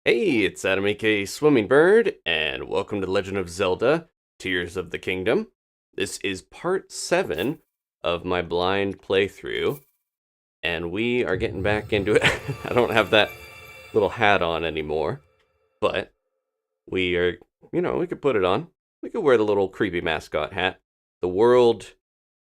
Hey, it's Adam aka Swimmingbird, and welcome to Legend of Zelda, Tears of the Kingdom. This is part 7 of my blind playthrough, and we are getting back into it. I don't have that little hat on anymore, but we are, we could put it on. We could wear the little creepy mascot hat. The world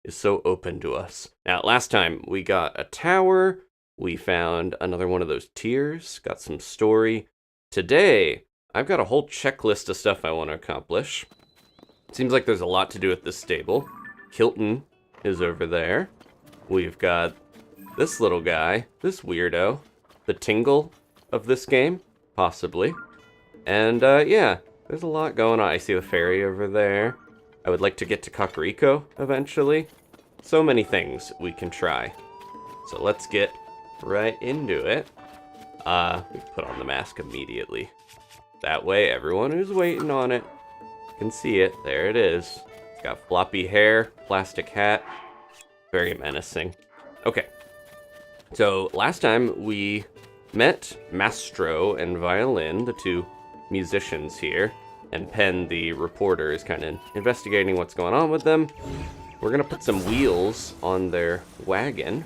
is so open to us. Now, last time we got a tower, we found another one of those tears, got some story. Today, I've got a whole checklist of stuff I want to accomplish. Seems like there's a lot to do at this stable. Kilton is over there. We've got this little guy, this weirdo, the tingle of this game, possibly. And yeah, there's a lot going on. I see the fairy over there. I would like to get to Kakariko eventually. So many things we can try. So let's get right into it. We put on the mask immediately. That way, everyone who's waiting on it can see it. There it is. It's got floppy hair, plastic hat. Very menacing. Okay. So, last time we met Mastro and Violin, the two musicians here, and Pen, the reporter, is kind of investigating what's going on with them. We're going to put some wheels on their wagon,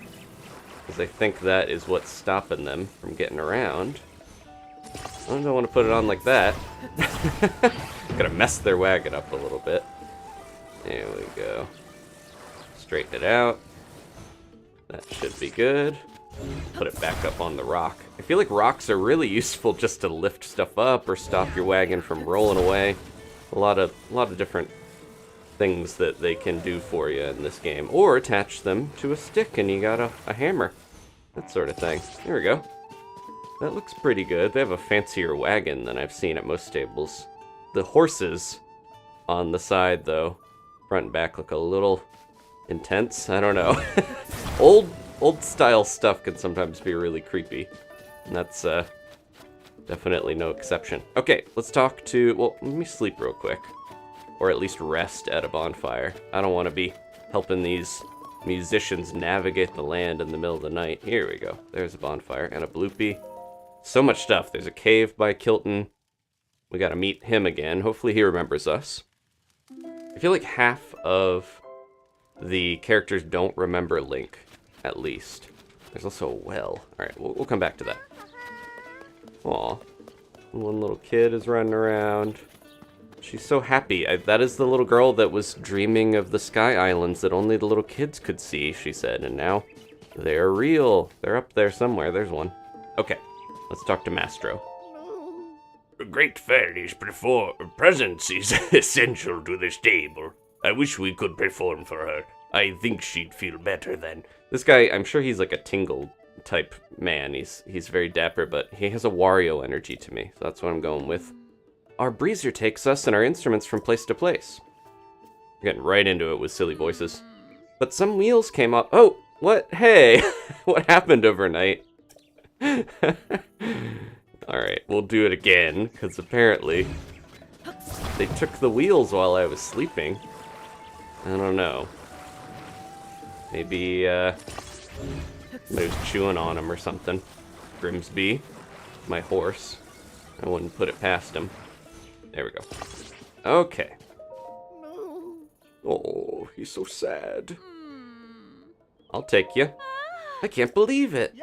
because I think that is what's stopping them from getting around. I don't want to put it on like that. Gotta mess their wagon up a little bit. There we go. Straighten it out. That should be good. Put it back up on the rock. I feel like rocks are really useful just to lift stuff up or stop your wagon from rolling away. A lot of different things that they can do for you in this game, or attach them to a stick and you got a hammer, that sort of thing. There we go. That looks pretty good. They have a fancier wagon than I've seen at most stables. The horses on the side, though, front and back, look a little intense. I don't know. old style stuff can sometimes be really creepy, and that's definitely no exception. Okay, let's talk to, well, let me sleep real quick. Or at least rest at a bonfire. I don't want to be helping these musicians navigate the land in the middle of the night. Here we go. There's a bonfire and a bloopy. So much stuff. There's a cave by Kilton. We gotta meet him again. Hopefully he remembers us. I feel like half of the characters don't remember Link, at least. There's also a well. Alright, we'll come back to that. Aw. One little kid is running around. She's so happy. That is the little girl that was dreaming of the Sky Islands that only the little kids could see, she said. And now they're real. They're up there somewhere. There's one. Okay, let's talk to Mastro. A great fairy's presence is essential to the stable. I wish we could perform for her. I think she'd feel better then. This guy, I'm sure he's like a tingle type man. He's very dapper, but he has a Wario energy to me. So that's what I'm going with. Our breezer takes us and our instruments from place to place. We're getting right into it with silly voices. But some wheels came up. Oh, what? Hey, what happened overnight? Alright, we'll do it again, because apparently they took the wheels while I was sleeping. I don't know. Maybe, somebody was chewing on him or something. Grimsby, my horse. I wouldn't put it past him. There we go. Okay. Oh, he's so sad. I'll take you. I can't believe it.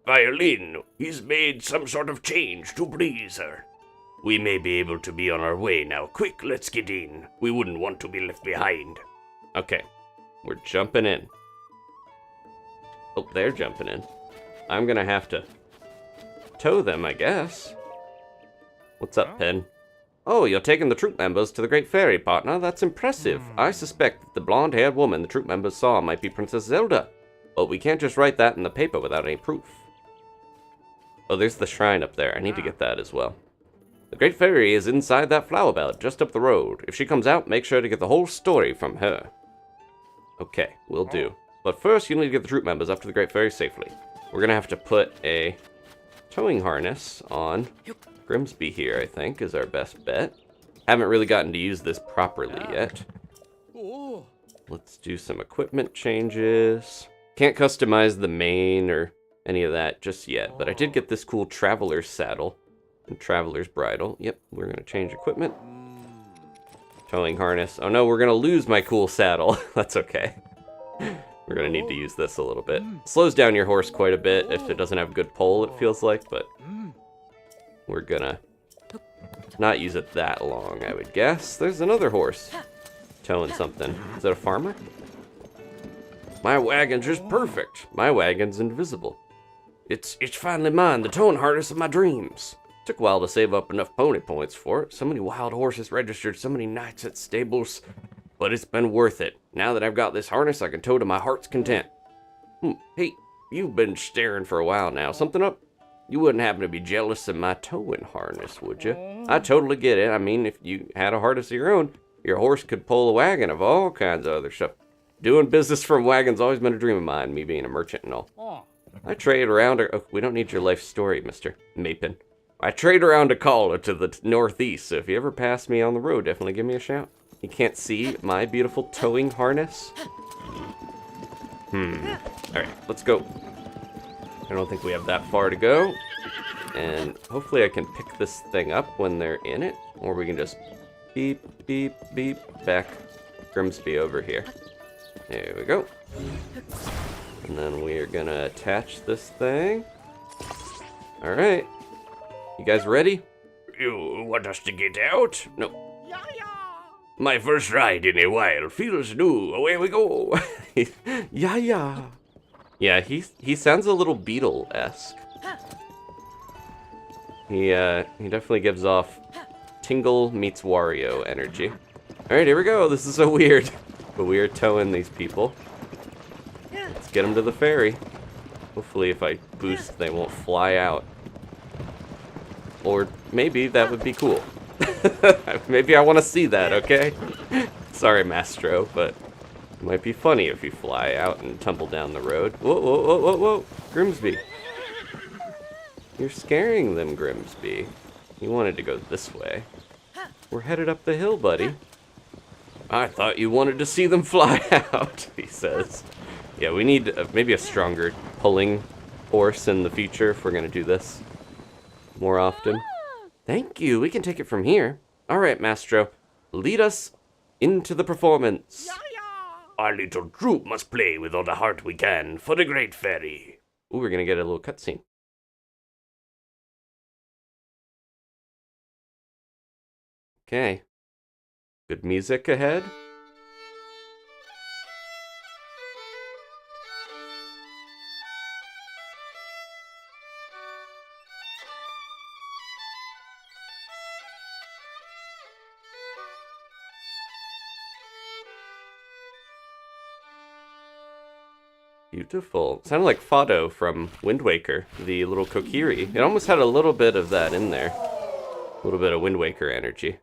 Violin, he's made some sort of change to please her. We may be able to be on our way now. Quick, let's get in. We wouldn't want to be left behind. Okay, we're jumping in. Oh, they're jumping in. I'm gonna have to tow them, I guess. What's up, Pen? Oh, you're taking the troop members to the Great Fairy, partner. That's impressive. I suspect that the blonde-haired woman the troop members saw might be Princess Zelda. But we can't just write that in the paper without any proof. Oh, there's the shrine up there. I need to get that as well. The Great Fairy is inside that flower belt just up the road. If she comes out, make sure to get the whole story from her. Okay, will do. But first, you need to get the troop members up to the Great Fairy safely. We're gonna have to put a towing harness on Grimsby here, I think, is our best bet. Haven't really gotten to use this properly yet. Let's do some equipment changes. Can't customize the mane or any of that just yet, but I did get this cool traveler saddle And traveler's bridle. Yep, we're going to change equipment. Towing harness. Oh no, we're going to lose my cool saddle. That's okay. We're going to need to use this a little bit. Slows down your horse quite a bit if it doesn't have a good pole, it feels like, but we're going to not use it that long, I would guess. There's another horse towing something. Is that a farmer? My wagon's just perfect. My wagon's invisible. It's finally mine, the towing harness of my dreams. Took a while to save up enough pony points for it. So many wild horses registered, so many nights at stables. But it's been worth it. Now that I've got this harness, I can tow to my heart's content. Hey, you've been staring for a while now. Something up? You wouldn't happen to be jealous of my towing harness, would you? I totally get it. I mean, if you had a harness of your own, your horse could pull a wagon of all kinds of other stuff. Doing business from wagons always been a dream of mine, me being a merchant and all. I trade around... Oh, we don't need your life story, Mr. Mapin. I trade around a caller to the northeast, so if you ever pass me on the road, definitely give me a shout. You can't see my beautiful towing harness? Alright, let's go. I don't think we have that far to go. And hopefully I can pick this thing up when they're in it. Or we can just beep, beep, beep, back Grimsby over here. There we go. And then we are gonna attach this thing. Alright. You guys ready? You want us to get out? No. My first ride in a while feels new. Away we go. Yeah. Yeah, he sounds a little Beetle-esque. He definitely gives off Tingle meets Wario energy. Alright, here we go. This is so weird. But we are towing these people. Let's get them to the ferry. Hopefully if I boost, they won't fly out. Or maybe that would be cool. Maybe I want to see that, okay? Sorry, Mastro, but it might be funny if you fly out and tumble down the road. Whoa, whoa, whoa, whoa, whoa. Grimsby. You're scaring them, Grimsby. You wanted to go this way. We're headed up the hill, buddy. I thought you wanted to see them fly out, he says. Yeah, we need maybe a stronger pulling horse in the future if we're going to do this more often. Thank you. We can take it from here. All right, Mastro. Lead us into the performance. Our little troop must play with all the heart we can for the great fairy. Ooh, we're going to get a little cutscene. Okay. Good music ahead. Beautiful. Sounded like Fado from Wind Waker, the little Kokiri. It almost had a little bit of that in there. A little bit of Wind Waker energy.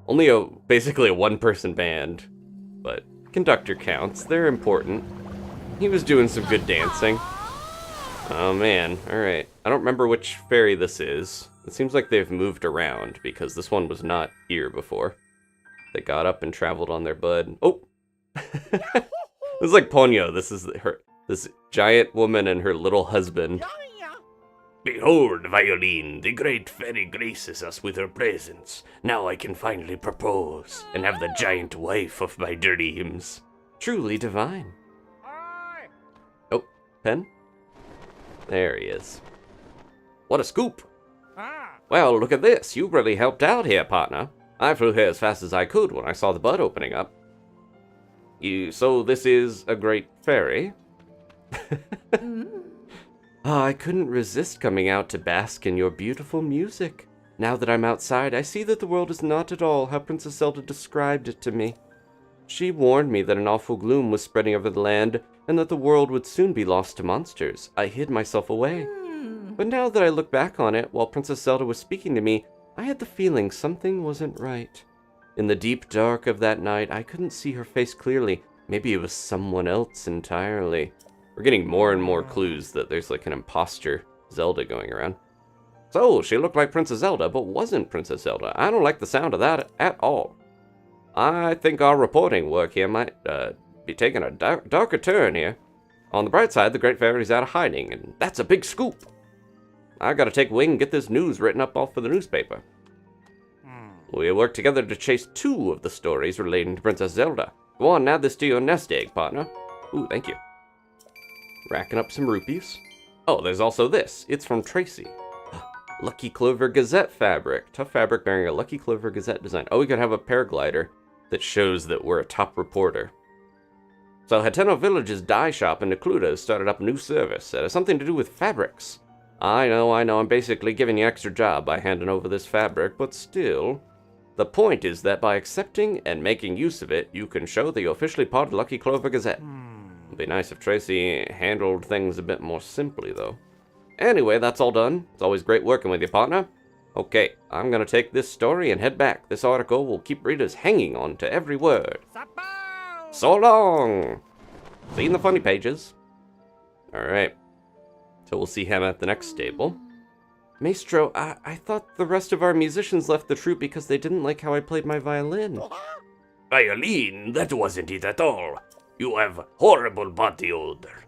Only basically a one-person band, but conductor counts. They're important. He was doing some good dancing. Oh man, alright. I don't remember which ferry this is. It seems like they've moved around, because this one was not here before. They got up and traveled on their bud. Oh! This is like Ponyo. This is this giant woman and her little husband. Behold, Violin, the great fairy graces us with her presence. Now I can finally propose and have the giant wife of my dreams. Truly divine. Oh, Pen? There he is. What a scoop! Well, look at this. You really helped out here, partner. I flew here as fast as I could when I saw the bud opening up. So this is a great fairy? I couldn't resist coming out to bask in your beautiful music. Now that I'm outside, I see that the world is not at all how Princess Zelda described it to me. She warned me that an awful gloom was spreading over the land, and that the world would soon be lost to monsters. I hid myself away. But now that I look back on it, while Princess Zelda was speaking to me, I had the feeling something wasn't right. In the deep dark of that night, I couldn't see her face clearly. Maybe it was someone else entirely. We're getting more and more clues that there's like an imposter Zelda going around. So, she looked like Princess Zelda, but wasn't Princess Zelda. I don't like the sound of that at all. I think our reporting work here might be taking a darker turn here. On the bright side, the Great Fairy's out of hiding, and that's a big scoop. I gotta take wing and get this news written up off for the newspaper. We worked together to chase 2 of the stories relating to Princess Zelda. Go on, add this to your nest egg, partner. Ooh, thank you. Racking up some rupees. Oh, there's also this. It's from Tracy. Lucky Clover Gazette fabric. Tough fabric bearing a Lucky Clover Gazette design. Oh, we could have a paraglider that shows that we're a top reporter. So Hateno Village's dye shop in Necluda has started up a new service that has something to do with fabrics. I know, I'm basically giving you extra job by handing over this fabric, but still. The point is that by accepting and making use of it, you can show that you're officially part of Lucky Clover Gazette. It'd be nice if Tracy handled things a bit more simply, though. Anyway, that's all done. It's always great working with you, partner. Okay, I'm gonna take this story and head back. This article will keep readers hanging on to every word. So long! See you in the funny pages. Alright. So we'll see him at the next stable. Mastro, I thought the rest of our musicians left the troupe because they didn't like how I played my violin. Violin? That wasn't it at all. You have horrible body odor.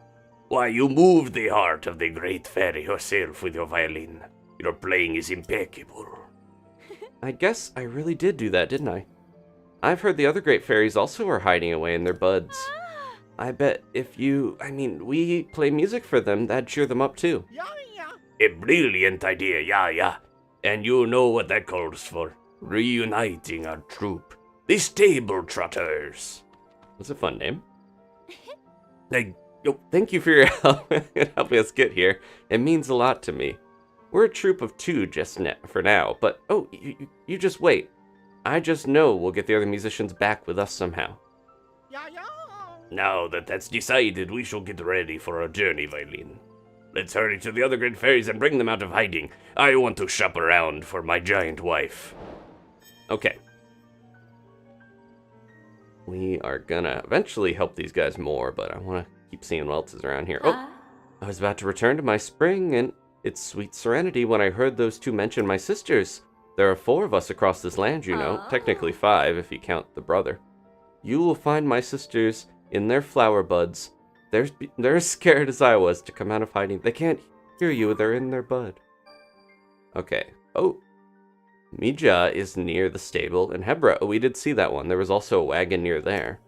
Why, you moved the heart of the great fairy herself with your violin. Your playing is impeccable. I guess I really did do that, didn't I? I've heard the other great fairies also are hiding away in their buds. I bet if we play music for them, that'd cheer them up too. A brilliant idea, yeah. And you know what that calls for. Reuniting our troupe. The Stable Trotters. That's a fun name. Thank you for your help in helping us get here. It means a lot to me. We're a troupe of 2 for now, but you just wait. I just know we'll get the other musicians back with us somehow. Now that that's decided, we shall get ready for our journey, Violin. Let's hurry to the other great fairies and bring them out of hiding. I want to shop around for my giant wife. Okay. We are gonna eventually help these guys more, but I want to keep seeing what else is around here. Oh, I was about to return to my spring and its sweet serenity when I heard those 2 mention my sisters. There are 4 of us across this land, you know. Technically 5 if you count the brother. You will find my sisters in their flower buds. They're as scared as I was to come out of hiding. They can't hear you. They're in their bud. Okay. Oh. Mija is near the stable in Hebra. Oh, we did see that one. There was also a wagon near there.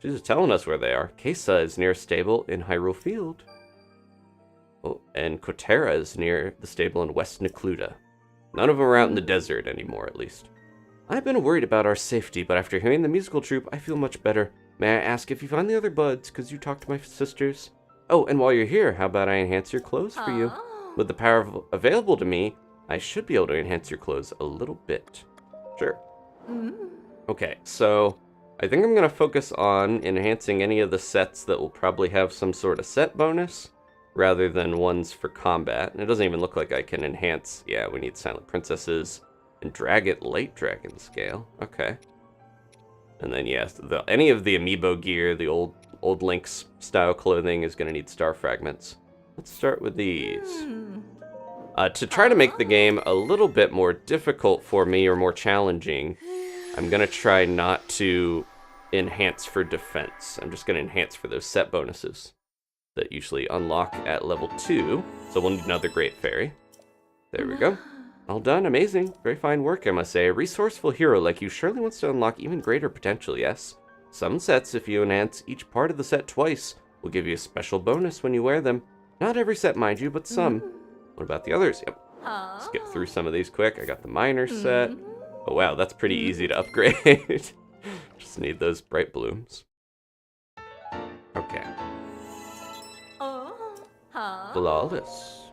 She's just telling us where they are. Kesa is near a stable in Hyrule Field. Oh, and Kotera is near the stable in West Necluda. None of them are out in the desert anymore, at least. I've been worried about our safety, but after hearing the musical troupe, I feel much better. May I ask if you find the other buds, because you talked to my sisters? Oh, and while you're here, how about I enhance your clothes for you? With the power available to me, I should be able to enhance your clothes a little bit. Sure. Okay, so I think I'm going to focus on enhancing any of the sets that will probably have some sort of set bonus, rather than ones for combat. And it doesn't even look like I can enhance. Yeah, we need Silent Princesses and Late Dragon Scale. Okay. And then, yes, any of the amiibo gear, the old Link's style clothing is going to need star fragments. Let's start with these. To try to make the game a little bit more difficult for me or more challenging, I'm going to try not to enhance for defense. I'm just going to enhance for those set bonuses that usually unlock at level 2. So we'll need another Great Fairy. There we go. All done. Amazing. Very fine work, I must say. A resourceful hero like you surely wants to unlock even greater potential, yes? Some sets, if you enhance each part of the set twice, will give you a special bonus when you wear them. Not every set, mind you, but some. What about the others? Yep. Skip through some of these quick. I got the minor set. Oh, wow, that's pretty easy to upgrade. Just need those bright blooms. Okay. Flawless.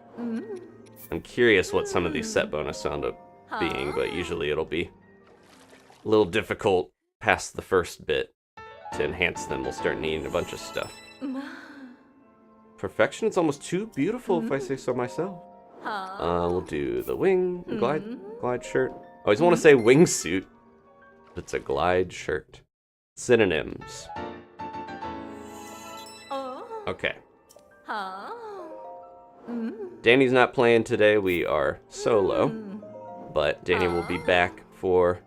I'm curious what some of these set bonus end up being, but usually it'll be a little difficult past the first bit. To enhance them, we'll start needing a bunch of stuff. Perfection, it's almost too beautiful if I say so myself. We'll do the wing, glide shirt. I always want to say wingsuit, but it's a glide shirt. Synonyms. Okay. Danny's not playing today. We are solo, but Danny will be back for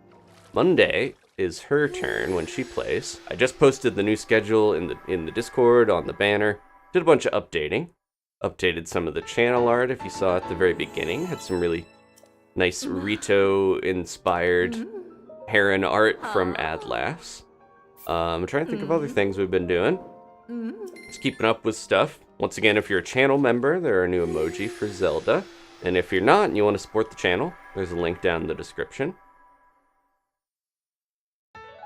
Monday. Is her turn when she plays. I just posted the new schedule in the Discord on the banner. Did a bunch of updating. updated some of the channel art. If you saw at the very beginning, had some really nice Rito-inspired heron art from Atlas. I'm trying to think of other things we've been doing. Just keeping up with stuff. Once again, if you're a channel member, there are new emoji for Zelda. And if you're not and you want to support the channel, there's a link down in the description.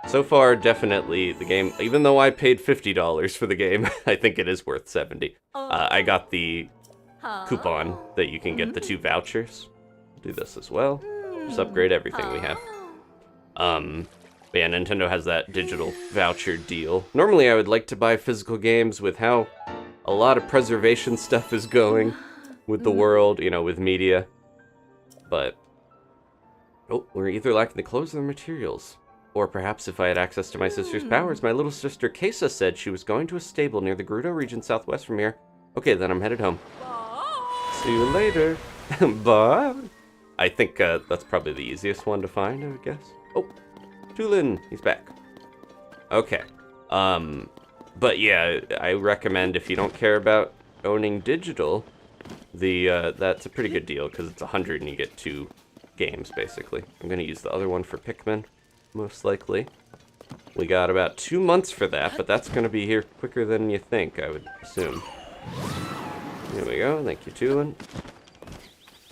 So far, definitely the game, even though I paid $50 for the game, I think it is worth $70. I got the coupon that you can get the 2 vouchers. Do this as well. Just upgrade everything we have. But yeah, Nintendo has that digital voucher deal. Normally I would like to buy physical games with how a lot of preservation stuff is going with the world, you know, with media. But, oh, we're either lacking the clothes or the materials. Or perhaps if I had access to my sister's powers. My little sister Kesa said she was going to a stable near the Gerudo region southwest from here. Okay, then I'm headed home. See you later. Bye. I think that's probably the easiest one to find, I would guess. Oh, Tulin, he's back. Okay. But yeah, I recommend if you don't care about owning digital, that's a pretty good deal because it's 100 and you get 2 games basically. I'm gonna use the other one for Pikmin. Most likely. We got about 2 months for that, but that's going to be here quicker than you think, I would assume. There we go. Thank you, Tulin.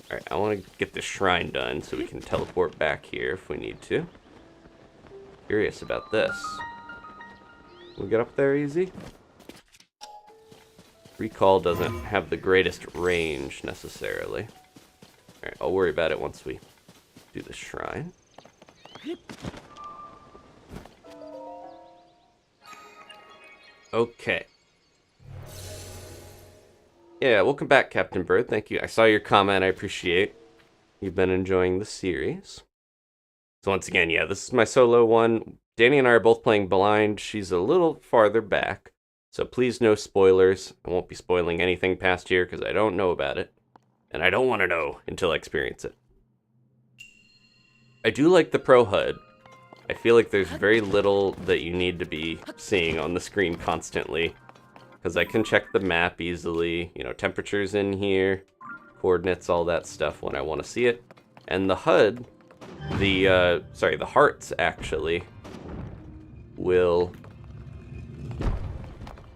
Alright, I want to get the shrine done so we can teleport back here if we need to. Curious about this. Can we get up there easy? Recall doesn't have the greatest range, necessarily. Alright, I'll worry about it once we do the shrine. Okay. Yeah, welcome back, Captain Bird. Thank you. I saw your comment. I appreciate you've been enjoying the series. So once again, yeah, this is my solo one. Danny and I are both playing blind. She's a little farther back. So please no spoilers. I won't be spoiling anything past here because I don't know about it. And I don't want to know until I experience it. I do like the Pro HUD. I feel like there's very little that you need to be seeing on the screen constantly. Because I can check the map easily, you know, temperatures in here, coordinates, all that stuff when I want to see it. And the HUD, the hearts actually will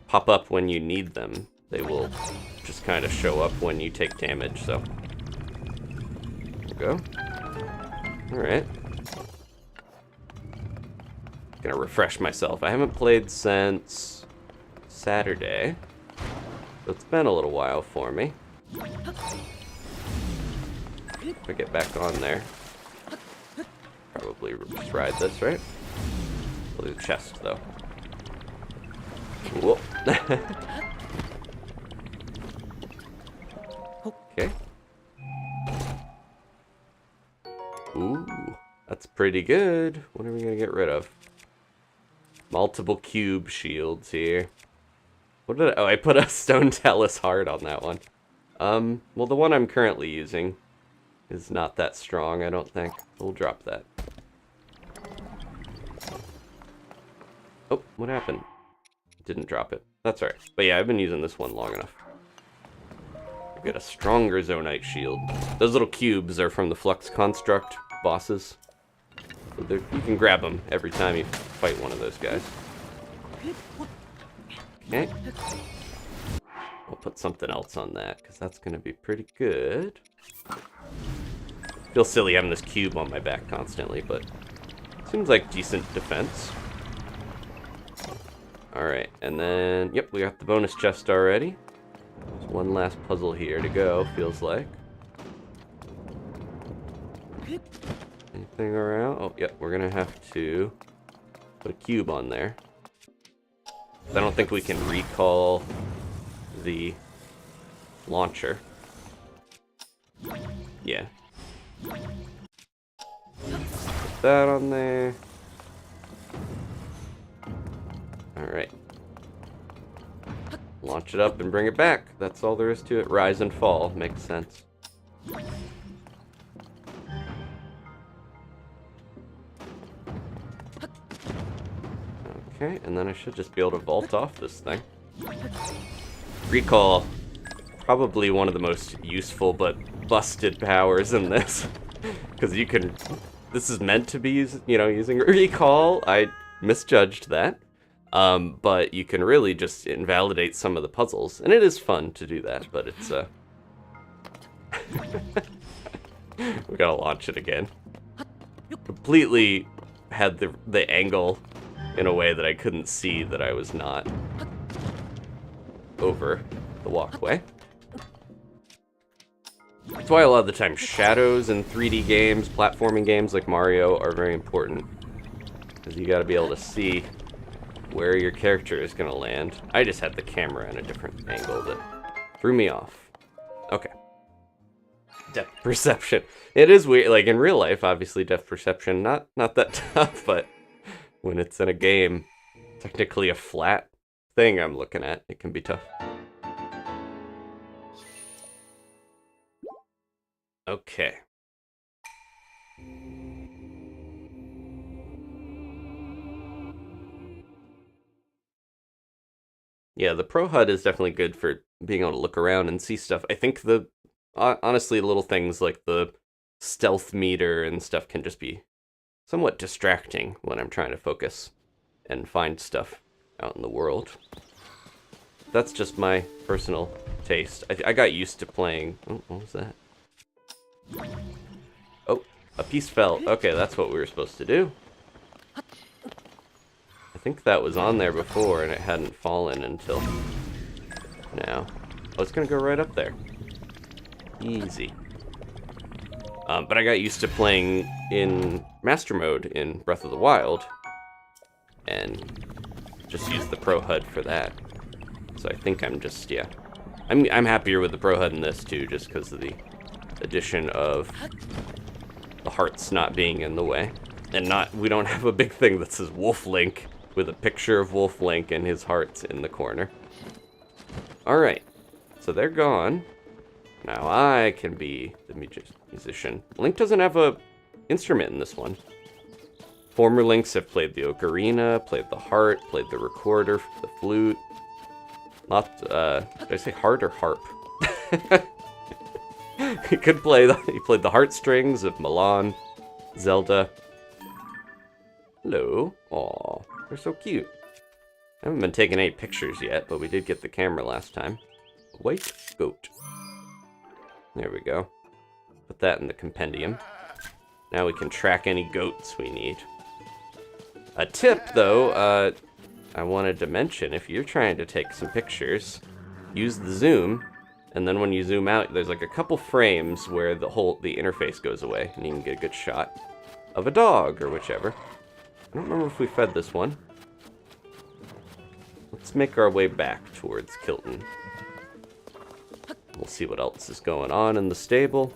pop up when you need them. They will just kind of show up when you take damage, so. There we go. Alright. Gonna refresh myself. I haven't played since Saturday, so it's been a little while for me. If I get back on there, probably just ride this, right? We'll do the chest though. Whoa. Okay. Ooh, that's pretty good. What are we gonna get rid of? Multiple cube shields here. What did I put a stone talus heart on that one. Well, the one I'm currently using is not that strong, I don't think. We'll drop that. Oh, what happened? Didn't drop it. That's alright. But yeah, I've been using this one long enough. I get a stronger Zonai shield. Those little cubes are from the Flux Construct bosses. So you can grab them every time you fight one of those guys. Okay. I'll put something else on that, because that's going to be pretty good. Feels silly having this cube on my back constantly, but seems like decent defense. Alright, and then, yep, we got the bonus chest already. There's one last puzzle here to go, feels like. Anything around? Oh, yep, we're gonna have to put a cube on there. I don't think we can recall the launcher. Yeah. Put that on there. Alright. Launch it up and bring it back. That's all there is to it. Rise and fall. Makes sense. Okay, and then I should just be able to vault off this thing. Recall. probably one of the most useful but busted powers in this. Because you can... This is meant to be using recall. I misjudged that. But you can really just invalidate some of the puzzles. And it is fun to do that, but it's... We gotta launch it again. Completely had the angle in a way that I couldn't see that I was not over the walkway. That's why a lot of the time shadows in 3D games, platforming games like Mario are very important. Because you gotta be able to see where your character is gonna land. I just had the camera in a different angle that threw me off. Okay. Depth perception. It is weird, like in real life, obviously depth perception, not that tough, but when it's in a game, technically a flat thing I'm looking at, it can be tough. Okay. Yeah, the Pro HUD is definitely good for being able to look around and see stuff. I think honestly, little things like the stealth meter and stuff can just be somewhat distracting when I'm trying to focus and find stuff out in the world. That's just my personal taste. I got used to playing... Oh, what was that? Oh, a piece fell. Okay, that's what we were supposed to do. I think that was on there before and it hadn't fallen until now. Oh, it's gonna go right up there. Easy. But I got used to playing in Master mode in Breath of the Wild and just used the Pro HUD for that. So I think I'm just, yeah. I'm happier with the Pro HUD in this too, just because of the addition of the hearts not being in the way. And we don't have a big thing that says Wolf Link with a picture of Wolf Link and his hearts in the corner. Alright, so they're gone. Now I can be the musician. Link doesn't have a instrument in this one. Former Links have played the ocarina, played the harp, played the recorder, the flute. Did I say heart or harp? He played the heartstrings of Milan, Zelda. Hello. Aw, they're so cute. I haven't been taking any pictures yet, but we did get the camera last time. White goat. There we go. Put that in the compendium. Now we can track any goats we need. A tip, though, I wanted to mention, if you're trying to take some pictures, use the zoom, and then when you zoom out, there's like a couple frames where the interface goes away, and you can get a good shot of a dog, or whichever. I don't remember if we fed this one. Let's make our way back towards Kilton. We'll see what else is going on in the stable.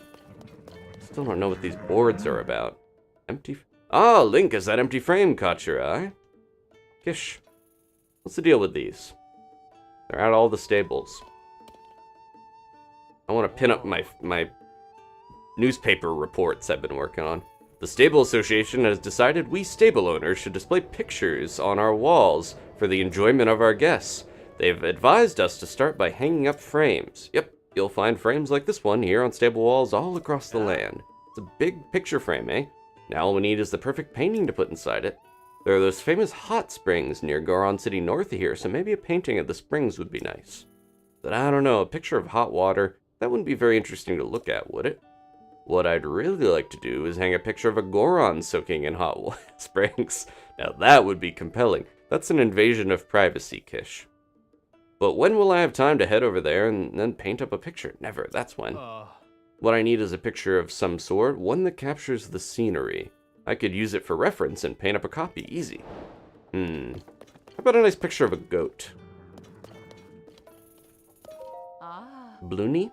Still don't know what these boards are about. Empty... Ah, Link, has that empty frame caught your eye? Gish. What's the deal with these? They're at all the stables. I want to pin up my newspaper reports I've been working on. The Stable Association has decided we stable owners should display pictures on our walls for the enjoyment of our guests. They've advised us to start by hanging up frames. Yep, you'll find frames like this one here on stable walls all across the land. It's a big picture frame, eh? Now all we need is the perfect painting to put inside it. There are those famous hot springs near Goron City north of here, so maybe a painting of the springs would be nice. But I don't know, a picture of hot water, that wouldn't be very interesting to look at, would it? What I'd really like to do is hang a picture of a Goron soaking in hot springs. Now that would be compelling. That's an invasion of privacy, Kish. But when will I have time to head over there and then paint up a picture? Never, that's when. What I need is a picture of some sort, one that captures the scenery. I could use it for reference and paint up a copy, easy. How about a nice picture of a goat? Bloony?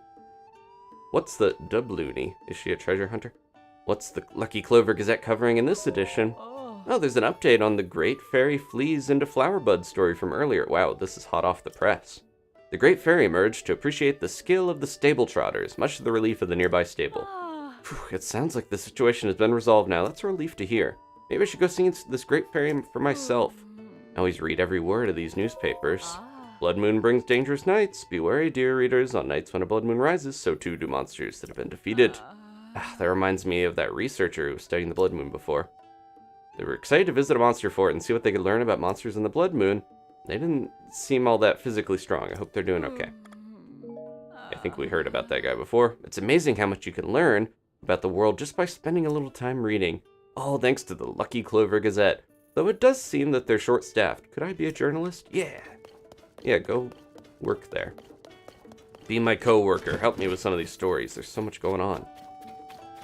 What's the Bloony? Is she a treasure hunter? What's the Lucky Clover Gazette covering in this edition? Oh, there's an update on the Great Fairy Flees into Flowerbud story from earlier. Wow, this is hot off the press. The Great Fairy emerged to appreciate the skill of the stable trotters, much to the relief of the nearby stable. Whew, it sounds like the situation has been resolved now. That's a relief to hear. Maybe I should go see this Great Fairy for myself. I always read every word of these newspapers. Blood moon brings dangerous nights. Be wary, dear readers. On nights when a blood moon rises, so too do monsters that have been defeated. That reminds me of that researcher who was studying the blood moon before. They were excited to visit a monster fort and see what they could learn about monsters in the blood moon. They didn't seem all that physically strong. I hope they're doing okay. I think we heard about that guy before. It's amazing how much you can learn about the world just by spending a little time reading. All thanks to the Lucky Clover Gazette. Though it does seem that they're short-staffed. Could I be a journalist? Yeah. Yeah, go work there. Be my co-worker. Help me with some of these stories. There's so much going on.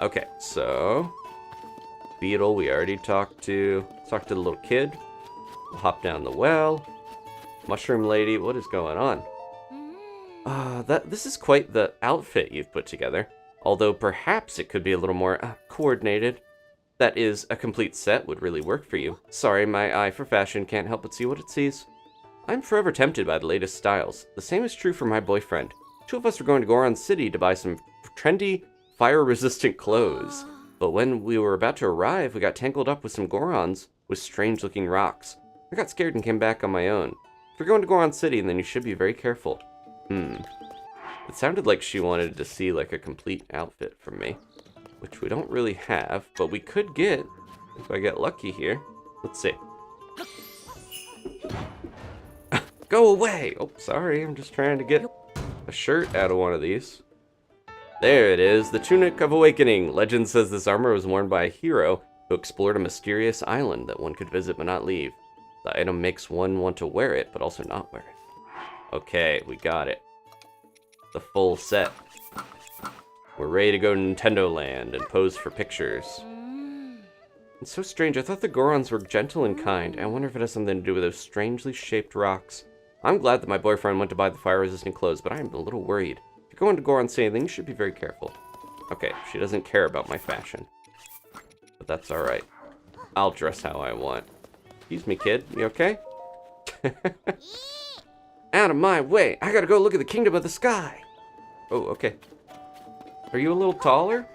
Okay, so... Beetle, we already talked to. Talked to the little kid. We'll hop down the well. Mushroom lady, what is going on? This is quite the outfit you've put together. Although perhaps it could be a little more coordinated. That is, a complete set would really work for you. Sorry, my eye for fashion can't help but see what it sees. I'm forever tempted by the latest styles. The same is true for my boyfriend. 2 of us were going to Goron City to buy some trendy, fire-resistant clothes. But when we were about to arrive, we got tangled up with some Gorons with strange-looking rocks. I got scared and came back on my own. If you're going to Goron City, then you should be very careful. It sounded like she wanted to see like a complete outfit from me, which we don't really have, but we could get if I get lucky here. Let's see. Go away! Oh, sorry, I'm just trying to get a shirt out of one of these. There it is, the Tunic of Awakening. Legend says this armor was worn by a hero who explored a mysterious island that one could visit but not leave. The item makes one want to wear it, but also not wear it. Okay, we got it. The full set. We're ready to go to Nintendo Land and pose for pictures. It's so strange, I thought the Gorons were gentle and kind. I wonder if it has something to do with those strangely shaped rocks. I'm glad that my boyfriend went to buy the fire-resistant clothes, but I'm a little worried. If you're going to Goron City, then you should be very careful. Okay, she doesn't care about my fashion. But that's alright. I'll dress how I want. Excuse me, kid. You okay? Out of my way! I gotta go look at the Kingdom of the Sky! Oh, okay. Are you a little taller?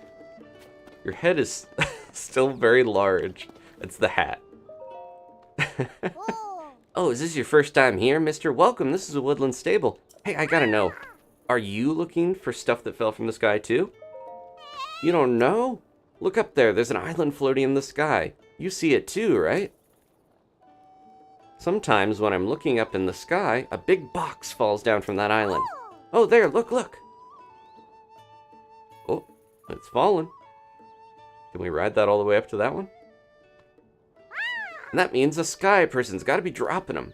Your head is still very large. It's the hat. Oh, is this your first time here, mister? Welcome, this is a woodland stable. Hey, I gotta know. Are you looking for stuff that fell from the sky, too? You don't know? Look up there, there's an island floating in the sky. You see it too, right? Sometimes when I'm looking up in the sky, a big box falls down from that island. Oh, there, look, look. Oh, it's fallen. Can we ride that all the way up to that one? And that means a sky person's got to be dropping them.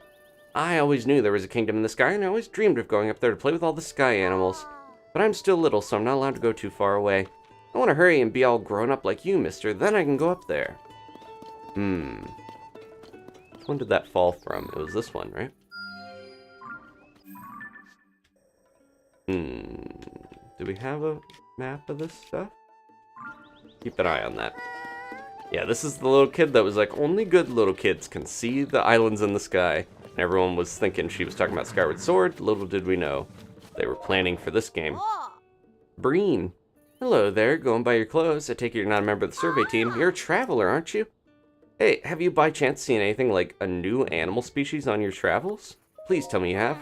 I always knew there was a kingdom in the sky, and I always dreamed of going up there to play with all the sky animals. But I'm still little, so I'm not allowed to go too far away. I want to hurry and be all grown up like you, mister. Then I can go up there. Which one did that fall from? It was this one, right? Do we have a map of this stuff? Keep an eye on that. Yeah, this is the little kid that was like, only good little kids can see the islands in the sky. And everyone was thinking she was talking about Skyward Sword. Little did we know they were planning for this game. Breen. Hello there, going by your clothes. I take it you're not a member of the survey team. You're a traveler, aren't you? Hey, have you by chance seen anything like a new animal species on your travels? Please tell me you have.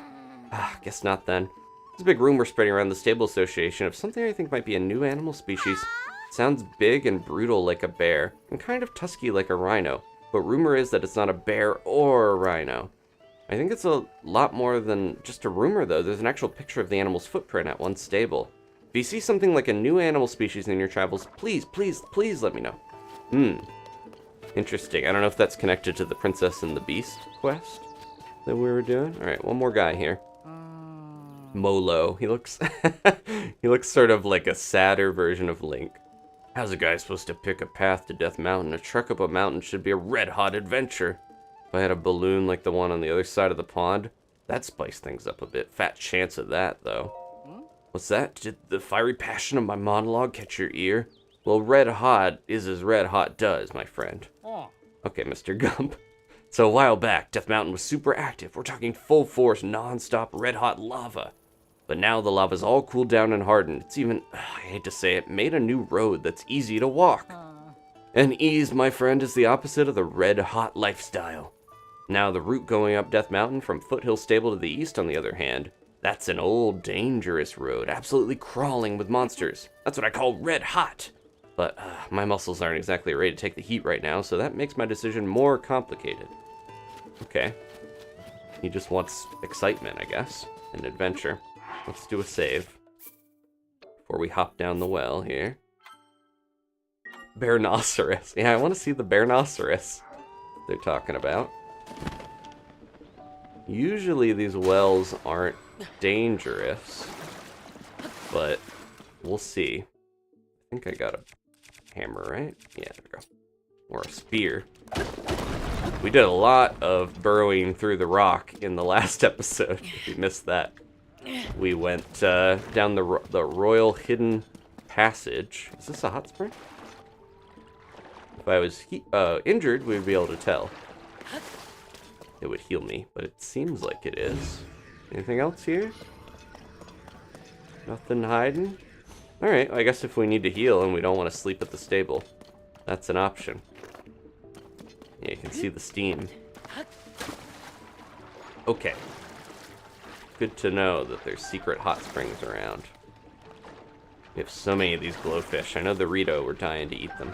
Guess not then. There's a big rumor spreading around the Stable Association of something I think might be a new animal species. It sounds big and brutal like a bear, and kind of tusky like a rhino. But rumor is that it's not a bear or a rhino. I think it's a lot more than just a rumor though. There's an actual picture of the animal's footprint at one stable. If you see something like a new animal species in your travels, please, please, please let me know. Interesting. I don't know if that's connected to the Princess and the Beast quest that we were doing. All right, one more guy here. Molo. He looks he looks sort of like a sadder version of Link. How's a guy supposed to pick a path to Death Mountain? A trek up a mountain should be a red-hot adventure. If I had a balloon like the one on the other side of the pond, that'd spice things up a bit. Fat chance of that, though. What's that? Did the fiery passion of my monologue catch your ear? Well, red hot is as red hot does, my friend. Okay, Mr. Gump. So a while back, Death Mountain was super active. We're talking full force, non-stop red hot lava. But now the lava's all cooled down and hardened. It's even, I hate to say it, made a new road that's easy to walk. And ease, my friend, is the opposite of the red hot lifestyle. Now, the route going up Death Mountain from Foothill Stable to the east, on the other hand, that's an old, dangerous road, absolutely crawling with monsters. That's what I call red hot. But my muscles aren't exactly ready to take the heat right now, so that makes my decision more complicated. Okay. He just wants excitement, I guess, and adventure. Let's do a save before we hop down the well here. Bearnoceros. Yeah, I want to see the Bearnoceros they're talking about. Usually these wells aren't dangerous, but we'll see. I think I got a hammer, right? Yeah, there we go. Or a spear. We did a lot of burrowing through the rock in the last episode. If you missed that, we went down the Royal Hidden Passage. Is this a hot spring? If I was injured, we'd be able to tell. It would heal me, but it seems like it is. Anything else here? Nothing hiding? Alright, I guess if we need to heal and we don't want to sleep at the stable, that's an option. Yeah, you can see the steam. Okay. Good to know that there's secret hot springs around. We have so many of these glowfish. I know the Rito were dying to eat them.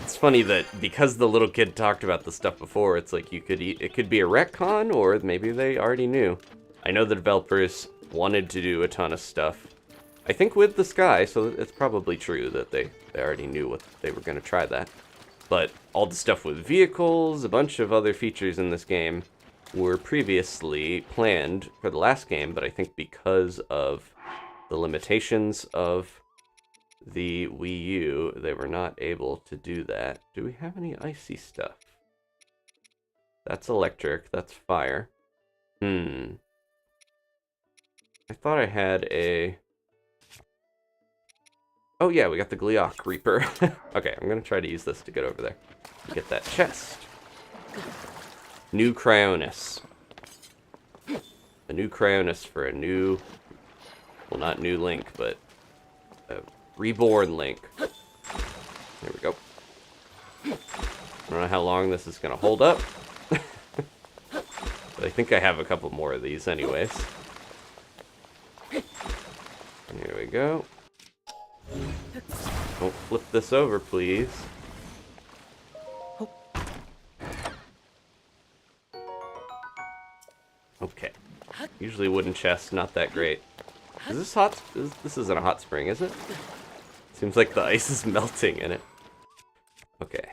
It's funny that because the little kid talked about the stuff before, it's like you could it could be a retcon, or maybe they already knew. I know the developers wanted to do a ton of stuff, I think with the sky, so it's probably true that they already knew what they were going to try that. But all the stuff with vehicles, a bunch of other features in this game were previously planned for the last game, but I think because of the limitations of the Wii U, they were not able to do that. Do we have any icy stuff? That's electric, that's fire. I thought I had a... Oh yeah, we got the Gleeok Reaper. Okay, I'm gonna try to use this to get over there. Get that chest. New Cryonis. A new Cryonis for a new... Well, not new Link, but... a reborn Link. There we go. I don't know how long this is gonna hold up. But I think I have a couple more of these anyways. Here we go. Don't flip this over, please. Okay. Usually wooden chests, not that great. Is this hot? This isn't a hot spring, is it? Seems like the ice is melting in it. Okay.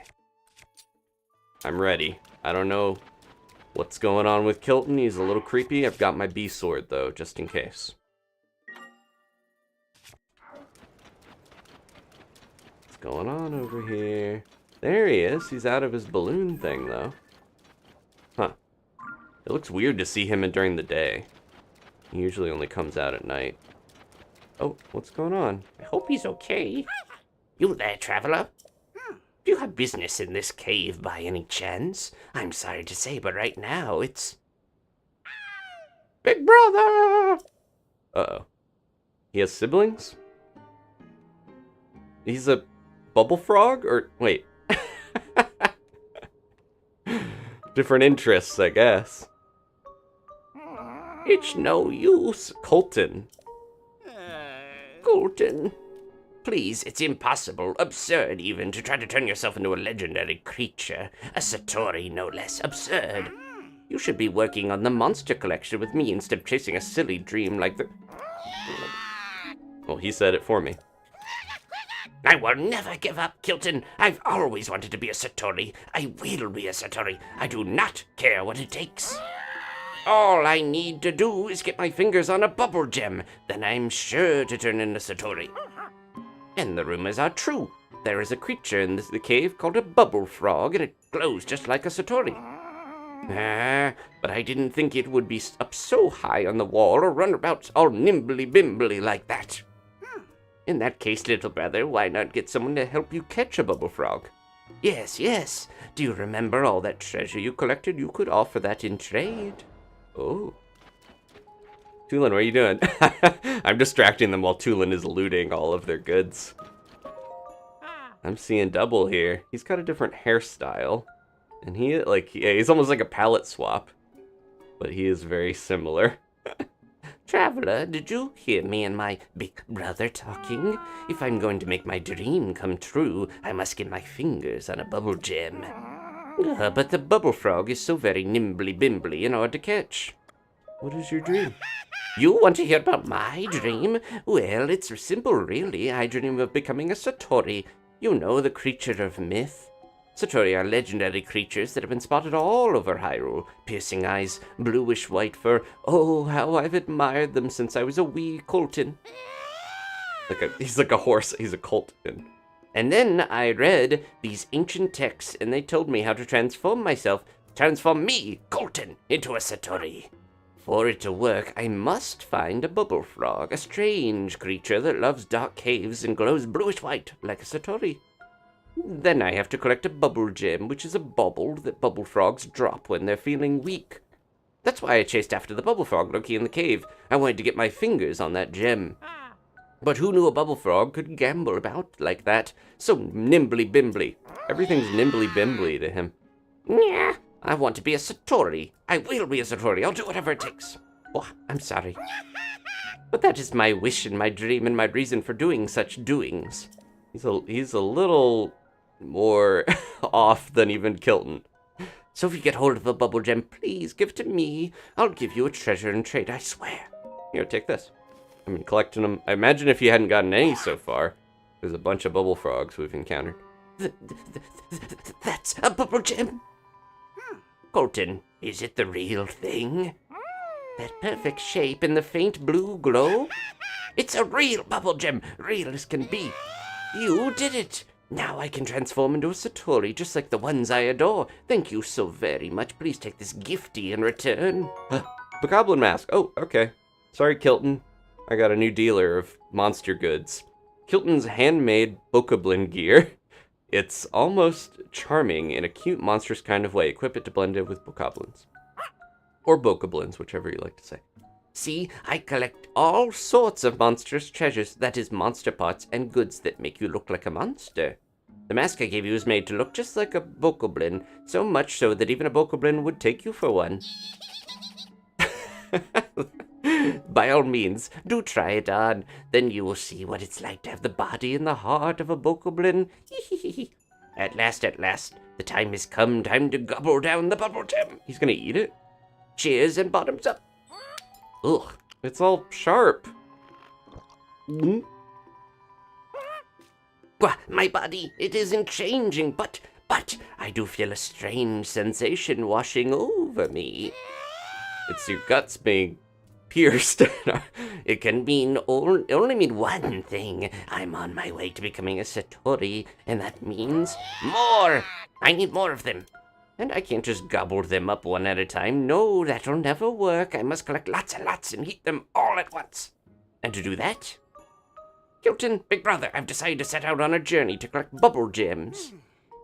I'm ready. I don't know what's going on with Kilton. He's a little creepy. I've got my bee sword, though, just in case. What's going on over here? There he is. He's out of his balloon thing, though. Huh. It looks weird to see him during the day. He usually only comes out at night. Oh, what's going on? I hope he's okay. You there, traveler? Do you have business in this cave by any chance? I'm sorry to say, but right now it's... Big brother! Uh-oh. He has siblings? He's a bubble frog? Or, wait. Different interests, I guess. It's no use. Colton. Colton. Please, it's impossible, absurd even, to try to turn yourself into a legendary creature. A Satori, no less. Absurd. You should be working on the monster collection with me instead of chasing a silly dream like the... Well, he said it for me. I will never give up, Kilton. I've always wanted to be a Satori. I will be a Satori. I do not care what it takes. All I need to do is get my fingers on a bubble gem. Then I'm sure to turn into Satori. And the rumors are true. There is a creature in the cave called a bubble frog, and it glows just like a Satori. But I didn't think it would be up so high on the wall or run about all nimbly-bimbly like that. In that case, little brother, why not get someone to help you catch a bubble frog? Yes, yes. Do you remember all that treasure you collected? You could offer that in trade. Oh. Tulin, what are you doing? I'm distracting them while Tulin is looting all of their goods. I'm seeing Double here. He's got a different hairstyle. And he's almost like a palette swap. But he is very similar. Traveler, did you hear me and my big brother talking? If I'm going to make my dream come true, I must get my fingers on a bubble gem. But the bubble frog is so very nimbly-bimbly and hard to catch. What is your dream? You want to hear about my dream? Well, it's simple, really. I dream of becoming a Satori. You know, the creature of myth. Satori are legendary creatures that have been spotted all over Hyrule. Piercing eyes, bluish white fur. Oh, how I've admired them since I was a wee Kilton. He's like a horse. He's a Kilton. And then I read these ancient texts, and they told me how to transform me, Kilton, into a Satori. For it to work, I must find a bubble frog, a strange creature that loves dark caves and glows bluish white like a Satori. Then I have to collect a bubble gem, which is a bauble that bubble frogs drop when they're feeling weak. That's why I chased after the bubble frog Loki in the cave. I wanted to get my fingers on that gem. But who knew a bubble frog could gamble about like that? So nimbly-bimbly. Everything's nimbly-bimbly to him. Yeah, I want to be a Satori. I will be a Satori. I'll do whatever it takes. Oh, I'm sorry. But that is my wish and my dream and my reason for doing such doings. He's a little more off than even Kilton. So if you get hold of a bubble gem, please give it to me. I'll give you a treasure in trade, I swear. Here, take this. I've been collecting them. I imagine if you hadn't gotten any so far, there's a bunch of bubble frogs we've encountered. That's a bubble gem. Kilton, is it the real thing? That perfect shape and the faint blue glow? It's a real bubble gem, real as can be. You did it. Now I can transform into a Satori just like the ones I adore. Thank you so very much. Please take this gifty in return. The goblin mask. Oh, okay. Sorry, Kilton. I got a new dealer of monster goods. Kilton's handmade bokoblin gear. It's almost charming in a cute, monstrous kind of way. Equip it to blend in with bokoblins. Or bokoblins, whichever you like to say. See, I collect all sorts of monstrous treasures, that is, monster parts and goods that make you look like a monster. The mask I gave you is made to look just like a bokoblin, so much so that even a bokoblin would take you for one. By all means, do try it on. Then you will see what it's like to have the body and the heart of a bokoblin. At last, the time has come. Time to gobble down the bubble gem. He's gonna eat it? Cheers and bottoms up. Ugh, it's all sharp. My body, it isn't changing, but I do feel a strange sensation washing over me. It's your guts being pierced. It can only mean one thing. I'm on my way to becoming a Satori, and that means more. I need more of them. And I can't just gobble them up one at a time. No, that'll never work. I must collect lots and lots and eat them all at once. And to do that, Kilton, big brother, I've decided to set out on a journey to collect bubble gems.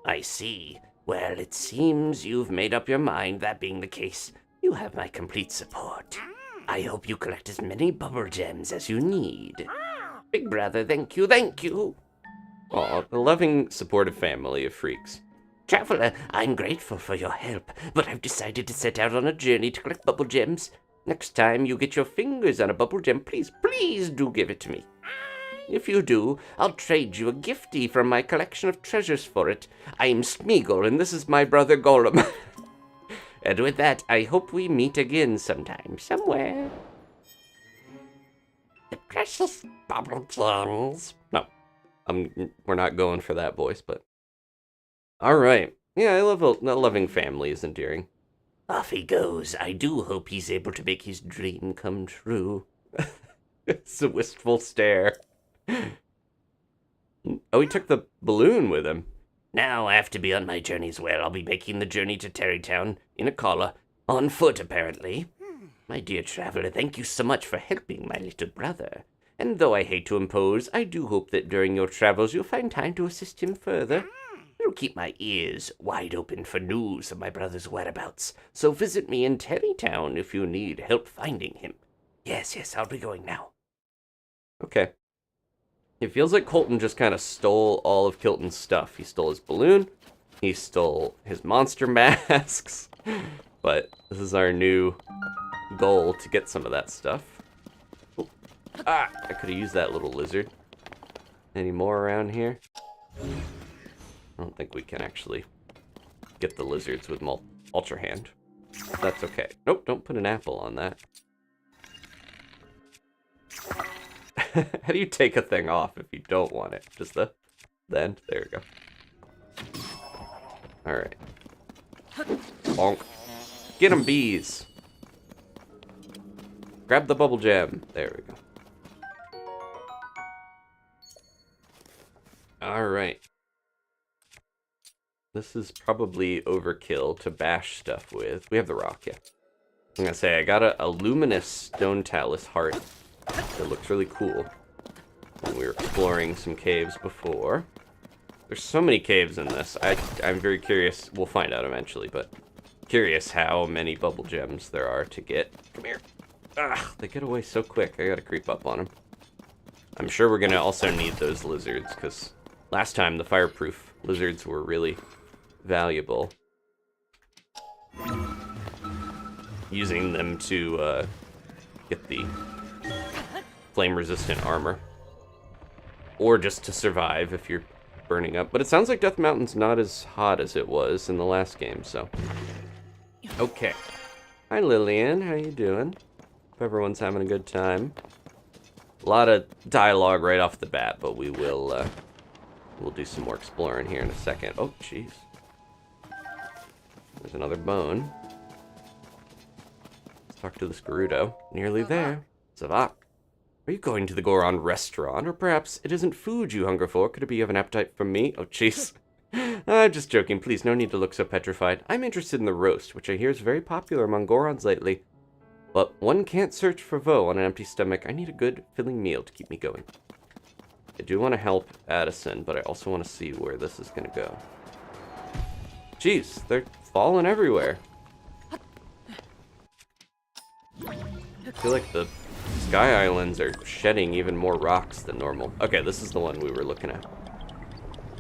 I see. Well, it seems you've made up your mind. That being the case, you have my complete support. I hope you collect as many bubble gems as you need. Big brother, thank you. Aw, a loving, supportive family of freaks. Traveler, I'm grateful for your help, but I've decided to set out on a journey to collect bubble gems. Next time you get your fingers on a bubble gem, please do give it to me. If you do, I'll trade you a gifty from my collection of treasures for it. I'm Smeagol, and this is my brother Golem. And with that, I hope we meet again sometime, somewhere. The precious bubble gems. No, we're not going for that voice, but... Alright. Yeah, I love a loving family is endearing. Off he goes. I do hope he's able to make his dream come true. It's a wistful stare. Oh, he took the balloon with him. Now I have to be on my journey as well. I'll be making the journey to Terrytown in a collar. On foot, apparently. My dear traveler, thank you so much for helping my little brother. And though I hate to impose, I do hope that during your travels you'll find time to assist him further. I'll keep my ears wide open for news of my brother's whereabouts, so visit me in Terrytown if you need help finding him. Yes, I'll be going now. Okay. It feels like Colton just kind of stole all of Kilton's stuff. He stole his balloon. He stole his monster masks. But this is our new goal, to get some of that stuff. Oh. Ah, I could have used that little lizard. Any more around here? I don't think we can actually get the lizards with Ultrahand. That's okay. Nope, don't put an apple on that. How do you take a thing off if you don't want it? Just the end? There we go. Alright. Bonk. Get 'em, bees! Grab the bubble gem. There we go. Alright. This is probably overkill to bash stuff with. We have the rock, yeah. I'm gonna say, I got a luminous stone talus heart. It looks really cool. When we were exploring some caves before. There's so many caves in this. I'm very curious. We'll find out eventually, but curious how many bubble gems there are to get. Come here. Ah, they get away so quick. I gotta creep up on them. I'm sure we're gonna also need those lizards, because last time the fireproof lizards were really valuable. Using them to get the flame-resistant armor. Or just to survive if you're burning up. But it sounds like Death Mountain's not as hot as it was in the last game, so. Okay. Hi, Lillian. How you doing? Hope everyone's having a good time. A lot of dialogue right off the bat, but we'll do some more exploring here in a second. Oh, jeez. There's another bone. Let's talk to this Gerudo. Nearly there. Zavak. Are you going to the Goron restaurant? Or perhaps it isn't food you hunger for? Could it be you have an appetite for me? Oh, jeez. I'm just joking. Please, no need to look so petrified. I'm interested in the roast, which I hear is very popular among Gorons lately. But one can't search for Vo on an empty stomach. I need a good, filling meal to keep me going. I do want to help Addison, but I also want to see where this is going to go. Jeez, they're falling everywhere. I feel like the Sky Islands are shedding even more rocks than normal. Okay, this is the one we were looking at.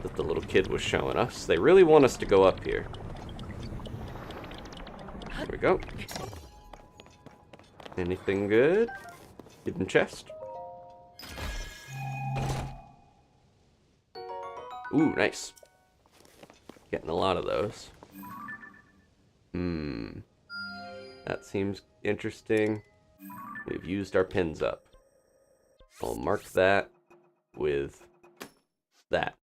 That the little kid was showing us. They really want us to go up here. There we go. Anything good? Hidden chest? Ooh, nice. Getting a lot of those. That seems interesting. We've used our pins up. I'll mark that with that.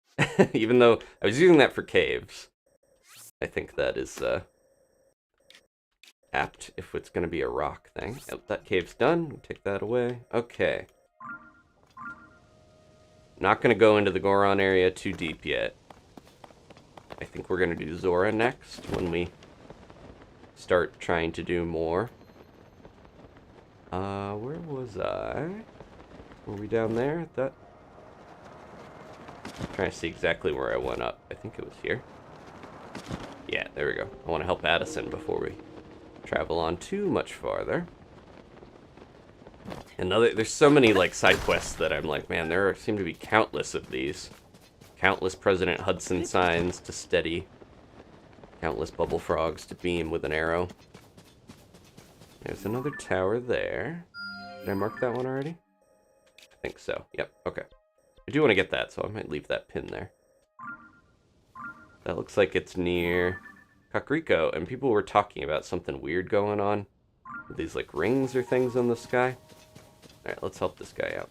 Even though I was using that for caves. I think that is apt if it's going to be a rock thing. Yep, that cave's done. We'll take that away. Okay. Not going to go into the Goron area too deep yet. I think we're going to do Zora next when we start trying to do more. Where was I? Were we down there? I'm trying to see exactly where I went up. I think it was here. Yeah, there we go. I want to help Addison before we travel on too much farther. There's so many like side quests that I'm like, man, there seem to be countless of these. Countless President Hudson signs to steady. Countless bubble frogs to beam with an arrow. There's another tower there. Did I mark that one already? I think so. Yep, okay. I do want to get that, so I might leave that pin there. That looks like it's near Kakariko, and people were talking about something weird going on. With these like rings or things in the sky. Alright, let's help this guy out.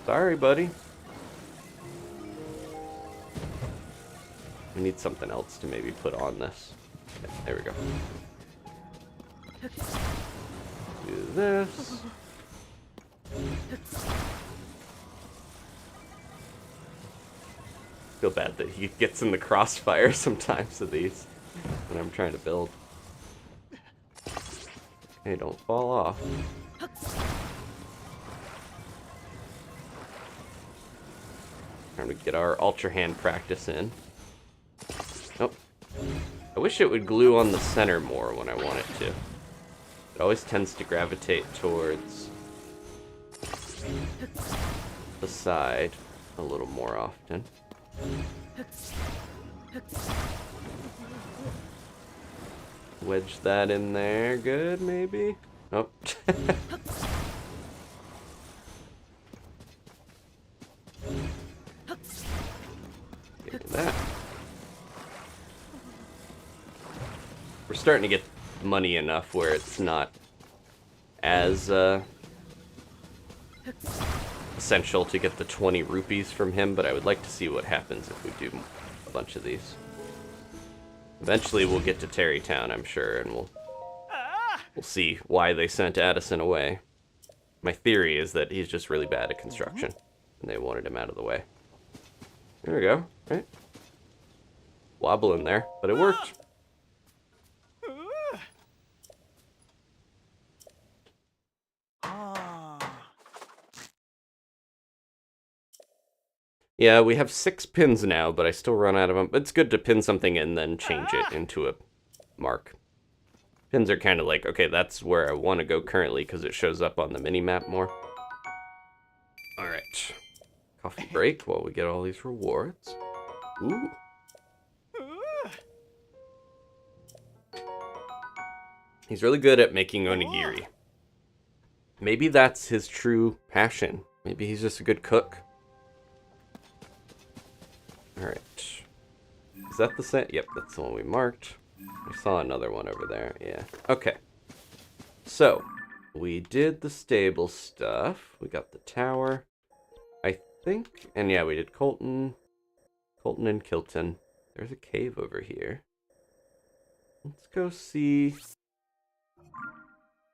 Sorry, buddy. We need something else to maybe put on this. Okay, there we go. Do this. Feel bad that he gets in the crossfire sometimes of these when I'm trying to build. Hey, don't fall off. Trying to get our Ultrahand practice in. Oh. I wish it would glue on the center more when I want it to. It always tends to gravitate towards the side a little more often. Wedge that in there. Good, maybe? Oh. Get that. We're starting to get money enough where it's not as essential to get the 20 rupees from him, but I would like to see what happens if we do a bunch of these. Eventually we'll get to Terrytown, I'm sure, and we'll see why they sent Addison away. My theory is that he's just really bad at construction, and they wanted him out of the way. There we go, right? Wobbling there, but it worked. Yeah, we have 6 pins now, but I still run out of them. It's good to pin something and then change it into a mark. Pins are kind of like, okay, that's where I want to go currently because it shows up on the mini-map more. Alright. Coffee break while we get all these rewards. Ooh. He's really good at making onigiri. Maybe that's his true passion. Maybe he's just a good cook. Alright. Is that the set? Yep, that's the one we marked. I saw another one over there. Yeah. Okay. So, we did the stable stuff. We got the tower. I think... And yeah, we did Colton. Colton and Kilton. There's a cave over here. Let's go see...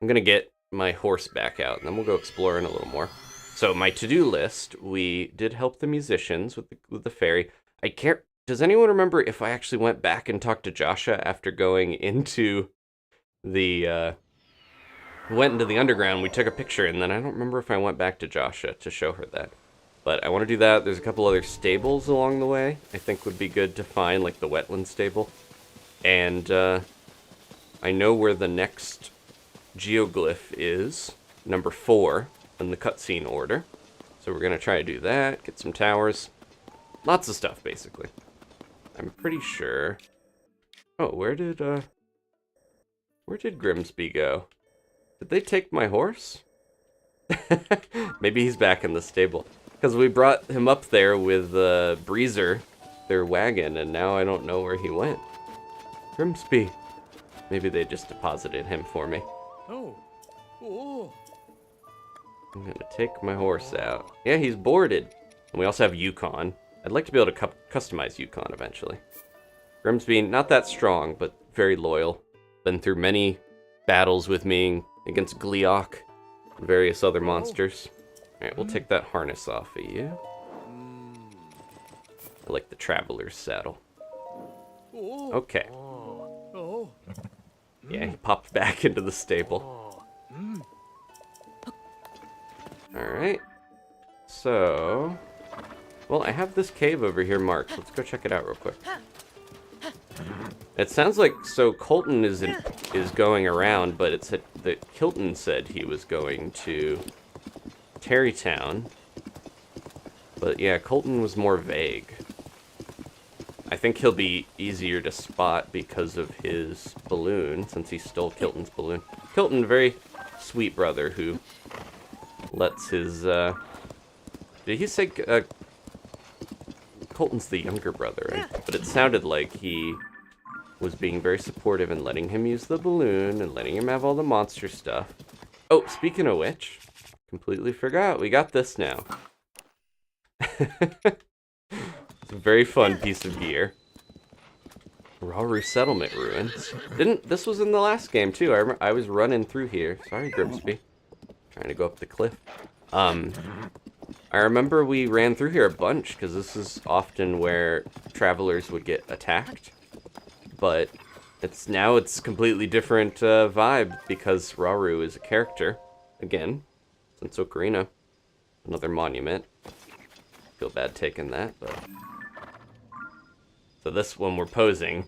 I'm gonna get my horse back out, and then we'll go exploring a little more. So, my to-do list, we did help the musicians with the fairy. I can't... Does anyone remember if I actually went back and talked to Joshua after going into the, went into the underground, we took a picture, and then I don't remember if I went back to Joshua to show her that. But I want to do that. There's a couple other stables along the way I think would be good to find, like the wetland stable. And, I know where the next Geoglyph is, number 4, in the cutscene order. So we're going to try to do that, get some towers. Lots of stuff, basically. I'm pretty sure... Oh, where did Grimsby go? Did they take my horse? Maybe he's back in the stable. Because we brought him up there with Breezer, their wagon, and now I don't know where he went. Grimsby. Maybe they just deposited him for me. Oh. Oh. I'm gonna take my horse out. Yeah, he's boarded. And we also have Yukon. I'd like to be able to customize Yukon eventually. Grimsby, not that strong, but very loyal. Been through many battles with me against Gleeok and various other monsters. Alright, we'll take that harness off of you. I like the traveler's saddle. Okay. Yeah, he popped back into the stable. Alright. So... Well, I have this cave over here marked. Let's go check it out real quick. It sounds like... So, Colton is going around, but it said that Kilton said he was going to Terrytown. But yeah, Colton was more vague. I think he'll be easier to spot because of his balloon, since he stole Kilton's balloon. Kilton, very sweet brother who lets his... Did he say... Colton's the younger brother, right? But it sounded like he was being very supportive and letting him use the balloon and letting him have all the monster stuff. Oh, speaking of which, completely forgot. We got this now. It's a very fun piece of gear. Rauru Settlement Ruins. This was in the last game too. I was running through here. Sorry, Grimsby. Trying to go up the cliff. I remember we ran through here a bunch, because this is often where travelers would get attacked. But it's completely different vibe, because Rauru is a character. Again, since Ocarina. Another monument. Feel bad taking that, but... So this one we're posing.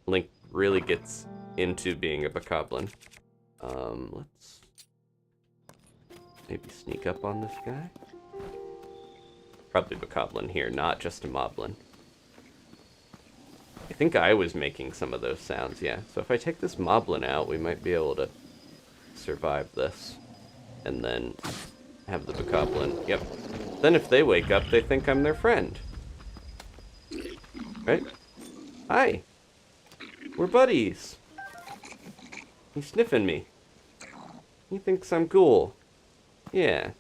Link really gets into being a bokoblin. Let's maybe sneak up on this guy. Probably bokoblin here, not just a moblin. I think I was making some of those sounds, yeah. So if I take this moblin out, we might be able to survive this. And then have the bokoblin. Yep. Then if they wake up, they think I'm their friend. Right? Hi. We're buddies. He's sniffing me. He thinks I'm cool. Yeah.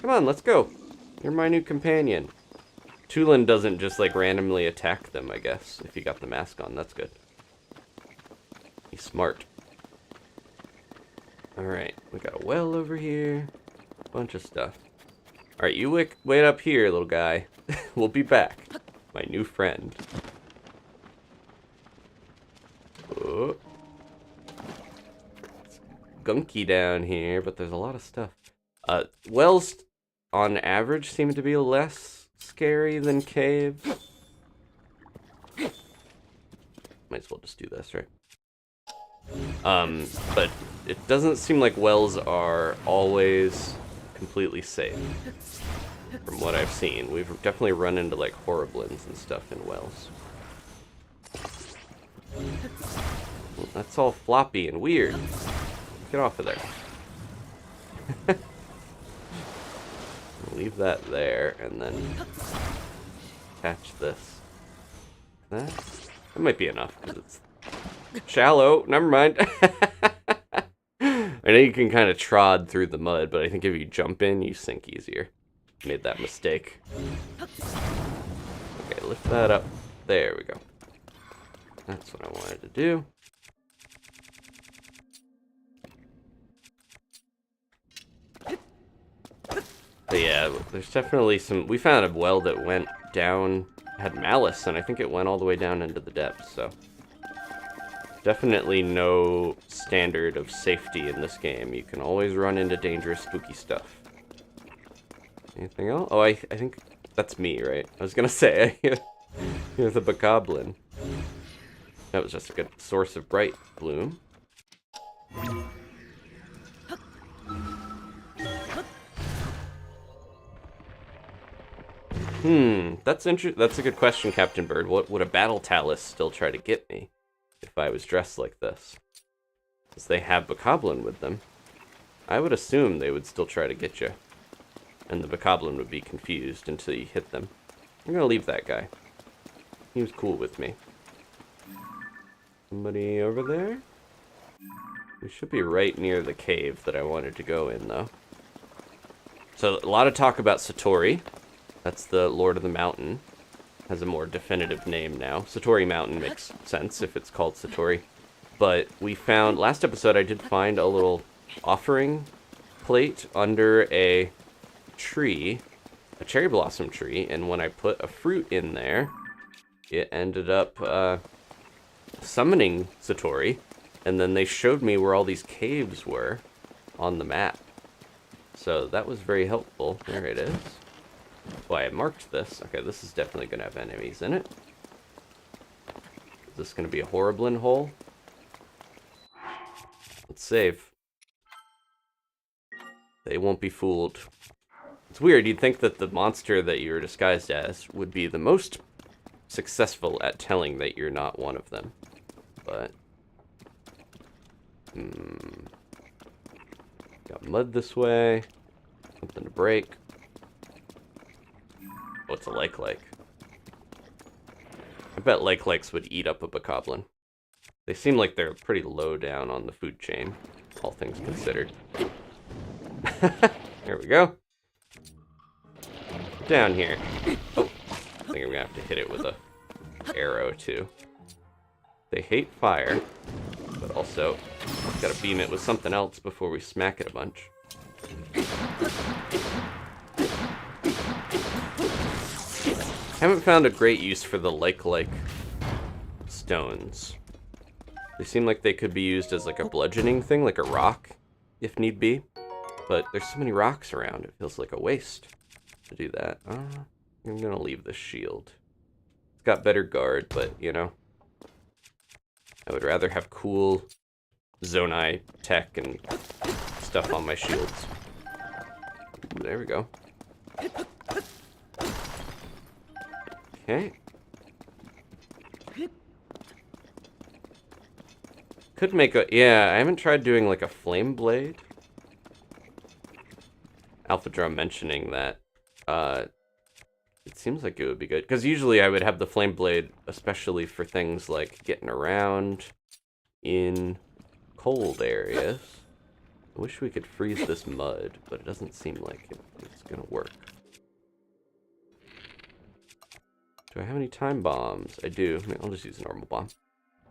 Come on, let's go. You're my new companion. Tulin doesn't just, like, randomly attack them, I guess, if you got the mask on. That's good. He's smart. Alright, we got a well over here. Bunch of stuff. Alright, you wait up here, little guy. We'll be back. My new friend. Oh. It's gunky down here, but there's a lot of stuff. Wells, on average, seem to be less scary than caves. Might as well just do this, right? But it doesn't seem like wells are always completely safe. From what I've seen, we've definitely run into like horriblins and stuff in wells. Well, that's all floppy and weird. Get off of there. Leave that there, and then attach this. That might be enough, because it's shallow. Never mind. I know you can kind of trod through the mud, but I think if you jump in, you sink easier. Made that mistake. Okay, lift that up. There we go. That's what I wanted to do. But yeah, there's definitely some... We found a well that went down, had malice, and I think it went all the way down into the depths, so... Definitely no standard of safety in this game. You can always run into dangerous, spooky stuff. Anything else? Oh, I think that's me, right? I was gonna say, here's the bokoblin. That was just a good source of bright bloom. That's a good question, Captain Bird. What would a battle talus still try to get me if I was dressed like this? Since they have bokoblin with them, I would assume they would still try to get you. And the bokoblin would be confused until you hit them. I'm gonna leave that guy. He was cool with me. Somebody over there? We should be right near the cave that I wanted to go in, though. So, a lot of talk about Satori. That's the Lord of the Mountain. Has a more definitive name now. Satori Mountain makes sense if it's called Satori. But we found, last episode I did find a little offering plate under a tree, a cherry blossom tree, and when I put a fruit in there, it ended up summoning Satori, and then they showed me where all these caves were on the map. So that was very helpful. There it is. Well, I marked this. Okay, this is definitely going to have enemies in it. Is this going to be a horriblin hole? Let's save. They won't be fooled. It's weird, you'd think that the monster that you're disguised as would be the most successful at telling that you're not one of them. But... Got mud this way. Something to break. What's a like? I bet likes would eat up a bokoblin. They seem like they're pretty low down on the food chain, all things considered. There we go. Down here. Oh, I think I'm gonna have to hit it with a arrow too. They hate fire, but also gotta beam it with something else before we smack it a bunch. Haven't found a great use for the like stones. They seem like they could be used as like a bludgeoning thing, like a rock, if need be. But there's so many rocks around, it feels like a waste to do that. I'm gonna leave this shield. It's got better guard, but you know, I would rather have cool Zonai tech and stuff on my shields. Ooh, there we go. Okay. Could make a... Yeah, I haven't tried doing like a flame blade. Alpha Drum mentioning that. It seems like it would be good. Because usually I would have the flame blade, especially for things like getting around in cold areas. I wish we could freeze this mud, but it doesn't seem like it's gonna work. Do I have any time bombs? I do. I'll just use a normal bomb.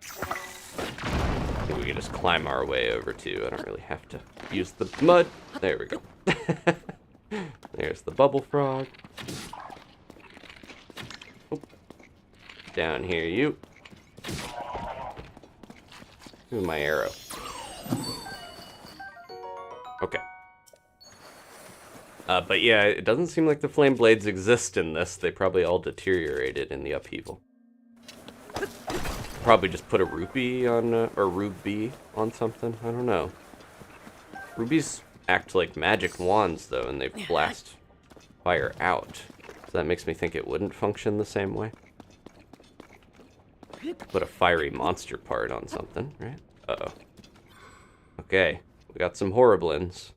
I think we can just climb our way over too. I don't really have to use the mud. There we go. There's the bubble frog. Oh. Down here, you. Ooh, my arrow. Okay. But yeah, it doesn't seem like the flame blades exist in this. They probably all deteriorated in the upheaval. Probably just put a rupee on, or ruby on something. I don't know. Rubies act like magic wands, though, and they blast fire out. So that makes me think it wouldn't function the same way. Put a fiery monster part on something, right? Uh-oh. Okay, we got some horriblins.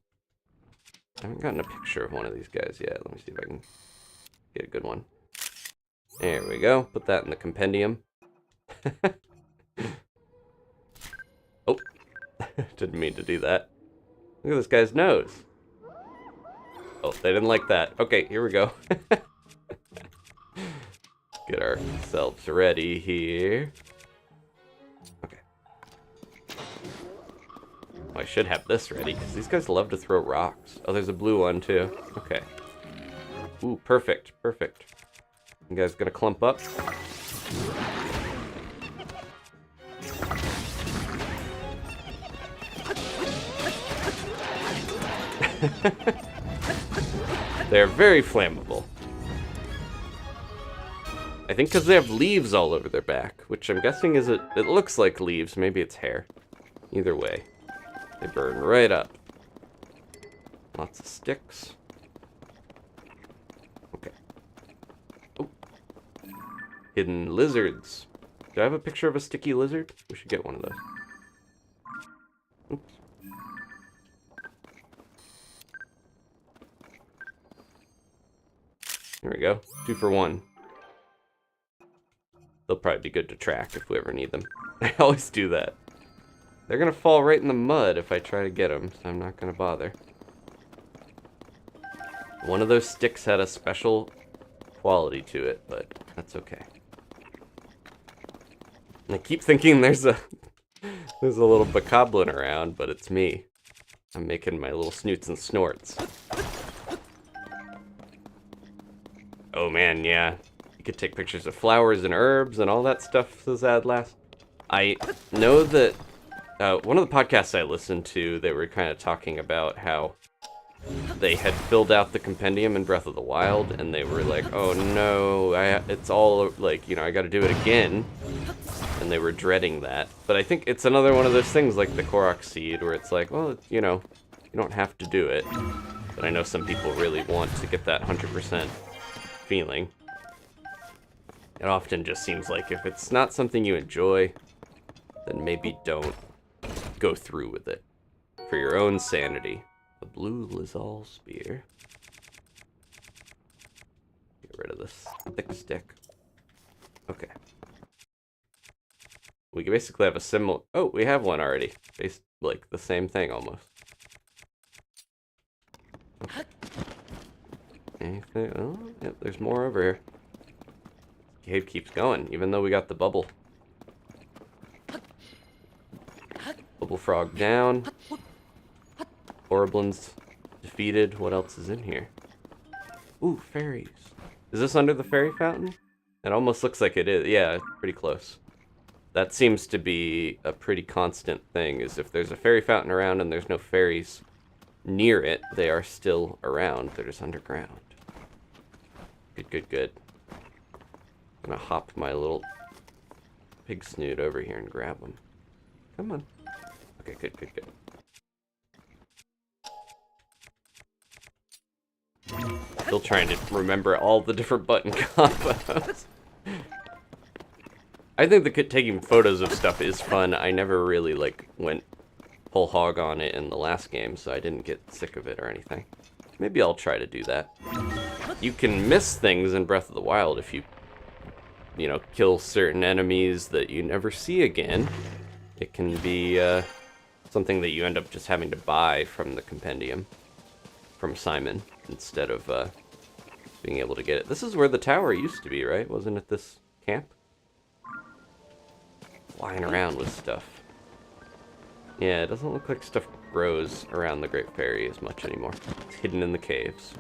I haven't gotten a picture of one of these guys yet. Let me see if I can get a good one. There we go. Put that in the compendium. Oh, didn't mean to do that. Look at this guy's nose. Oh, they didn't like that. Okay, here we go. Get ourselves ready here. Okay. I should have this ready, because these guys love to throw rocks. Oh, there's a blue one, too. Okay. Ooh, perfect, perfect. You guys gonna clump up? They're very flammable. I think because they have leaves all over their back, which I'm guessing is it looks like leaves, maybe it's hair. Either way, they burn right up. Lots of sticks. Okay. Oh. Hidden lizards. Do I have a picture of a sticky lizard? We should get one of those. Oops. There we go. 2 for 1. They'll probably be good to track if we ever need them. I always do that. They're gonna fall right in the mud if I try to get them, so I'm not gonna bother. One of those sticks had a special quality to it, but that's okay. And I keep thinking there's a little bokoblin around, but it's me. I'm making my little snoots and snorts. Oh man, yeah. You could take pictures of flowers and herbs and all that stuff, says Adlast. I know that one of the podcasts I listened to, they were kind of talking about how they had filled out the compendium in Breath of the Wild, and they were like, oh no, it's all, like, you know, I gotta do it again. And they were dreading that. But I think it's another one of those things like the Korok Seed, where it's like, well, you know, you don't have to do it. But I know some people really want to get that 100% feeling. It often just seems like if it's not something you enjoy, then maybe don't go through with it. For your own sanity. The blue Lizal spear. Get rid of this thick stick. Okay. We basically have a similar... Oh, we have one already. Based, like, the same thing, almost. Okay. Anything? Oh, yep, there's more over here. Cave keeps going, even though we got the bubble. Bubble frog down. Horriblin's defeated. What else is in here? Ooh, fairies. Is this under the fairy fountain? It almost looks like it is. Yeah, pretty close. That seems to be a pretty constant thing, is if there's a fairy fountain around and there's no fairies near it, they are still around. They're just underground. Good, good, good. I'm gonna hop my little pig snoot over here and grab them. Come on. Okay, good, good, good. Still trying to remember all the different button combos. I think taking photos of stuff is fun. I never really, like, went whole hog on it in the last game, so I didn't get sick of it or anything. Maybe I'll try to do that. You can miss things in Breath of the Wild if you know, kill certain enemies that you never see again. It can be something that you end up just having to buy from the compendium, from Simon, instead of being able to get it. This is where the tower used to be, right? Wasn't it this camp? Flying around with stuff. Yeah, it doesn't look like stuff grows around the Great Fairy as much anymore. It's hidden in the caves.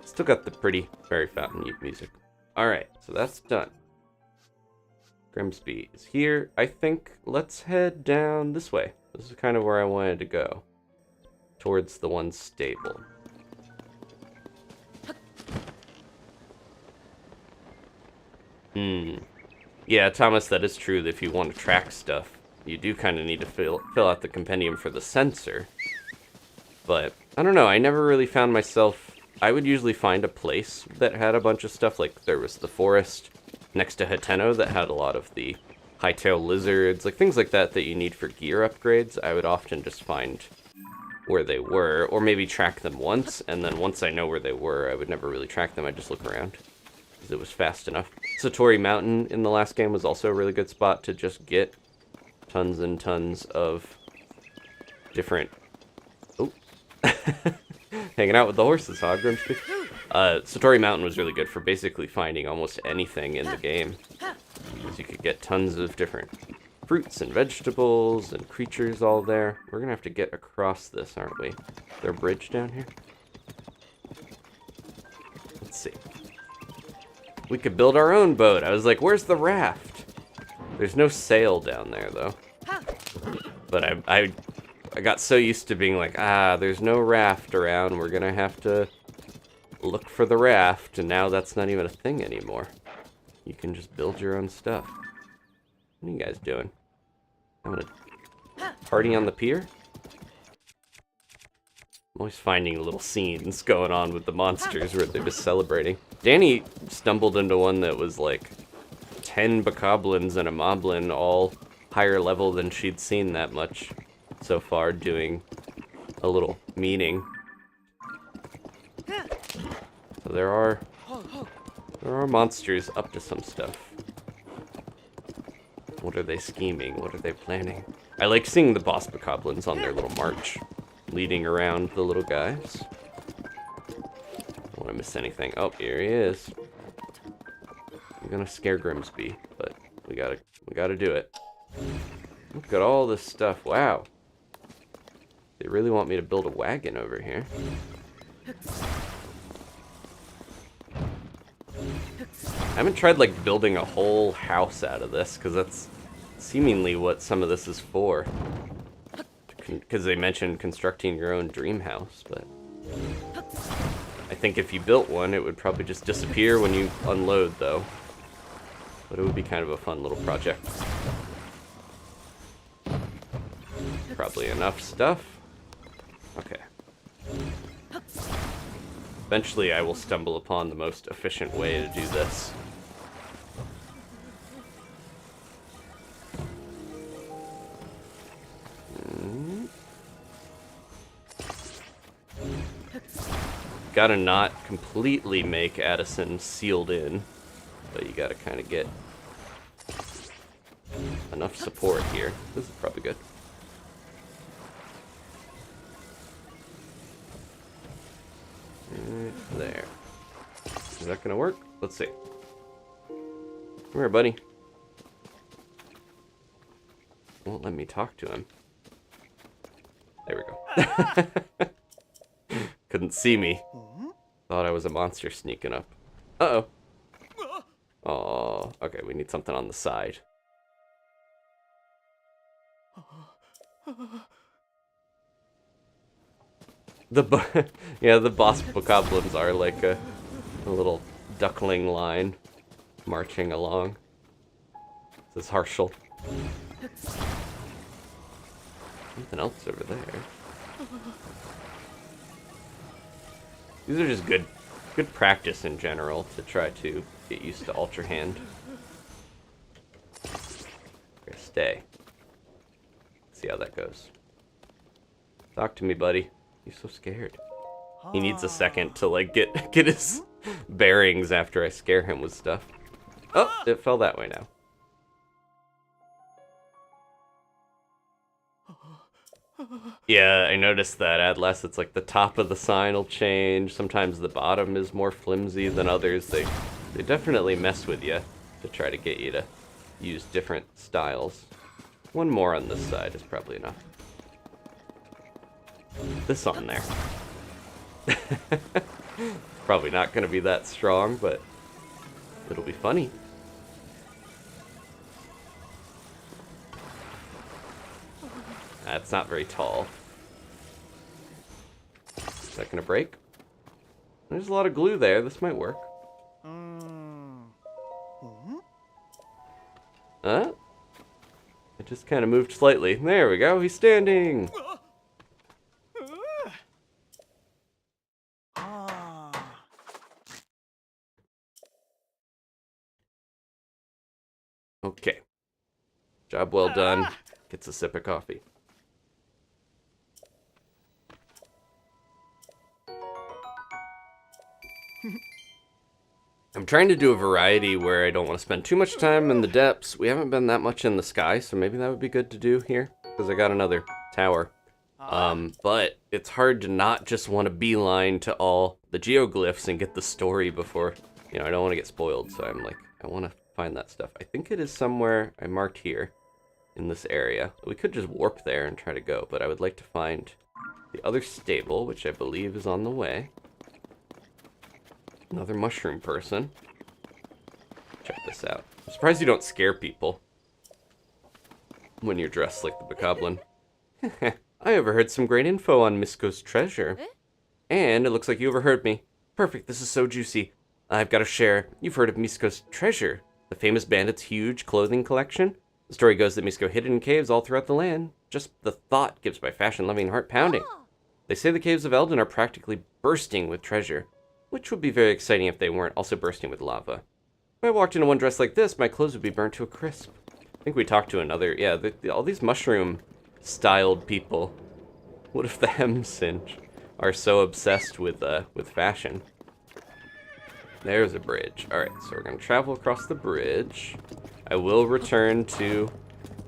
Still got the pretty fairy fountain music. Alright, so that's done. Grimsby is here. I think let's head down this way. This is kind of where I wanted to go. Towards the one stable. Yeah, Thomas, that is true that if you want to track stuff, you do kind of need to fill out the compendium for the sensor. But, I don't know, I never really found myself... I would usually find a place that had a bunch of stuff, like there was the forest next to Hateno that had a lot of the hightail lizards, like things like that that you need for gear upgrades. I would often just find where they were, or maybe track them once, and then once I know where they were, I would never really track them, I'd just look around, because it was fast enough. Satori Mountain in the last game was also a really good spot to just get tons and tons of different... Oh. Hanging out with the horses, huh, Grimsby? Satori Mountain was really good for basically finding almost anything in the game, because you could get tons of different fruits and vegetables and creatures all there. We're gonna have to get across this, aren't we? Is there a bridge down here? Let's see. We could build our own boat. I was like, where's the raft? There's no sail down there, though. But I got so used to being like, there's no raft around. We're gonna have to look for the raft, and now that's not even a thing anymore. You can just build your own stuff. What are you guys doing? Having a party on the pier? I'm always finding little scenes going on with the monsters where they're just celebrating. Danny stumbled into one that was like 10 bokoblins and a moblin, all higher level than she'd seen that much so far, doing a little meeting. So there are monsters up to some stuff. What are they scheming? What are they planning? I like seeing the boss bokoblins on their little march, leading around the little guys. Don't want to miss anything. Oh, here he is. I'm gonna scare Grimsby, but we gotta do it. Look at all this stuff. Wow. They really want me to build a wagon over here. I haven't tried like building a whole house out of this, because that's seemingly what some of this is for. Because they mentioned constructing your own dream house, but I think if you built one, it would probably just disappear when you unload, though. But it would be kind of a fun little project. Probably enough stuff. Okay. Eventually I will stumble upon the most efficient way to do this. Gotta not completely make Addison sealed in, but you gotta kind of get enough support here. This is probably good. Right there. Is that gonna work? Let's see. Come here, buddy. Won't let me talk to him. There we go. Couldn't see me. Thought I was a monster sneaking up. Uh-oh. Oh, okay, we need something on the side. The boss bokoblins are like a little duckling line marching along. This is Harshal. Something else over there. These are just good practice in general to try to get used to Ultrahand. Stay. See how that goes. Talk to me, buddy. He's so scared. He needs a second to like get his bearings after I scare him with stuff. Oh, it fell that way now. Yeah, I noticed that. Atlas, it's like the top of the sign will change. Sometimes the bottom is more flimsy than others. They definitely mess with you to try to get you to use different styles. One more on this side is probably enough. This on there. Probably not going to be that strong, but it'll be funny. That's not very tall. Is that going to break? There's a lot of glue there. This might work. Huh? It just kind of moved slightly. There we go. He's standing. Okay. Job well done. Gets a sip of coffee. I'm trying to do a variety where I don't want to spend too much time in the depths. We haven't been that much in the sky, so maybe that would be good to do here. Because I got another tower. But it's hard to not just want to beeline to all the geoglyphs and get the story before, you know, I don't want to get spoiled. So I'm like, I want to find that stuff. I think it is somewhere I marked here in this area. We could just warp there and try to go, but I would like to find the other stable, which I believe is on the way. Another mushroom person. Check this out. I'm surprised you don't scare people when you're dressed like the Bokoblin. I overheard some great info on Misko's treasure. And it looks like you overheard me. Perfect, this is so juicy. I've got to share. You've heard of Misko's treasure, the famous bandit's huge clothing collection? The story goes that Misko hid it in caves all throughout the land. Just the thought gives my fashion-loving heart pounding. They say the caves of Eldin are practically bursting with treasure, which would be very exciting if they weren't also bursting with lava. If I walked into one dressed like this, my clothes would be burnt to a crisp. I think we talked to another, yeah, all these mushroom-styled people. What if the Hemsinge are so obsessed with fashion? There's a bridge. Alright, so we're going to travel across the bridge. I will return to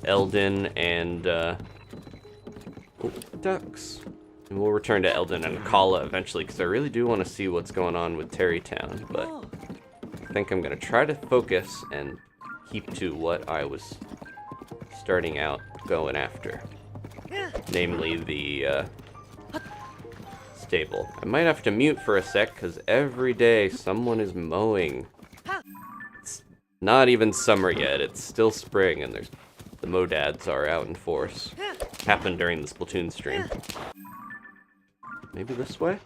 Eldin and, ducks. And we'll return to Eldin and Kala eventually, because I really do want to see what's going on with Terrytown, but I think I'm going to try to focus and keep to what I was starting out going after. Namely, the stable. I might have to mute for a sec, because every day someone is mowing. It's not even summer yet, it's still spring, and the modads are out in force. Happened during the Splatoon stream. Maybe this way?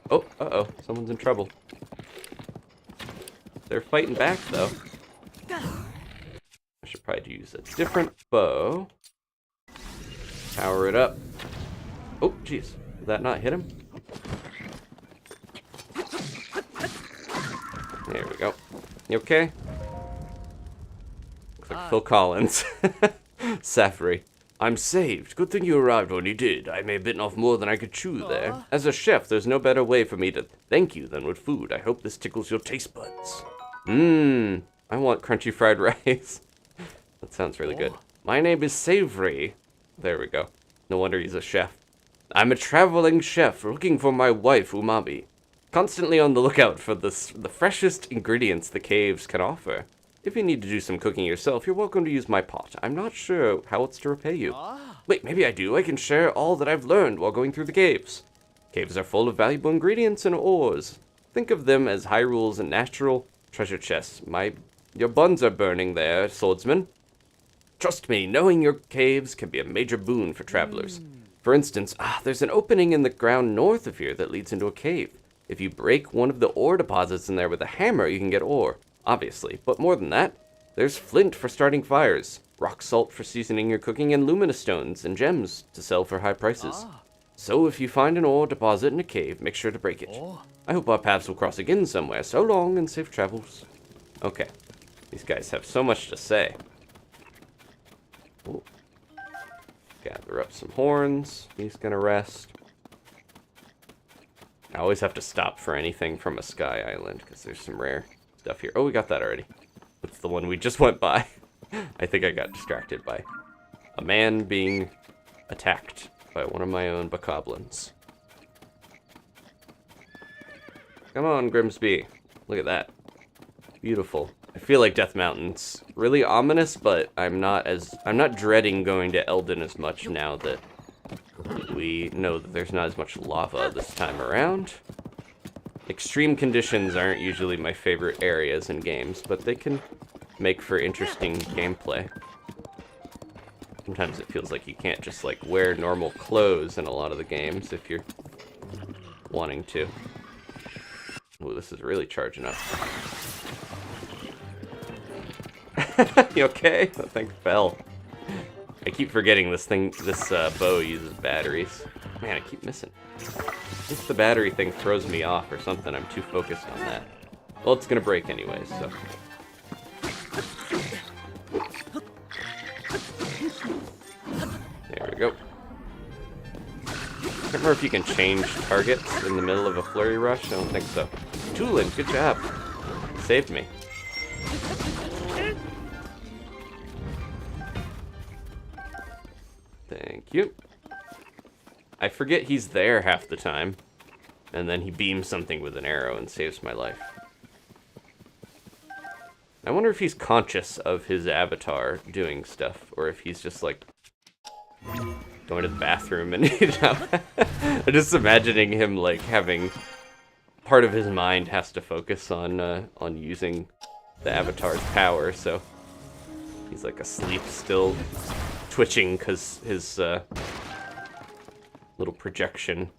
Oh, uh-oh, someone's in trouble. They're fighting back, though. I should probably use a different bow. Power it up. Oh, jeez. Did that not hit him? There we go. You okay? Looks like Phil Collins. Safari. I'm saved. Good thing you arrived when you did. I may have bitten off more than I could chew there. As a chef, there's no better way for me to thank you than with food. I hope this tickles your taste buds. I want crunchy fried rice. That sounds really good. My name is Savory. There we go. No wonder he's a chef. I'm a traveling chef looking for my wife, Umami. Constantly on the lookout for the freshest ingredients the caves can offer. If you need to do some cooking yourself, you're welcome to use my pot. I'm not sure how it's to repay you. Wait, maybe I do. I can share all that I've learned while going through the caves. Caves are full of valuable ingredients and ores. Think of them as Hyrule's natural treasure chests. Your buns are burning there, swordsman. Trust me, knowing your caves can be a major boon for travelers. For instance, there's an opening in the ground north of here that leads into a cave. If you break one of the ore deposits in there with a hammer, you can get ore. Obviously, but more than that, there's flint for starting fires. rock salt for seasoning your cooking, and luminous stones and gems to sell for high prices. So if you find an ore deposit in a cave, make sure to break it. I hope our paths will cross again somewhere. So long and safe travels. Okay. These guys have so much to say. Ooh. Gather up some horns. He's gonna rest. I always have to stop for anything from a sky island, because there's some rare stuff here. Oh, we got that already. That's the one we just went by. I think I got distracted by a man being attacked by one of my own bokoblins. Come on, Grimsby. Look at that. Beautiful. I feel like Death Mountain's really ominous, but I'm not dreading going to Eldin as much now that we know that there's not as much lava this time around. Extreme conditions aren't usually my favorite areas in games, but they can make for interesting gameplay. Sometimes it feels like you can't just like wear normal clothes in a lot of the games if you're wanting to. Oh, this is really charging up. You okay? That thing fell. I keep forgetting this bow uses batteries. Man, I keep missing. I think the battery thing throws me off or something. I'm too focused on that. Well, it's gonna break anyways, so. There we go. I can't remember if you can change targets in the middle of a flurry rush. I don't think so. Tulin, good job. Saved me. Thank you. I forget he's there half the time, and then he beams something with an arrow and saves my life. I wonder if he's conscious of his avatar doing stuff, or if he's just like going to the bathroom and I'm just imagining him like having part of his mind has to focus on using the avatar's power, so he's like asleep still, twitching because his little projection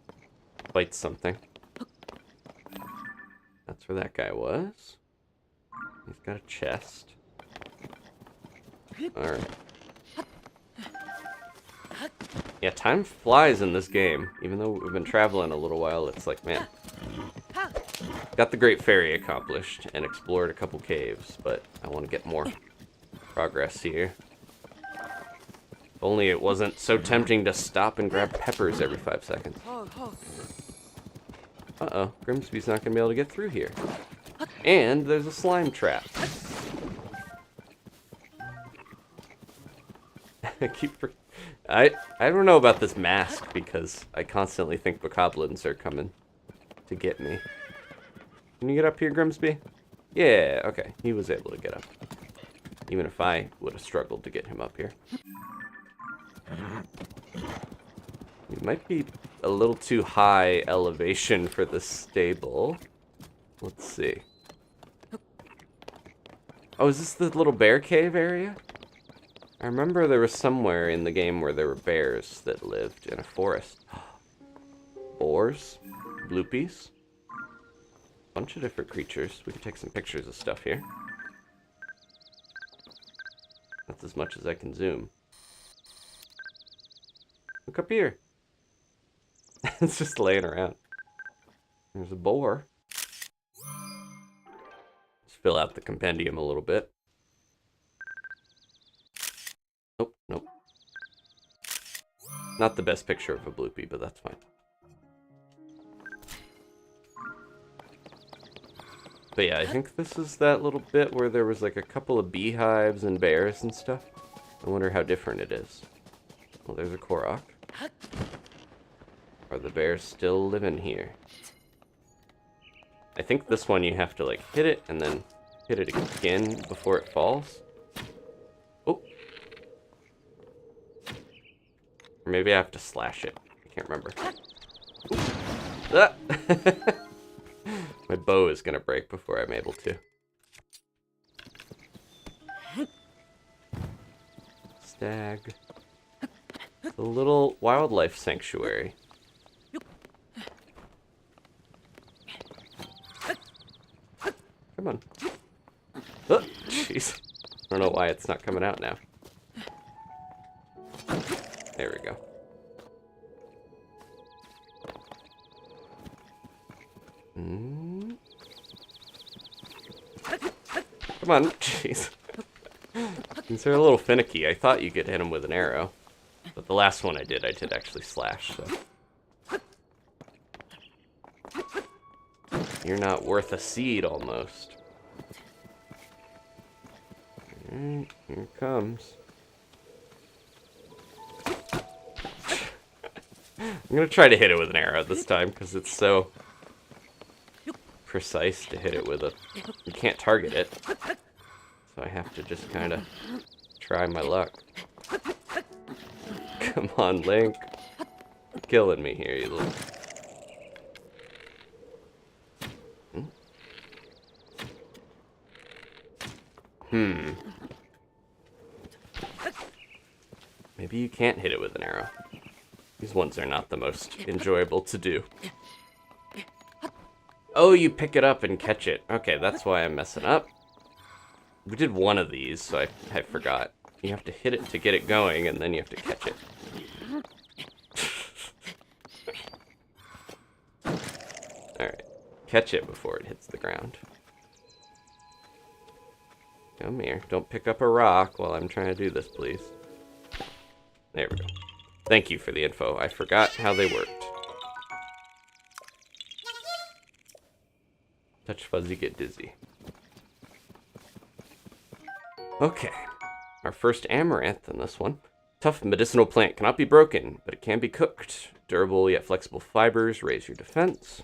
bites something. That's where that guy was. He's got a chest. Alright. Yeah, time flies in this game. Even though we've been traveling a little while, it's like, man. Got the Great Fairy accomplished and explored a couple caves, but I want to get more progress here. If only it wasn't so tempting to stop and grab peppers every 5 seconds. Uh-oh, Grimsby's not going to be able to get through here. And there's a slime trap. I don't know about this mask because I constantly think bokoblins are coming to get me. Can you get up here, Grimsby? Yeah, okay. He was able to get up. Even if I would have struggled to get him up here. It might be a little too high elevation for the stable. Let's see. Oh, is this the little bear cave area? I remember there was somewhere in the game where there were bears that lived in a forest. Boars, bloopies, bunch of different creatures. We can take some pictures of stuff here. That's as much as I can zoom. Look up here. It's just laying around. There's a boar. Let's fill out the compendium a little bit. Nope, nope. Not the best picture of a bloopy, but that's fine. But yeah, I think this is that little bit where there was like a couple of beehives and bears and stuff. I wonder how different it is. Well, there's a Korok. Are the bears still living here? I think this one you have to like hit it and then hit it again before it falls. Oh. Or maybe I have to slash it. I can't remember. Ah! My bow is gonna break before I'm able to. Stag. A little wildlife sanctuary. Come on. Oh, jeez. I don't know why it's not coming out now. There we go. Come on, jeez. These are a little finicky. I thought you could hit him with an arrow. But the last one I did actually slash, so. You're not worth a seed, almost. Here it comes. I'm gonna try to hit it with an arrow this time, because it's so precise to hit it with a... You can't target it. So I have to just kind of try my luck. Come on, Link. You're killing me here, you little... Maybe you can't hit it with an arrow. These ones are not the most enjoyable to do. Oh, you pick it up and catch it. Okay, that's why I'm messing up. We did one of these, so I forgot. You have to hit it to get it going, and then you have to catch it. Alright. Catch it before it hits the ground. Come here. Don't pick up a rock while I'm trying to do this, please. There we go. Thank you for the info. I forgot how they worked. Touch fuzzy, get dizzy. Okay. Our first amaranth in this one. Tough medicinal plant. Cannot be broken, but it can be cooked. Durable yet flexible fibers. Raise your defense.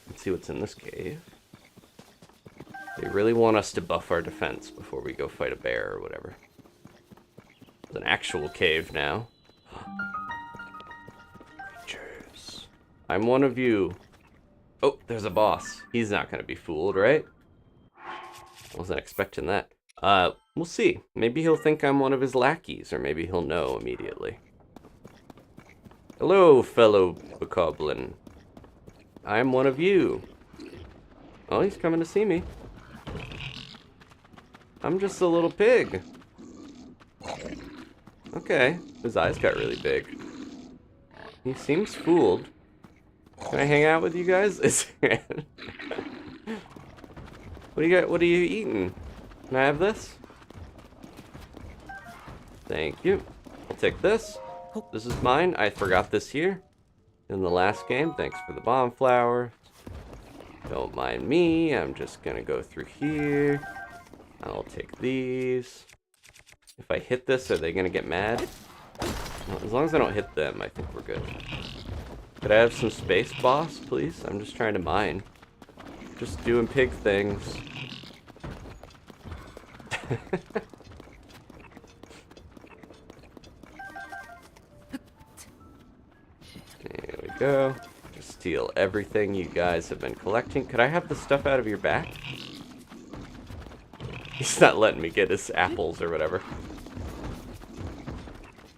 Let's see what's in this cave. They really want us to buff our defense before we go fight a bear or whatever. It's an actual cave now. Creatures. I'm one of you. Oh, there's a boss. He's not going to be fooled, right? Wasn't expecting that. We'll see. Maybe he'll think I'm one of his lackeys, or maybe he'll know immediately. Hello, fellow bokoblin. I'm one of you. Oh, he's coming to see me. I'm just a little pig. Okay, his eyes got really big. He seems fooled. Can I hang out with you guys? What do you got? What are you eating? Can I have this? Thank you. I'll take this. This is mine. I forgot this here in the last game. Thanks for the bomb flower. Don't mind me. I'm just gonna go through here. I'll take these. If I hit this, are they gonna get mad? Well, as long as I don't hit them, I think we're good. Could I have some space, boss, please? I'm just trying to mine. Just doing pig things. There we go. Just steal everything you guys have been collecting. Could I have the stuff out of your back? He's not letting me get his apples or whatever.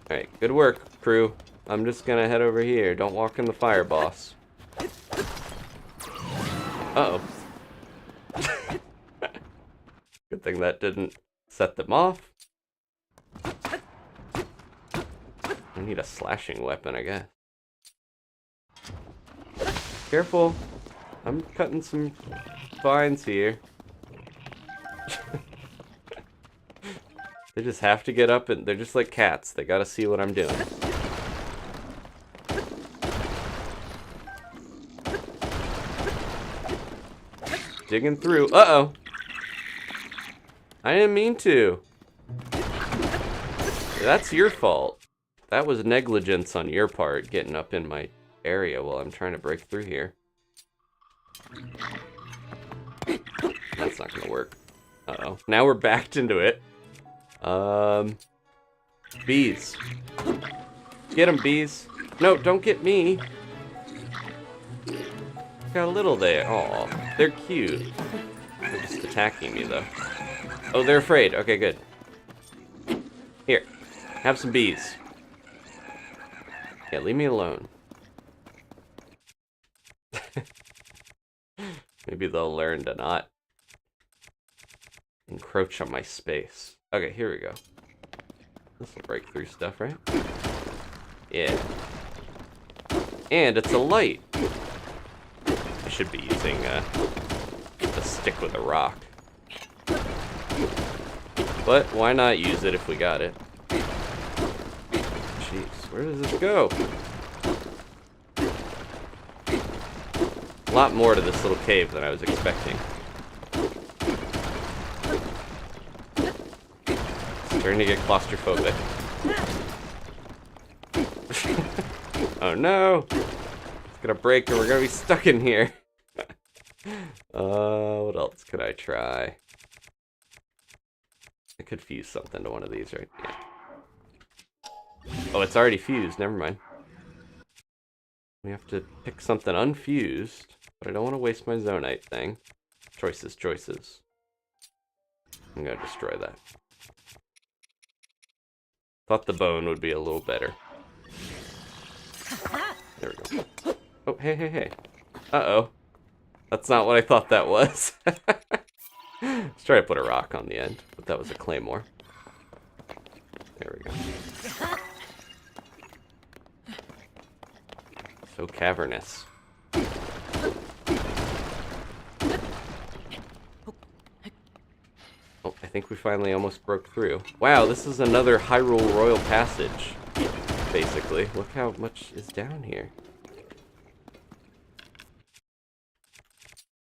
Alright, good work, crew. I'm just gonna head over here. Don't walk in the fire, boss. Uh-oh. Good thing that didn't set them off. I need a slashing weapon, I guess. Careful. I'm cutting some vines here. They just have to get up and they're just like cats. They gotta see what I'm doing. Digging through. Uh-oh. I didn't mean to. That's your fault. That was negligence on your part, getting up in my area while I'm trying to break through here. That's not gonna work. Uh-oh. Now we're backed into it. Bees. Get them, bees. No, don't get me. Got a little there. Aw, they're cute. They're just attacking me, though. Oh, they're afraid. Okay, good. Here. Have some bees. Yeah, leave me alone. Maybe they'll learn to not encroach on my space. Okay, here we go. This will break through stuff, right? Yeah. And it's a light. I should be using a stick with a rock. But why not use it if we got it? Jeez, where does this go? A lot more to this little cave than I was expecting. It's starting to get claustrophobic. Oh no! It's gonna break and we're gonna be stuck in here. What else could I try? I could fuse something to one of these, right? Yeah. Oh, it's already fused. Never mind. We have to pick something unfused, but I don't want to waste my Zonite thing. Choices, choices. I'm gonna destroy that. Thought the bone would be a little better. There we go. Oh, hey, hey, hey. Uh-oh. That's not what I thought that was. Let's try to put a rock on the end, but that was a claymore. There we go. So cavernous. Oh, I think we finally almost broke through. Wow, this is another Hyrule Royal Passage, basically. Look how much is down here.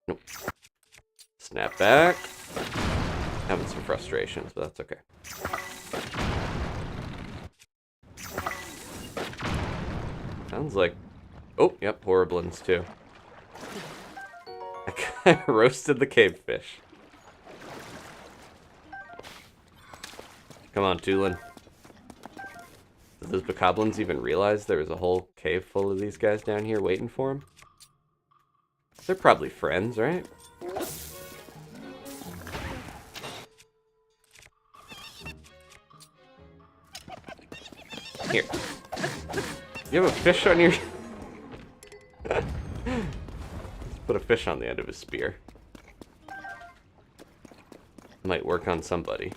Nope. Snap back. Having some frustrations, but that's okay. Sounds like... Oh, yep, horriblins too. I kind of roasted the cave fish. Come on, Tulin. Did those bokoblins even realize there was a whole cave full of these guys down here waiting for them? They're probably friends, right? Here. You have a fish on your... Let's put a fish on the end of his spear. Might work on somebody.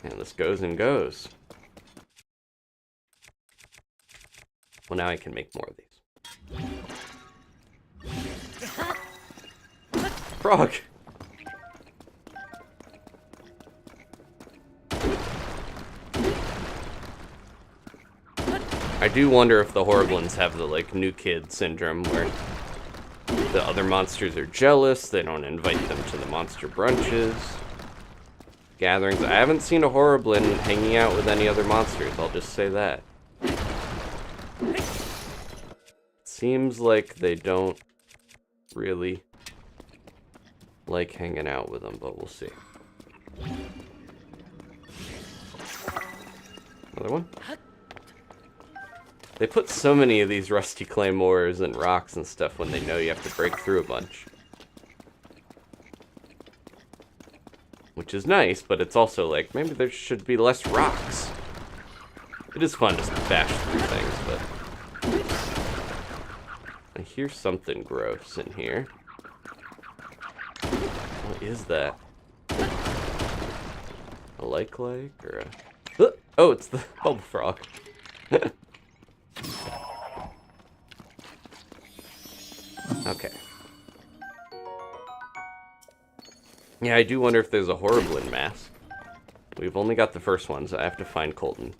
And this goes and goes. Well, now I can make more of these. Frog! I do wonder if the Horriblins have the, like, new kid syndrome where the other monsters are jealous, they don't invite them to the monster brunches, gatherings. I haven't seen a Horriblin hanging out with any other monsters, I'll just say that. It seems like they don't really like hanging out with them, but we'll see. Another one? They put so many of these rusty claymores and rocks and stuff when they know you have to break through a bunch. Which is nice, but it's also like, maybe there should be less rocks. It is fun to bash through things, but... I hear something gross in here. What is that? A like or a... Oh, it's the bubble frog. Okay. Yeah, I do wonder if there's a Horriblin mask. We've only got the first one, so I have to find Kilton.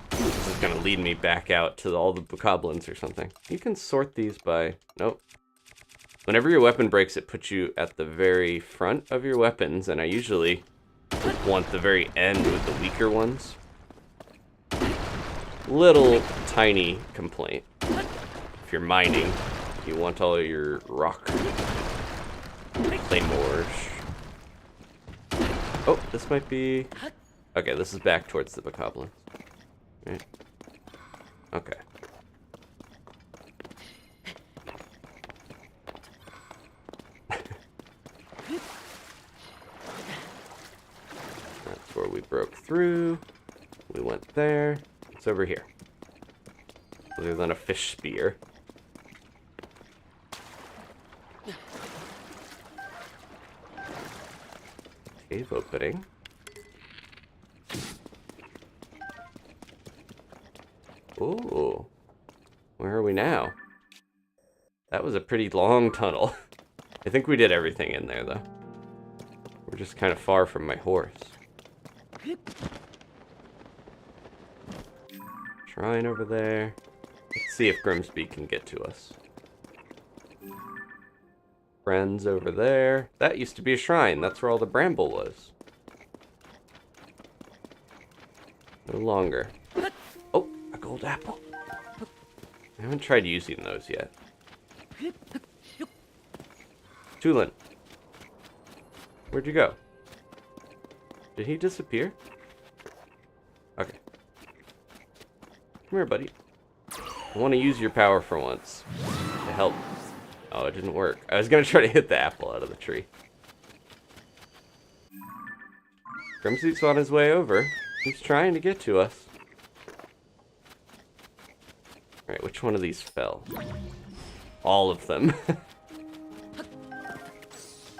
This is gonna lead me back out to all the bokoblins or something. You can sort these by... Nope. Whenever your weapon breaks, it puts you at the very front of your weapons, and I usually want the very end with the weaker ones. Little tiny complaint. If you're mining, you want all your rock claymores. Oh, this might be... Okay, this is back towards the bokoblins. Right. Okay. That's where we broke through. We went there. It's over here. Other than a fish spear. Cave opening. Ooh. Where are we now? That was a pretty long tunnel. I think we did everything in there, though. We're just kind of far from my horse. Shrine over there. Let's see if Grimsby can get to us. Friends over there. That used to be a shrine. That's where all the bramble was. No longer. Oh, a gold apple. I haven't tried using those yet. Tulin. Where'd you go? Did he disappear? Okay. Come here, buddy. I want to use your power for once. To help. Oh, it didn't work. I was going to try to hit the apple out of the tree. Grimsy's on his way over. He's trying to get to us. Alright, which one of these fell? All of them.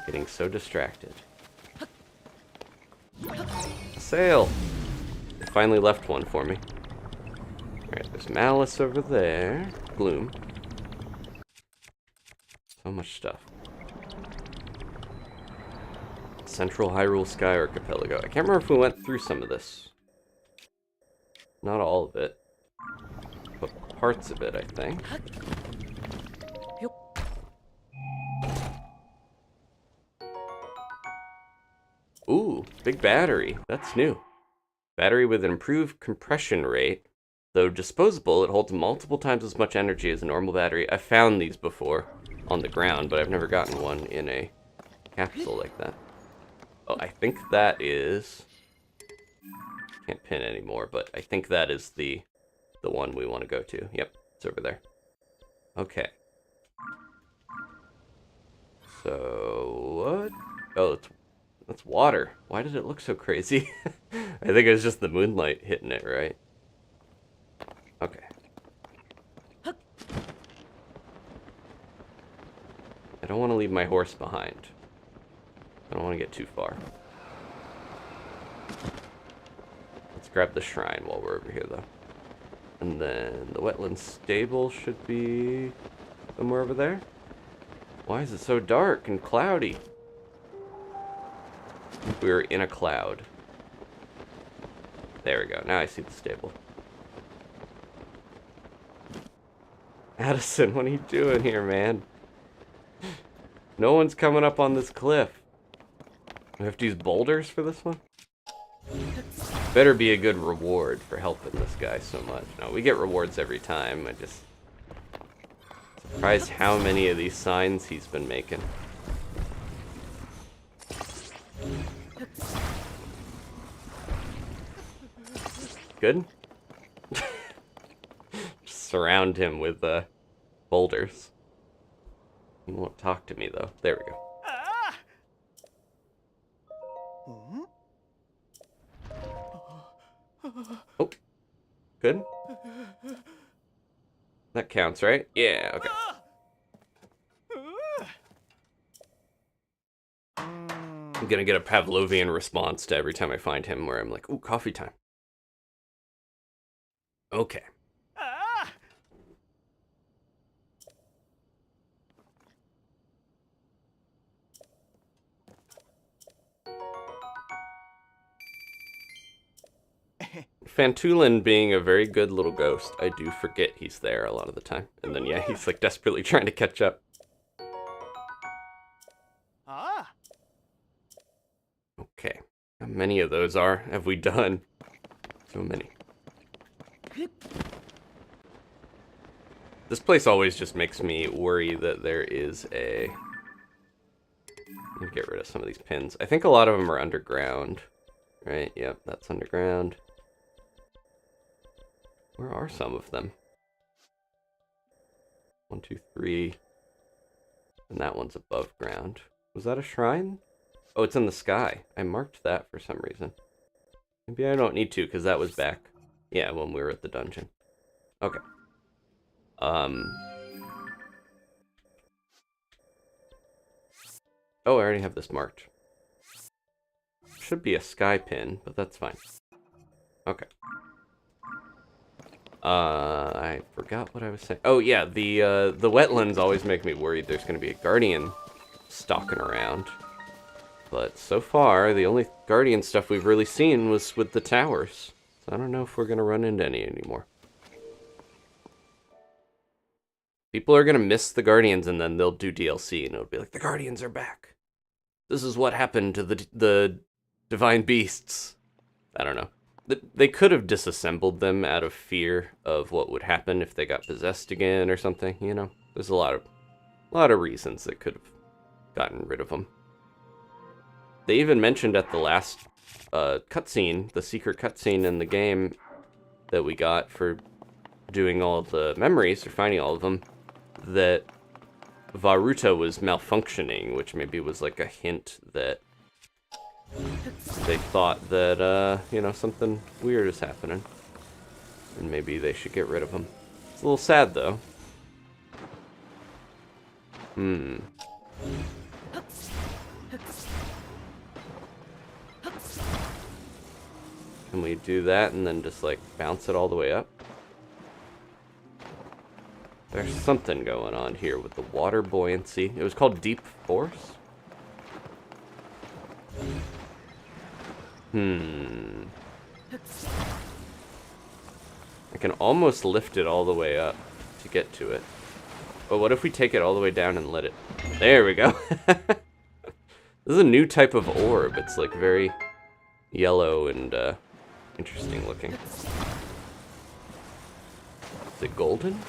Getting so distracted. Sail! They finally left one for me. Alright, there's Malice over there. Gloom. So much stuff. Central Hyrule Sky Archipelago. I can't remember if we went through some of this. Not all of it. But parts of it, I think. Ooh, big battery. That's new. Battery with an improved compression rate. Though disposable, it holds multiple times as much energy as a normal battery. I found these before on the ground, but I've never gotten one in a capsule like that. Oh, I think that is... Can't pin anymore, but I think that is the one we want to go to. Yep, it's over there. Okay. So, what? Oh, that's water. Why did it look so crazy? I think it was just the moonlight hitting it, right? Okay. I don't want to leave my horse behind. I don't want to get too far. Let's grab the shrine while we're over here, though. And then the wetland stable should be somewhere over there. Why is it so dark and cloudy? We're in a cloud. There we go. Now I see the stable. Addison, what are you doing here, man? No one's coming up on this cliff. I have to use boulders for this one? Better be a good reward for helping this guy so much. No, we get rewards every time. I just... surprised how many of these signs he's been making. Good? Just surround him with boulders. He won't talk to me though. There we go. Oh, good. That counts, right? Yeah, okay. I'm gonna get a Pavlovian response to every time I find him where I'm like, ooh, coffee time. Okay. Fantulin being a very good little ghost, I do forget he's there a lot of the time. And then, yeah, he's like desperately trying to catch up. Okay. How many of those have we done? So many. This place always just makes me worry that there is a... Let me get rid of some of these pins. I think a lot of them are underground. Right, yep, that's underground. Where are some of them? 1, 2, 3. And that one's above ground. Was that a shrine? Oh, it's in the sky. I marked that for some reason. Maybe I don't need to, because that was back. Yeah, when we were at the dungeon. Okay. Oh, I already have this marked. should be a sky pin, but that's fine. Okay. I forgot what I was saying. Oh yeah, the wetlands always make me worried there's gonna be a guardian stalking around. But so far, the only guardian stuff we've really seen was with the towers. So I don't know if we're gonna run into any anymore. People are gonna miss the guardians and then they'll do DLC and it'll be like, the guardians are back. This is what happened to the divine beasts. I don't know. They could have disassembled them out of fear of what would happen if they got possessed again or something, you know? There's a lot of reasons they could have gotten rid of them. They even mentioned at the last cutscene, the secret cutscene in the game that we got for doing all the memories, or finding all of them, that Varuta was malfunctioning, which maybe was like a hint that they thought that, you know, something weird is happening. And maybe they should get rid of him. It's a little sad, though. Can we do that and then just, like, bounce it all the way up? There's something going on here with the water buoyancy. It was called Deep Force? I can almost lift it all the way up to get to it. But what if we take it all the way down and let it... There we go. This is a new type of orb. It's like very yellow and interesting looking. Is it golden?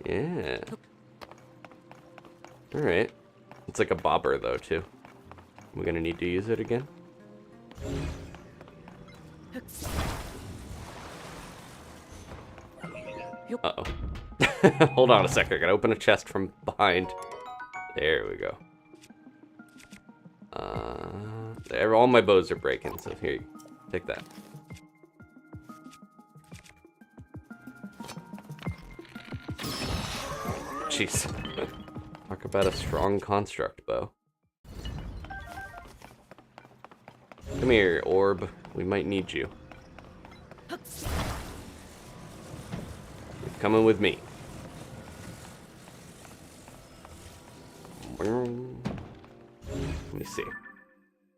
Yeah. Alright. It's like a bobber though too. We're gonna need to use it again. Uh-oh. Hold on a second, I gotta open a chest from behind. There we go. There, all my bows are breaking, so here, take that. Jeez. Talk about a strong construct bow. Come here, orb. We might need you. You're coming with me. Let me see.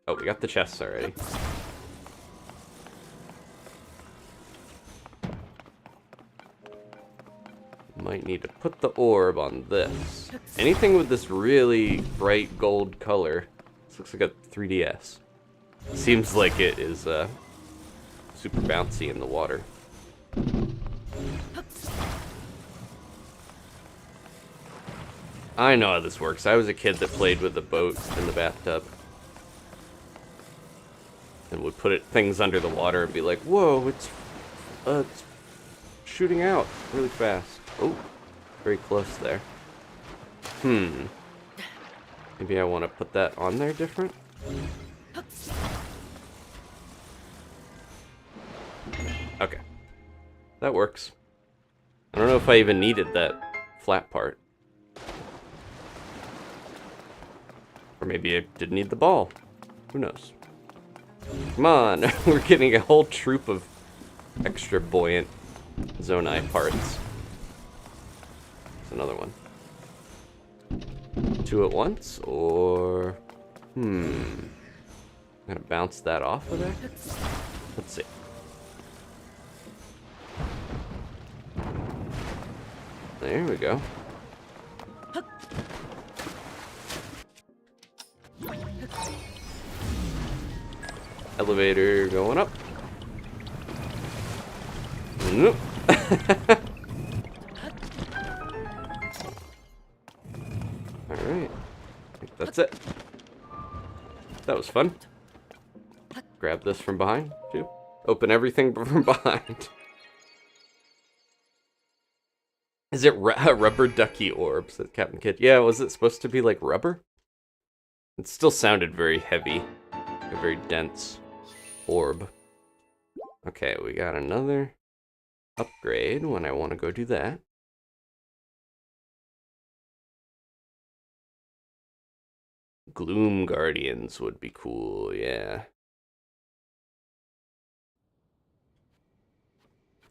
Oh, we got the chests already. Might need to put the orb on this. Anything with this really bright gold color. This looks like a 3DS. Seems like it is super bouncy in the water. I know how this works. I was a kid that played with the boat in the bathtub. And would put things under the water and be like, whoa, it's shooting out really fast. Oh, very close there. Maybe I want to put that on there different? Okay. That works. I don't know if I even needed that flat part. Or maybe I did need the ball. Who knows? Come on, we're getting a whole troop of extra buoyant Zonai parts. There's another one. 2 at once, or... I'm gonna bounce that off of there? Let's see. There we go. Elevator going up. Nope. Alright. I think that's it. That was fun. Grab this from behind, too. Open everything from behind. Is it rubber ducky orb, said Captain Kid. Yeah, was it supposed to be like rubber? It still sounded very heavy. A very dense orb. Okay, we got another upgrade when I want to go do that. Gloom Guardians would be cool, yeah.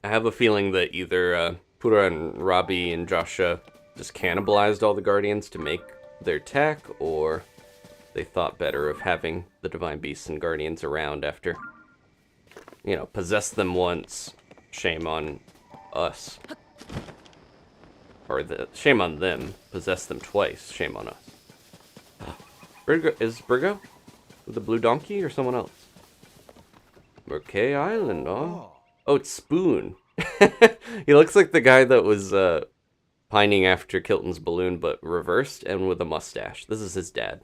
I have a feeling that either Pura and Robbie and Joshua just cannibalized all the Guardians to make their tech, or they thought better of having the Divine Beasts and Guardians around after, you know, possess them once, shame on us. Or shame on them, possess them twice, shame on us. Is Brigo with the blue donkey or someone else? Merkay Island, oh. Oh, it's Spoon. He looks like the guy that was pining after Kilton's balloon, but reversed and with a mustache. This is his dad.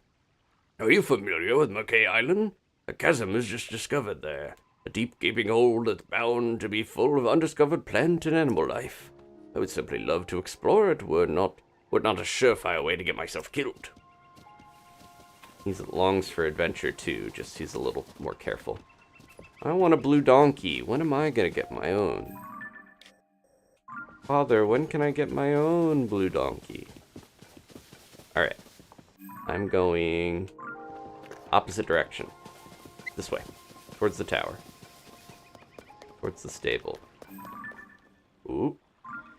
Are you familiar with Merkay Island? A chasm is just discovered there. A deep gaping hole that's bound to be full of undiscovered plant and animal life. I would simply love to explore it were not a surefire way to get myself killed. He longs for adventure too, just he's a little more careful. I want a blue donkey. When am I gonna get my own? Father, when can I get my own blue donkey? Alright. I'm going opposite direction. This way. Towards the tower. Towards the stable. Ooh.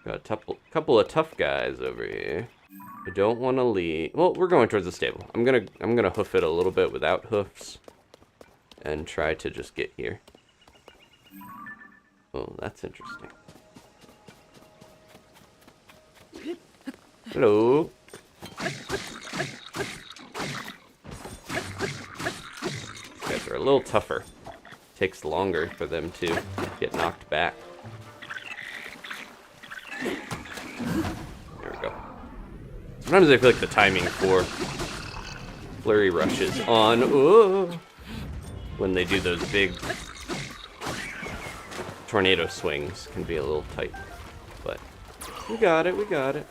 Got a couple of tough guys over here. I don't want to leave. Well, we're going towards the stable. I'm gonna hoof it a little bit without hoofs, and try to just get here. Oh, that's interesting. Hello. These guys are a little tougher. Takes longer for them to get knocked back. There we go. Sometimes I feel like the timing for flurry rushes on when they do those big tornado swings can be a little tight. But we got it, we got it.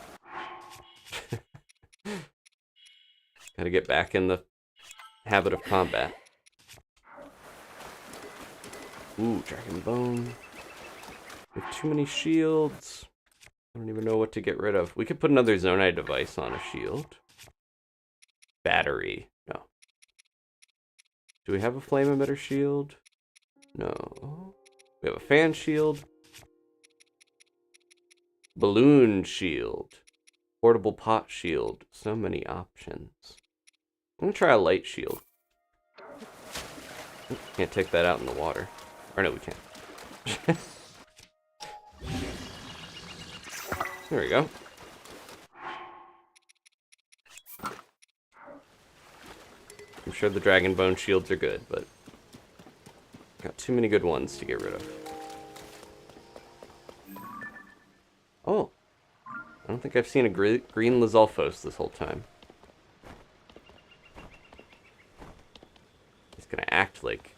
Gotta get back in the habit of combat. Ooh, dragon bone. We have too many shields. I don't even know what to get rid of. We could put another Zonai device on a shield. Battery. No. Do we have a flame emitter shield? No. We have a fan shield. Balloon shield. Portable pot shield. So many options. I'm gonna try a light shield. Can't take that out in the water. Or no, we can. There we go. I'm sure the dragon bone shields are good, but got too many good ones to get rid of. Oh, I don't think I've seen a green Lizalfos this whole time. He's gonna act like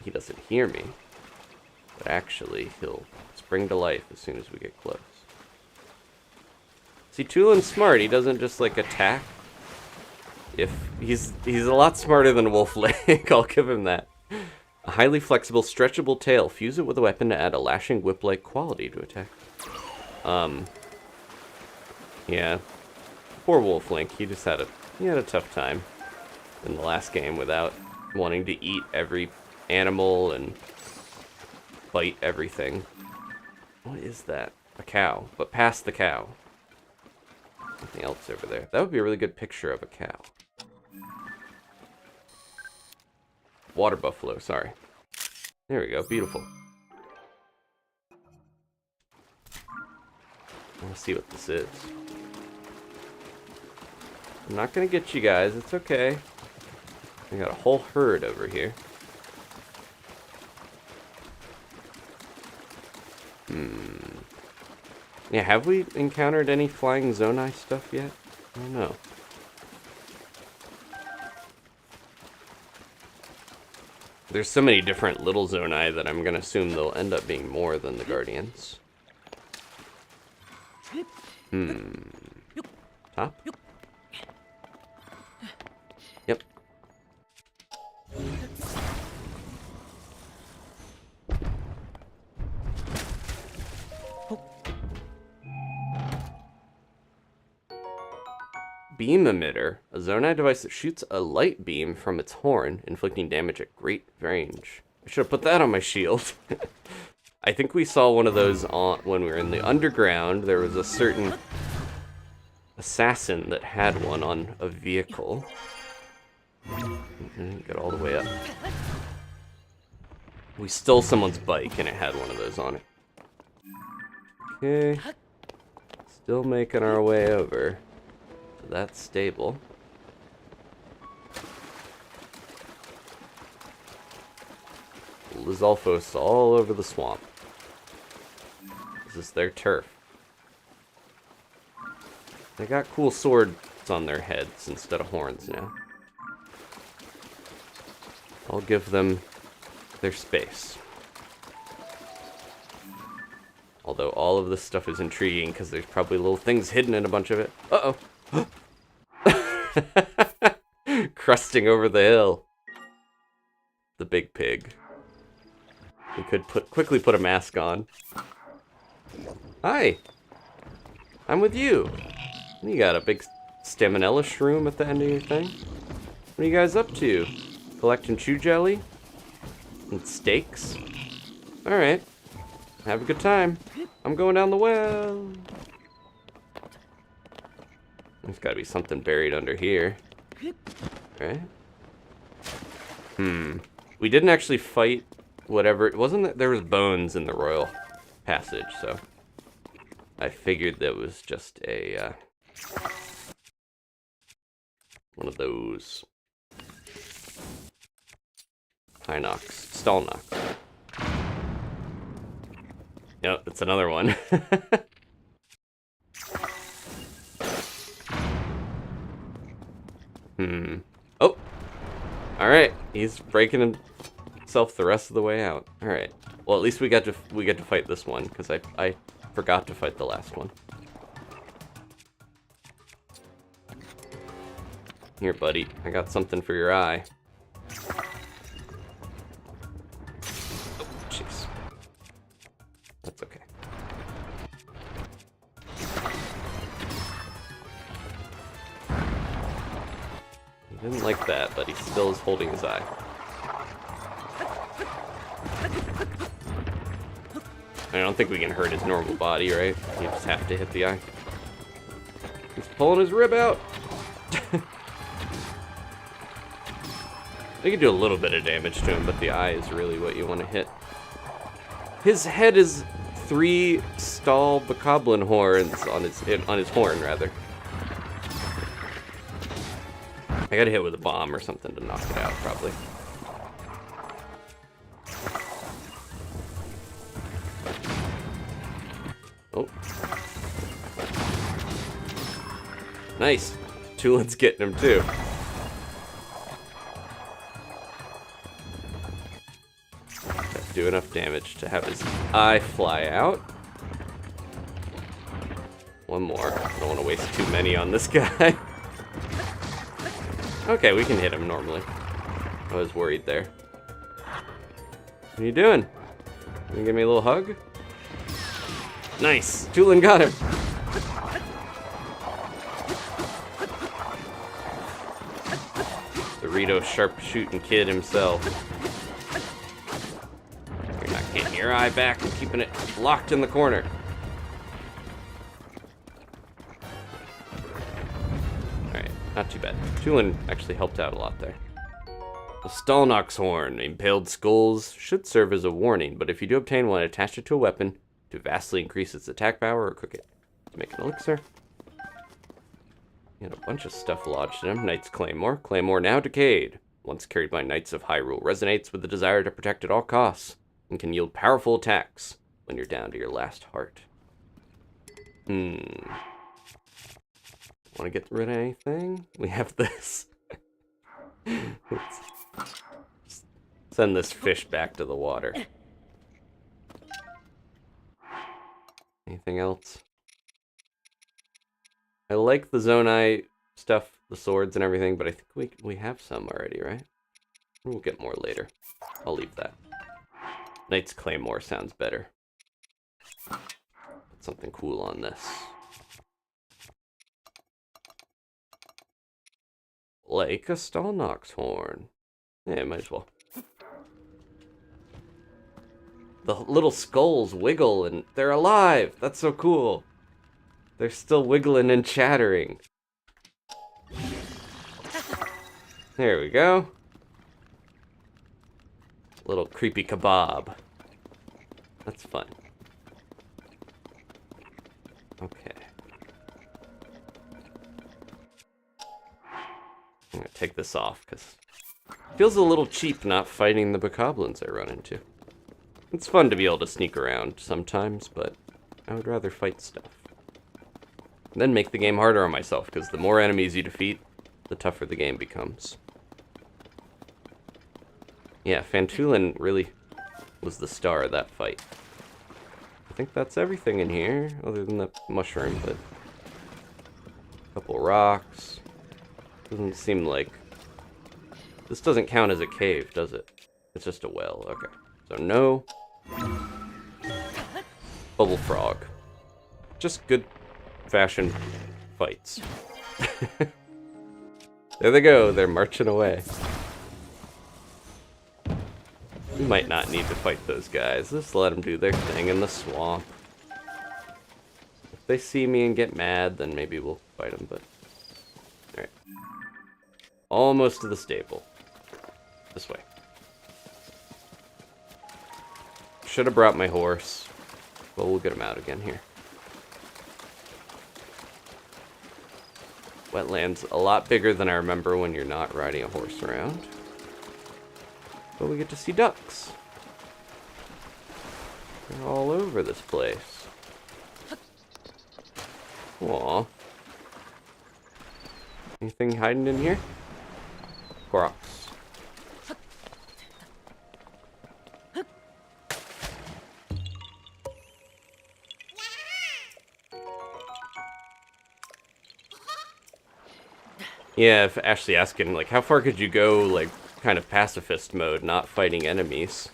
he doesn't hear me, but actually he'll spring to life as soon as we get close. See, Tulin's smart. He doesn't just like attack. If he's a lot smarter than Wolf Lake, I'll give him that. A highly flexible, stretchable tail. Fuse it with a weapon to add a lashing whip-like quality to attack. Yeah. Poor Wolf Link. He just had a tough time in the last game without wanting to eat every animal and bite everything. What is that? A cow. But past the cow. Something else over there. That would be a really good picture of a cow. Water buffalo, sorry. There we go, beautiful. Let's see what this is. I'm not gonna get you guys, it's okay. I got a whole herd over here. Yeah, have we encountered any flying Zonai stuff yet? I don't know. There's so many different little Zonai that I'm gonna assume they'll end up being more than the Guardians. Top? Yep. Beam emitter, a Zonai device that shoots a light beam from its horn, inflicting damage at great range. I should have put that on my shield. I think we saw one of those on when we were in the underground. There was a certain assassin that had one on a vehicle. Get all the way up. We stole someone's bike and it had one of those on it. Okay. Still making our way over to that stable. Lizalfos all over the swamp. This is their turf. They got cool swords on their heads instead of horns now. I'll give them their space. Although all of this stuff is intriguing because there's probably little things hidden in a bunch of it. Uh-oh. Crusting over the hill. The big pig. We could quickly put a mask on. Hi. I'm with you. You got a big Staminella shroom at the end of your thing? What are you guys up to? Collecting chew jelly? And steaks? Alright. Have a good time. I'm going down the well. There's gotta be something buried under here. Right? We didn't actually fight whatever. It wasn't that there was bones in the royal passage, so I figured that was just a one of those Hinox, Stallnox. Yep, it's another one. Oh! Alright, he's breaking himself the rest of the way out. Alright. Well, at least we get to fight this one, because I forgot to fight the last one. Here, buddy. I got something for your eye. Oh, jeez. That's okay. He didn't like that, but he still is holding his eye. I don't think we can hurt his normal body, right? You just have to hit the eye. He's pulling his rib out. We can do a little bit of damage to him, but the eye is really what you want to hit. His head is 3 stall bokoblin horns on his horn, rather. I gotta hit with a bomb or something to knock it out, probably. Oh. Nice. Tulin's getting him, too. Do enough damage to have his eye fly out. One more. I don't want to waste too many on this guy. Okay, we can hit him normally. I was worried there. What are you doing? Can you give me a little hug? Nice! Tulin got him! Dorito sharpshooting kid himself. You're not getting your eye back and keeping it locked in the corner. Alright, not too bad. Tulin actually helped out a lot there. The Stallnox horn, impaled skulls, should serve as a warning, but if you do obtain one, attach it to a weapon to vastly increase its attack power or cook it. To make an elixir. He had a bunch of stuff lodged in him. Knight's Claymore. Claymore now decayed. Once carried by Knights of Hyrule, resonates with the desire to protect at all costs, and can yield powerful attacks when you're down to your last heart. Want to get rid of anything? We have this. Let's send this fish back to the water. Anything else? I like the Zonai stuff, the swords and everything, but I think we have some already, right? We'll get more later. I'll leave that. Knight's Claymore sounds better. Put something cool on this. Like a Stallnox horn. Yeah, might as well. the little skulls wiggle and they're alive. That's so cool. They're still wiggling and chattering. There we go. Little creepy kebab. That's fun. Okay. I'm gonna take this off because it feels a little cheap not fighting the bokoblins I run into. It's fun to be able to sneak around sometimes, but I would rather fight stuff. And then make the game harder on myself, because the more enemies you defeat, the tougher the game becomes. Yeah, Fantulin really was the star of that fight. I think that's everything in here, other than the mushroom, but a couple rocks. Doesn't seem like... This doesn't count as a cave, does it? It's just a well, okay. So no... Bubble frog. Just good fashion fights. There they go, they're marching away. We might not need to fight those guys. Just let them do their thing in the swamp. If they see me and get mad, then maybe we'll fight them, but... Alright. Almost to the stable. This way. Should have brought my horse. Well, we'll get him out again here. Wetlands a lot bigger than I remember when you're not riding a horse around. But we get to see ducks. They're all over this place. Aw. Anything hiding in here? Crocs. Yeah, if Ashley asking, like, how far could you go, like, kind of pacifist mode, not fighting enemies?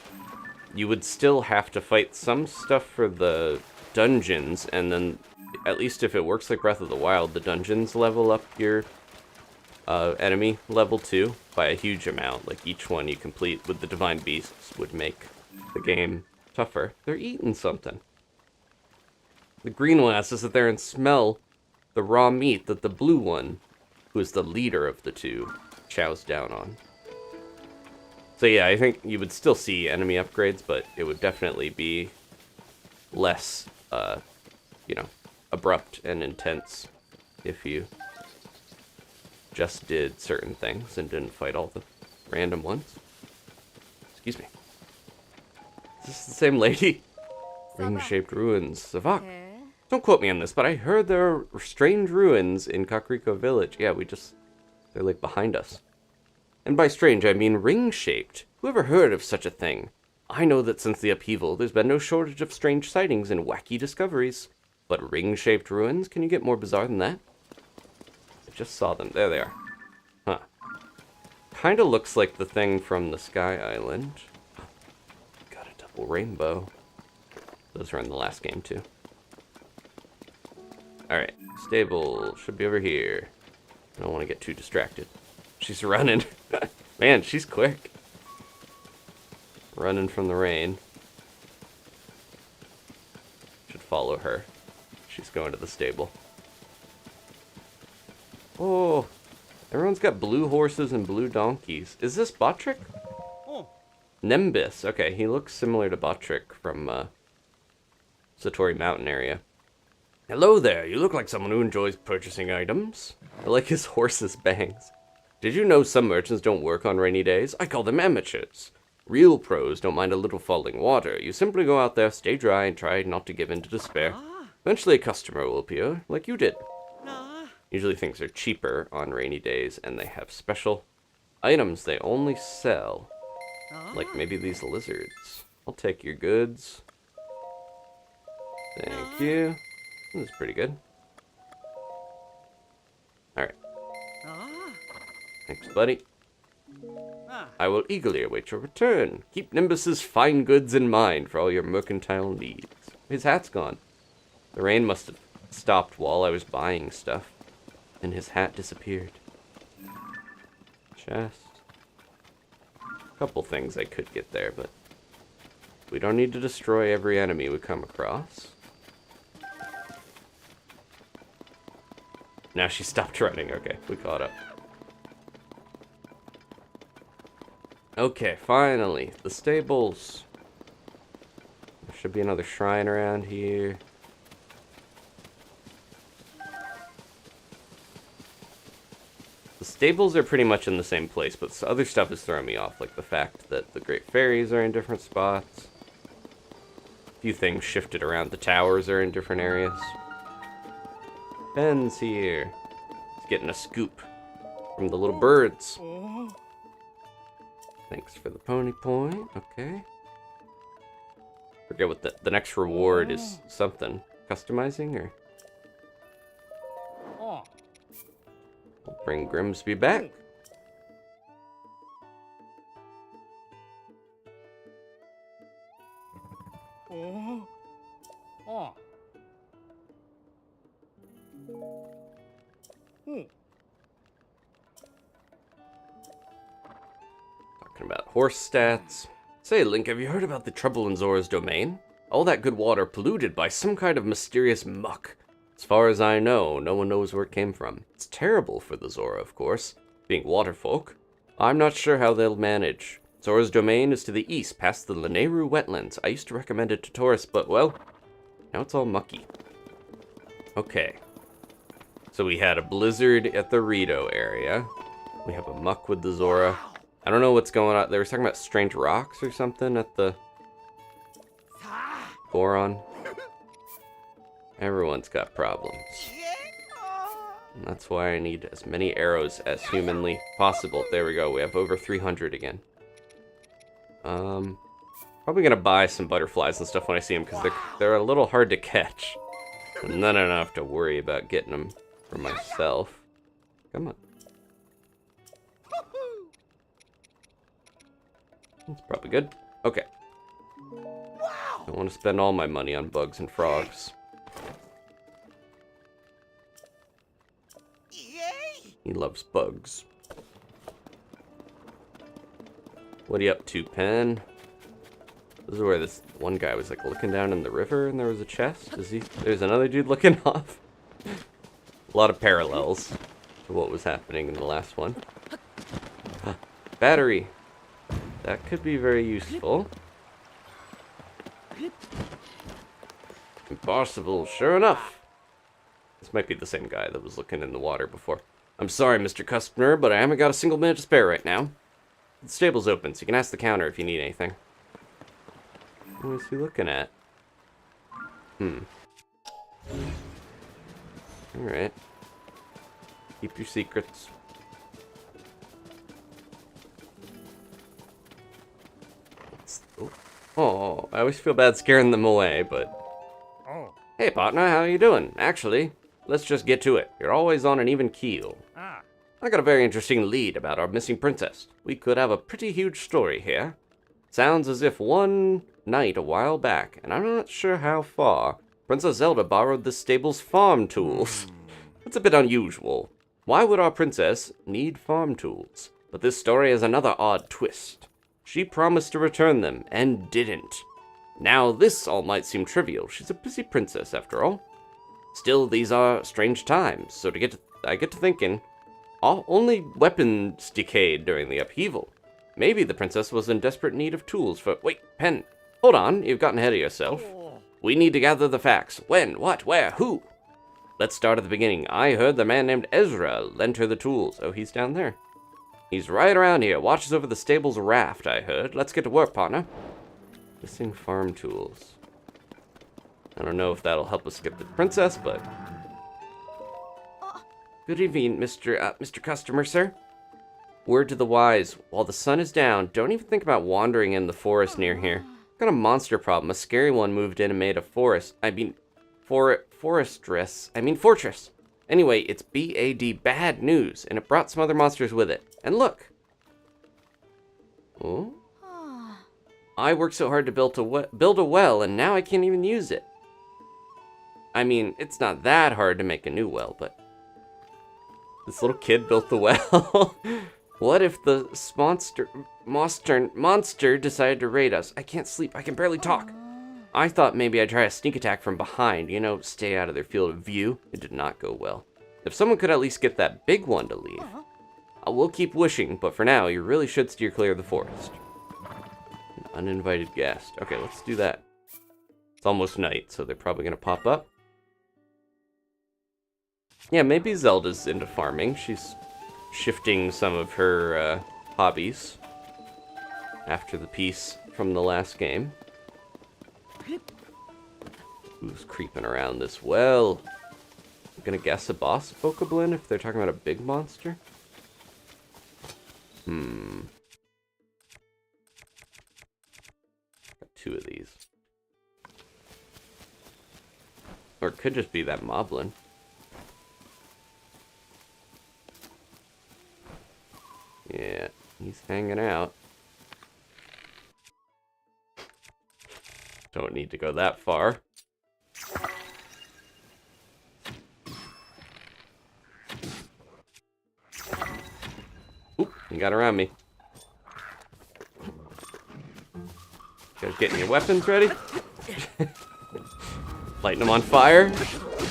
You would still have to fight some stuff for the dungeons, and then, at least if it works like Breath of the Wild, the dungeons level up your enemy level too by a huge amount. Like, each one you complete with the Divine Beasts would make the game tougher. They're eating something. The green one has to sit there and smell the raw meat that the blue one, who is the leader of the two, chows down on. So yeah, I think you would still see enemy upgrades, but it would definitely be less, you know, abrupt and intense if you just did certain things and didn't fight all the random ones. Excuse me. Is this the same lady? Ring-shaped ruins. Savak. Don't quote me on this, but I heard there are strange ruins in Kakariko Village. Yeah, they're like behind us. And by strange, I mean ring-shaped. Who ever heard of such a thing? I know that since the upheaval, there's been no shortage of strange sightings and wacky discoveries. But ring-shaped ruins? Can you get more bizarre than that? I just saw them. There they are. Huh. Kinda looks like the thing from the Sky Island. Got a double rainbow. Those were in the last game, too. Alright, stable should be over here. I don't want to get too distracted. She's running. Man, she's quick. Running from the rain. Should follow her. She's going to the stable. Oh, everyone's got blue horses and blue donkeys. Is this Botrick? Oh. Nimbus. Okay, he looks similar to Botrick from Satori Mountain area. Hello there, you look like someone who enjoys purchasing items. I like his horse's bangs. Did you know some merchants don't work on rainy days? I call them amateurs. Real pros don't mind a little falling water. You simply go out there, stay dry, and try not to give in to despair. Eventually a customer will appear, like you did. Usually things are cheaper on rainy days, and they have special items they only sell. Like maybe these lizards. I'll take your goods. Thank you. This is pretty good. Alright. Thanks, buddy. I will eagerly await your return. Keep Nimbus's fine goods in mind for all your mercantile needs. His hat's gone. The rain must have stopped while I was buying stuff, and his hat disappeared. Chest. Couple things I could get there, but We don't need to destroy every enemy we come across. Now she stopped running. Okay, we caught up. Okay, finally, the stables. There should be another shrine around here. The stables are pretty much in the same place, but the other stuff is throwing me off, like the fact that the Great Fairies are in different spots. A few things shifted around. The towers are in different areas. Ben's here. He's getting a scoop from the little birds. Thanks for the pony point. Okay. Forget what the next reward is. Something. Customizing or? We'll bring Grimsby back. Talking about horse stats. Say, Link, have you heard about the trouble in Zora's domain? All that good water polluted by some kind of mysterious muck. As far as I know, no one knows where it came from. It's terrible for the Zora, of course. Being waterfolk, I'm not sure how they'll manage. Zora's domain is to the east, past the Lanayru wetlands. I used to recommend it to tourists, but, well, now it's all mucky. Okay. So we had a blizzard at the Gerudo area. We have a muck with the Zora. I don't know what's going on. They were talking about strange rocks or something at the Goron. Everyone's got problems. And that's why I need as many arrows as humanly possible. There we go. We have over 300 again. Probably gonna buy some butterflies and stuff when I see them because they're a little hard to catch. And then I don't have to worry about getting them for myself. Come on. That's probably good. Okay. Don't want to spend all my money on bugs and frogs. He loves bugs. What are you up to, Pen? This is where this one guy was like looking down in the river and there was a chest. There's another dude looking off. A lot of parallels to what was happening in the last one. Battery. That could be very useful. Impossible, sure enough. This might be the same guy that was looking in the water before. I'm sorry, Mr. Customer, but I haven't got a single minute to spare right now. The stable's open, so you can ask the counter if you need anything. What is he looking at? Alright. Keep your secrets. Oh, I always feel bad scaring them away, but... Oh. Hey, partner, how you doing? Actually, let's just get to it. You're always on an even keel. I got a very interesting lead about our missing princess. We could have a pretty huge story here. Sounds as if one night a while back, and I'm not sure how far, Princess Zelda borrowed the stable's farm tools. That's a bit unusual. Why would our princess need farm tools? But this story has another odd twist. She promised to return them, and didn't. Now, this all might seem trivial. She's a busy princess, after all. Still, these are strange times, so I get to thinking, only weapons decayed during the upheaval. Maybe the princess was in desperate need of tools for... Wait, Pen, hold on, you've gotten ahead of yourself. We need to gather the facts. When, what, where, who? Let's start at the beginning. I heard the man named Ezra lent her the tools. Oh, he's down there. He's right around here, watches over the stable's raft, I heard. Let's get to work, partner. Missing farm tools. I don't know if that'll help us get the princess, but... Good evening, Mr. Customer, sir. Word to the wise, while the sun is down, don't even think about wandering in the forest near here. Got a monster problem. A scary one moved in and made a fortress. Anyway, it's BAD, bad news, and it brought some other monsters with it. And look. Oh? I worked so hard to build a well, and now I can't even use it. I mean, it's not that hard to make a new well, but... This little kid built the well. What if the monster decided to raid us? I can't sleep. I can barely talk. I thought maybe I'd try a sneak attack from behind, you know, stay out of their field of view. It did not go well. If someone could at least get that big one to leave. I will keep wishing, but for now, you really should steer clear of the forest. An uninvited guest. Okay, let's do that. It's almost night, so they're probably going to pop up. Yeah, maybe Zelda's into farming. She's shifting some of her hobbies after the piece from the last game. Who's creeping around this well? I'm gonna guess a boss bokoblin if they're talking about a big monster. Got 2 of these. Or it could just be that moblin. Yeah, he's hanging out. Don't need to go that far. Oop, you got around me. You guys getting your weapons ready? Lighting them on fire?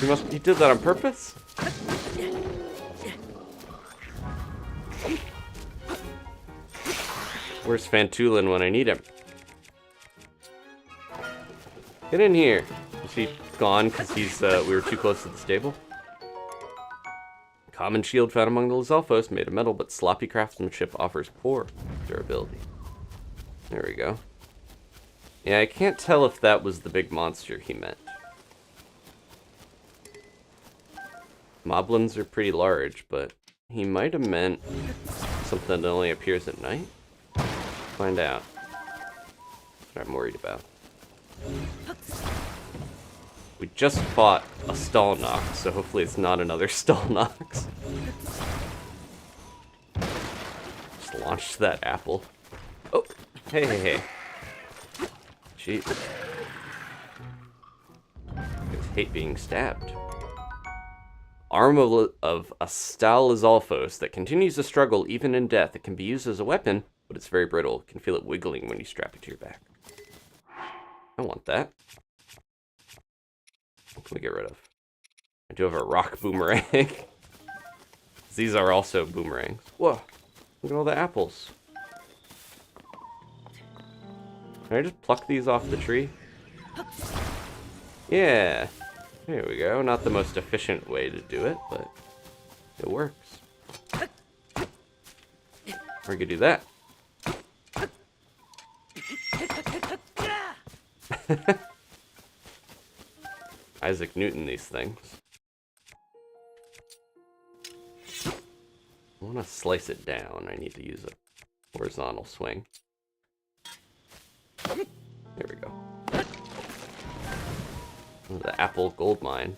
You did that on purpose? Where's Fantulin when I need him? Get in here. Is he gone because he's we were too close to the stable? Common shield found among the Lizalfos, made of metal, but sloppy craftsmanship offers poor durability. There we go. Yeah, I can't tell if that was the big monster he meant. Moblins are pretty large, but he might have meant something that only appears at night. Find out. That's what I'm worried about. We just fought a Stallnox, so hopefully it's not another Stallnox. Just launched that apple. Oh, hey. Jeez. I hate being stabbed. Arm of a Stal Lizalfos that continues to struggle even in death. It can be used as a weapon, but it's very brittle. You can feel it wiggling when you strap it to your back. I want that. What can we get rid of? I do have a rock boomerang. These are also boomerangs. Whoa, look at all the apples. Can I just pluck these off the tree? Yeah, there we go. Not the most efficient way to do it, but it works. Or you could do that. Isaac Newton these things. I want to slice it down. I need to use a horizontal swing. There we go. Oh, the apple gold mine.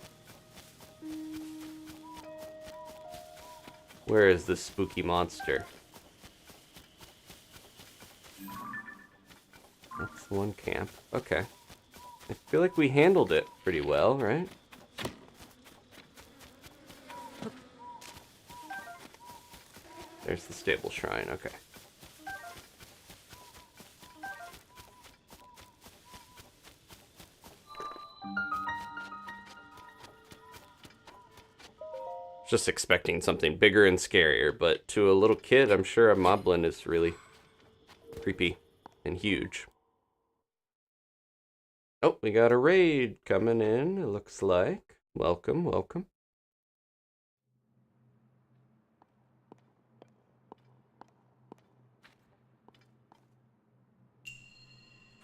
Where is this spooky monster? That's the one camp. Okay. I feel like we handled it pretty well, right? There's the stable shrine, okay. Just expecting something bigger and scarier, but to a little kid, I'm sure a moblin is really creepy and huge. Oh, we got a raid coming in, it looks like. Welcome, welcome.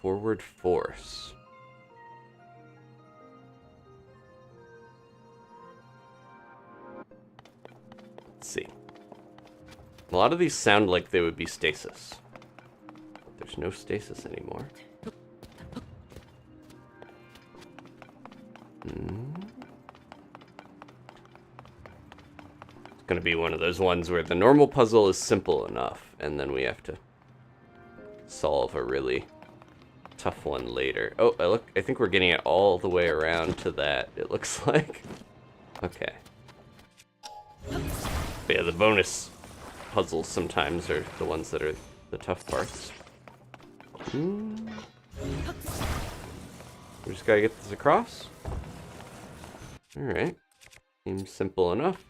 Forward force. Let's see. A lot of these sound like they would be stasis. But there's no stasis anymore. It's gonna be one of those ones where the normal puzzle is simple enough, and then we have to solve a really tough one later. Oh, I think we're getting it all the way around to that, it looks like. Okay. But yeah, the bonus puzzles sometimes are the ones that are the tough parts. We just gotta get this across. Alright. Seems simple enough.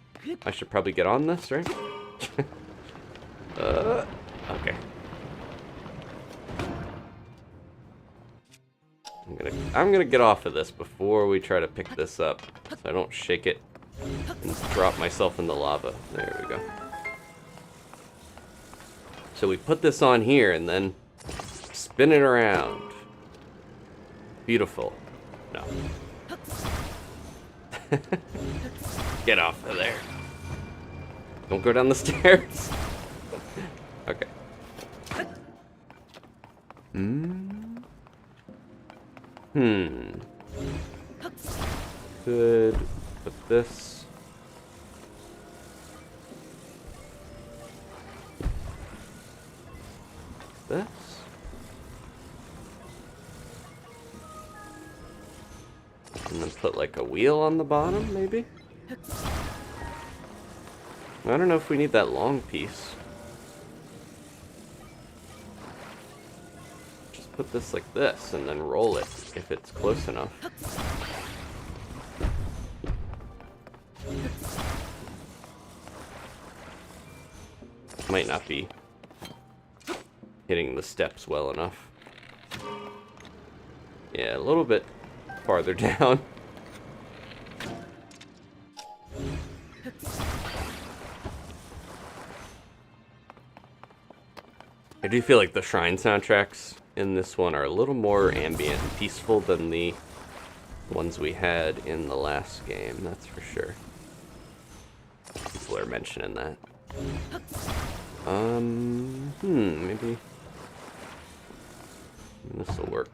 I should probably get on this, right? Okay. I'm gonna get off of this before we try to pick this up, so I don't shake it and drop myself in the lava. There we go. So we put this on here and then spin it around. Beautiful. No. Get off of there. Don't go down the stairs. Okay. Could put this. This. And then put like a wheel on the bottom, maybe? I don't know if we need that long piece. Just put this like this and then roll it if it's close enough. Might not be hitting the steps well enough. Yeah, a little bit farther down. I do feel like the shrine soundtracks in this one are a little more ambient and peaceful than the ones we had in the last game, that's for sure. People are mentioning that. Maybe this will work.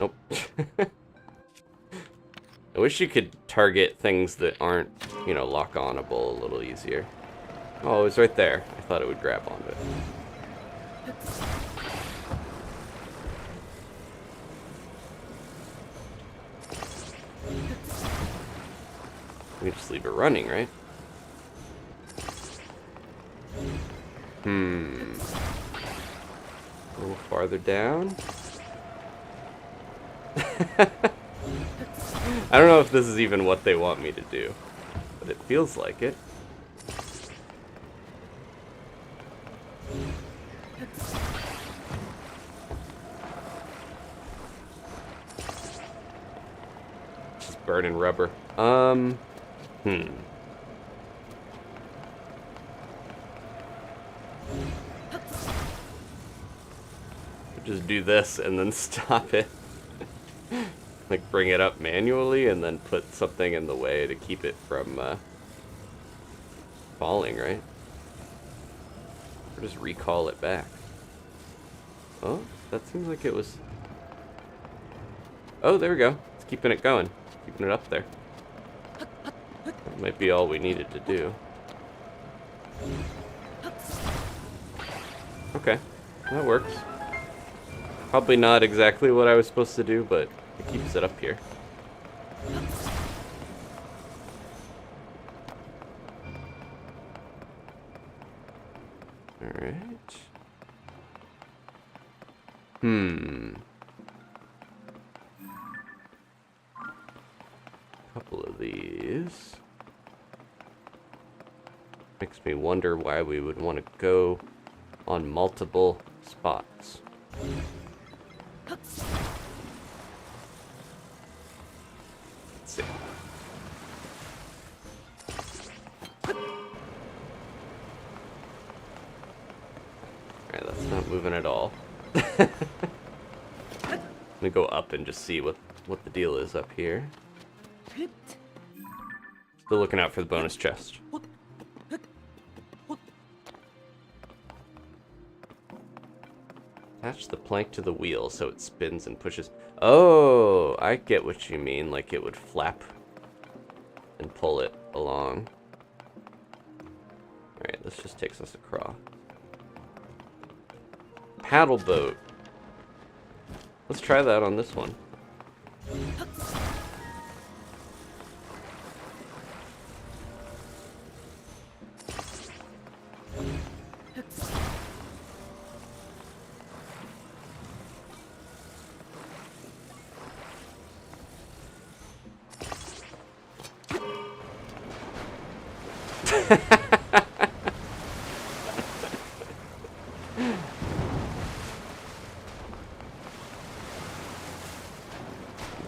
Nope. I wish you could target things that aren't, you know, lock-onable a little easier. Oh, it was right there. I thought it would grab onto it. We just leave it running, right? A little farther down. I don't know if this is even what they want me to do, but it feels like it. Just burning rubber. Just do this and then stop it. Like bring it up manually and then put something in the way to keep it from falling, right? Or just recall it back. Oh, that seems like it was... Oh, there we go. It's keeping it going. Keeping it up there. That might be all we needed to do. Okay, that works. Probably not exactly what I was supposed to do, but it keeps it up here. Alright. Couple of these. Makes me wonder why we would want to go on multiple spots. Let's see. Alright, that's not moving at all. Let me go up and just see what the deal is up here. Still looking out for the bonus chest. Attach the plank to the wheel so it spins and pushes. Oh, I get what you mean. Like it would flap and pull it along. Alright, this just takes us across. Paddle boat. Let's try that on this one.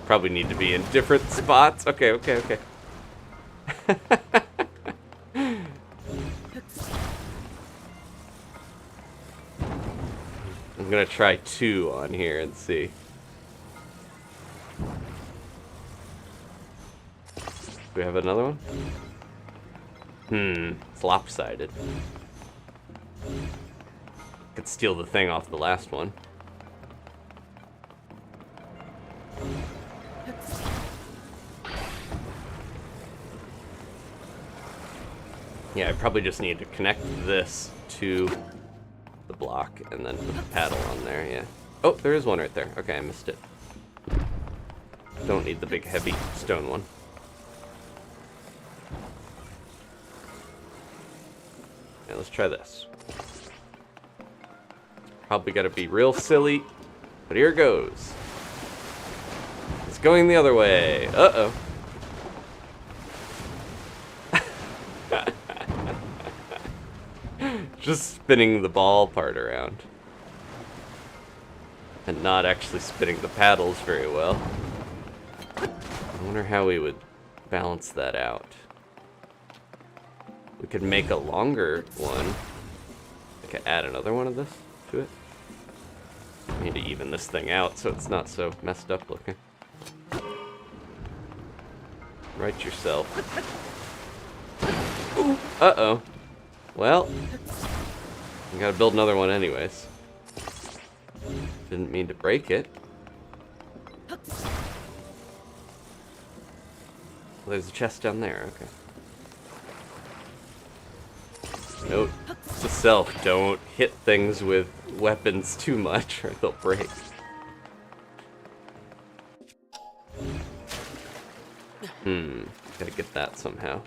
Probably need to be in different spots. Okay, okay, okay. I'm gonna try 2 on here and see. Do we have another one? It's lopsided. Could steal the thing off the last one. Yeah, I probably just need to connect this to the block and then put the paddle on there, yeah. Oh, there is one right there. Okay, I missed it. Don't need the big heavy stone one. Yeah, let's try this. Probably gotta be real silly, but here goes. It's going the other way. Uh-oh. Just spinning the ball part around. And not actually spinning the paddles very well. I wonder how we would balance that out. We could make a longer one. I could add another one of this to it. I need to even this thing out so it's not so messed up looking. Right yourself. Ooh, uh-oh. Well, we gotta build another one anyways. Didn't mean to break it. Well, there's a chest down there, okay. Note to self, don't hit things with weapons too much or they'll break. Gotta get that somehow.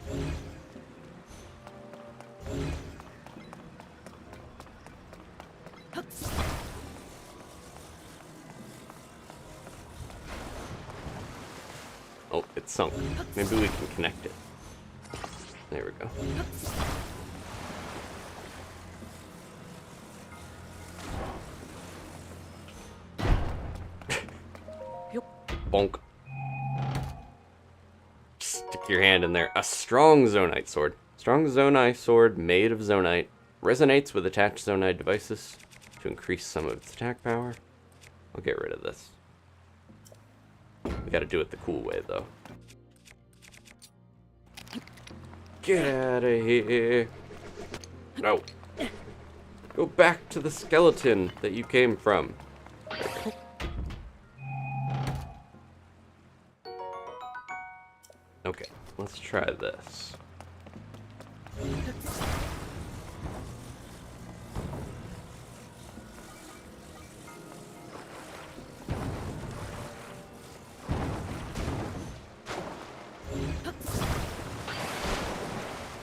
Oh, it's sunk. Maybe we can connect it. There we go. Bonk. Stick your hand in there. A strong Zonite sword. Strong Zonai sword made of Zonite. Resonates with attached Zonai devices to increase some of its attack power. I'll get rid of this. We gotta do it the cool way, though. Get out of here. No. Go back to the skeleton that you came from. Okay, let's try this.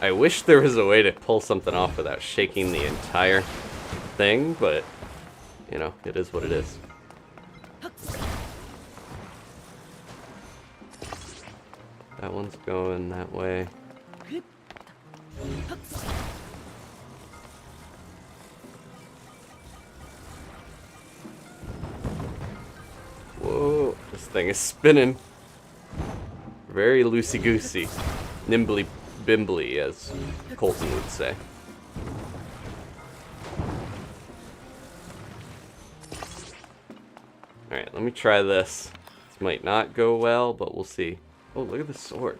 I wish there was a way to pull something off without shaking the entire thing, but, you know, it is what it is. That one's going that way. Whoa, this thing is spinning. Very loosey-goosey. Nimbly-bimbly, as Kilton would say. Alright, let me try this. This might not go well, but we'll see. Oh, look at the sword.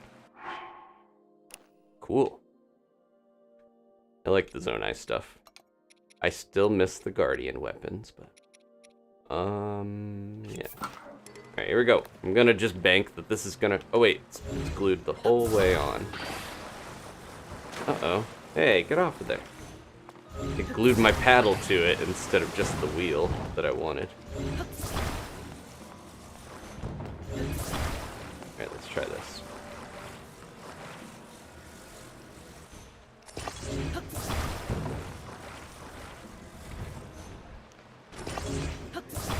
Cool. I like the Zonai stuff. I still miss the Guardian weapons, but... yeah. Alright, here we go. I'm gonna just bank that this is gonna... Oh, wait. It's glued the whole way on. Uh-oh. Hey, get off of there. It glued my paddle to it instead of just the wheel that I wanted. Alright, let's try this.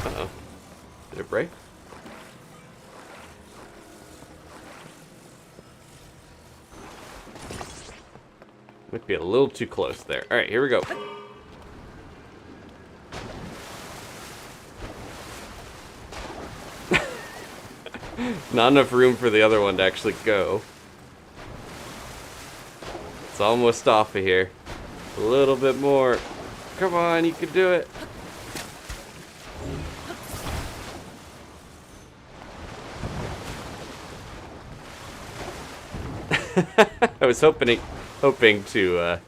Uh-oh. Did it break? Might be a little too close there. Alright, here we go. Not enough room for the other one to actually go. It's almost off of here. A little bit more. Come on, you can do it. I was hoping to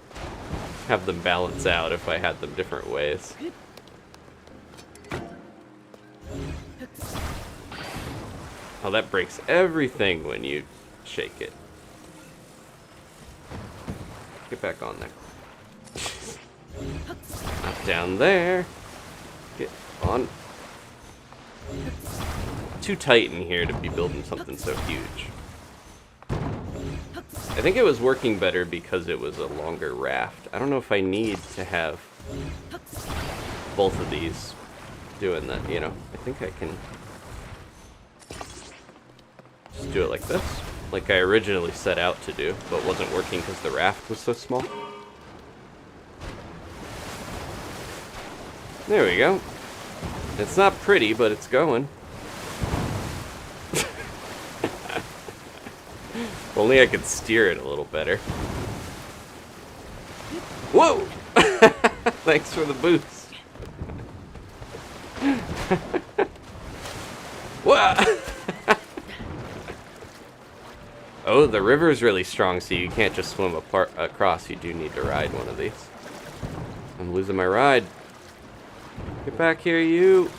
have them balance out if I had them different ways. Oh, that breaks everything when you shake it. Get back on there. Not down there. Get on. Too tight in here to be building something so huge. I think it was working better because it was a longer raft. I don't know if I need to have both of these doing that, you know. I think I can just do it like this, like I originally set out to do, but wasn't working because the raft was so small. There we go. It's not pretty, but it's going. If only I could steer it a little better. Whoa! Thanks for the boost. Whoa! Oh, the river is really strong, so you can't just swim across. You do need to ride one of these. I'm losing my ride. Get back here, you.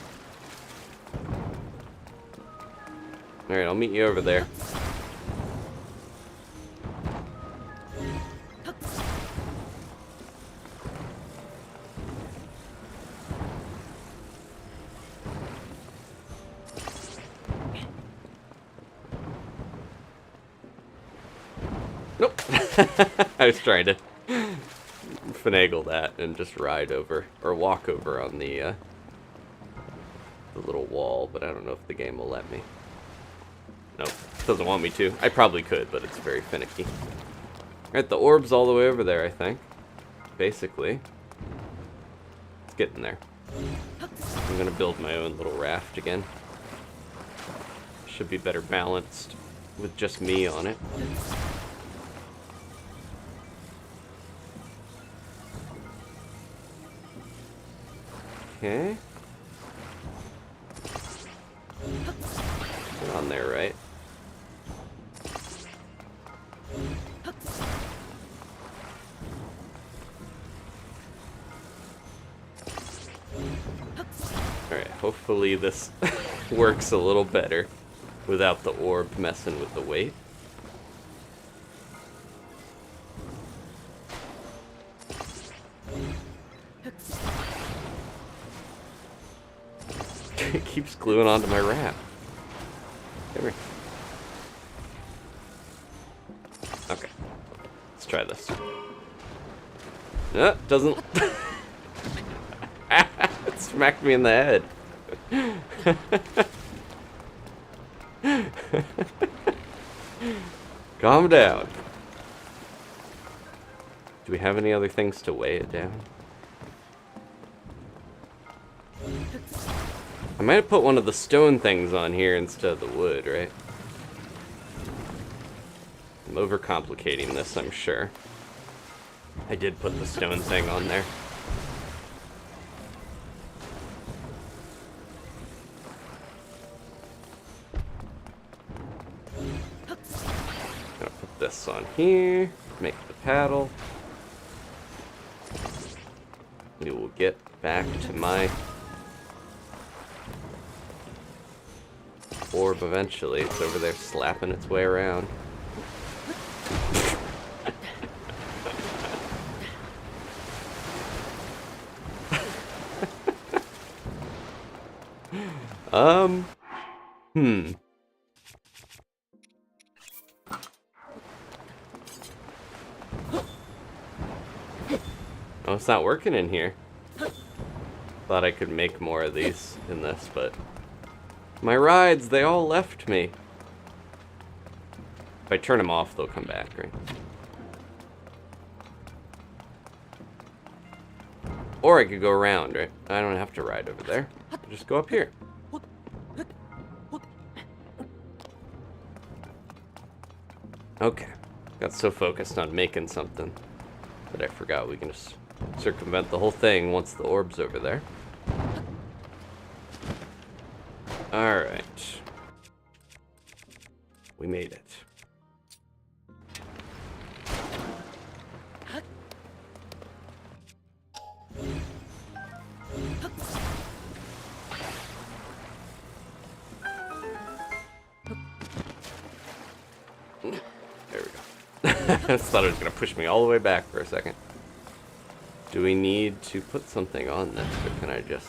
Alright, I'll meet you over there. Nope. I was trying to finagle that and just ride over, or walk over on the little wall, but I don't know if the game will let me. Nope, doesn't want me to. I probably could, but it's very finicky. Alright, the orb's all the way over there, I think. Basically. It's getting there. I'm gonna build my own little raft again. Should be better balanced with just me on it. Okay. Get on there, right? Alright, hopefully this works a little better without the orb messing with the weight. It keeps gluing onto my wrap. Come here. Okay. Let's try this. No, doesn't. It smacked me in the head. Calm down. Do we have any other things to weigh it down? I might have put one of the stone things on here instead of the wood, right? I'm overcomplicating this, I'm sure. I did put the stone thing on there. Gonna put this on here, make the paddle. We will get back to my orb eventually. It's over there slapping its way around. Oh, it's not working in here. Thought I could make more of these in this, but my rides, they all left me. If I turn them off, they'll come back, right? Or I could go around, right? I don't have to ride over there. I'll just go up here. Okay. Got so focused on making something that I forgot we can just circumvent the whole thing once the orb's over there. Alright. We made it. There we go. I just thought it was going to push me all the way back for a second. Do we need to put something on this, or can I just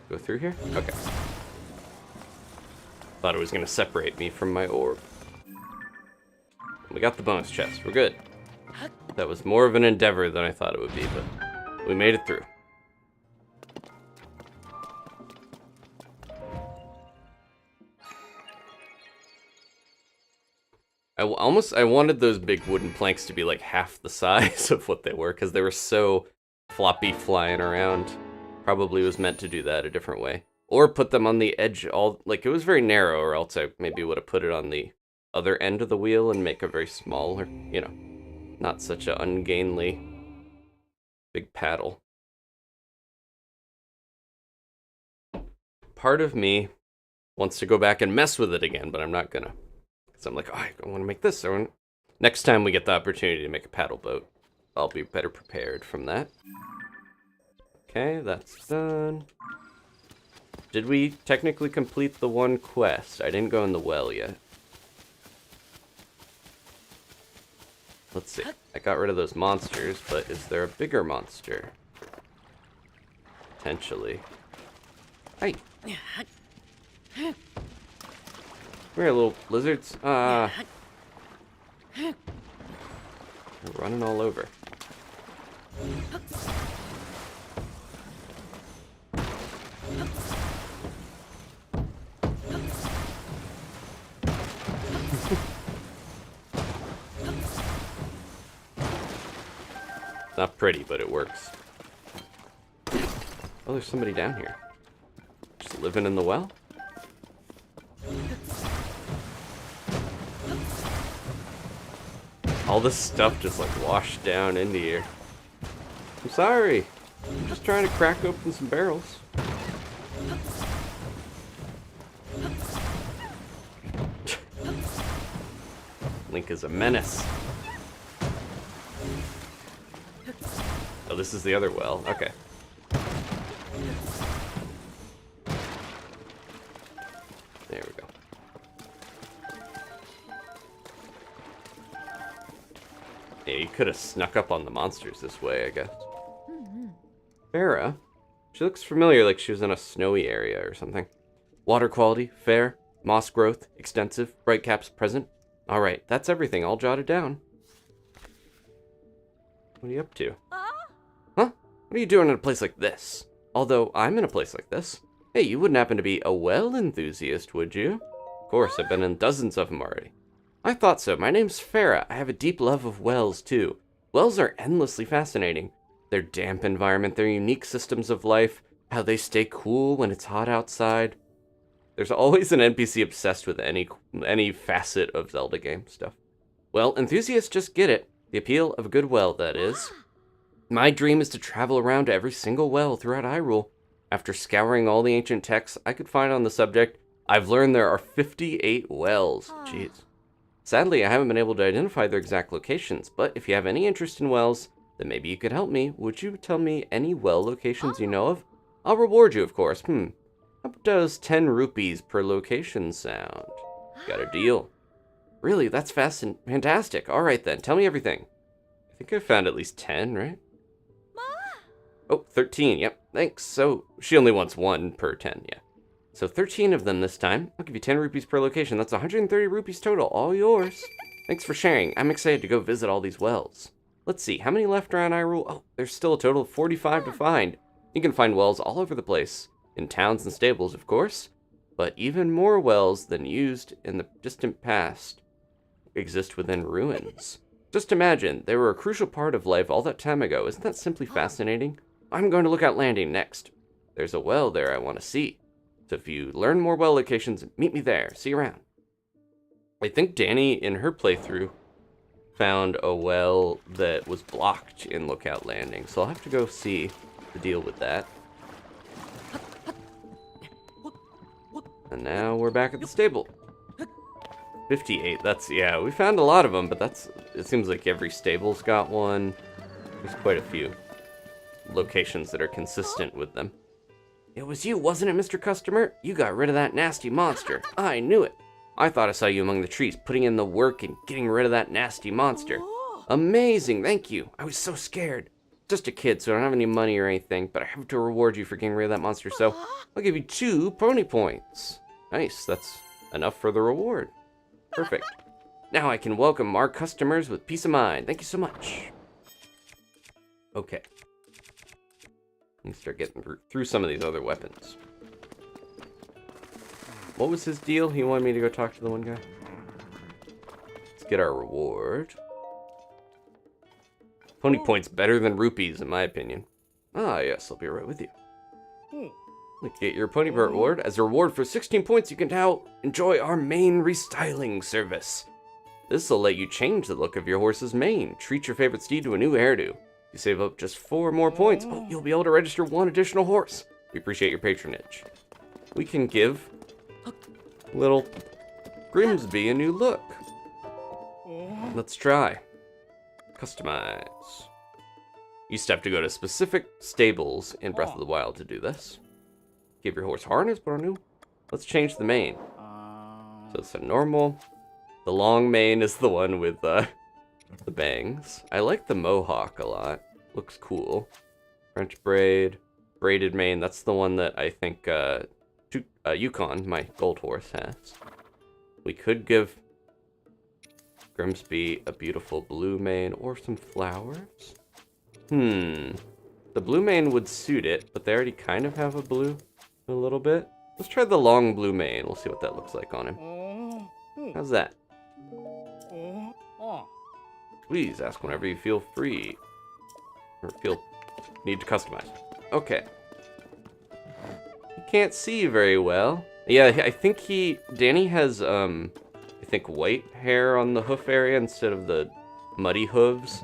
go through here? Okay. Thought it was going to separate me from my orb. We got the bonus chest. We're good. That was more of an endeavor than I thought it would be, but we made it through. I wanted those big wooden planks to be like half the size of what they were, because they were so floppy flying around. Probably was meant to do that a different way. Or put them on the edge, like it was very narrow, or else I maybe would have put it on the other end of the wheel and make a very small, or, you know, not such an ungainly big paddle. Part of me wants to go back and mess with it again, but I'm not gonna. So I'm like, oh, I want to make this. Next time we get the opportunity to make a paddle boat, I'll be better prepared from that. Okay, that's done. Did we technically complete the one quest? I didn't go in the well yet. Let's see. I got rid of those monsters, but is there a bigger monster? Potentially. Hi. Come here, little lizards. They're running all over. Not pretty, but it works. Oh, there's somebody down here. Just living in the well? All this stuff just like washed down into here. I'm sorry. I'm just trying to crack open some barrels. Link is a menace. Oh, this is the other well. Okay. There we go. Yeah, you could have snuck up on the monsters this way, I guess. Farah? She looks familiar, like she was in a snowy area or something. Water quality, fair, moss growth, extensive, bright caps present. Alright, that's everything, all jotted down. What are you up to? Huh? What are you doing in a place like this? Although, I'm in a place like this. Hey, you wouldn't happen to be a well enthusiast, would you? Of course, I've been in dozens of them already. I thought so. My name's Farah. I have a deep love of wells, too. Wells are endlessly fascinating. Their damp environment, their unique systems of life, how they stay cool when it's hot outside. There's always an NPC obsessed with any facet of Zelda game stuff. Well, enthusiasts just get it. The appeal of a good well, that is. My dream is to travel around to every single well throughout Hyrule. After scouring all the ancient texts I could find on the subject, I've learned there are 58 wells. Jeez. Sadly, I haven't been able to identify their exact locations, but if you have any interest in wells, then maybe you could help me. Would you tell me any well locations you know of? I'll reward you, of course. How does 10 rupees per location sound? Got a deal. Really, that's fantastic. All right then, tell me everything. I think I found at least 10, right? Oh, 13, yep, thanks. So, she only wants 1 per 10, yeah. So 13 of them this time. I'll give you 10 rupees per location. That's 130 rupees total, all yours. Thanks for sharing. I'm excited to go visit all these wells. Let's see, how many left around Hyrule? Oh, there's still a total of 45 to find. You can find wells all over the place. In towns and stables, of course. But even more wells than used in the distant past exist within ruins. Just imagine, they were a crucial part of life all that time ago. Isn't that simply fascinating? I'm going to Lookout Landing next. There's a well there I want to see. So if you learn more well locations, meet me there. See you around. I think Danny, in her playthrough, found a well that was blocked in Lookout Landing. So I'll have to go see the deal with that. And now we're back at the stable. 58, yeah, we found a lot of them, but it seems like every stable's got one. There's quite a few locations that are consistent with them. It was you, wasn't it, Mr. Customer? You got rid of that nasty monster. I knew it. I thought I saw you among the trees, putting in the work and getting rid of that nasty monster. Amazing, thank you. I was so scared. Just a kid, so I don't have any money or anything, but I have to reward you for getting rid of that monster, so I'll give you 2 pony points. Nice, that's enough for the reward. Perfect. Now I can welcome our customers with peace of mind. Thank you so much. Okay. Let me start getting through some of these other weapons. What was his deal? He wanted me to go talk to the one guy. Let's get our reward. Pony points better than rupees, in my opinion. Ah, yes, I'll be right with you. Get your pony point reward. As a reward for 16 points, you can now enjoy our mane restyling service. This will let you change the look of your horse's mane. Treat your favorite steed to a new hairdo. If you save up just 4 more points, you'll be able to register 1 additional horse. We appreciate your patronage. We can give little Grimsby a new look. Let's try. Customize. You used to have to go to specific stables in Breath of the Wild to do this. Give your horse harness, put on new. Let's change the mane. So it's a normal. The long mane is the one with the bangs. I like the mohawk a lot. Looks cool. French braid. Braided mane. That's the one that I think Yukon, my gold horse, has. We could give Grimsby a beautiful blue mane or some flowers. The blue mane would suit it, but they already kind of have a blue a little bit. Let's try the long blue mane. We'll see what that looks like on him. How's that? Please ask whenever you feel free. Or need to customize. Okay. He can't see very well. Yeah, I think Danny has, I think white hair on the hoof area instead of the muddy hooves.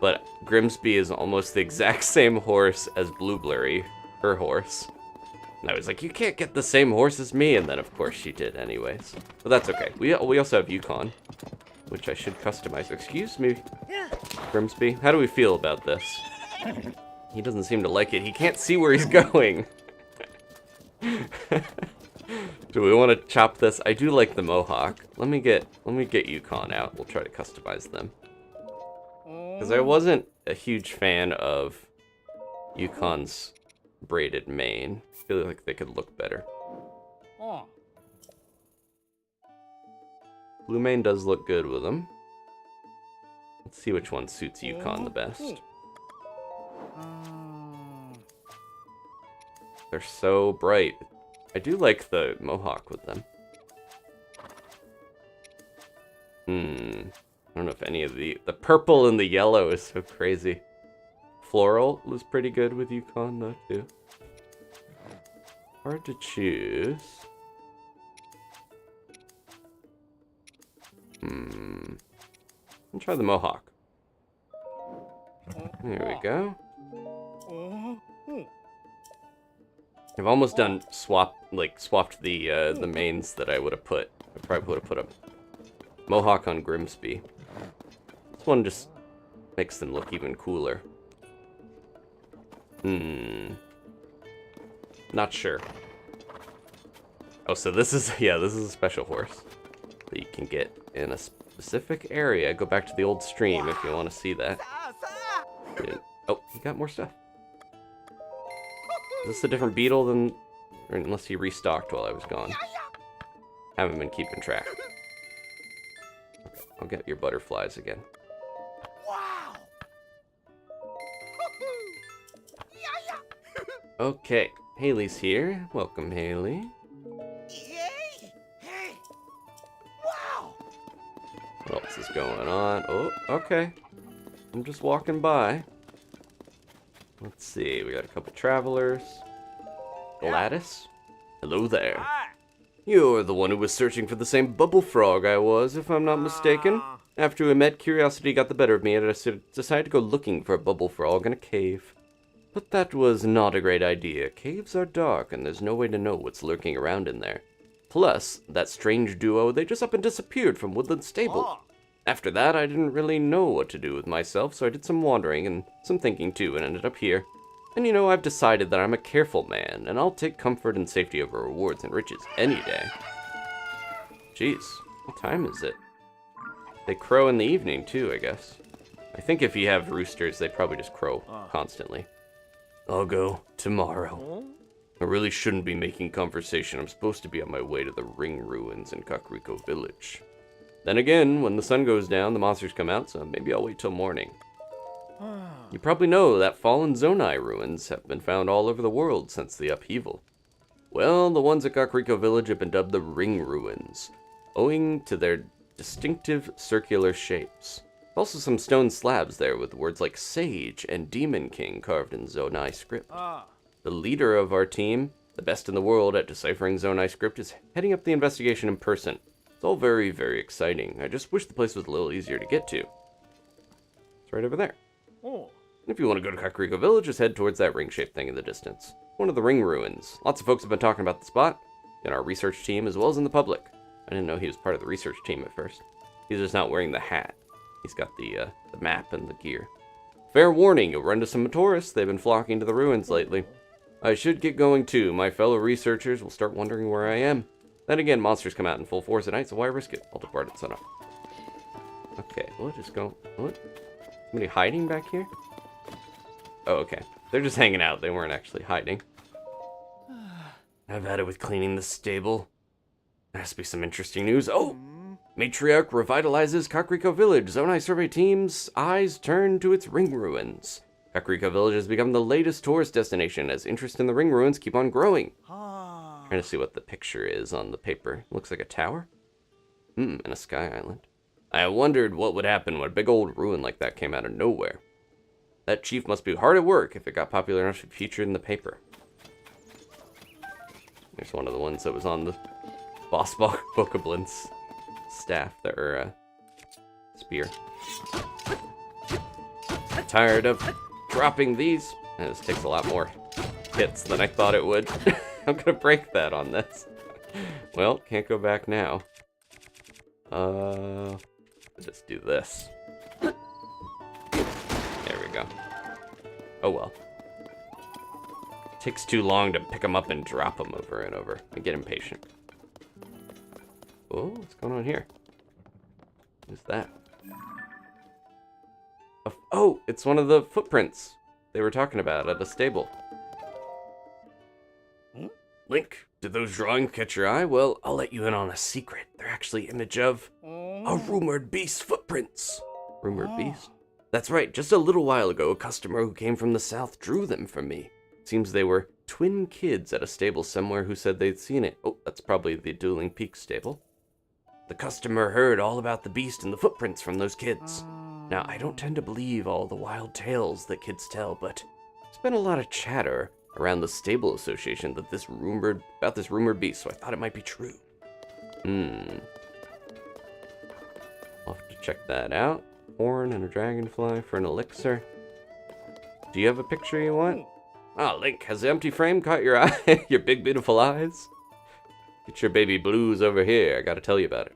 But Grimsby is almost the exact same horse as Blueberry, her horse. And I was like, you can't get the same horse as me. And then, of course, she did anyways. But that's okay. We also have Yukon, which I should customize. Excuse me, Grimsby. How do we feel about this? He doesn't seem to like it. He can't see where he's going. Do we want to chop this? I do like the mohawk. Let me get Yukon out. We'll try to customize them. Because I wasn't a huge fan of Yukon's braided mane. I feel like they could look better. Blue mane does look good with them. Let's see which one suits Yukon the best. They're so bright. I do like the mohawk with them. I don't know if any of the purple and the yellow is so crazy. Floral was pretty good with Yukon though too. Hard to choose. I'll try the mohawk. There we go. I've almost done swapped the mains that I would have put. I probably would have put a mohawk on Grimsby. This one just makes them look even cooler. Not sure. Oh, so this is a special horse that you can get in a specific area. Go back to the old stream if you want to see that. Oh, he got more stuff. Is this a different beetle than... Or unless he restocked while I was gone. Haven't been keeping track. Okay, I'll get your butterflies again. Okay, Haley's here. Welcome, Haley. Yay! Hey! Wow! What else is going on? Oh, okay. I'm just walking by. Let's see, we got a couple travelers. Gladys? Hello there. You're the one who was searching for the same bubble frog I was, if I'm not mistaken. After we met, curiosity got the better of me, and I decided to go looking for a bubble frog in a cave. But that was not a great idea. Caves are dark, and there's no way to know what's lurking around in there. Plus, that strange duo, they just up and disappeared from Woodland Stable. After that, I didn't really know what to do with myself, so I did some wandering and some thinking too, and ended up here. And you know, I've decided that I'm a careful man, and I'll take comfort and safety over rewards and riches any day. Jeez, what time is it? They crow in the evening too, I guess. I think if you have roosters, they probably just crow constantly. I'll go tomorrow. I really shouldn't be making conversation. I'm supposed to be on my way to the ring ruins in Kakariko Village. Then again, when the sun goes down, the monsters come out, so maybe I'll wait till morning. You probably know that fallen Zonai ruins have been found all over the world since the upheaval. Well, the ones at Kakariko Village have been dubbed the ring ruins, owing to their distinctive circular shapes. Also some stone slabs there with words like Sage and Demon King carved in Zonai script. The leader of our team, the best in the world at deciphering Zonai script, is heading up the investigation in person. It's all very, very exciting. I just wish the place was a little easier to get to. It's right over there. If you want to go to Kakariko Village, just head towards that ring-shaped thing in the distance. One of the ring ruins. Lots of folks have been talking about the spot, in our research team as well as in the public. I didn't know he was part of the research team at first. He's just not wearing the hat. He's got the map and the gear. Fair warning, you'll run into some tourists. They've been flocking to the ruins lately. I should get going too. My fellow researchers will start wondering where I am. Then again, monsters come out in full force at night, so why risk it? I'll depart at sunup. Okay, we'll just go. What? Somebody hiding back here? Oh, okay. They're just hanging out. They weren't actually hiding. I've had it with cleaning the stable. There has to be some interesting news. Oh! Matriarch revitalizes Kakariko Village. Zonai survey team's eyes turn to its ring ruins. Kakariko Village has become the latest tourist destination as interest in the ring ruins keep on growing. Trying to see what the picture is on the paper. Looks like a tower? And a sky island. I wondered what would happen when a big old ruin like that came out of nowhere. That chief must be hard at work if it got popular enough to be featured in the paper. There's one of the ones that was on the Boss Bokoblin's staff, their spear. Tired of dropping these. And this takes a lot more hits than I thought it would. I'm gonna break that on this. Well, can't go back now. Just do this. There we go. Oh well. Takes too long to pick them up and drop them over and over. I get impatient. Oh, what's going on here? Who's that? Oh, it's one of the footprints they were talking about at the stable. Link, did those drawings catch your eye? Well, I'll let you in on a secret. They're actually image of a rumored beast's footprints. Rumored beast? That's right, just a little while ago, a customer who came from the south drew them for me. Seems they were twin kids at a stable somewhere who said they'd seen it. Oh, that's probably the Dueling Peaks stable. The customer heard all about the beast and the footprints from those kids. Now, I don't tend to believe all the wild tales that kids tell, but there's been a lot of chatter around the stable association that about this rumored beast, so I thought it might be true. I'll have to check that out. Horn and a dragonfly for an elixir. Do you have a picture you want? Ah, Link, has the empty frame caught your eye? Your big, beautiful eyes? Get your baby blues over here. I gotta tell you about it.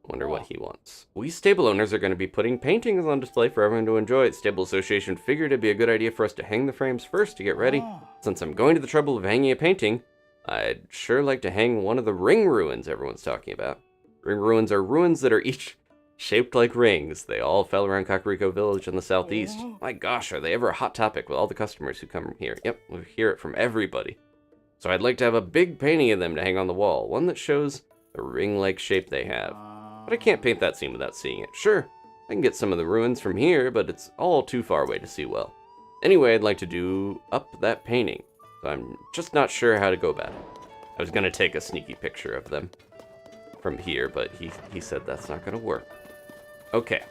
Wonder what he wants. We stable owners are going to be putting paintings on display for everyone to enjoy. Stable Association figured it'd be a good idea for us to hang the frames first to get ready. Since I'm going to the trouble of hanging a painting, I'd sure like to hang one of the ring ruins everyone's talking about. Ring ruins are ruins that are each shaped like rings. They all fell around Kakariko Village in the southeast. My gosh, are they ever a hot topic with all the customers who come here? Yep, we hear it from everybody. So I'd like to have a big painting of them to hang on the wall, one that shows the ring-like shape they have. But I can't paint that scene without seeing it. Sure, I can get some of the ruins from here, but it's all too far away to see well. Anyway, I'd like to do up that painting. So I'm just not sure how to go about it. I was gonna take a sneaky picture of them from here, but he said that's not gonna work. Okay.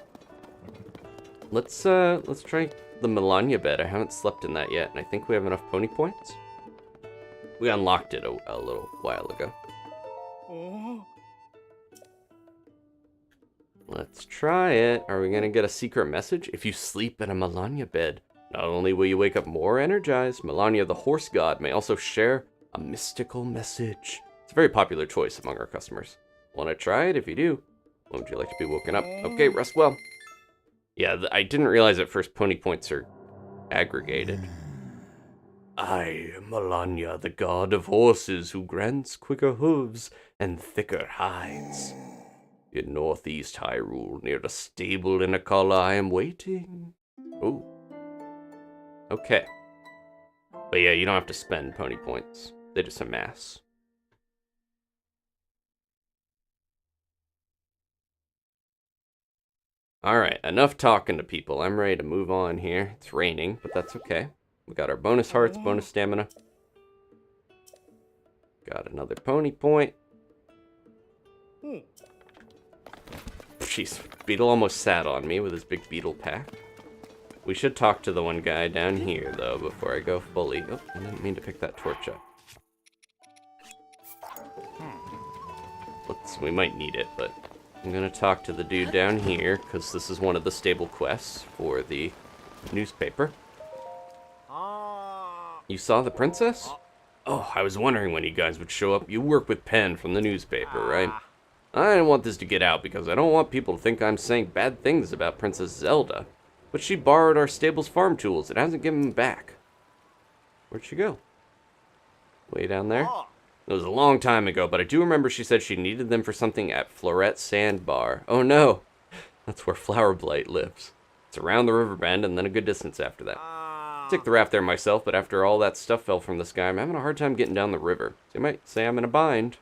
Let's try the Melania bed. I haven't slept in that yet, and I think we have enough pony points. We unlocked it a little while ago. Let's try it. Are we gonna get a secret message? If you sleep in a Melania bed, not only will you wake up more energized, Melania the horse god may also share a mystical message. It's a very popular choice among our customers. Want to try it? If you do, when would you like to be woken up? Okay, rest well. Yeah, I didn't realize at first pony points are aggregated. I, Melania, the god of horses who grants quicker hooves and thicker hides. In northeast Hyrule, near the stable in Akala, I am waiting. Oh. Okay. But yeah, you don't have to spend pony points. They just amass. Alright, enough talking to people. I'm ready to move on here. It's raining, but that's okay. We got our bonus hearts, bonus stamina. Got another pony point. Jeez, Beetle almost sat on me with his big beetle pack. We should talk to the one guy down here, though, before I go fully. Oh, I didn't mean to pick that torch up. We might need it, but I'm gonna talk to the dude down here, because this is one of the stable quests for the newspaper. You saw the princess? Oh, I was wondering when you guys would show up. You work with Pen from the newspaper, right? I didn't want this to get out because I don't want people to think I'm saying bad things about Princess Zelda. But she borrowed our stable's farm tools and hasn't given them back. Where'd she go? Way down there? It was a long time ago, but I do remember she said she needed them for something at Floret Sandbar. Oh no! That's where Flower Blight lives. It's around the river bend and then a good distance after that. I took the raft there myself, but after all that stuff fell from the sky, I'm having a hard time getting down the river. So you might say I'm in a bind.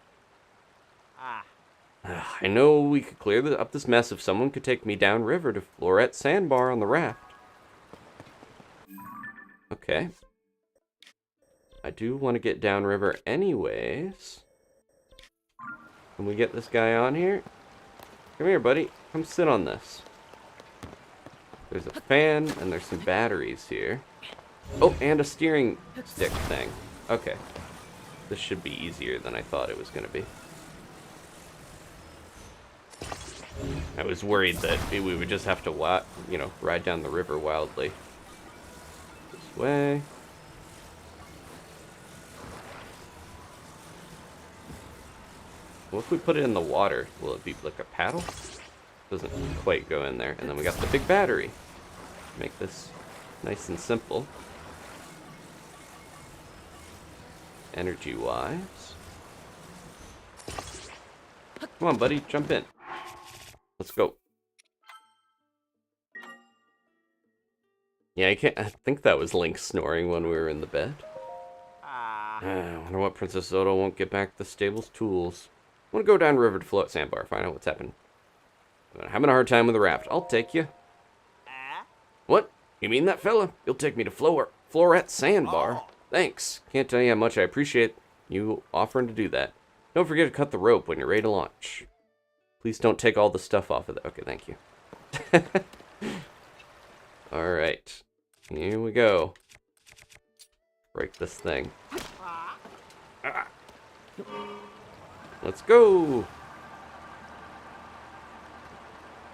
I know we could clear up this mess if someone could take me downriver to Floret Sandbar on the raft. Okay. I do want to get downriver anyways. Can we get this guy on here? Come here, buddy. Come sit on this. There's a fan, and there's some batteries here. Oh, and a steering stick thing. Okay. This should be easier than I thought it was going to be. I was worried that we would just have to, ride down the river wildly. This way. What if we put it in the water? Will it be like a paddle? Doesn't quite go in there. And then we got the big battery. Make this nice and simple. Energy-wise. Come on, buddy. Jump in. Let's go. Yeah, I think that was Link snoring when we were in the bed. I wonder what Princess Zelda won't get back the stable's tools. I want to go down river to Floret Sandbar, find out what's happened. I'm having a hard time with the raft. I'll take you. What? You mean that fella? You'll take me to Floret Sandbar? Thanks. Can't tell you how much I appreciate you offering to do that. Don't forget to cut the rope when you're ready to launch. Please don't take all the stuff off of it. Okay, thank you. Alright. Here we go. Break this thing. Let's go!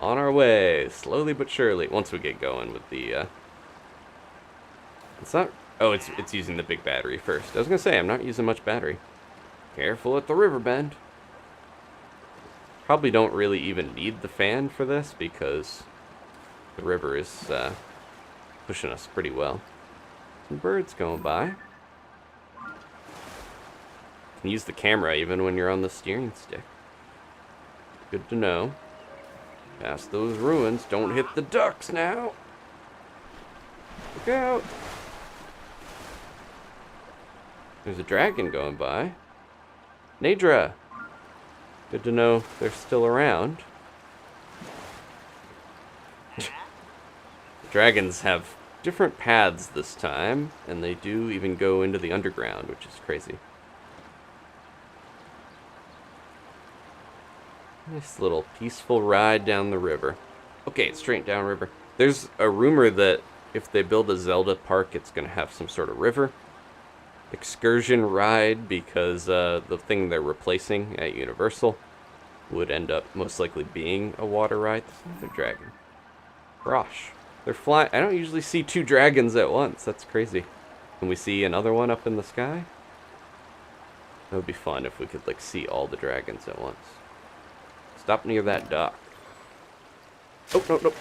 On our way, slowly but surely. Once we get going with the, It's not... Oh, it's using the big battery first. I was gonna say, I'm not using much battery. Careful at the river bend. Probably don't really even need the fan for this because the river is pushing us pretty well. Some birds going by. You can use the camera even when you're on the steering stick. Good to know. Past those ruins. Don't hit the ducks now. Look out. There's a dragon going by. Nadra. Good to know they're still around. Dragons have different paths this time, and they do even go into the underground, which is crazy. Nice little peaceful ride down the river. Okay, straight down river. There's a rumor that if they build a Zelda park, it's going to have some sort of river excursion ride, because the thing they're replacing at Universal would end up most likely being a water ride. There's another dragon. Gosh, they're flying. I don't usually see 2 dragons at once. That's crazy. Can we see another one up in the sky? That would be fun if we could like see all the dragons at once. Stop near that dock. Oh, no.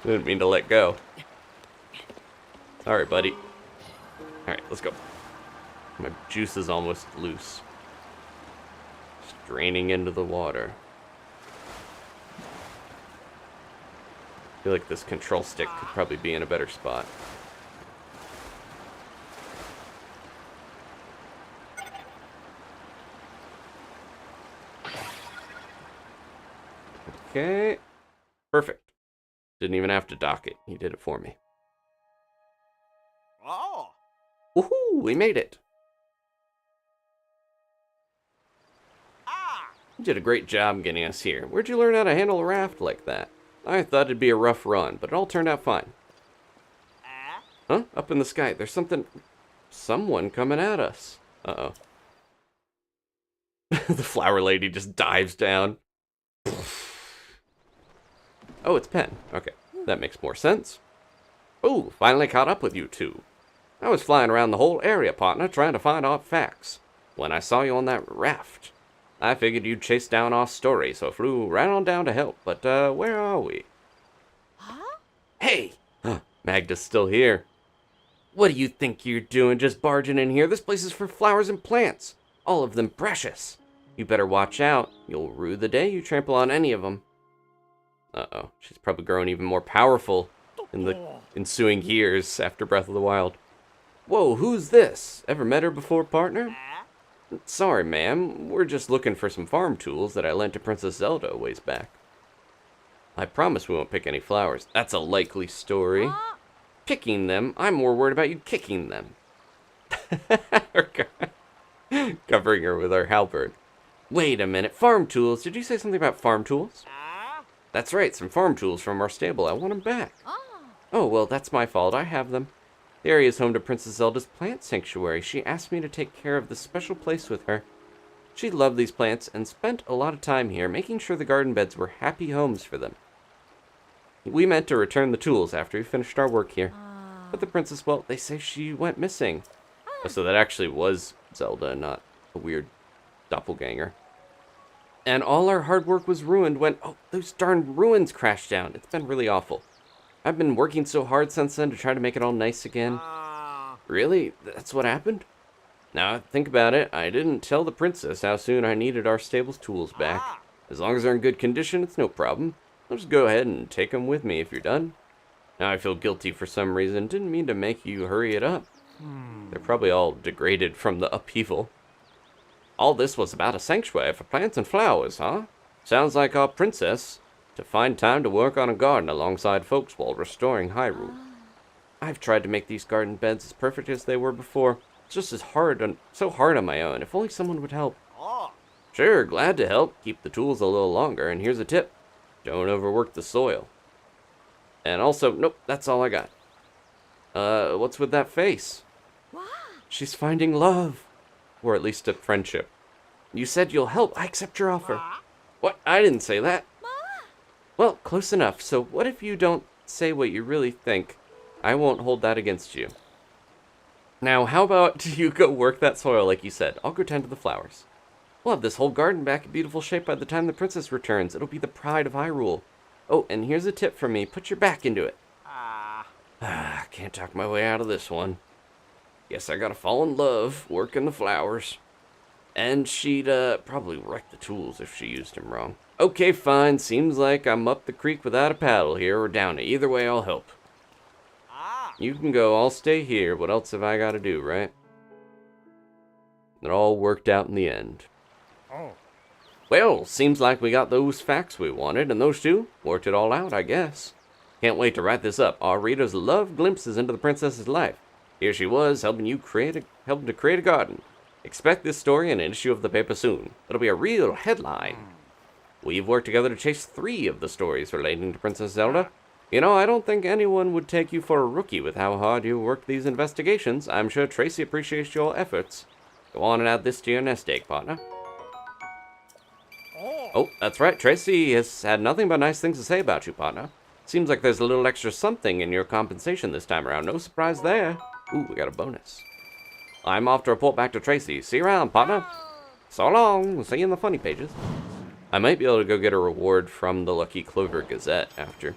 Didn't mean to let go. Sorry, buddy. Alright, let's go. My juice is almost loose. Just draining into the water. I feel like this control stick could probably be in a better spot. Okay. Perfect. Didn't even have to dock it. He did it for me. Oh. Woohoo! We made it. Ah. You did a great job getting us here. Where'd you learn how to handle a raft like that? I thought it'd be a rough run, but it all turned out fine. Huh? Up in the sky. There's someone coming at us. Uh-oh. The flower lady just dives down. Oh, it's Pen. Okay, that makes more sense. Oh, finally caught up with you two. I was flying around the whole area, partner, trying to find out facts. When I saw you on that raft, I figured you'd chase down our story, so I flew right on down to help. But, where are we? Huh? Hey! Magda's still here. What do you think you're doing just barging in here? This place is for flowers and plants. All of them precious. You better watch out. You'll rue the day you trample on any of them. Uh-oh. She's probably grown even more powerful in the ensuing years after Breath of the Wild. Whoa, who's this? Ever met her before, partner? Sorry, ma'am. We're just looking for some farm tools that I lent to Princess Zelda a ways back. I promise we won't pick any flowers. That's a likely story. Picking them? I'm more worried about you kicking them. Covering her with our halberd. Wait a minute. Farm tools? Did you say something about farm tools? That's right, some farm tools from our stable. I want them back. Oh, well, that's my fault. I have them. The area is home to Princess Zelda's plant sanctuary. She asked me to take care of this special place with her. She loved these plants and spent a lot of time here, making sure the garden beds were happy homes for them. We meant to return the tools after we finished our work here. But the princess, well, they say she went missing. Oh, so that actually was Zelda, not a weird doppelganger. And all our hard work was ruined when, oh, those darn ruins crashed down. It's been really awful. I've been working so hard since then to try to make it all nice again. Really? That's what happened? Now, think about it. I didn't tell the princess how soon I needed our stable's tools back. As long as they're in good condition, it's no problem. I'll just go ahead and take them with me if you're done. Now I feel guilty for some reason. Didn't mean to make you hurry it up. They're probably all degraded from the upheaval. All this was about a sanctuary for plants and flowers, huh? Sounds like our princess to find time to work on a garden alongside folks while restoring Hyrule. I've tried to make these garden beds as perfect as they were before. It's just so hard on my own. If only someone would help. Sure, glad to help. Keep the tools a little longer, and here's a tip. Don't overwork the soil. And also, nope, that's all I got. What's with that face? She's finding love. Or at least a friendship. You said you'll help. I accept your offer. What? I didn't say that. Well, close enough. So what if you don't say what you really think? I won't hold that against you. Now, how about you go work that soil like you said? I'll go tend to the flowers. We'll have this whole garden back in beautiful shape by the time the princess returns. It'll be the pride of Hyrule. Oh, and here's a tip from me. Put your back into it. Can't talk my way out of this one. Guess I gotta fall in love, working the flowers. And she'd probably wreck the tools if she used them wrong. Okay, fine. Seems like I'm up the creek without a paddle here or down it. Either way, I'll help. You can go. I'll stay here. What else have I got to do, right? It all worked out in the end. Well, seems like we got those facts we wanted, and those two worked it all out, I guess. Can't wait to write this up. Our readers love glimpses into the princess's life. Here she was, helping to create a garden. Expect this story in an issue of the paper soon. It'll be a real headline. We've worked together to chase 3 of the stories relating to Princess Zelda. You know, I don't think anyone would take you for a rookie with how hard you worked these investigations. I'm sure Tracy appreciates your efforts. Go on and add this to your nest egg, partner. Oh, that's right. Tracy has had nothing but nice things to say about you, partner. Seems like there's a little extra something in your compensation this time around. No surprise there. Ooh, we got a bonus. I'm off to report back to Tracy. See you around, partner. So long. See you in the funny pages. I might be able to go get a reward from the Lucky Clover Gazette after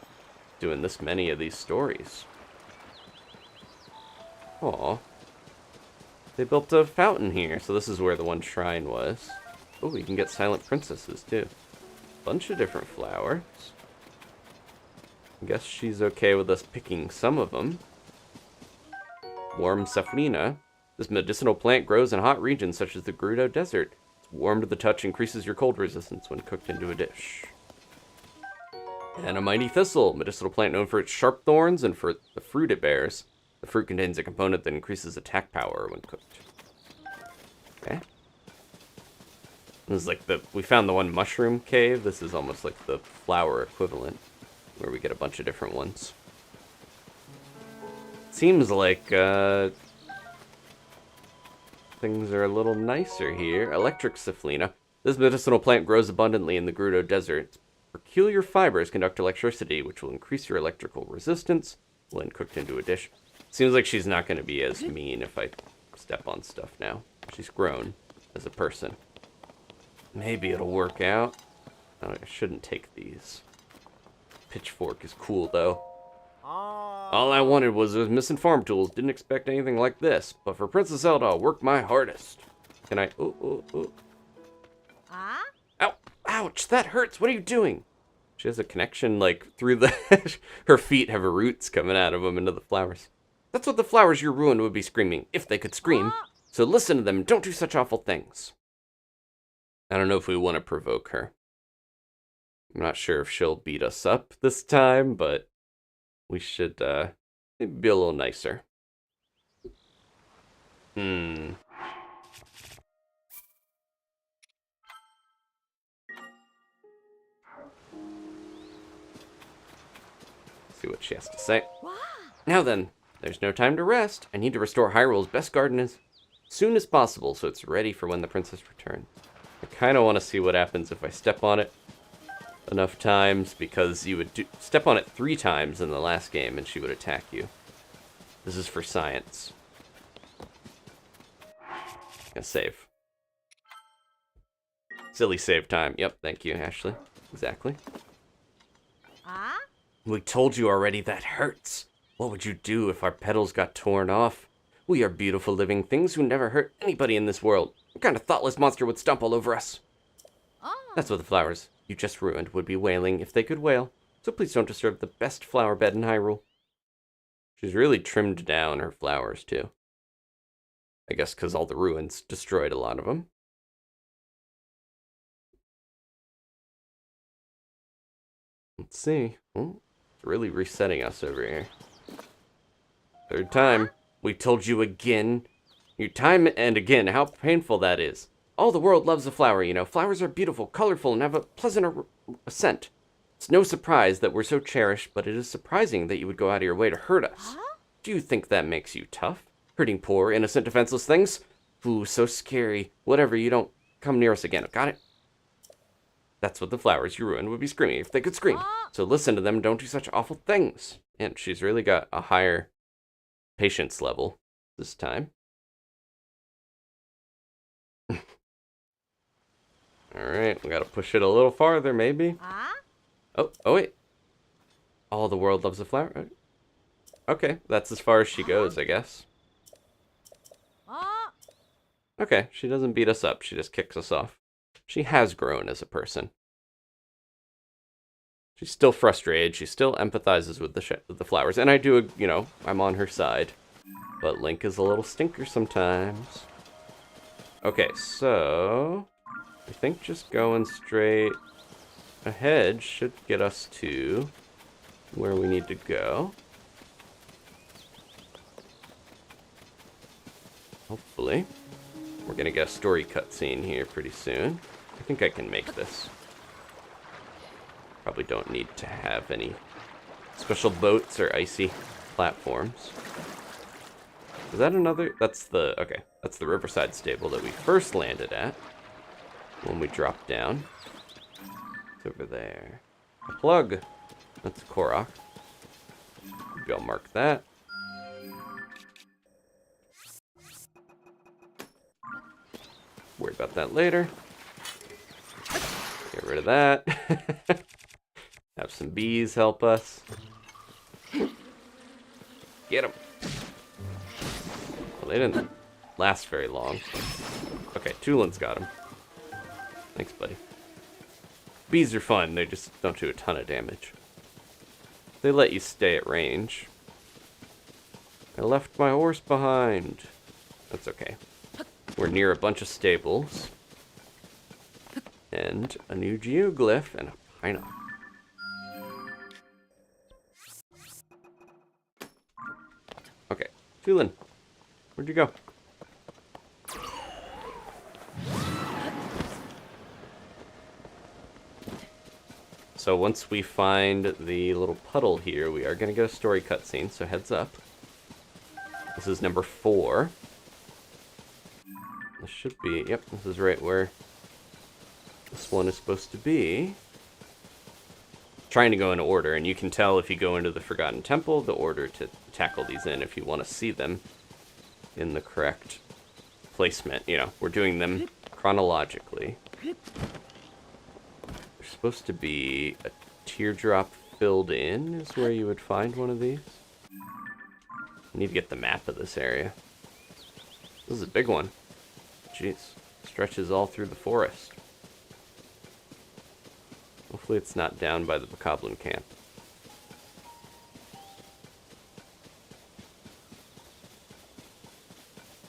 doing this many of these stories. Aw. They built a fountain here, so this is where the one shrine was. Oh, you can get silent princesses, too. Bunch of different flowers. I guess she's okay with us picking some of them. Warm Saffrina. This medicinal plant grows in hot regions such as the Gerudo Desert. It's warm to the touch, increases your cold resistance when cooked into a dish. And a mighty thistle, medicinal plant known for its sharp thorns and for the fruit it bears. The fruit contains a component that increases attack power when cooked. Okay. This is like we found the one mushroom cave. This is almost like the flower equivalent, where we get a bunch of different ones. Seems like, things are a little nicer here. Electric Saffrina. This medicinal plant grows abundantly in the Gerudo Desert. Peculiar fibers conduct electricity, which will increase your electrical resistance when cooked into a dish. Seems like she's not going to be as mean if I step on stuff now. She's grown as a person. Maybe it'll work out. I shouldn't take these. Pitchfork is cool, though. All I wanted was those missing farm tools. Didn't expect anything like this. But for Princess Zelda, I'll work my hardest. Can I... Ooh. Ow! Ouch! That hurts! What are you doing? She has a connection, like, through the... Her feet have roots coming out of them into the flowers. That's what the flowers you ruined would be screaming, if they could scream. So listen to them and don't do such awful things. I don't know if we want to provoke her. I'm not sure if she'll beat us up this time, but we should maybe be a little nicer. See what she has to say. Now then, there's no time to rest. I need to restore Hyrule's best garden as soon as possible so it's ready for when the princess returns. I kind of want to see what happens if I step on it enough times, because you would step on it 3 times in the last game and she would attack you. This is for science. Gonna save. Silly save time. Yep, thank you, Ashley. Exactly. We told you already that hurts. What would you do if our petals got torn off? We are beautiful living things who never hurt anybody in this world. What kind of thoughtless monster would stomp all over us? That's what the flowers you just ruined would be wailing if they could wail. So please don't disturb the best flower bed in Hyrule. She's really trimmed down her flowers, too. I guess because all the ruins destroyed a lot of them. Let's see. Oh, it's really resetting us over here. 3rd time. We told you again. Your time and again how painful that is. All the world loves a flower, you know. Flowers are beautiful, colorful, and have a pleasant scent. It's no surprise that we're so cherished, but it is surprising that you would go out of your way to hurt us. Do you think that makes you tough? Hurting poor, innocent, defenseless things? Ooh, so scary. Whatever, you don't come near us again. Got it? That's what the flowers you ruined would be screaming if they could scream. So listen to them, don't do such awful things. And she's really got a higher patience level this time. Alright, we gotta push it a little farther, maybe. Oh, wait. All the world loves a flower? Okay, that's as far as she goes, I guess. Okay, she doesn't beat us up, she just kicks us off. She has grown as a person. She's still frustrated, she still empathizes with the flowers, and I do, you know, I'm on her side. But Link is a little stinker sometimes. Okay, so I think just going straight ahead should get us to where we need to go. Hopefully. We're gonna get a story cutscene here pretty soon. I think I can make this. Probably don't need to have any special boats or icy platforms. Is that another? That's the, okay. That's the riverside stable that we first landed at when we dropped down. It's over there. A plug. That's Korok. Maybe I'll mark that. Worry about that later. Get rid of that. Have some bees help us. Get them. Well, they didn't last very long. Okay, Tulin's got him. Thanks, buddy. Bees are fun. They just don't do a ton of damage. They let you stay at range. I left my horse behind. That's okay. We're near a bunch of stables. And a new geoglyph and a pineapple. Okay, Tulin, where'd you go? So once we find the little puddle here, we are going to get a story cutscene, so heads up. This is number 4. This should be, yep, this is right where this one is supposed to be. Trying to go in order, and you can tell if you go into the Forgotten Temple, the order to tackle these in if you want to see them in the correct placement. You know, we're doing them chronologically. There's supposed to be a teardrop filled in is where you would find one of these. I need to get the map of this area. This is a big one. Jeez. Stretches all through the forest. Hopefully it's not down by the Bokoblin camp.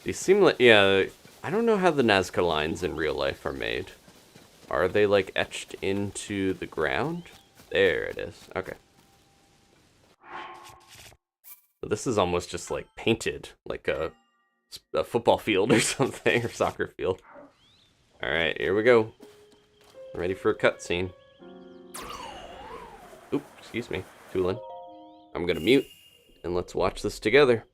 These seem like, yeah, I don't know how the Nazca lines in real life are made. Are they like etched into the ground? There it is. Okay. So this is almost just like painted, like a football field or something, or soccer field. Alright, here we go. Ready for a cutscene. Oop, excuse me, Tulin. I'm gonna mute, and let's watch this together.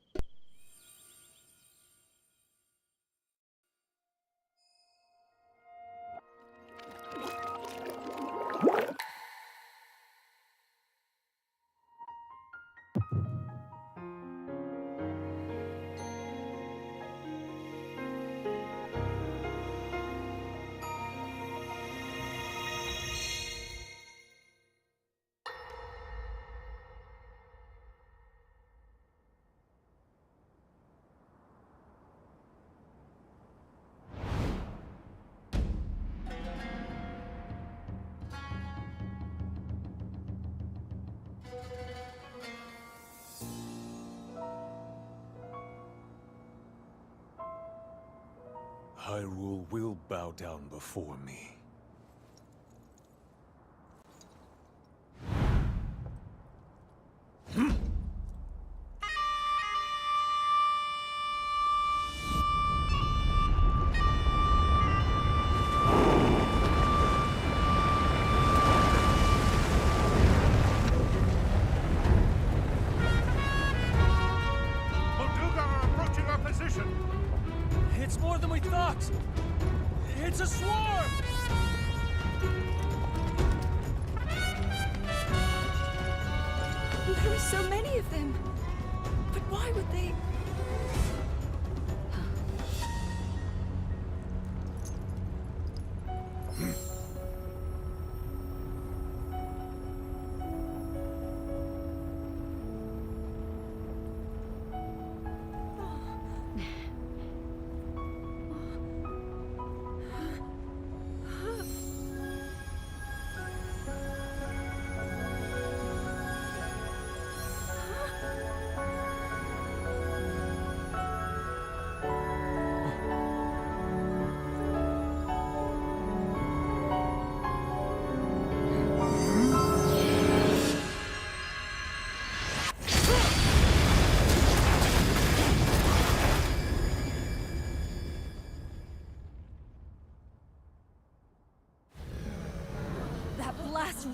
Hyrule will bow down before me. It's more than we thought! It's a swarm! There are so many of them. But why would they?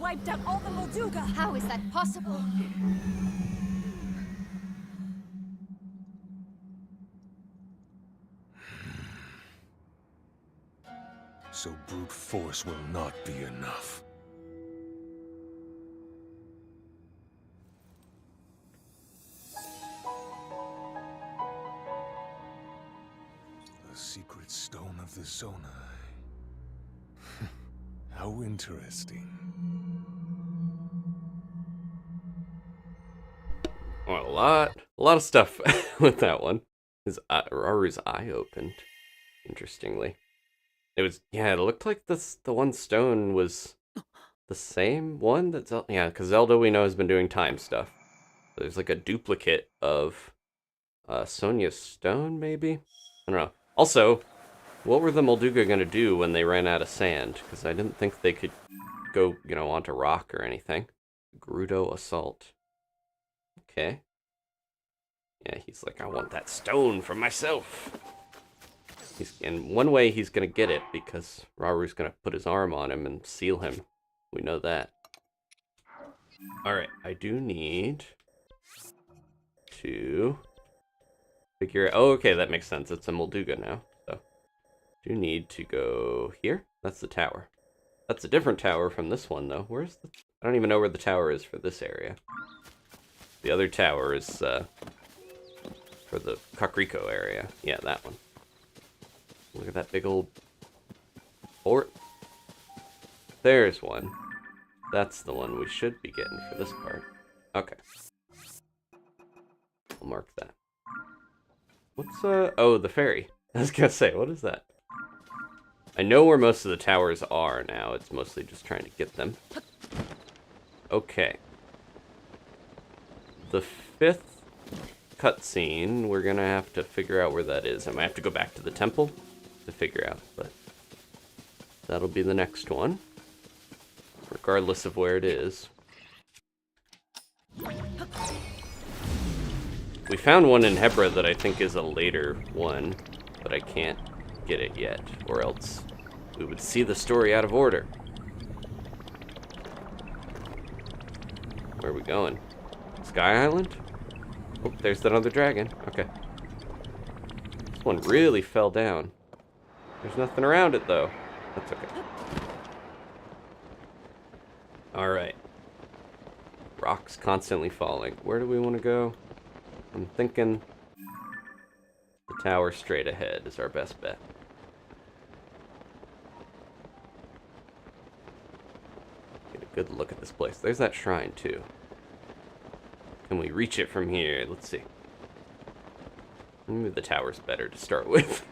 wiped out all the Molduga. How is that possible? So brute force will not be enough. The secret stone of the Zonai. How interesting. Well, a lot of stuff with that one. Raru's eye opened, interestingly. It was, yeah, it looked like the one stone was the same one that Zelda, yeah, because Zelda we know has been doing time stuff. There's like a duplicate of Sonia's stone, maybe? I don't know. Also, what were the Molduga going to do when they ran out of sand? Because I didn't think they could go, onto rock or anything. Gerudo assault. Okay. Yeah, he's like, I want that stone for myself. In one way, he's going to get it because Raru's going to put his arm on him and seal him. We know that. Alright, I do need to figure out... Oh, okay, that makes sense. It's a Molduga now. So, do need to go here. That's the tower. That's a different tower from this one, though. Where's the... I don't even know where the tower is for this area. The other tower is for the Kakariko area. Yeah, that one. Look at that big old fort. There's one. That's the one we should be getting for this part. Okay. I'll mark that. What's, oh, the ferry. I was gonna say, what is that? I know where most of the towers are now. It's mostly just trying to get them. Okay. The 5th cutscene, we're gonna have to figure out where that is. I might have to go back to the temple to figure out, but that'll be the next one, regardless of where it is. We found one in Hebra that I think is a later one, but I can't get it yet, or else we would see the story out of order. Where are we going? Sky Island? Oh, there's that other dragon. Okay. This one really fell down. There's nothing around it, though. That's okay. Alright. Rocks constantly falling. Where do we want to go? I'm thinking the tower straight ahead is our best bet. Get a good look at this place. There's that shrine, too. Can we reach it from here? Let's see. Maybe the tower's better to start with.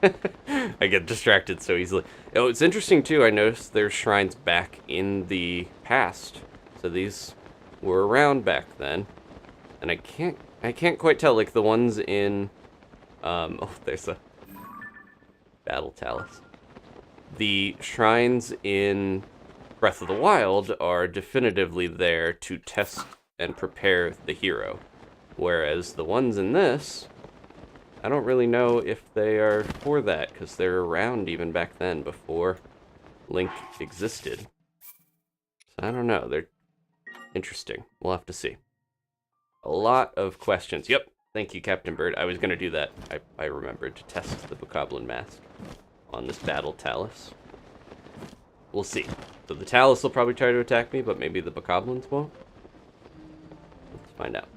I get distracted so easily. Oh, it's interesting too. I noticed there's shrines back in the past. So these were around back then. And I can't quite tell, like the ones in oh, there's a battle talus. The shrines in Breath of the Wild are definitively there to test and prepare the hero. Whereas the ones in this, I don't really know if they are for that, because they're around even back then, before Link existed. So I don't know, they're interesting. We'll have to see. A lot of questions. Yep, thank you, Captain Bird. I was going to do that. I remembered to test the Bokoblin mask on this battle talus. We'll see. So the talus will probably try to attack me, but maybe the Bokoblins won't. Let's find out.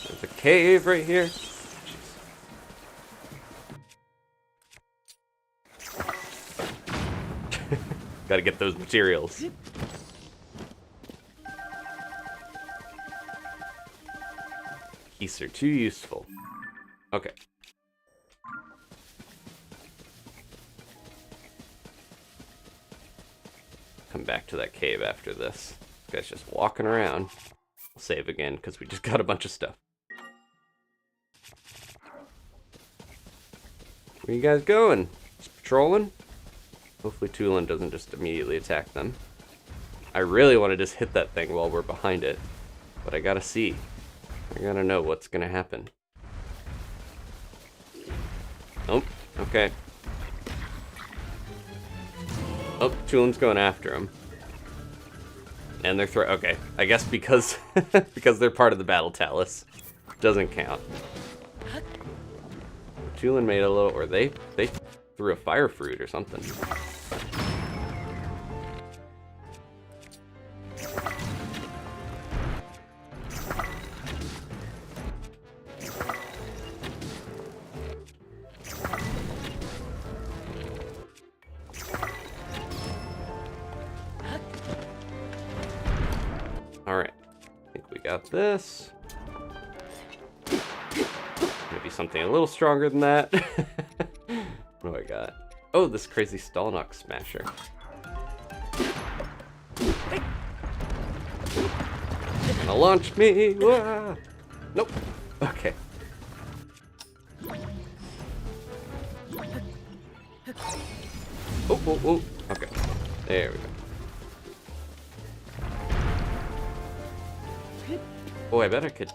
There's a cave right here. Gotta get those materials. Keys are too useful. Okay. Come back to that cave after this. This guy's just walking around. I'll save again because we just got a bunch of stuff. Where you guys going? Just patrolling? Hopefully Tulin doesn't just immediately attack them. I really want to just hit that thing while we're behind it. But I gotta see. I gotta know what's gonna happen. Oh, okay. Oh, Chulin's going after him. And they're okay, I guess because because they're part of the battle talus. Doesn't count. Chulin made a little, or they threw a fire fruit or something. Alright, I think we got this. Maybe something a little stronger than that. What do I got? Oh, this crazy Stalnox Smasher. Gonna launch me! Wah! Nope. Okay. Oh, oh, oh. Okay. There we go. Oh, I bet I could.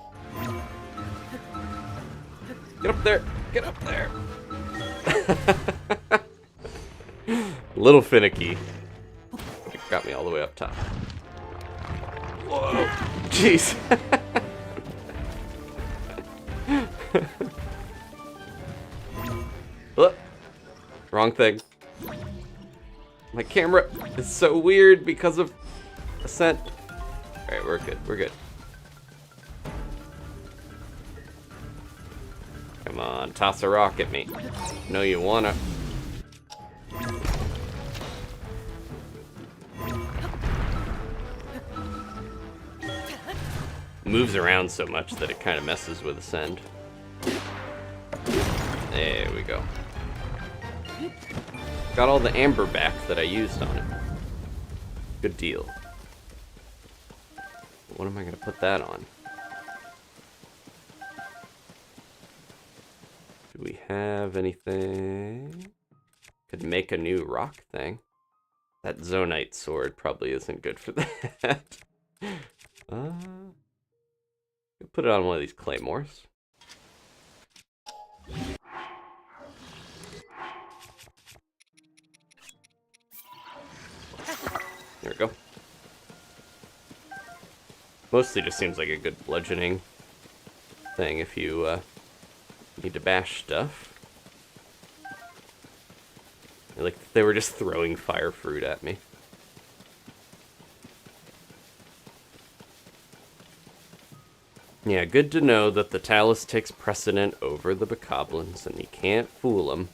Get up there! Get up there! Little finicky. It got me all the way up top. Whoa! Jeez! Oh, wrong thing. My camera is so weird because of ascent. Alright, we're good. We're good. Come on, toss a rock at me. No, you wanna. Moves around so much that it kind of messes with ascend. There we go. Got all the amber back that I used on it. Good deal. What am I gonna put that on? Do we have anything? Could make a new rock thing. That Zonite sword probably isn't good for that. Put it on one of these claymores. There we go. Mostly just seems like a good bludgeoning thing if you need to bash stuff. Like they were just throwing fire fruit at me. Yeah, good to know that the talus takes precedent over the bokoblins, and you can't fool them.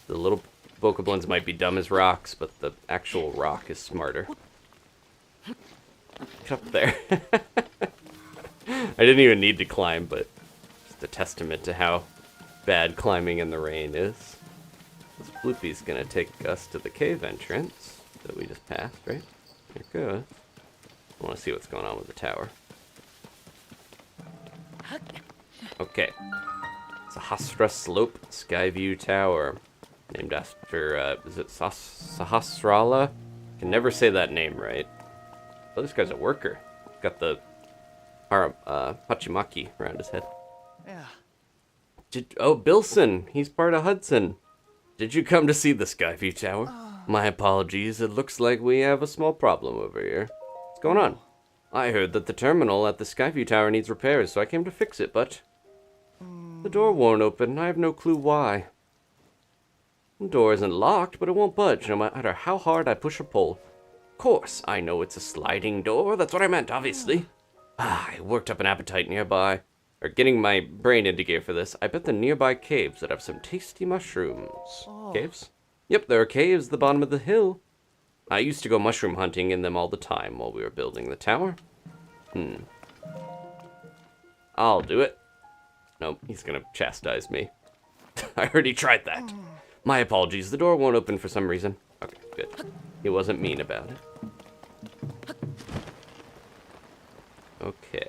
The little bokoblins might be dumb as rocks, but the actual rock is smarter. Get up there. I didn't even need to climb, but just a testament to how bad climbing in the rain is. This Bloopy's gonna take us to the cave entrance that we just passed, right? There it goes. I want to see what's going on with the tower. Okay. Sahasra Slope Skyview Tower. Named after, is it Sahasrala? Can never say that name right. Oh, this guy's a worker. Got the Hachimaki around his head. Yeah. Oh, Bilson. He's part of Hudson. Did you come to see the Skyview Tower? My apologies. It looks like we have a small problem over here. What's going on? I heard that the terminal at the Skyview Tower needs repairs, so I came to fix it, but the door won't open. I have no clue why. The door isn't locked, but it won't budge no matter how hard I push or pull. Of course, I know it's a sliding door. That's what I meant, obviously. I worked up an appetite nearby. Or getting my brain into gear for this. I bet the nearby caves that have some tasty mushrooms. Caves? Yep, there are caves at the bottom of the hill. I used to go mushroom hunting in them all the time while we were building the tower. I'll do it. Nope, he's gonna chastise me. I already tried that. My apologies, the door won't open for some reason. Okay, good. He wasn't mean about it. Okay.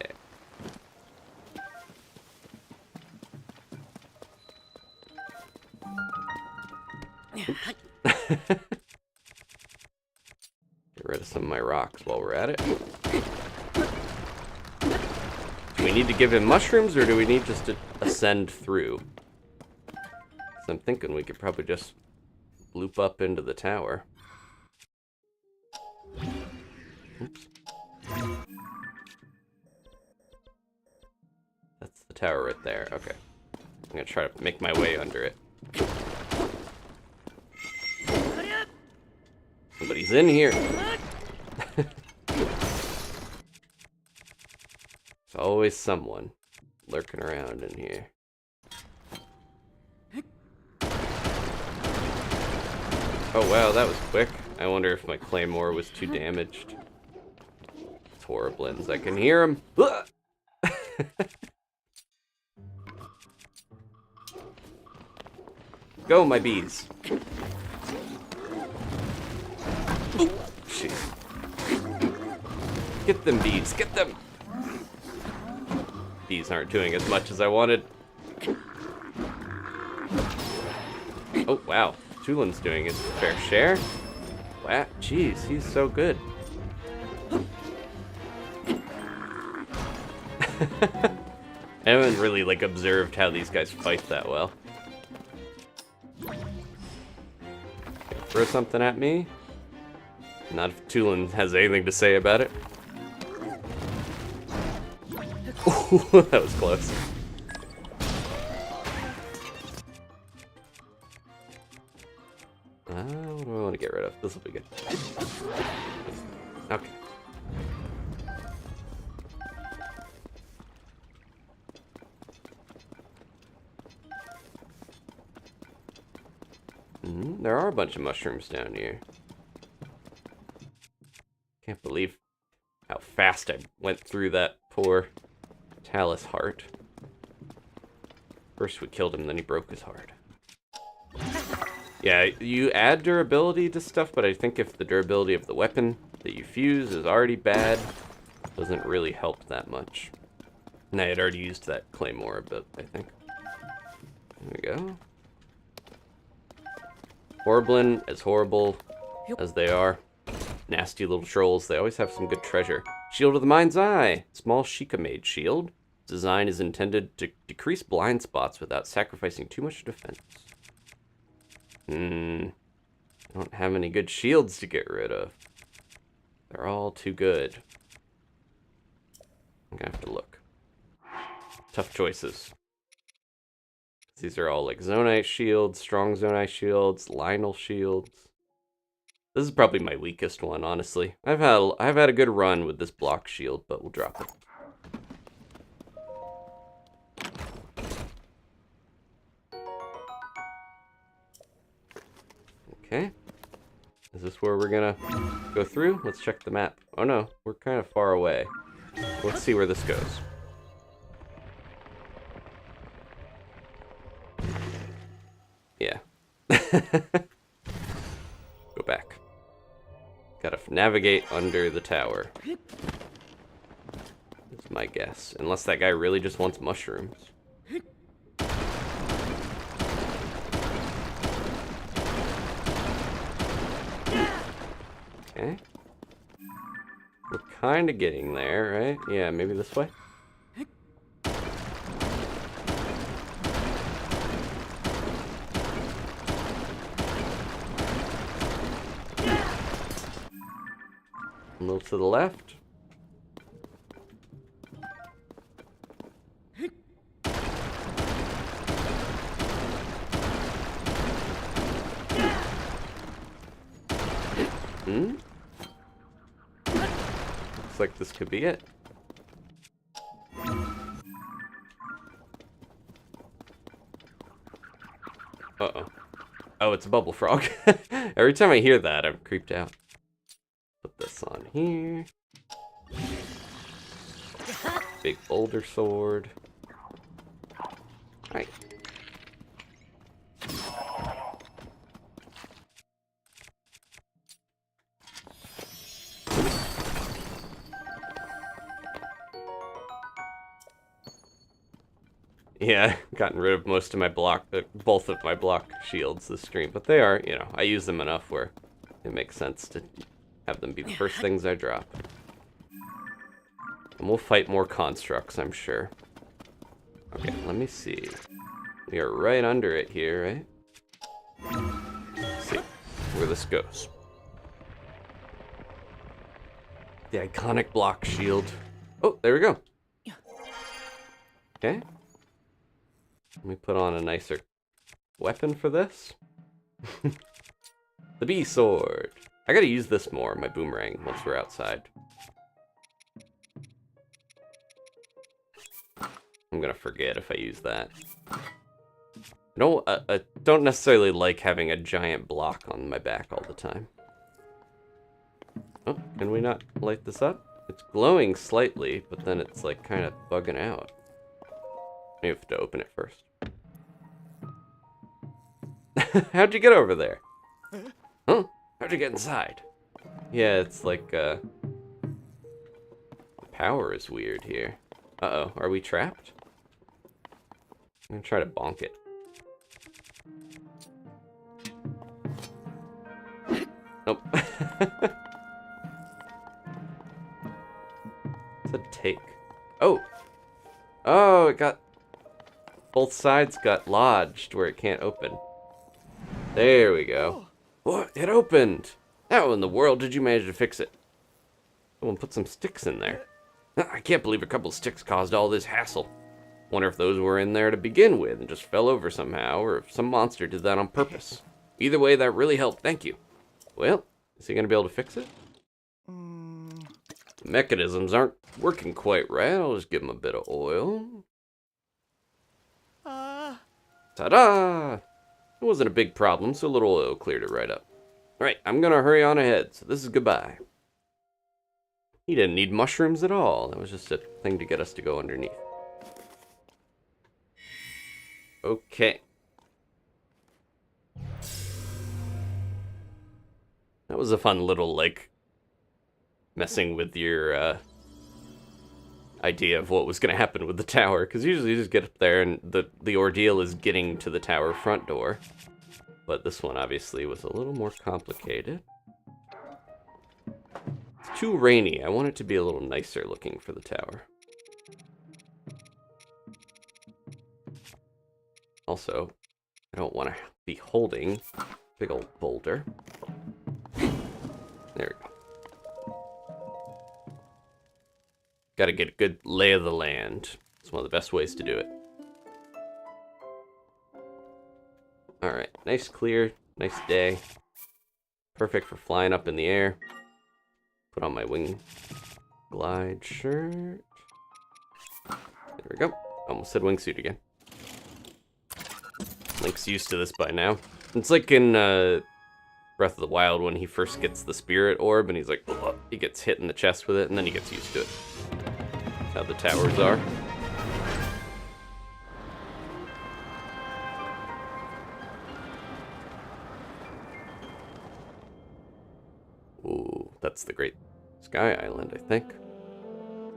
Get rid of some of my rocks while we're at it. Do we need to give him mushrooms, or do we need just to ascend through? So I'm thinking we could probably just bloop up into the tower. Oops. That's the tower right there. Okay. I'm gonna try to make my way under it. Somebody's in here. There's always someone lurking around in here. Oh wow, that was quick. I wonder if my claymore was too damaged. It's horriblins. I can hear him. Go, my bees. Ooh, shit. Get them, bees. Get them. Bees aren't doing as much as I wanted. Oh, wow. Tulin's doing his fair share. Wow, jeez, he's so good. I haven't really, like, observed how these guys fight that well. Throw something at me? Not if Tulin has anything to say about it. Ooh, that was close. What do I want to get rid of? This will be good. Okay. There are a bunch of mushrooms down here. Can't believe how fast I went through that poor Talus heart. First we killed him, then he broke his heart. Yeah, you add durability to stuff, but I think if the durability of the weapon that you fuse is already bad, it doesn't really help that much. And I had already used that claymore a bit, I think. There we go. Horriblin, as horrible as they are, nasty little trolls, they always have some good treasure. Shield of the Mind's Eye! Small Sheikah made shield. Design is intended to decrease blind spots without sacrificing too much defense. I don't have any good shields to get rid of. They're all too good. I'm gonna have to look. Tough choices. These are all like Zonai shields, strong Zonai shields, Lionel shields. This is probably my weakest one, honestly. I've had a good run with this block shield, but we'll drop it. Okay. Is this where we're gonna go through? Let's check the map. Oh no, we're kind of far away. Let's see where this goes. Yeah. Go back. Gotta navigate under the tower. That's my guess. Unless that guy really just wants mushrooms. Okay. We're kind of getting there, right? Yeah, maybe this way? A little to the left. Looks like this could be it. Uh-oh. Oh, it's a bubble frog. Every time I hear that, I'm creeped out. Put this on here. Big boulder sword. Right. Yeah, gotten rid of most of my block, both of my block shields this stream, but they are, you know, I use them enough where it makes sense to have them be the first things I drop. And we'll fight more constructs, I'm sure. Okay, let me see. We are right under it here, right? Let's see. where this goes. The iconic block shield. Oh, there we go. Okay. Let me put on a nicer weapon for this. The bee sword. I gotta use this more, my boomerang, once we're outside. I'm gonna forget if I use that. I don't necessarily like having a giant block on my back all the time. Oh, can we not light this up? It's glowing slightly, but then it's like kind of bugging out. Maybe have to open it first. How'd you get over there? Huh? How'd you get inside? Yeah, it's like, the power is weird here. Uh-oh, are we trapped? I'm gonna try to bonk it. Nope. It's a take. Oh! Oh, it got... Both sides got lodged where it can't open. There we go. What? It opened! How in the world did you manage to fix it? Someone put some sticks in there. I can't believe a couple of sticks caused all this hassle. Wonder if those were in there to begin with and just fell over somehow, or if some monster did that on purpose. Either way, that really helped, thank you. Well, is he gonna be able to fix it? The mechanisms aren't working quite right. I'll just give him a bit of oil. Ta-da! It wasn't a big problem, so a little oil cleared it right up. Alright, I'm gonna hurry on ahead, so this is goodbye. He didn't need mushrooms at all. That was just a thing to get us to go underneath. Okay. That was a fun little, like, messing with your, idea of what was going to happen with the tower. Because usually you just get up there and the ordeal is getting to the tower front door. But this one obviously was a little more complicated. It's too rainy. I want it to be a little nicer looking for the tower. Also, I don't want to be holding a big old boulder. There we go. Gotta get a good lay of the land. It's one of the best ways to do it. Alright, nice clear, nice day. Perfect for flying up in the air. Put on my wing glide shirt. There we go. Almost said wingsuit again. Link's used to this by now. It's like in Breath of the Wild when he first gets the spirit orb and he's like, ugh, he gets hit in the chest with it and then he gets used to it. That's how the towers are. Ooh, that's the Great Sky Island, I think.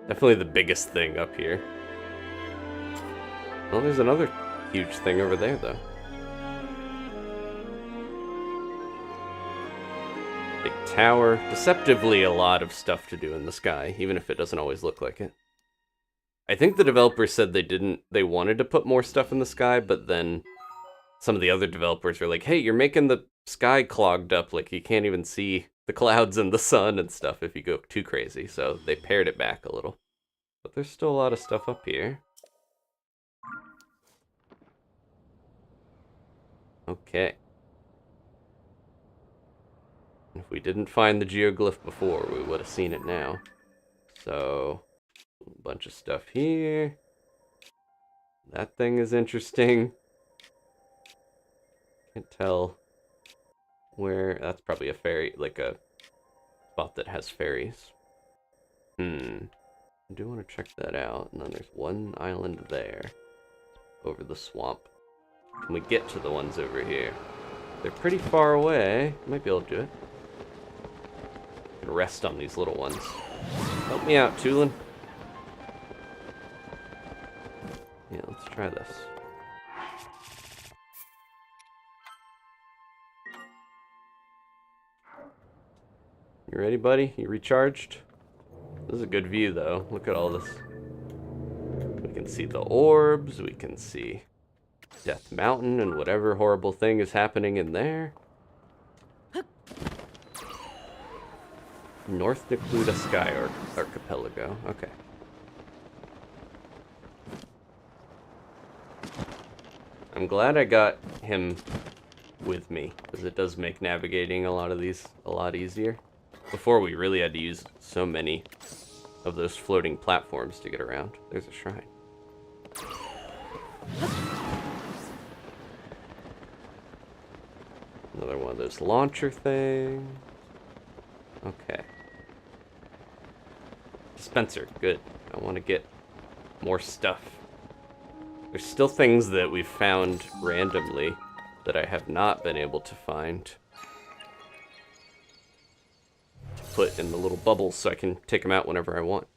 Definitely the biggest thing up here. Well, there's another huge thing over there, though. Big tower. Deceptively a lot of stuff to do in the sky, even if it doesn't always look like it. I think the developers said they wanted to put more stuff in the sky, but then some of the other developers were like, hey, you're making the sky clogged up, like you can't even see the clouds and the sun and stuff if you go too crazy, so they pared it back a little. But there's still a lot of stuff up here. Okay. If we didn't find the geoglyph before, we would have seen it now. So, a bunch of stuff here. That thing is interesting. Can't tell where. That's probably a fairy, like a spot that has fairies. I do want to check that out. And then there's one island there, over the swamp. Can we get to the ones over here? They're pretty far away. Might be able to do it. Can rest on these little ones. Help me out, Tulin. Yeah, let's try this. You ready, buddy? You recharged? This is a good view, though. Look at all this. We can see the orbs. We can see Death Mountain and whatever horrible thing is happening in there. North Necluda Sky Archipelago. Okay. I'm glad I got him with me, because it does make navigating a lot of these a lot easier. Before, we really had to use so many of those floating platforms to get around. There's a shrine. Another one of those launcher things. Okay. Dispenser, good. I want to get more stuff. There's still things that we've found randomly that I have not been able to find. To put in the little bubbles so I can take them out whenever I want.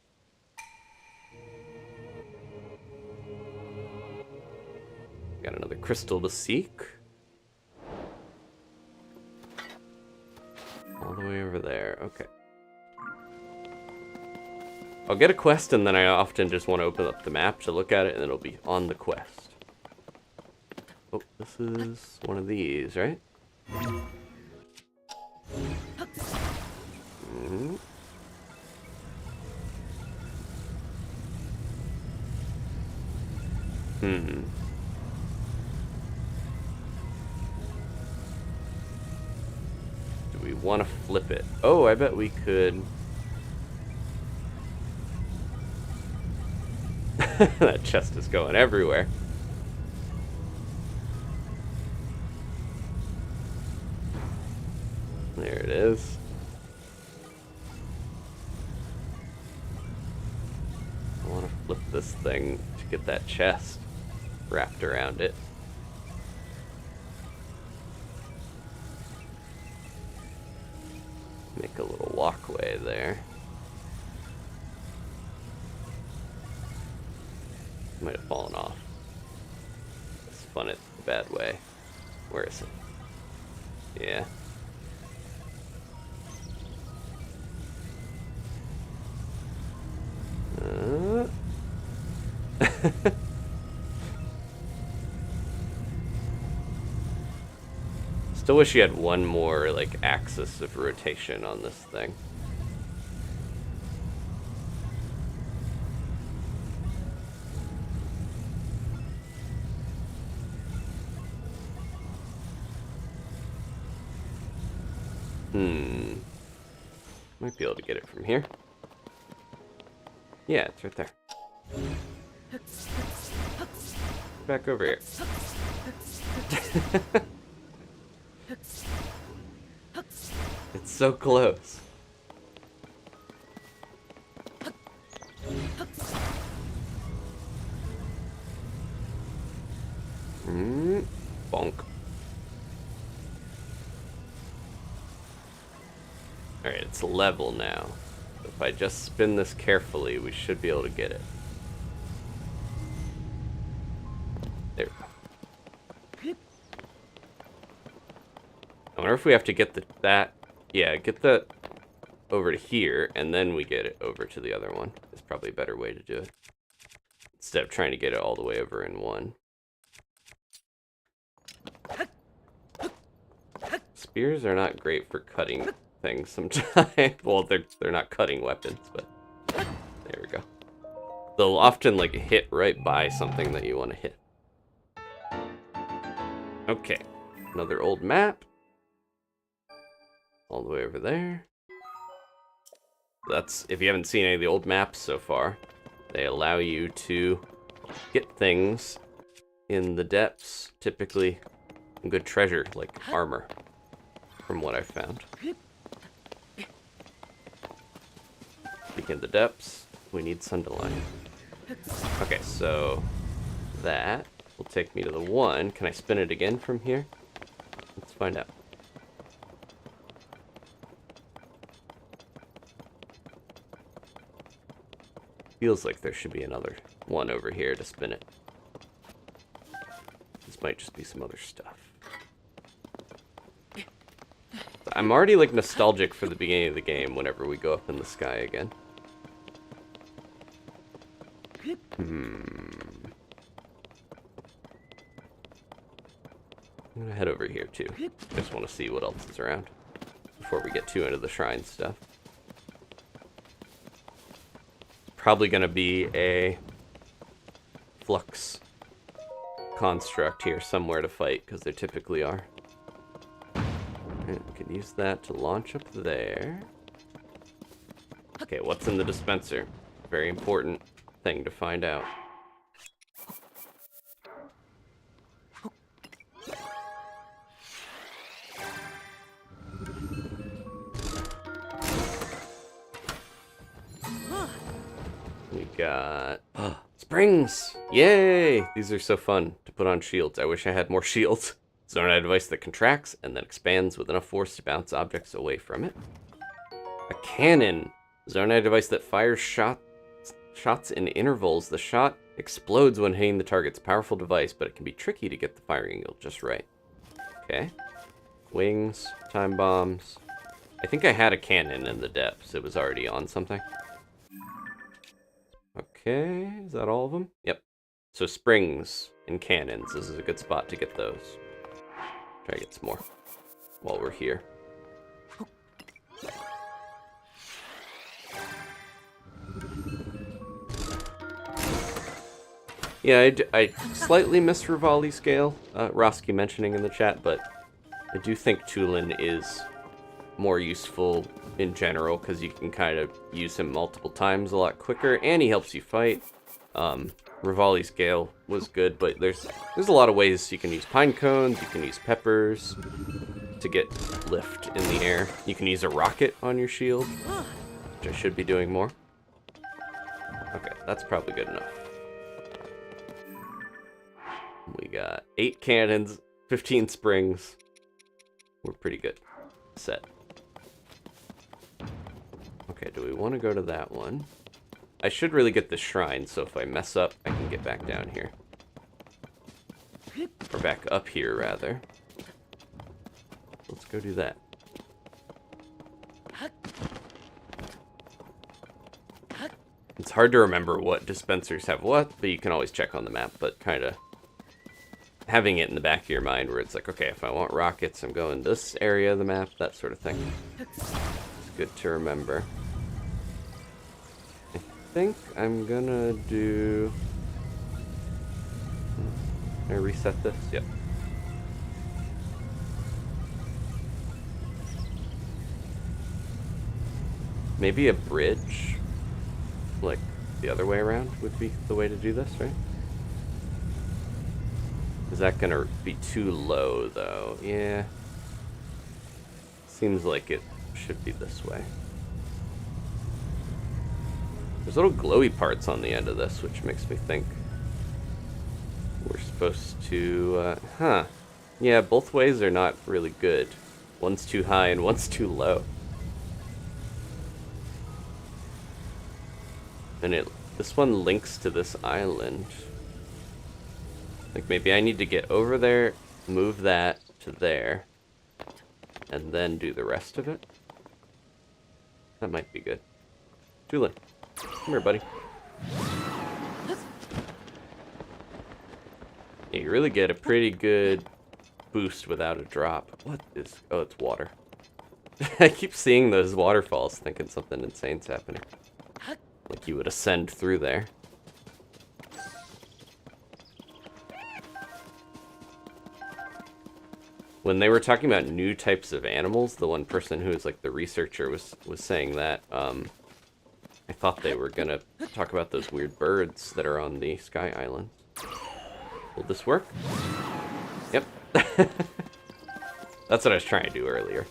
Got another crystal to seek. All the way over there, okay. I'll get a quest and then I often just want to open up the map to look at it and it'll be on the quest. Oh, this is one of these, right? Mm-hmm. Do we want to flip it? Oh, I bet we could. That chest is going everywhere. There it is. I want to flip this thing to get that chest wrapped around it. Make a little walkway there. Might have fallen off. It's fun in a bad way. Where is it? Yeah. Still wish you had one more, like, axis of rotation on this thing. Might be able to get it from here. Yeah, it's right there. Back over here. It's so close. Bonk. Alright, it's level now. If I just spin this carefully, we should be able to get it. There we go. I wonder if we have to get that... Yeah, get that over to here, and then we get it over to the other one. It's probably a better way to do it. Instead of trying to get it all the way over in one. Spears are not great for cutting things sometimes. Well, they're not cutting weapons, but there we go. They'll often like hit right by something that you want to hit. Okay, another old map. All the way over there. That's, if you haven't seen any of the old maps so far, they allow you to get things in the depths, typically good treasure like armor, from what I've found. Speaking of the depths, we need Sunderline. Okay, so that will take me to the one. Can I spin it again from here? Let's find out. Feels like there should be another one over here to spin it. This might just be some other stuff. I'm already like nostalgic for the beginning of the game whenever we go up in the sky again. I'm gonna head over here too. Just want to see what else is around before we get too into the shrine stuff. probably going to be a flux construct here somewhere to fight, because there typically are. And we can use that to launch up there. Okay, what's in the dispenser? Very important thing to find out. We got springs! Yay! These are so fun to put on shields. I wish I had more shields. Zonai device that contracts and then expands with enough force to bounce objects away from it. A cannon. Zonai device that fires shots in intervals. The shot explodes when hitting the target's powerful device, but it can be tricky to get the firing angle just right. Okay. Wings, time bombs. I think I had a cannon in the depths. It was already on something. Okay, is that all of them? Yep. So springs and cannons. This is a good spot to get those. Try to get some more while we're here. Yeah, I slightly missed Rivali's scale, Roski mentioning in the chat, but I do think Tulin is more useful in general, because you can kind of use him multiple times a lot quicker, and he helps you fight. Rivali's scale was good, but there's a lot of ways you can use pine cones, you can use peppers to get lift in the air. You can use a rocket on your shield, which I should be doing more. Okay, that's probably good enough. We got 8 cannons, 15 springs. We're pretty good. Set. Okay, do we want to go to that one? I should really get the shrine, so if I mess up, I can get back down here. Or back up here, rather. Let's go do that. It's hard to remember what dispensers have what, but you can always check on the map, but kind of having it in the back of your mind where it's like, okay, if I want rockets, I'm going this area of the map, that sort of thing. It's good to remember. I think I'm gonna do... Can I reset this? Yep. Maybe a bridge, like the other way around, would be the way to do this, right? Is that gonna be too low, though? Yeah. Seems like it should be this way. There's little glowy parts on the end of this, which makes me think we're supposed to, Yeah, both ways are not really good. One's too high and one's too low. And this one links to this island. Like, maybe I need to get over there, move that to there, and then do the rest of it. That might be good. Tulin, come here, buddy. Yeah, you really get a pretty good boost without a drop. What is... Oh, it's water. I keep seeing those waterfalls, thinking something insane's happening. Like you would ascend through there. When they were talking about new types of animals, the one person who was like the researcher was saying that, I thought they were gonna talk about those weird birds that are on the Sky Islands. Will this work? Yep. That's what I was trying to do earlier.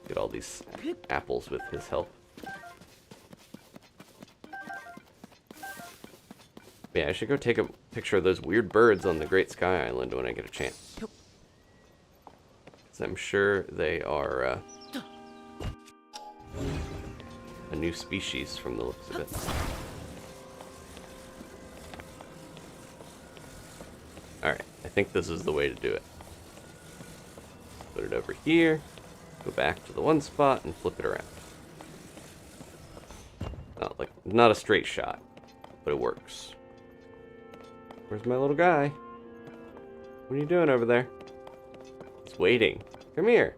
Get all these apples with his help. Yeah, I should go take a picture of those weird birds on the Great Sky Island when I get a chance. I'm sure they are a new species from the looks of it. Alright, I think this is the way to do it. Put it over here, go back to the one spot, and flip it around. Like, not a straight shot, but it works. Where's my little guy? What are you doing over there? He's waiting. Come here.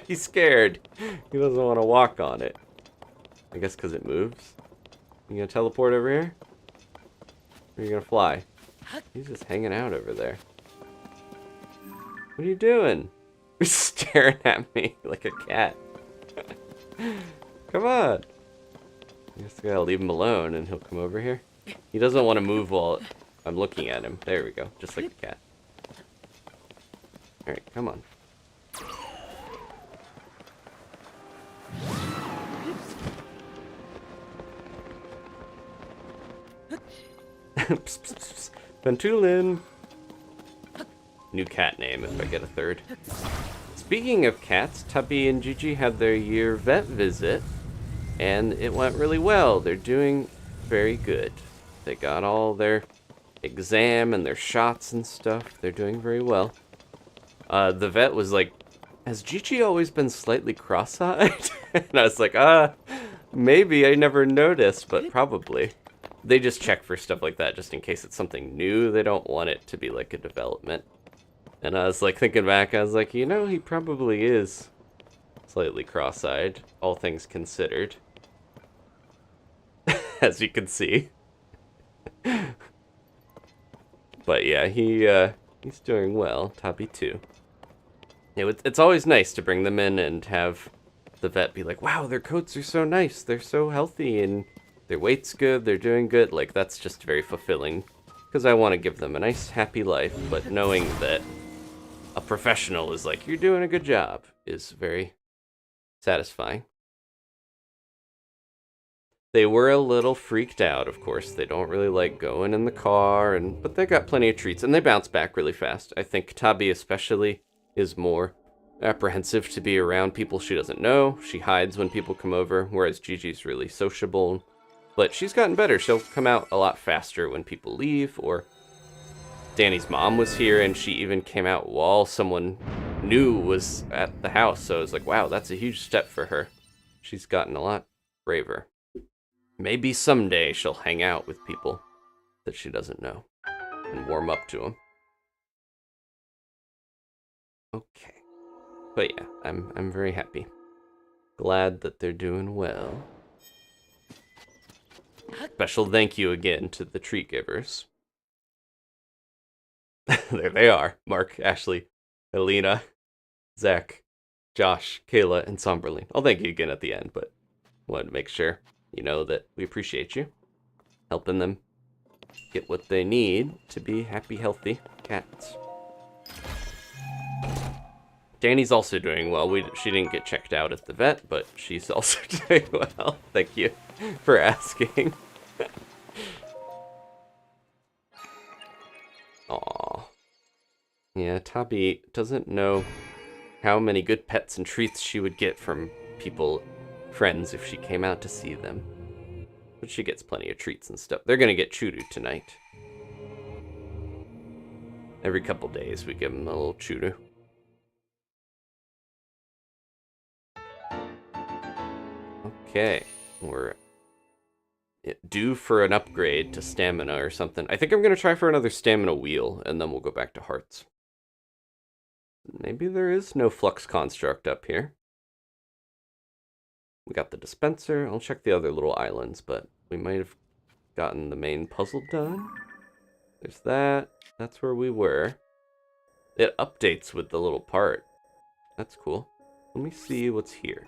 He's scared. He doesn't want to walk on it. I guess because it moves. You gonna teleport over here? Or are you gonna fly? He's just hanging out over there. What are you doing? You're staring at me like a cat. Come on. I just gotta leave him alone and he'll come over here. He doesn't want to move while I'm looking at him. There we go. Just like a cat. Alright, come on. Ventulin. New cat name if I get a third. Speaking of cats, Tubby and Gigi had their year vet visit, and it went really well. They're doing very good. They got all their exam and their shots and stuff. They're doing very well. The vet was like, has Gigi always been slightly cross-eyed? And I was like, maybe, I never noticed, but probably. They just check for stuff like that just in case it's something new. They don't want it to be like a development. And I was like thinking back, I was like, you know, he probably is slightly cross-eyed, all things considered. As you can see. But yeah, he's doing well. Tabby too. It's always nice to bring them in and have the vet be like, wow, their coats are so nice. They're so healthy and their weight's good. They're doing good. Like, that's just very fulfilling. Because I want to give them a nice, happy life. But knowing that a professional is like, you're doing a good job is very satisfying. They were a little freaked out, of course. They don't really like going in the car, but they got plenty of treats, and they bounce back really fast. I think Tabi especially is more apprehensive to be around people she doesn't know. She hides when people come over, whereas Gigi's really sociable. But she's gotten better. She'll come out a lot faster when people leave, or Danny's mom was here, and she even came out while someone new was at the house. So I was like, wow, that's a huge step for her. She's gotten a lot braver. Maybe someday she'll hang out with people that she doesn't know and warm up to them. Okay. But yeah, I'm very happy. Glad that they're doing well. Special thank you again to the treat givers. There they are. Mark, Ashley, Alina, Zach, Josh, Kayla, and Somberlin. I'll thank you again at the end, but wanted to make sure you know that we appreciate you. Helping them get what they need to be happy, healthy cats. Danny's also doing well. She didn't get checked out at the vet, but she's also doing well. Thank you for asking. Aww. Yeah, Tabi doesn't know how many good pets and treats she would get from people, friends, if she came out to see them. But she gets plenty of treats and stuff. They're gonna get Chudu tonight. Every couple days we give them a little Chudu. Okay, we're due for an upgrade to stamina or something. I think I'm going to try for another stamina wheel, and then we'll go back to hearts. Maybe there is no flux construct up here. We got the dispenser. I'll check the other little islands, but we might have gotten the main puzzle done. There's that. That's where we were. It updates with the little part. That's cool. Let me see what's here.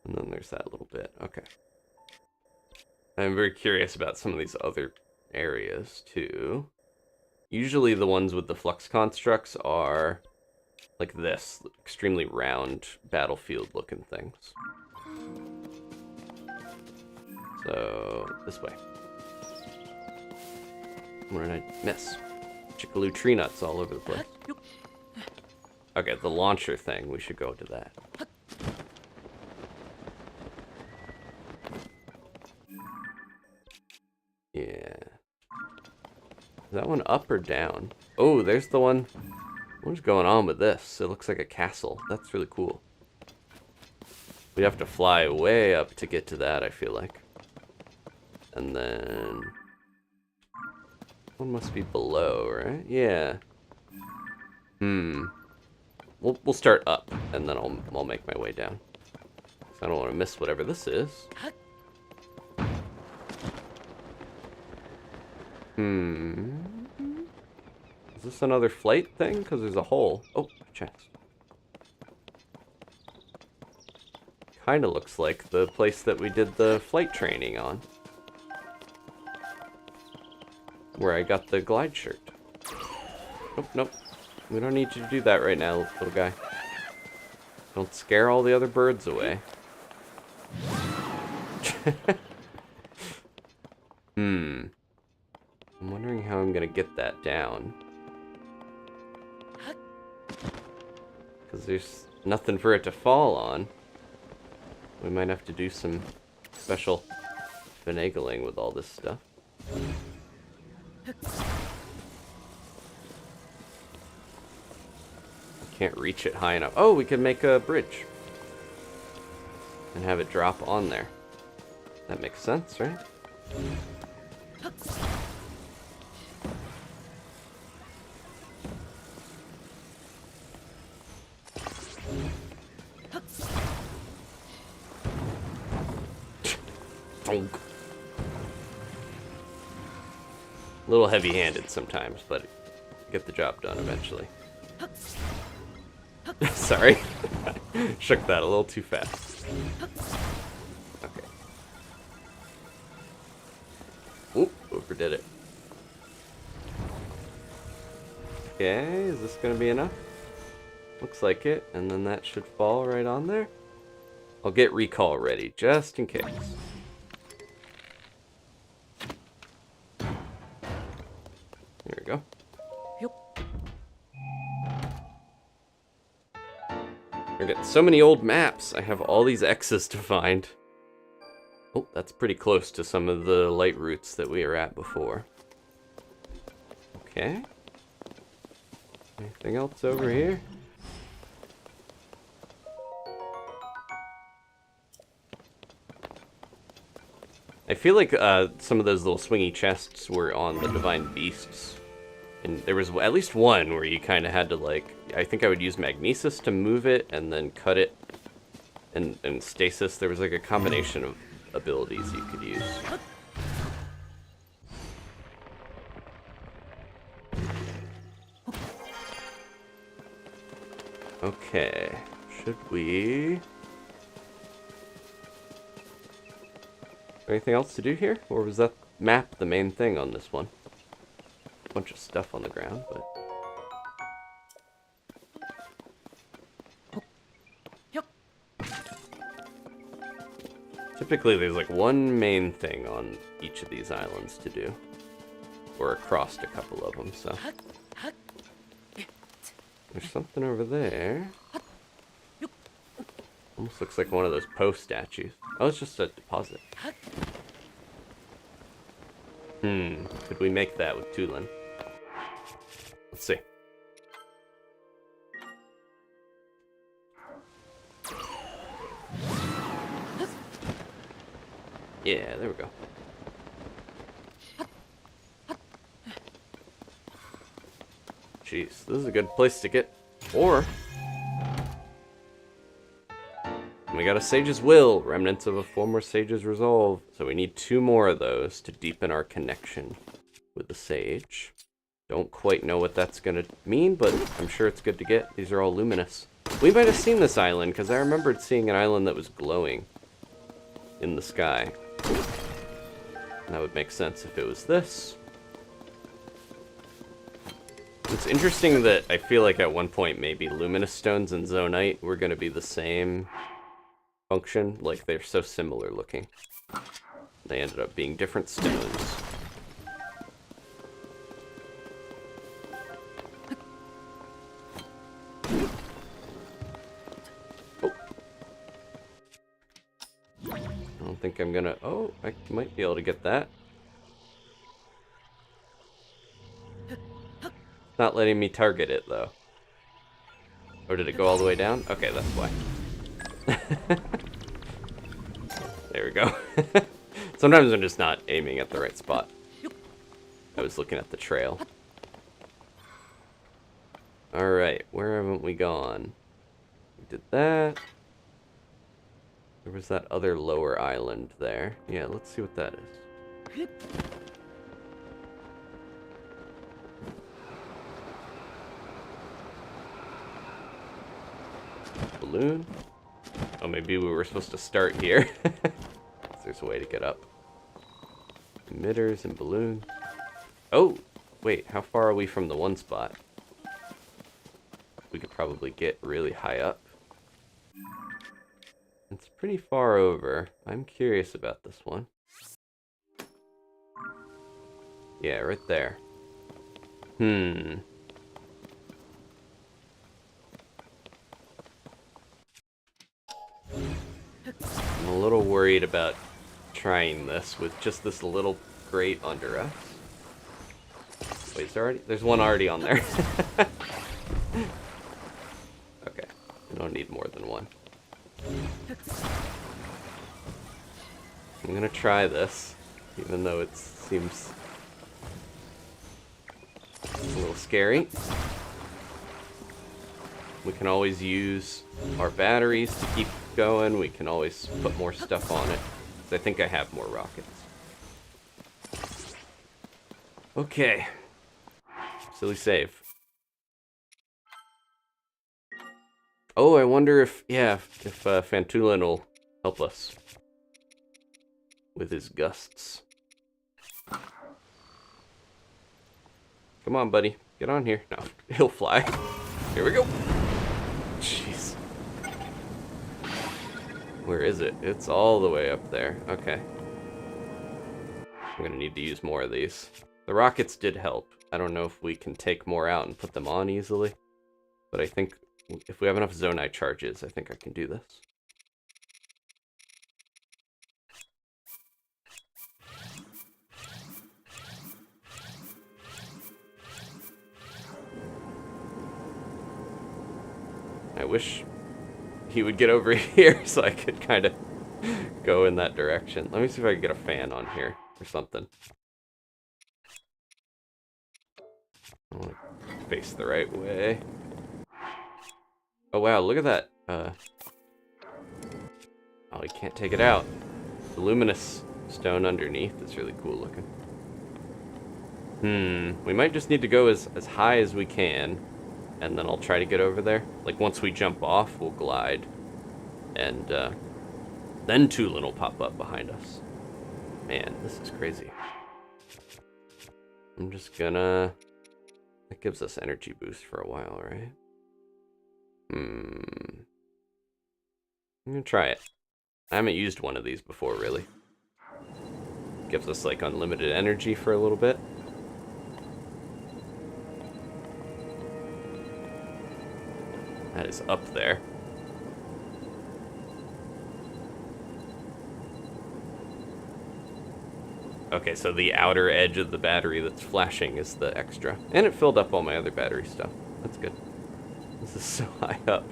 And then there's that little bit. Okay. I'm very curious about some of these other areas, too. Usually the ones with the flux constructs are like this, extremely round, battlefield-looking things. So, this way. What did I miss? Chickaloo tree nuts all over the place. Okay, the launcher thing, we should go to that. Yeah. Is that one up or down? Oh, there's the one. What's going on with this? It looks like a castle. That's really cool. We have to fly way up to get to that, I feel like. And then one must be below, right? Yeah. We'll start up, and then I'll make my way down. I don't want to miss whatever this is. Is this another flight thing? Because there's a hole. Oh, chest. Kind of looks like the place that we did the flight training on. Where I got the glide shirt. Nope, nope. We don't need you to do that right now, little guy. Don't scare all the other birds away. I'm wondering how I'm gonna get that down. Because there's nothing for it to fall on. We might have to do some special finagling with all this stuff. Can't reach it high enough. Oh, we could make a bridge. And have it drop on there. That makes sense, right? A little heavy-handed sometimes, but get the job done eventually. Sorry. Shook that a little too fast. Okay. Oop, overdid it. Okay, is this gonna be enough? Looks like it, and then that should fall right on there. I'll get recall ready, just in case. There we go. I got so many old maps. I have all these X's to find. Oh, that's pretty close to some of the light routes that we were at before. Okay. Anything else over here? I feel like some of those little swingy chests were on the Divine Beasts. And there was at least one where you kind of had to, like, I think I would use Magnesis to move it and then cut it. And Stasis, there was like a combination of abilities you could use. Okay, should we... Anything else to do here? Or was that map the main thing on this one? Bunch of stuff on the ground, but... Typically there's like one main thing on each of these islands to do. Or across a couple of them, so... There's something over there. Almost looks like one of those Poe statues. Oh, it's just a deposit. Could we make that with Tulin? Let's see. Yeah, there we go. Jeez, this is a good place to get ore. We got a Sage's Will, remnants of a former Sage's Resolve. So we need 2 more of those to deepen our connection with the Sage. Don't quite know what that's gonna mean, but I'm sure it's good to get. These are all luminous. We might have seen this island, because I remembered seeing an island that was glowing in the sky. That would make sense if it was this. It's interesting that I feel like at one point maybe Luminous Stones and Zonite were going to be the same function. Like, they're so similar looking. They ended up being different stones. Oh. I don't think I'm gonna... Oh, I might be able to get that. Not letting me target it, though. Or did it go all the way down? Okay, that's why. There we go. Sometimes I'm just not aiming at the right spot. I was looking at the trail. Alright, where haven't we gone? We did that. There was that other lower island there. Yeah, let's see what that is. Balloon. Oh, maybe we were supposed to start here. There's a way to get up. Emitters and balloons. Oh, wait, how far are we from the one spot? We could probably get really high up. It's pretty far over. I'm curious about this one. Yeah, right there. I'm a little worried about trying this with just this little grate under us. Wait, there's one already on there. Okay, we don't need more than one. I'm gonna try this, even though it seems a little scary. We can always use our batteries to keep going. We can always put more stuff on it. I think I have more rockets. Okay. Silly save. Oh, I wonder if Fantulin will help us with his gusts. Come on, buddy. Get on here. No, he'll fly. Here we go. Jeez. Where is it? It's all the way up there. Okay. I'm gonna need to use more of these. The rockets did help. I don't know if we can take more out and put them on easily, but I think if we have enough Zonai charges, I think I can do this. I wish he would get over here so I could kind of go in that direction. Let me see if I can get a fan on here or something. I want to face the right way. Oh wow, look at that. Oh, you can't take it out. The luminous stone underneath is really cool looking. We might just need to go as high as we can, and then I'll try to get over there. Like, once we jump off, we'll glide. And, then Tulin will pop up behind us. Man, this is crazy. I'm just gonna... That gives us energy boost for a while, right? I'm gonna try it. I haven't used one of these before, really. Gives us, like, unlimited energy for a little bit. That is up there. Okay, so the outer edge of the battery that's flashing is the extra. And it filled up all my other battery stuff. That's good. This is so high up.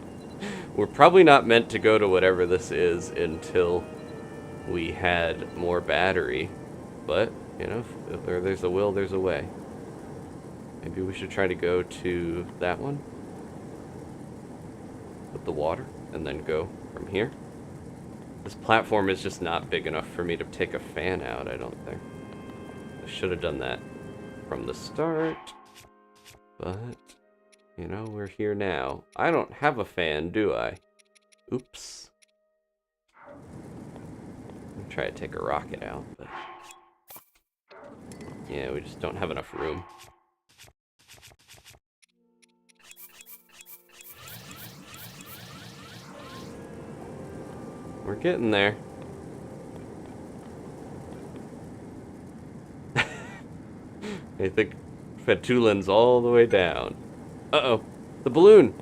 We're probably not meant to go to whatever this is until we had more battery. But, you know, if there's a will, there's a way. Maybe we should try to go to that one. With the water, and then go from here. This platform is just not big enough for me to take a fan out, I don't think. I should have done that from the start. But, you know, we're here now. I don't have a fan, do I? Oops. I'm trying to take a rocket out, but... yeah, we just don't have enough room. We're getting there. I think Fetulin's all the way down. Uh-oh, the balloon.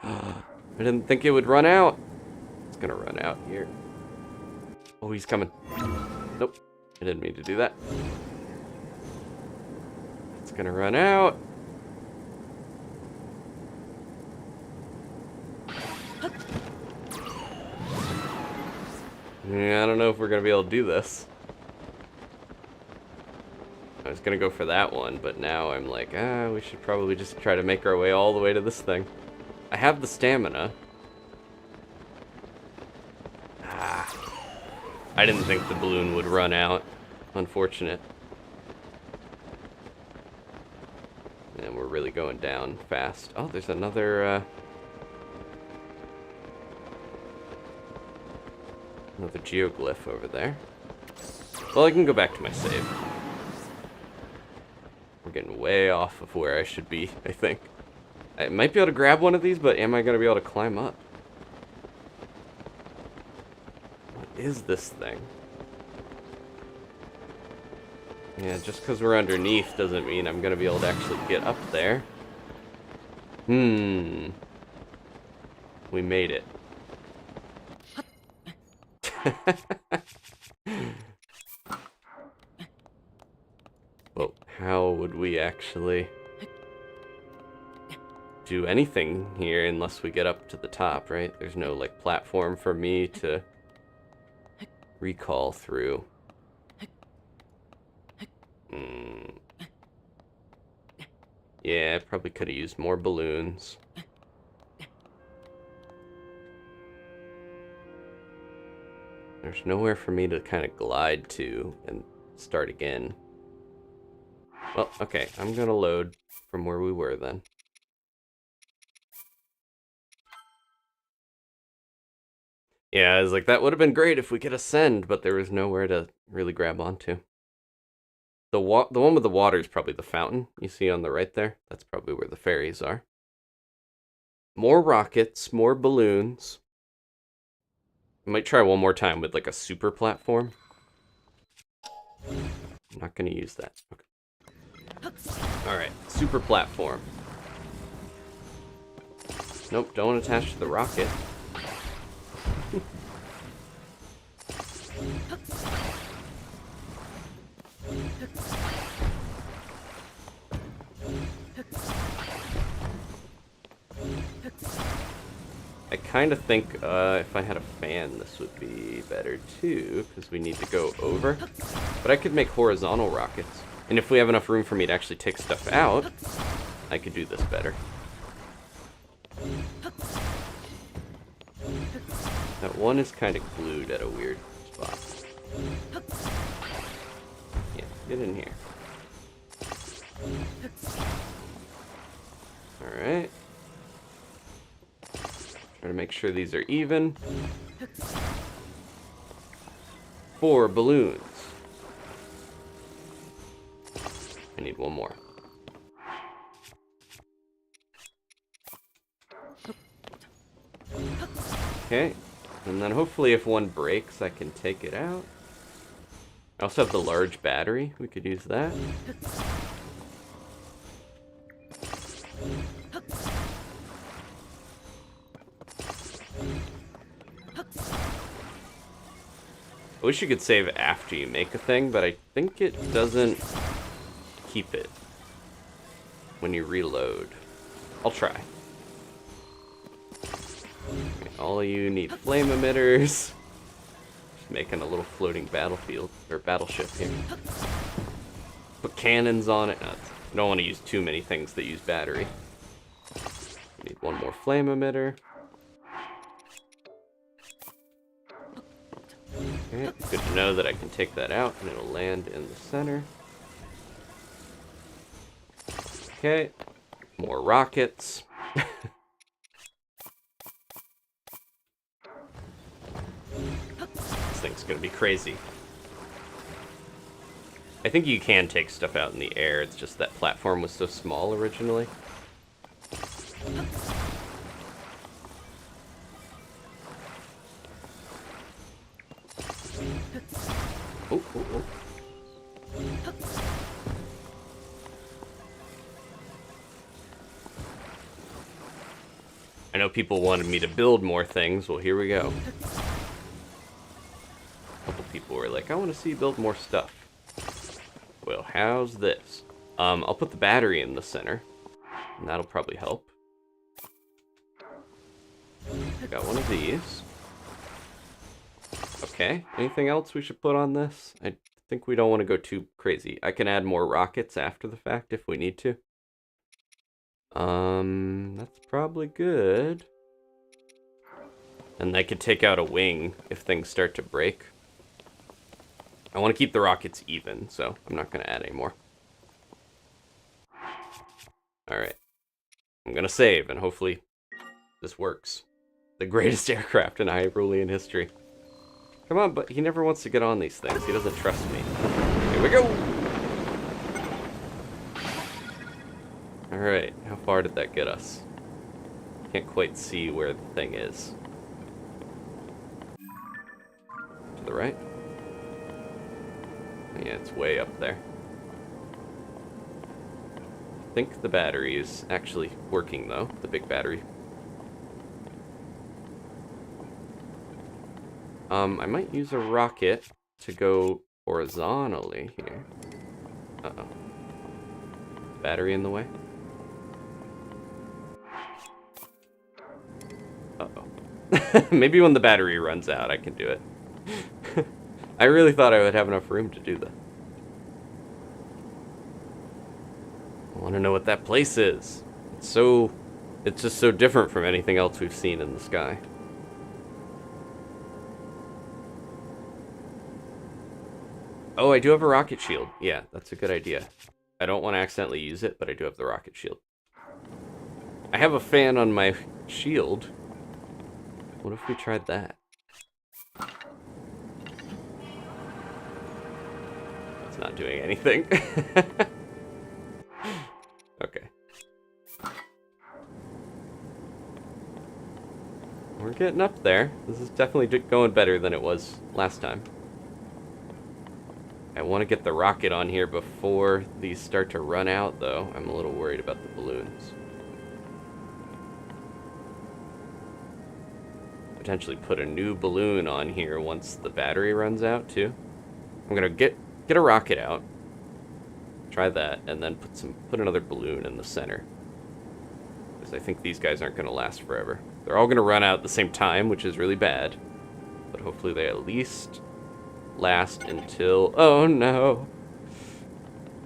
I didn't think it would run out. It's gonna run out here. Oh, he's coming. Nope, I didn't mean to do that. It's gonna run out. Yeah, I don't know if we're gonna be able to do this. I was gonna go for that one, but now I'm like, we should probably just try to make our way all the way to this thing. I have the stamina. I didn't think the balloon would run out. Unfortunate. And we're really going down fast. Oh, there's another geoglyph over there. Well, I can go back to my save. We're getting way off of where I should be, I think. I might be able to grab one of these, but am I going to be able to climb up? What is this thing? Yeah, just because we're underneath doesn't mean I'm going to be able to actually get up there. We made it. Well, how would we actually do anything here unless we get up to the top, right? There's no, like, platform for me to recall through. Yeah, I probably could have used more balloons. There's nowhere for me to kind of glide to and start again. Well, okay, I'm gonna load from where we were then. Yeah, I was like, that would have been great if we could ascend, but there was nowhere to really grab onto. The one with the water is probably the fountain you see on the right there. That's probably where the fairies are. More rockets, more balloons. I might try one more time with like a super platform. I'm not going to use that. Okay. Alright, super platform. Nope, don't attach to the rocket. I kind of think if I had a fan, this would be better too, because we need to go over. But I could make horizontal rockets. And if we have enough room for me to actually take stuff out, I could do this better. That one is kind of glued at a weird spot. Yeah, get in here. Alright. Try to make sure these are even. 4 balloons. I need one more. Okay. And then hopefully if one breaks, I can take it out. I also have the large battery. We could use that. I wish you could save after you make a thing, but I think it doesn't keep it when you reload. I'll try. Okay, all of you need flame emitters. Just making a little floating battlefield, or battleship here. Put cannons on it. No, I don't want to use too many things that use battery. We need one more flame emitter. Okay, good to know that I can take that out and it'll land in the center. Okay, more rockets. This thing's gonna be crazy. I think you can take stuff out in the air, it's just that platform was so small originally. Oh, oh, oh. I know people wanted me to build more things. Well, here we go. A couple people were like, I want to see you build more stuff. Well, how's this? I'll put the battery in the center, and that'll probably help. Got one of these. Okay, anything else we should put on this? I think we don't want to go too crazy. I can add more rockets after the fact if we need to. That's probably good. And I could take out a wing if things start to break. I want to keep the rockets even, so I'm not going to add any more. Alright. I'm going to save, and hopefully this works. The greatest aircraft in Hyrulean history. Come on, but he never wants to get on these things. He doesn't trust me. Here we go! Alright, how far did that get us? Can't quite see where the thing is. To the right? Yeah, it's way up there. I think the battery is actually working, though. The big battery. I might use a rocket to go horizontally here. Uh-oh. Battery in the way? Uh-oh. Maybe when the battery runs out, I can do it. I really thought I would have enough room to do that. I want to know what that place is. It's just so different from anything else we've seen in the sky. Oh, I do have a rocket shield. Yeah, that's a good idea. I don't want to accidentally use it, but I do have the rocket shield. I have a fan on my shield. What if we tried that? It's not doing anything. Okay. We're getting up there. This is definitely going better than it was last time. I want to get the rocket on here before these start to run out, though. I'm a little worried about the balloons. Potentially put a new balloon on here once the battery runs out, too. I'm gonna get a rocket out. Try that, and then put another balloon in the center. Because I think these guys aren't gonna last forever. They're all gonna run out at the same time, which is really bad. But hopefully they at least last until... Oh no!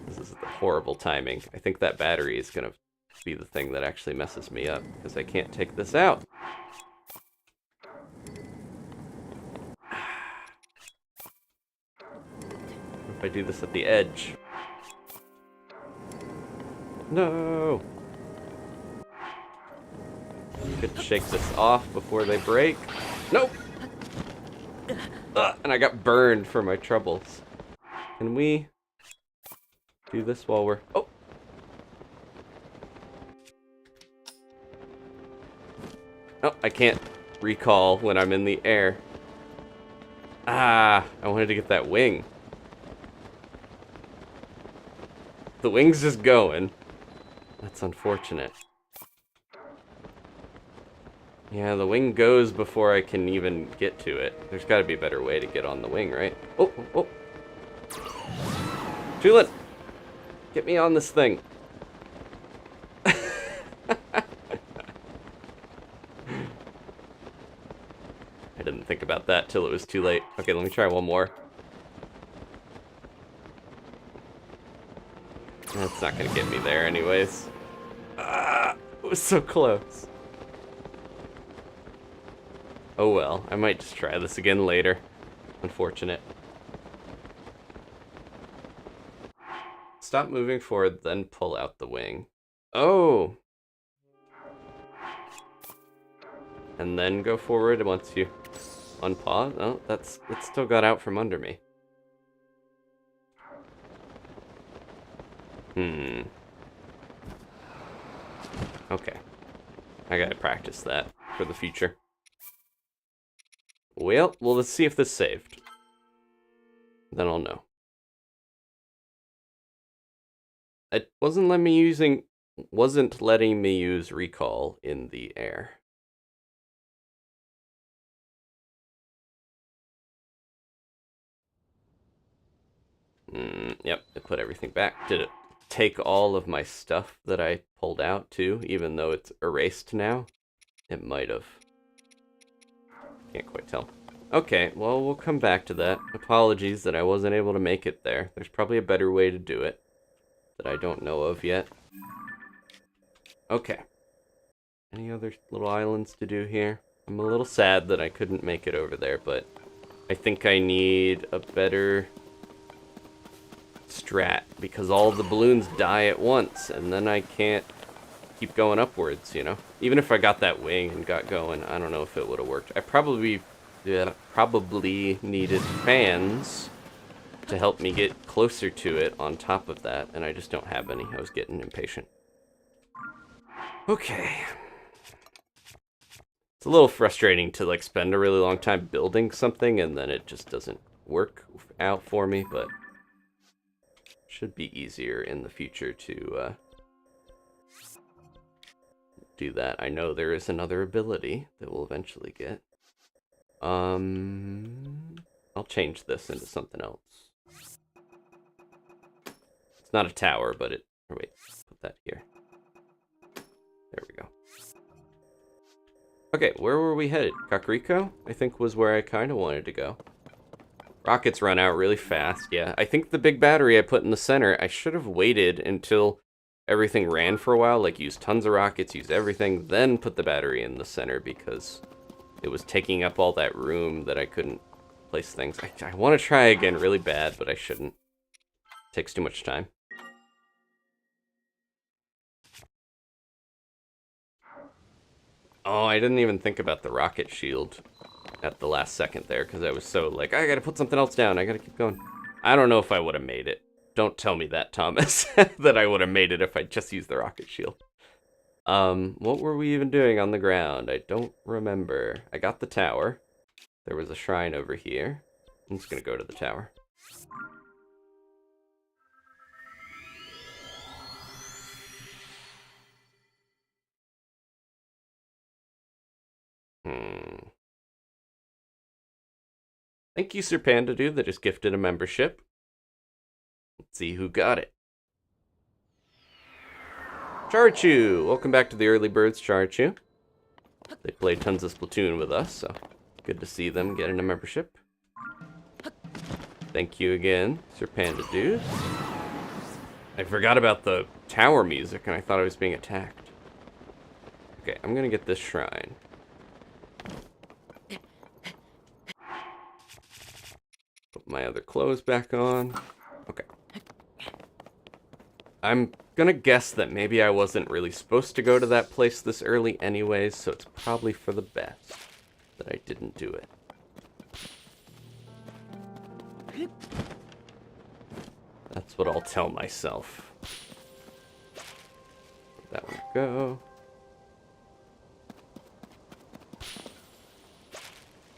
This is horrible timing. I think that battery is gonna be the thing that actually messes me up, because I can't take this out. If I do this at the edge. No! Could shake this off before they break. Nope! And I got burned for my troubles. Can we do this while we're... Oh! Oh, I can't recall when I'm in the air. Ah, I wanted to get that wing. The wing's just going. That's unfortunate. Yeah, the wing goes before I can even get to it. There's got to be a better way to get on the wing, right? Oh, oh, oh. Tulin! Get me on this thing. I didn't think about that till it was too late. Okay, let me try one more. That's not gonna get me there anyways. Ah, it was so close. Oh well, I might just try this again later. Unfortunate. Stop moving forward, then pull out the wing. Oh! And then go forward once you unpause. Oh, it still got out from under me. Okay. I gotta practice that for the future. Well, let's see if this saved. Then I'll know. It wasn't letting me use recall in the air. Yep, it put everything back. Did it take all of my stuff that I pulled out too, even though it's erased now? It might have. Can't quite tell. Okay, well, we'll come back to that. Apologies that I wasn't able to make it there. There's probably a better way to do it that I don't know of yet. Okay. Any other little islands to do here? I'm a little sad that I couldn't make it over there, but I think I need a better strat, because all the balloons die at once, and then I can't keep going upwards, you know? Even if I got that wing and got going, I don't know if it would have worked. I probably needed fans to help me get closer to it on top of that, and I just don't have any. I was getting impatient. Okay. It's a little frustrating to like spend a really long time building something and then it just doesn't work out for me, but should be easier in the future to do that. I know there is another ability that we'll eventually get. I'll change this into something else. It's not a tower, but it... Oh, wait, put that here. There we go. Okay, where were we headed? Kakariko, I think, was where I kind of wanted to go. Rockets run out really fast, yeah. I think the big battery I put in the center, I should have waited until everything ran for a while, like use tons of rockets, use everything, then put the battery in the center because it was taking up all that room that I couldn't place things. I want to try again really bad, but I shouldn't. It takes too much time. Oh, I didn't even think about the rocket shield at the last second there because I was so like, I gotta put something else down. I gotta keep going. I don't know if I would have made it. Don't tell me that, Thomas, that I would have made it if I just used the rocket shield. What were we even doing on the ground? I don't remember. I got the tower. There was a shrine over here. I'm just gonna go to the tower. Thank you, Sir Panda Dude, that just gifted a membership. Let's see who got it. Charchu! Welcome back to the early birds, Charchu. They played tons of Splatoon with us, so good to see them getting a membership. Thank you again, Sir Panda Dude. I forgot about the tower music, and I thought I was being attacked. Okay, I'm gonna get this shrine. Put my other clothes back on. Okay. I'm gonna guess that maybe I wasn't really supposed to go to that place this early anyways, so it's probably for the best that I didn't do it. That's what I'll tell myself. Let that one go.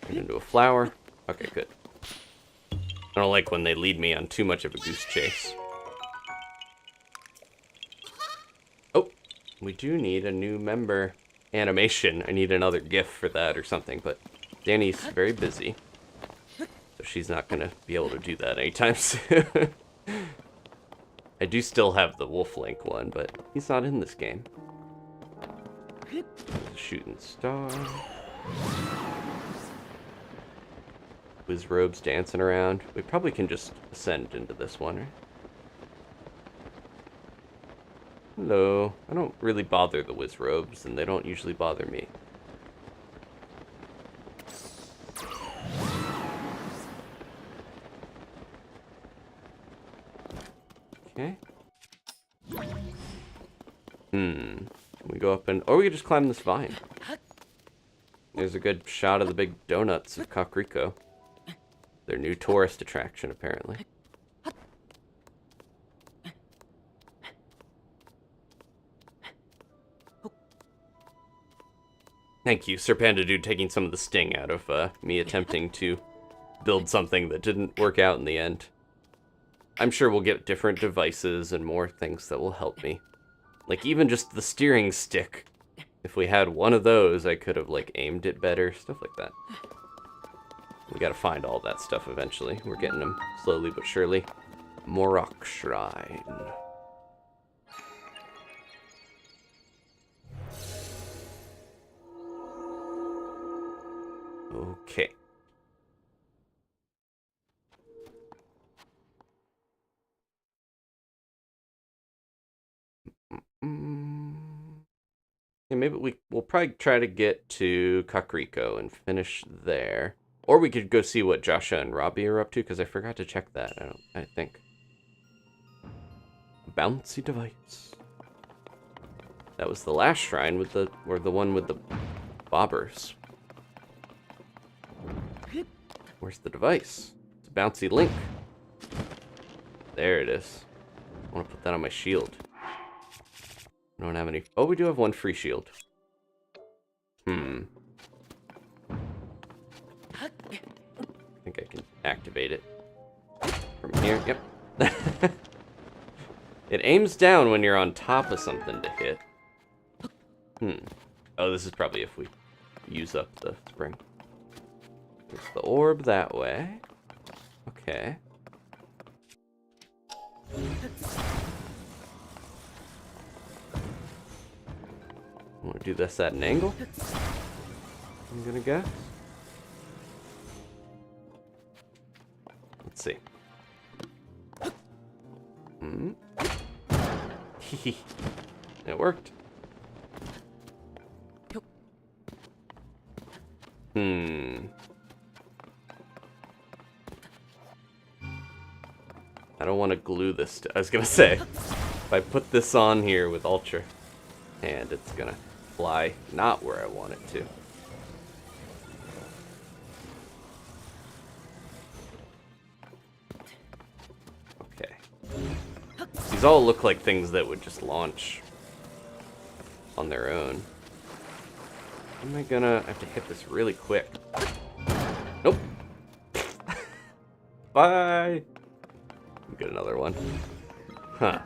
Turn into a flower. Okay, good. I don't like when they lead me on too much of a goose chase. Oh, we do need a new member animation. I need another GIF for that or something, but Danny's very busy. So she's not going to be able to do that anytime soon. I do still have the Wolf Link one, but he's not in this game. Shooting star. Wizrobes dancing around. We probably can just ascend into this one, right? Hello. I don't really bother the Wizrobes, and they don't usually bother me. Okay. Can we go up and... Or we could just climb this vine. There's a good shot of the big donuts of Kakariko. Their new tourist attraction, apparently. Thank you, Sir Panda Dude, taking some of the sting out of me attempting to build something that didn't work out in the end. I'm sure we'll get different devices and more things that will help me. Like, even just the steering stick. If we had one of those, I could have, like, aimed it better. Stuff like that. We gotta find all that stuff eventually. We're getting them slowly but surely. Morok Shrine. Okay. Yeah, maybe we'll probably try to get to Kakariko and finish there. Or we could go see what Joshua and Robbie are up to, because I forgot to check that, I think. bouncy device. That was the last shrine with the, or the one with the bobbers. Where's the device? It's a bouncy link. There it is. I want to put that on my shield. I don't have any. Oh, we do have one free shield. I think I can activate it from here. Yep. It aims down when you're on top of something to hit. Oh, this is probably if we use up the spring. There's the orb that way. Okay. I want to do this at an angle, I'm gonna guess. Let's see. It worked. I don't want to glue this. I was gonna say, if I put this on here with Ultrahand, it's gonna fly not where I want it to. Okay. These all look like things that would just launch on their own. Am I gonna have to hit this really quick? Nope. Bye. Get another one. Huh.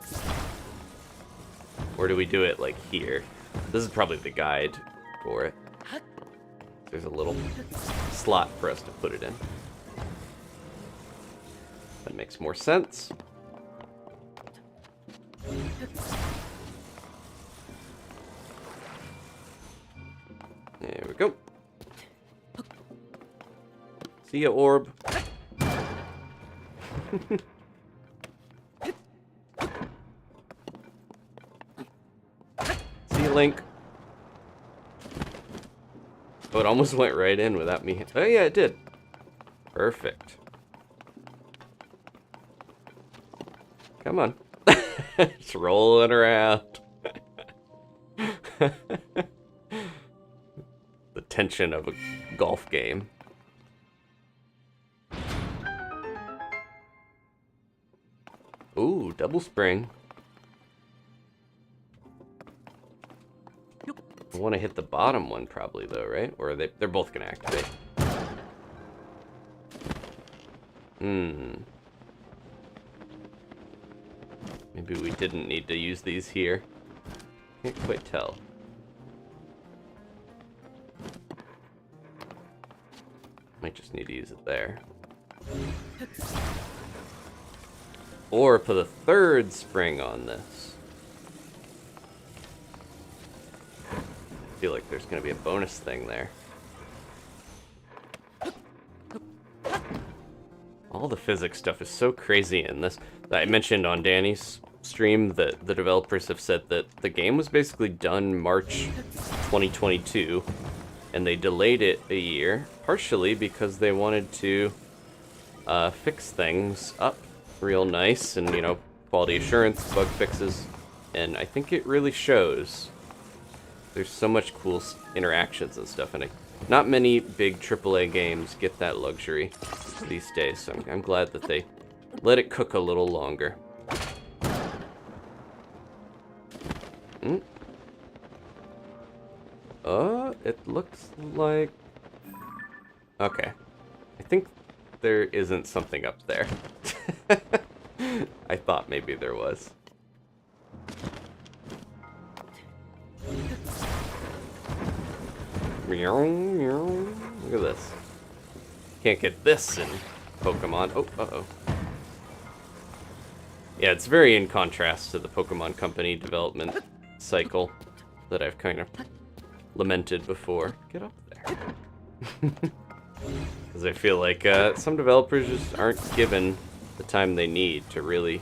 Where do we do it? Like here. This is probably the guide for it. There's a little slot for us to put it in. That makes more sense. There we go. See ya, orb. See ya, Link. Oh, it almost went right in without me. Oh yeah, it did. Perfect. Come on. Just rolling around. The tension of a golf game. Ooh, double spring. I want to hit the bottom one probably though, right? Or they're both going to activate. Maybe we didn't need to use these here. Can't quite tell. Might just need to use it there. Or put a third spring on this. I feel like there's going to be a bonus thing there. All the physics stuff is so crazy in this. I mentioned on Danny's stream that the developers have said that the game was basically done March 2022, and they delayed it a year, partially because they wanted to fix things up real nice and, you know, quality assurance, bug fixes, and I think it really shows. There's so much cool interactions and stuff, and not many big AAA games get that luxury these days, so I'm glad that they let it cook a little longer. It looks like... Okay. I think there isn't something up there. I thought maybe there was. Look at this. Can't get this in Pokemon. Oh, uh-oh. Yeah, it's very in contrast to the Pokemon Company development cycle that I've kind of lamented before. Get up there. Because I feel like some developers just aren't given the time they need to really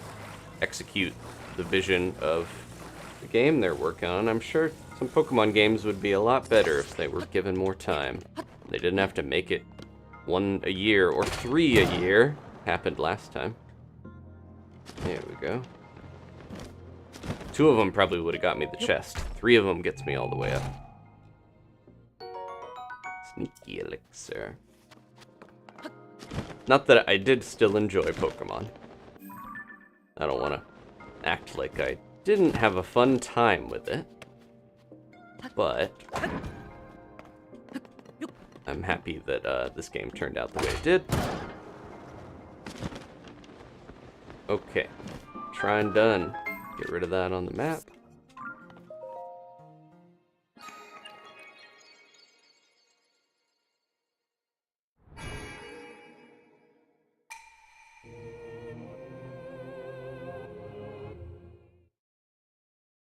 execute the vision of the game they're working on. I'm sure some Pokemon games would be a lot better if they were given more time. They didn't have to make it 1 a year or 3 a year. Happened last time. There we go. 2 of them probably would have got me the chest. 3 of them gets me all the way up. Sneaky elixir. Not that I did still enjoy Pokemon. I don't want to act like I didn't have a fun time with it. But I'm happy that this game turned out the way it did. Okay. Shrine done. Get rid of that on the map.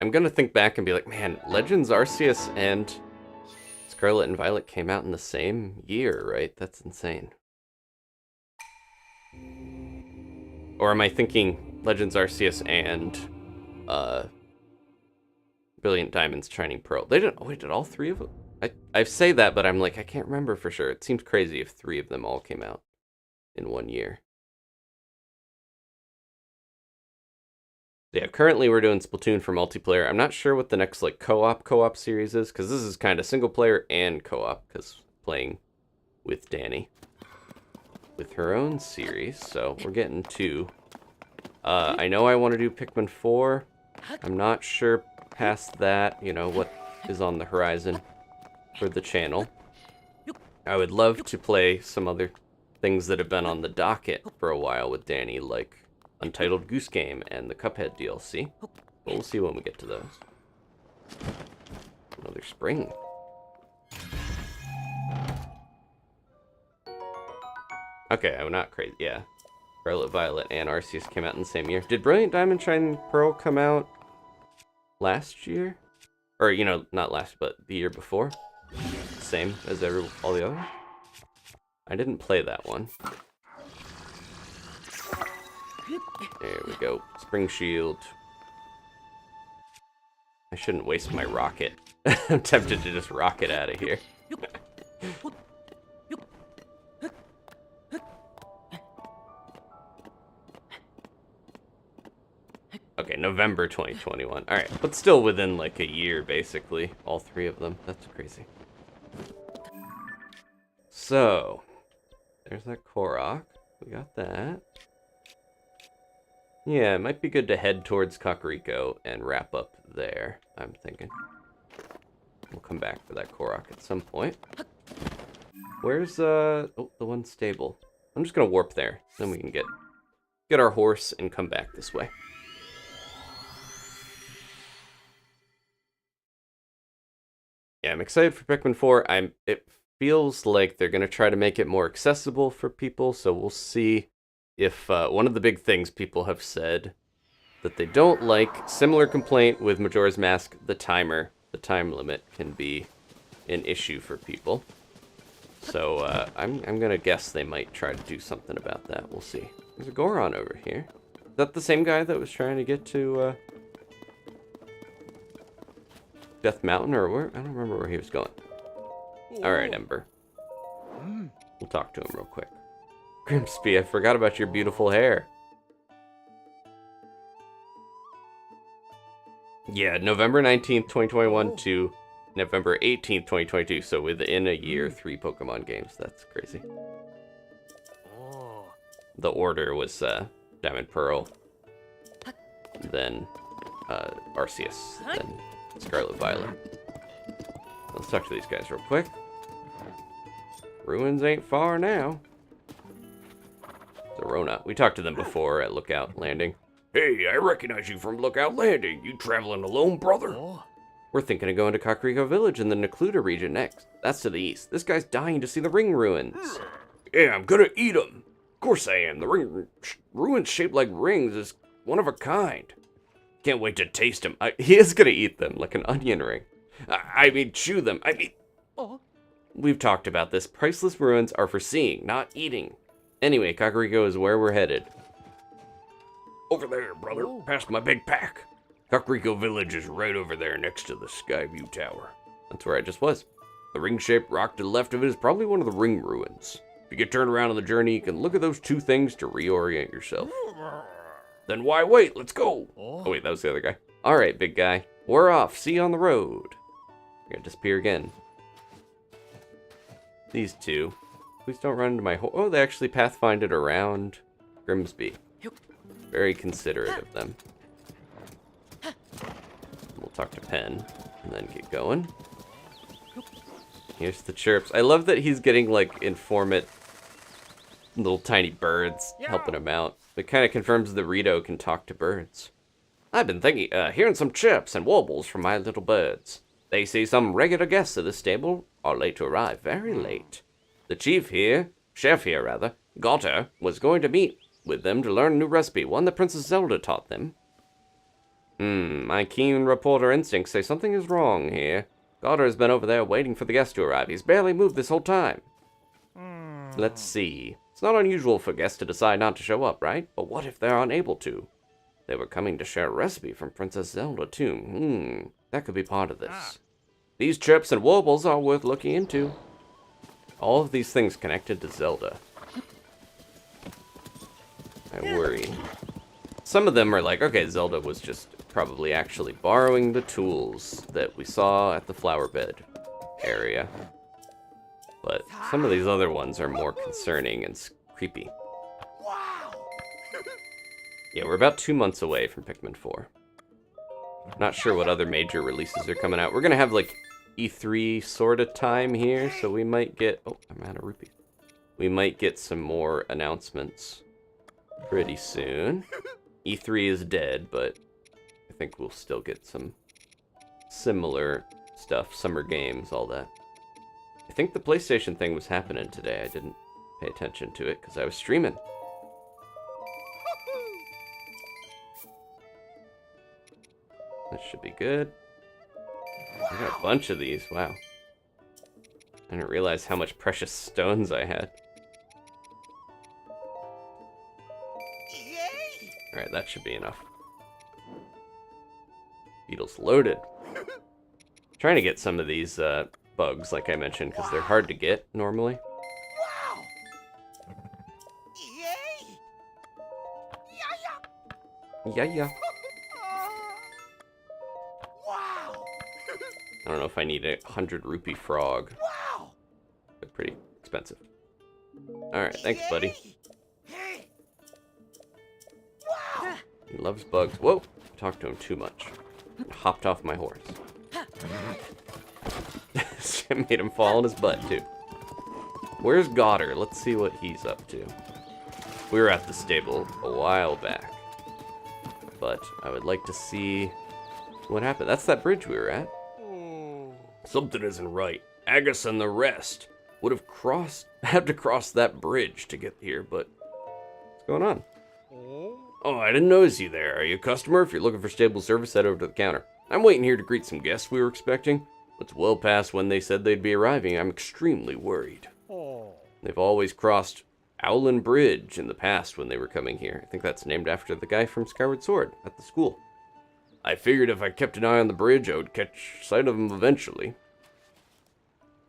I'm gonna think back and be like, man, Legends Arceus and Scarlet and Violet came out in the same year, right? That's insane. Or am I thinking Legends Arceus and Brilliant Diamonds Shining Pearl? They didn't. Oh, wait, did all 3 of them? I say that, but I'm like, I can't remember for sure. It seems crazy if 3 of them all came out in one year. Yeah, currently we're doing Splatoon for multiplayer. I'm not sure what the next like co-op series is, because this is kind of single player and co-op, because playing with Danny with her own series. So we're getting 2. I know I want to do Pikmin 4. I'm not sure past that, you know, what is on the horizon for the channel. I would love to play some other things that have been on the docket for a while with Danny, like Untitled Goose Game and the Cuphead DLC. But we'll see when we get to those. Another spring. Okay, I'm not crazy. Yeah. Scarlet Violet and Arceus came out in the same year. Did Brilliant Diamond Shining Pearl come out last year? Or, you know, not last, but the year before? Same as all the others? I didn't play that one. There we go. Spring Shield. I shouldn't waste my rocket. I'm tempted to just rocket out of here. Okay, November 2021. Alright, but still within like a year, basically. All 3 of them. That's crazy. So, there's that Korok. We got that. Yeah, it might be good to head towards Kakariko and wrap up there, I'm thinking. We'll come back for that Korok at some point. Where's, oh, the one stable. I'm just gonna warp there, then we can get our horse and come back this way. Yeah, I'm excited for Pikmin 4. It feels like they're gonna try to make it more accessible for people, so we'll see if one of the big things people have said that they don't like, similar complaint with Majora's Mask, the time limit can be an issue for people. So I'm gonna guess they might try to do something about that. We'll see. There's a Goron over here. Is that the same guy that was trying to get to Death Mountain, or where? I don't remember where he was going. All right, Ember. We'll talk to him real quick. Grimspy, I forgot about your beautiful hair. Yeah, November 19th, 2021 to November 18th, 2022. So within a year, 3 Pokemon games. That's crazy. The order was Diamond Pearl, then Arceus, then Scarlet Violet. Let's talk to these guys real quick. Ruins ain't far now. Zorona. We talked to them before at Lookout Landing. Hey, I recognize you from Lookout Landing. You traveling alone, brother? We're thinking of going to Kakariko Village in the Necluda region next. That's to the east. This guy's dying to see the ring ruins. Yeah, I'm gonna eat them. Of course I am. The ruins shaped like rings is one of a kind. Can't wait to taste them. He is gonna eat them like an onion ring. I mean, chew them. I mean... We've talked about this. Priceless ruins are for seeing, not eating. Anyway, Kakariko is where we're headed. Over there, brother. Past my big pack. Kakariko Village is right over there next to the Skyview Tower. That's where I just was. The ring-shaped rock to the left of it is probably one of the ring ruins. If you get turned around on the journey, you can look at those 2 things to reorient yourself. Then why wait? Let's go. Oh wait, that was the other guy. Alright, big guy. We're off. See you on the road. We're gonna disappear again. These two. Please don't run into my hole. Oh, they actually pathfinded around Grimsby. Very considerate of them. We'll talk to Pen and then get going. Here's the chirps. I love that he's getting, like, informant little tiny birds helping him out. It kind of confirms that Rito can talk to birds. I've been hearing some chirps and warbles from my little birds. They say some regular guests of this stable are late to arrive, very late. The chef here, Gotter, was going to meet with them to learn a new recipe, one that Princess Zelda taught them. My keen reporter instincts say something is wrong here. Gotter has been over there waiting for the guests to arrive. He's barely moved this whole time. Let's see. It's not unusual for guests to decide not to show up, right? But what if they're unable to? They were coming to share a recipe from Princess Zelda, too. That could be part of this. These chirps and warbles are worth looking into. All of these things connected to Zelda. I worry. Some of them are like, okay, Zelda was just probably actually borrowing the tools that we saw at the flower bed area. But some of these other ones are more concerning and creepy. Yeah, we're about 2 months away from Pikmin 4. Not sure what other major releases are coming out. We're going to have, like, E3 sort of time here, so we might get... Oh, I'm out of rupees. We might get some more announcements pretty soon. E3 is dead, but I think we'll still get some similar stuff. Summer games, all that. I think the PlayStation thing was happening today. I didn't pay attention to it because I was streaming. This should be good. I got a bunch of these. Wow. I didn't realize how much precious stones I had. Alright, that should be enough. Beetle's loaded. Trying to get some of these bugs, like I mentioned, because they're hard to get normally. Yeah. I don't know if I need a 100 rupee frog. They're pretty expensive. Alright, thanks, buddy. He loves bugs. Whoa! Talked to him too much. Hopped off my horse. Made him fall on his butt, too. Where's Gotter? Let's see what he's up to. We were at the stable a while back. But I would like to see what happened. That's that bridge we were at. Something isn't right. Agus and the rest Would have had to cross that bridge to get here, but what's going on? Oh, I didn't notice you there. Are you a customer? If you're looking for stable service, head over to the counter. I'm waiting here to greet some guests we were expecting. It's well past when they said they'd be arriving. I'm extremely worried. They've always crossed Owlin Bridge in the past when they were coming here. I think that's named after the guy from Skyward Sword at the school. I figured if I kept an eye on the bridge, I would catch sight of them eventually.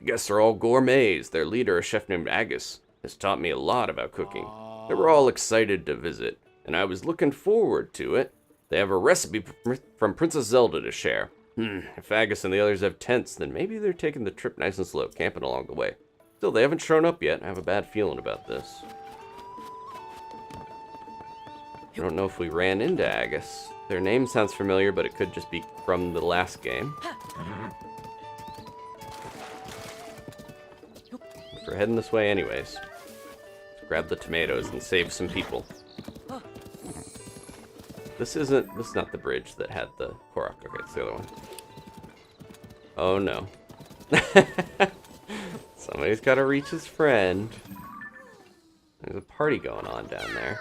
Guests are all gourmets. Their leader, a chef named Agus, has taught me a lot about cooking. They were all excited to visit, and I was looking forward to it. They have a recipe from Princess Zelda to share. If Agus and the others have tents, then maybe they're taking the trip nice and slow, camping along the way. Still, they haven't shown up yet. I have a bad feeling about this. I don't know if we ran into Agus. Their name sounds familiar, but it could just be from the last game. We're heading this way anyways. Let's grab the tomatoes and save some people. This is not the bridge that had the Korok. Okay, it's the other one. Oh no. Somebody's got to reach his friend. There's a party going on down there.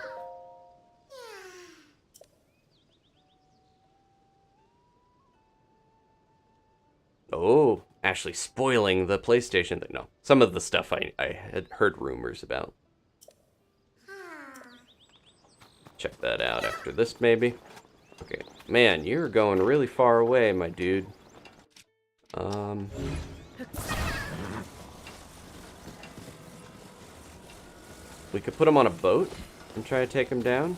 Oh, Ashley spoiling the PlayStation thing. No, some of the stuff I had heard rumors about. Check that out after this, maybe. Okay, man, you're going really far away, my dude. We could put him on a boat and try to take him down.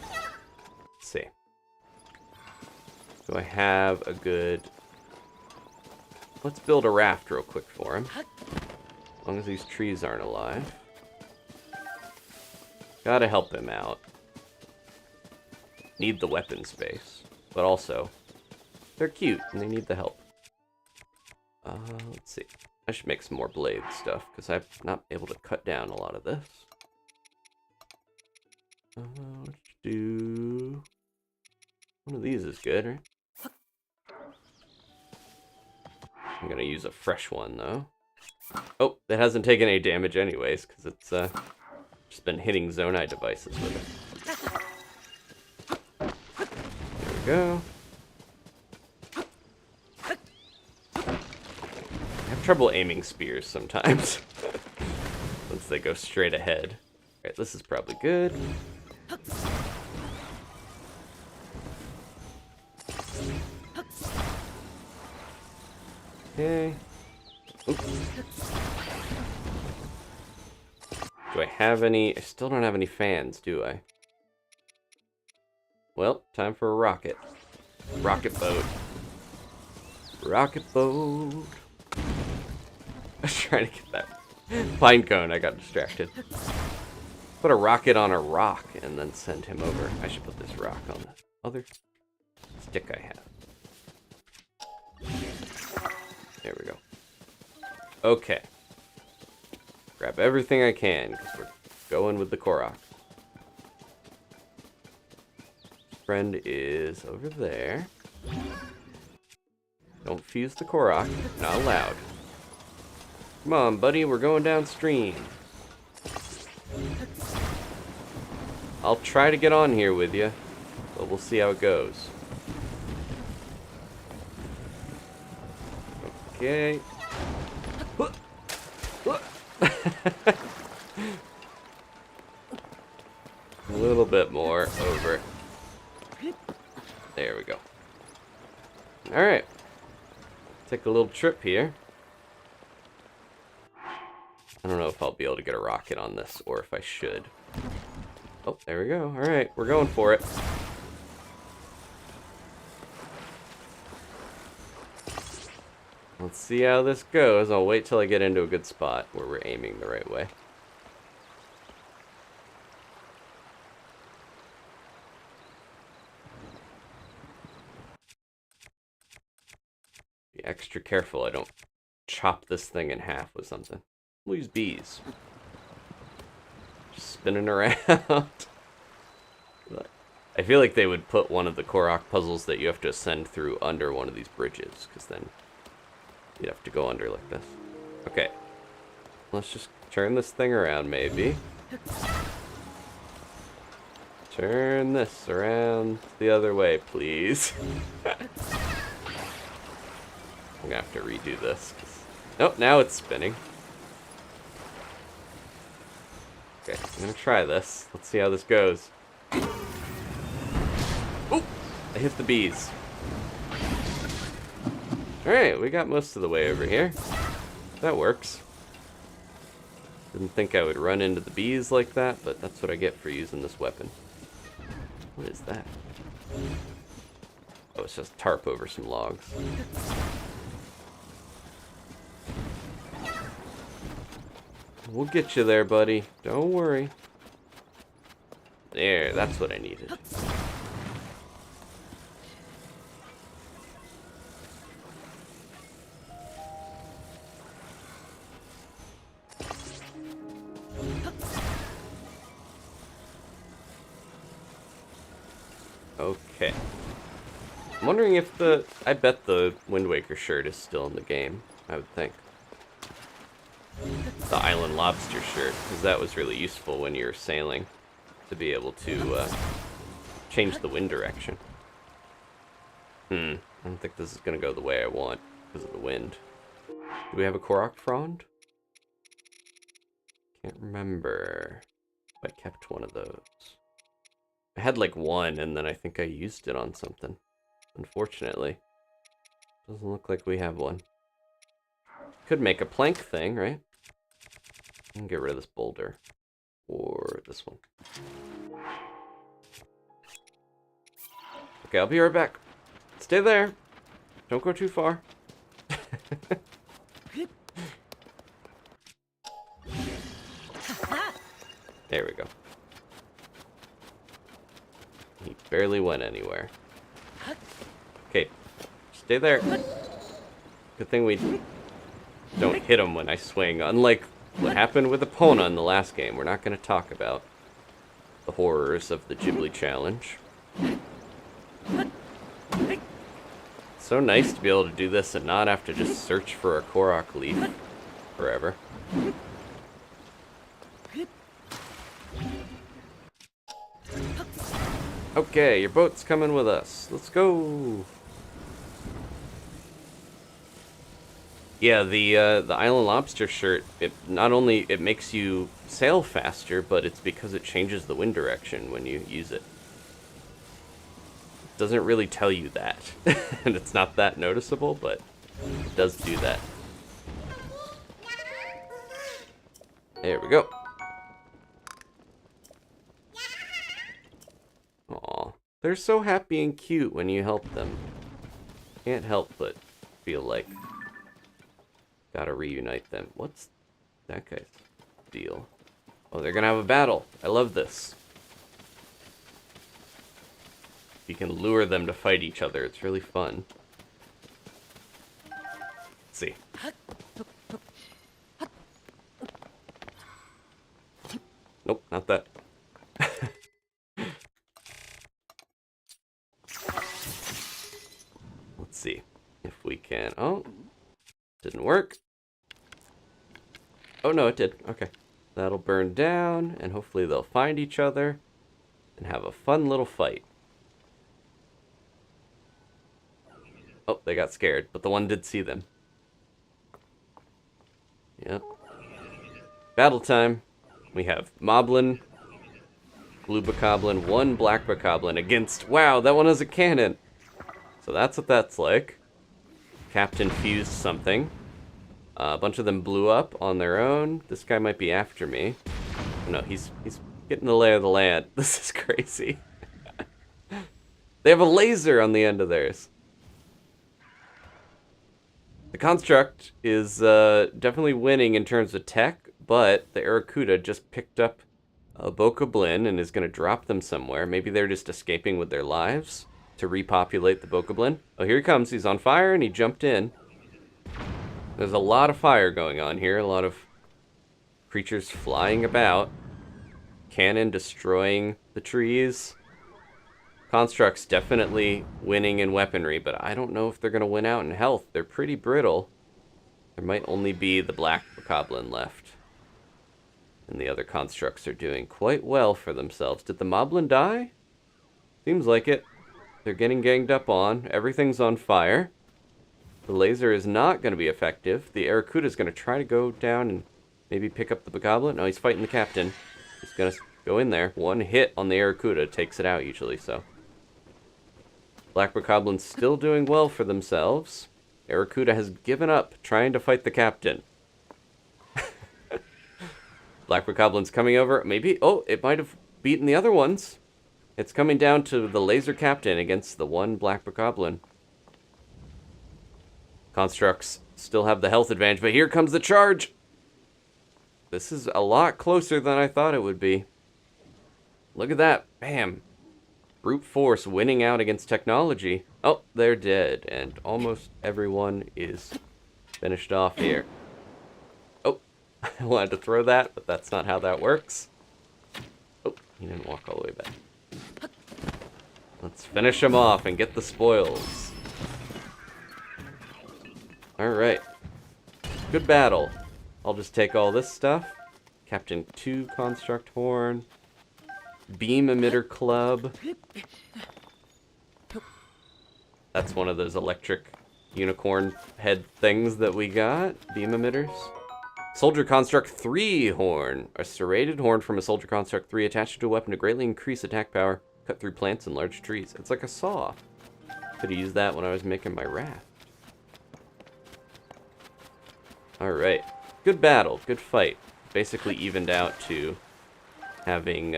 Let's see. Do I have a good... Let's build a raft real quick for him. As long as these trees aren't alive. Gotta help him out. Need the weapon space. But also, they're cute and they need the help. Let's see. I should make some more blade stuff because I'm not able to cut down a lot of this. Let's do... One of these is good, right? I'm gonna use a fresh one though. Oh, it hasn't taken any damage anyways because it's just been hitting Zonai devices with it. There we go. I have trouble aiming spears sometimes. Once they go straight ahead. Alright, this is probably good. Okay. Oops. Do I have any? I still don't have any fans, do I? Well, time for a rocket. Rocket boat. Rocket boat. I was trying to get that pine cone. I got distracted. Put a rocket on a rock and then send him over. I should put this rock on the other stick I have. There we go. Okay. Grab everything I can, because we're going with the Korok. Friend is over there. Don't fuse the Korok. Not allowed. Come on, buddy. We're going downstream. I'll try to get on here with you, but we'll see how it goes. Okay. A little bit more over. There we go. Alright. Take a little trip here. I don't know if I'll be able to get a rocket on this, or if I should. Oh, there we go. Alright, we're going for it. Let's see how this goes. I'll wait till I get into a good spot where we're aiming the right way. Be extra careful I don't chop this thing in half with something. We'll use bees. Just spinning around. I feel like they would put one of the Korok puzzles that you have to ascend through under one of these bridges, because then you'd have to go under like this. Okay. Let's just turn this thing around, maybe. Turn this around the other way, please. I'm gonna have to redo this. Nope, now it's spinning. Okay, I'm gonna try this. Let's see how this goes. Oh! I hit the bees. Alright, we got most of the way over here. That works. Didn't think I would run into the bees like that, but that's what I get for using this weapon. What is that? Oh, it's just tarp over some logs. We'll get you there, buddy. Don't worry. There, that's what I needed. Okay. I'm wondering if I bet the Wind Waker shirt is still in the game, I would think. The Island Lobster shirt, because that was really useful when you were sailing, to be able to change the wind direction. I don't think this is going to go the way I want, because of the wind. Do we have a Korok frond? Can't remember if I kept one of those. I had like one, and then I think I used it on something. Unfortunately. Doesn't look like we have one. Could make a plank thing, right? I can get rid of this boulder. Or this one. Okay, I'll be right back. Stay there. Don't go too far. There we go. He barely went anywhere. Okay, stay there. Good thing we don't hit him when I swing. Unlike what happened with Epona in the last game. We're not going to talk about the horrors of the Ghibli challenge. So nice to be able to do this and not have to just search for a Korok leaf forever. Okay, your boat's coming with us. Let's go. Yeah, the Island Lobster shirt, it not only it makes you sail faster, but it's because it changes the wind direction when you use it. It doesn't really tell you that. And it's not that noticeable, but it does do that. There we go. Aw, they're so happy and cute when you help them. Can't help but feel like gotta reunite them. What's that guy's deal? Oh, they're gonna have a battle. I love this. You can lure them to fight each other. It's really fun. Let's see. Nope, not that. Let's see if we can. Oh, didn't work. Oh no, it did. Okay. That'll burn down, and hopefully they'll find each other and have a fun little fight. Oh, they got scared, but the one did see them. Yep. Battle time. We have Moblin, Blue Bokoblin, one Black Bokoblin against... Wow, that one has a cannon! So that's what that's like. Captain fused something. A bunch of them blew up on their own. This guy might be after me. No, he's getting the lay of the land. This is crazy. They have a laser on the end of theirs. The Construct is definitely winning in terms of tech, but the Arrokuda just picked up a Bokoblin and is going to drop them somewhere. Maybe they're just escaping with their lives to repopulate the Bokoblin. Oh, here he comes. He's on fire and he jumped in. There's a lot of fire going on here. A lot of creatures flying about. Cannon destroying the trees. Construct's definitely winning in weaponry, but I don't know if they're going to win out in health. They're pretty brittle. There might only be the Black Bokoblin left. And the other Constructs are doing quite well for themselves. Did the Moblin die? Seems like it. They're getting ganged up on. Everything's on fire. The laser is not going to be effective. The Arrokuda is going to try to go down and maybe pick up the Bokoblin. No, he's fighting the captain. He's going to go in there. One hit on the Arrokuda takes it out usually, so. Black Bokoblin's still doing well for themselves. Arrokuda has given up trying to fight the captain. Black Bokoblin's coming over. Maybe, oh, it might have beaten the other ones. It's coming down to the laser captain against the one Black Bokoblin. Constructs still have the health advantage, but here comes the charge. This is a lot closer than I thought it would be. Look at that. Bam. Brute force winning out against technology. Oh, they're dead, and almost everyone is finished off here. Oh, I wanted to throw that, but that's not how that works. Oh, he didn't walk all the way back. Let's finish him off and get the spoils. Alright. Good battle. I'll just take all this stuff. Captain 2 Construct Horn. Beam Emitter Club. That's one of those electric unicorn head things that we got. Beam emitters. Soldier Construct 3 Horn. A serrated horn from a Soldier Construct 3 attached to a weapon to greatly increase attack power. Cut through plants and large trees. It's like a saw. Could have used that when I was making my raft. Alright. Good battle. Good fight. Basically evened out to having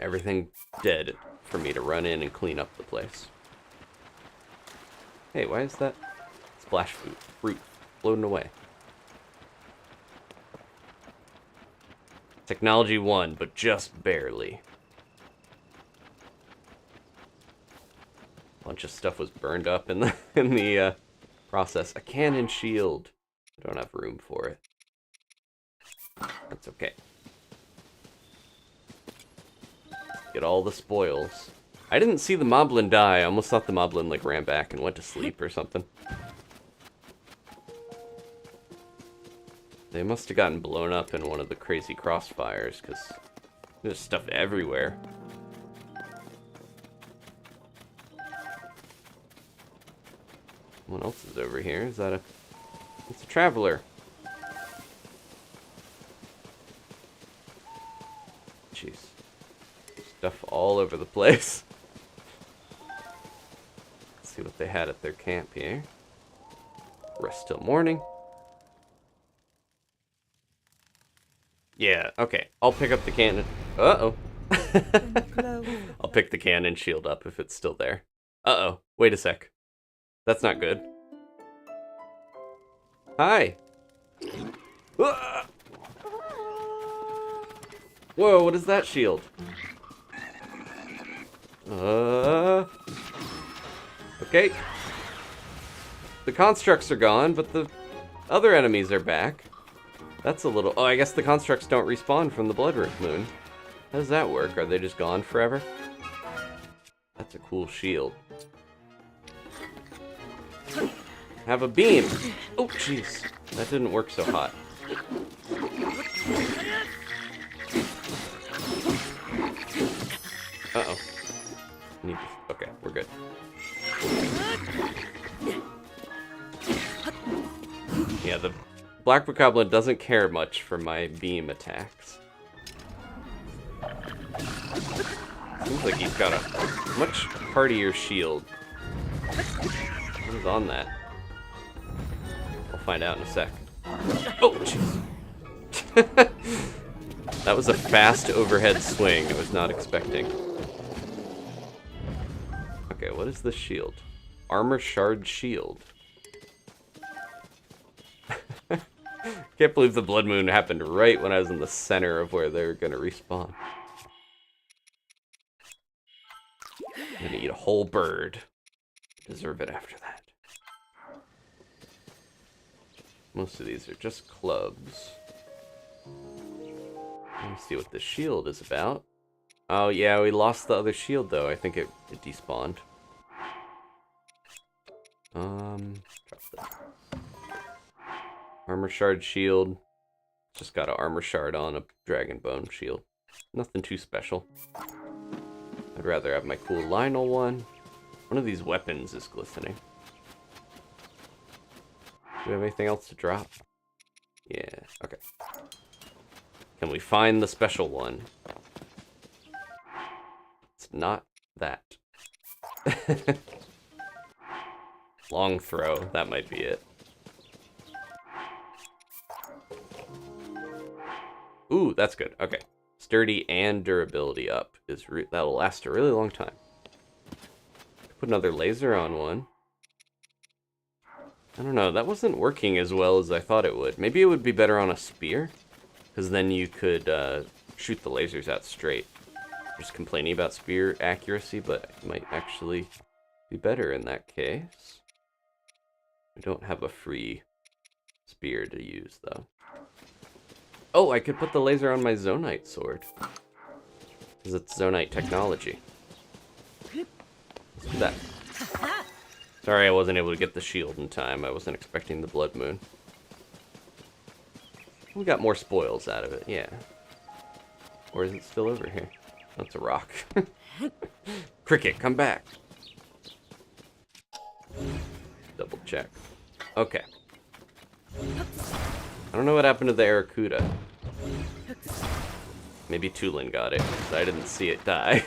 everything dead for me to run in and clean up the place. Hey, why is that splash fruit floating away? Technology 1, but just barely. Bunch of stuff was burned up in the process. A cannon shield. I don't have room for it. That's okay. Get all the spoils. I didn't see the moblin die. I almost thought the moblin like ran back and went to sleep or something. They must have gotten blown up in one of the crazy crossfires, because there's stuff everywhere. What else is over here? Is that a... It's a traveler. Jeez. Stuff all over the place. Let's see what they had at their camp here. Rest till morning. Yeah, okay. I'll pick up the cannon. Uh-oh. I'll pick the cannon shield up if it's still there. Uh-oh. Wait a sec. That's not good. Hi. Ah! Whoa, what is that shield? Okay. The constructs are gone, but the other enemies are back. That's a little... Oh, I guess the constructs don't respawn from the Blood Moon. How does that work? Are they just gone forever? That's a cool shield. Have a beam. Oh, jeez. That didn't work so hot. Uh-oh. Okay, we're good. Yeah, the Black Bokoblin doesn't care much for my beam attacks. Seems like he's got a much hardier shield. What is on that? I'll find out in a sec. Oh, jeez. That was a fast overhead swing I was not expecting. Okay, what is this shield? Armor shard shield. Can't believe the Blood Moon happened right when I was in the center of where they were going to respawn. I'm going to eat a whole bird. Deserve it after that. Most of these are just clubs. Let me see what the shield is about. Oh yeah, we lost the other shield though. I think it despawned. Drop that. Armor shard shield. Just got an armor shard on a dragon bone shield. Nothing too special. I'd rather have my cool Lionel one. One of these weapons is glistening. Do we have anything else to drop? Yeah, okay. Can we find the special one? It's not that. Long throw, that might be it. Ooh, that's good. Okay. Sturdy and durability up. That'll last a really long time. Put another laser on one. I don't know, that wasn't working as well as I thought it would. Maybe it would be better on a spear, because then you could shoot the lasers out straight. Just complaining about spear accuracy, but it might actually be better in that case. I don't have a free spear to use, though. Oh, I could put the laser on my Zonite sword. Because it's Zonite technology. Let's do that. Sorry I wasn't able to get the shield in time. I wasn't expecting the Blood Moon. We got more spoils out of it, yeah. Or is it still over here? That's a rock. Cricket, come back. Double check. Okay. I don't know what happened to the Aracuda. Maybe Tulin got it, because I didn't see it die.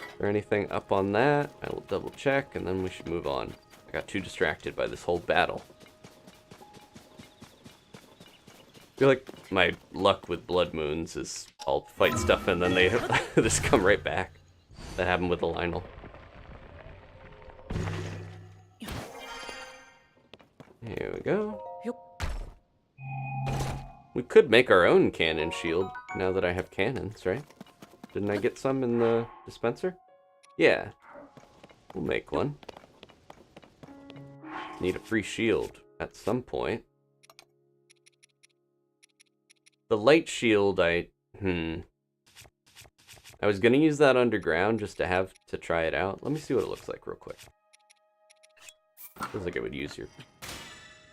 Is there anything up on that? I will double check, and then we should move on. I got too distracted by this whole battle. I feel like my luck with Blood Moons is I'll fight stuff and then they just come right back. That happened with the Lionel. Here we go. Yup. We could make our own cannon shield now that I have cannons, right? Didn't I get some in the dispenser? Yeah. We'll make one. Need a free shield at some point. The light shield, I was gonna use that underground just to have to try it out. Let me see what it looks like real quick. Feels like it would use your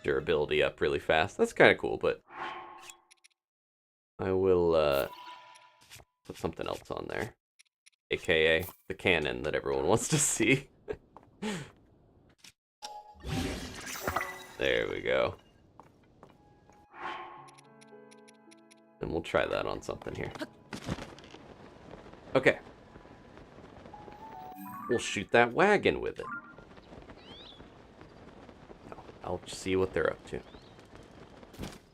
durability up really fast. That's kind of cool, but I will put something else on there, aka the cannon that everyone wants to see. There we go. And we'll try that on something here. Okay. We'll shoot that wagon with it. I'll see what they're up to.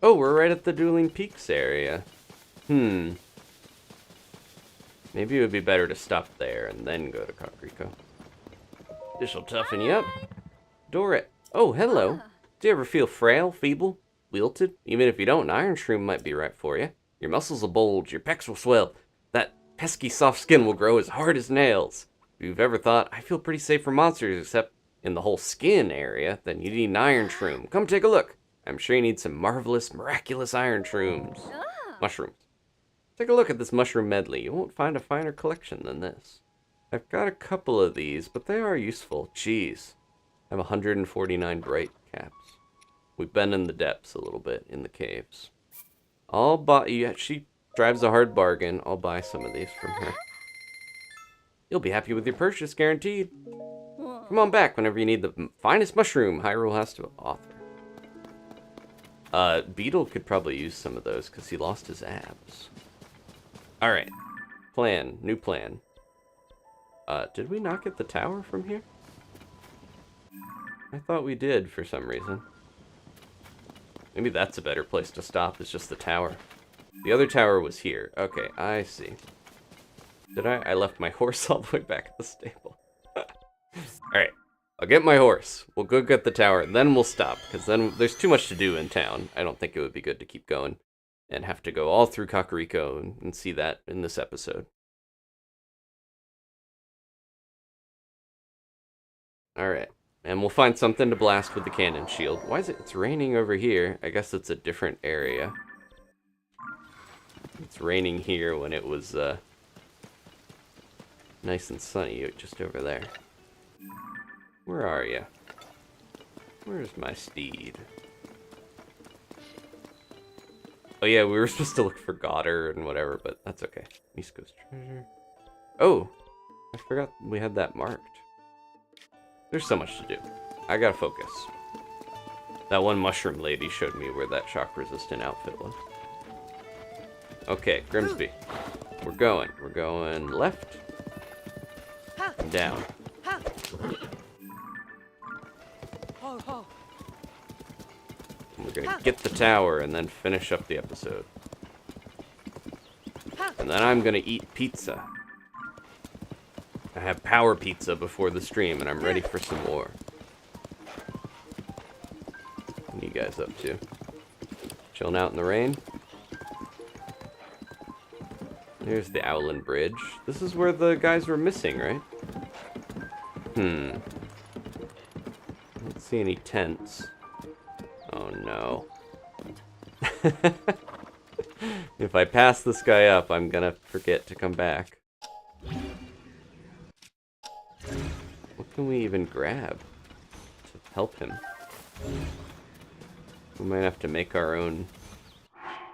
Oh, we're right at the Dueling Peaks area. Maybe it would be better to stop there and then go to Kakariko. This'll toughen you up. Dorit. Oh, hello. Do you ever feel frail, feeble, wilted? Even if you don't, an iron shroom might be right for you. Your muscles will bulge, your pecs will swell. That pesky soft skin will grow as hard as nails. If you've ever thought, I feel pretty safe from monsters except in the whole skin area, then you need an iron shroom. Come take a look. I'm sure you need some marvelous, miraculous iron shrooms. Mushrooms. Take a look at this mushroom medley. You won't find a finer collection than this. I've got a couple of these, but they are useful. Jeez. I have 149 bright caps. We've been in the depths a little bit, in the caves. I'll buy... Yeah, she drives a hard bargain. I'll buy some of these from her. You'll be happy with your purchase, guaranteed. Come on back whenever you need the finest mushroom Hyrule has to offer. Beetle could probably use some of those because he lost his abs. Alright. Plan. New plan. Did we not get the tower from here? I thought we did for some reason. Maybe that's a better place to stop, is just the tower. The other tower was here. Okay, I see. Did I? I left my horse all the way back at the stable. Alright, I'll get my horse. We'll go get the tower, then we'll stop, because then there's too much to do in town. I don't think it would be good to keep going and have to go all through Kakariko and see that in this episode. Alright, and we'll find something to blast with the cannon shield. Why is it? It's raining over here. I guess it's a different area. It's raining here when it was nice and sunny just over there. Where are you? Where's my steed? Oh yeah, we were supposed to look for Goddard and whatever, but that's okay. East Coast treasure. Oh, I forgot we had that marked. There's so much to do. I gotta focus. That one mushroom lady showed me where that shock-resistant outfit was. Okay, Grimsby. We're going. We're going left. And down. And we're gonna get the tower and then finish up the episode. And then I'm gonna eat pizza. I have power pizza before the stream and I'm ready for some more. What are you guys up to? Chilling out in the rain? There's the Owlin Bridge. This is where the guys were missing, right? I don't see any tents. Oh no. If I pass this guy up, I'm gonna forget to come back. What can we even grab to help him? We might have to make our own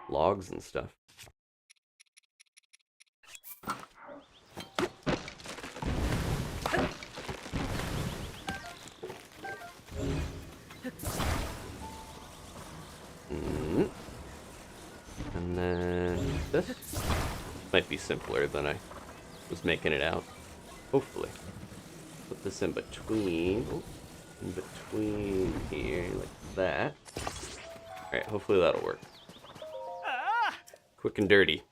logs and stuff. And then this might be simpler than I was making it out. Hopefully. Put this in between. Oh, in between here, like that. Alright, hopefully that'll work. Quick and dirty.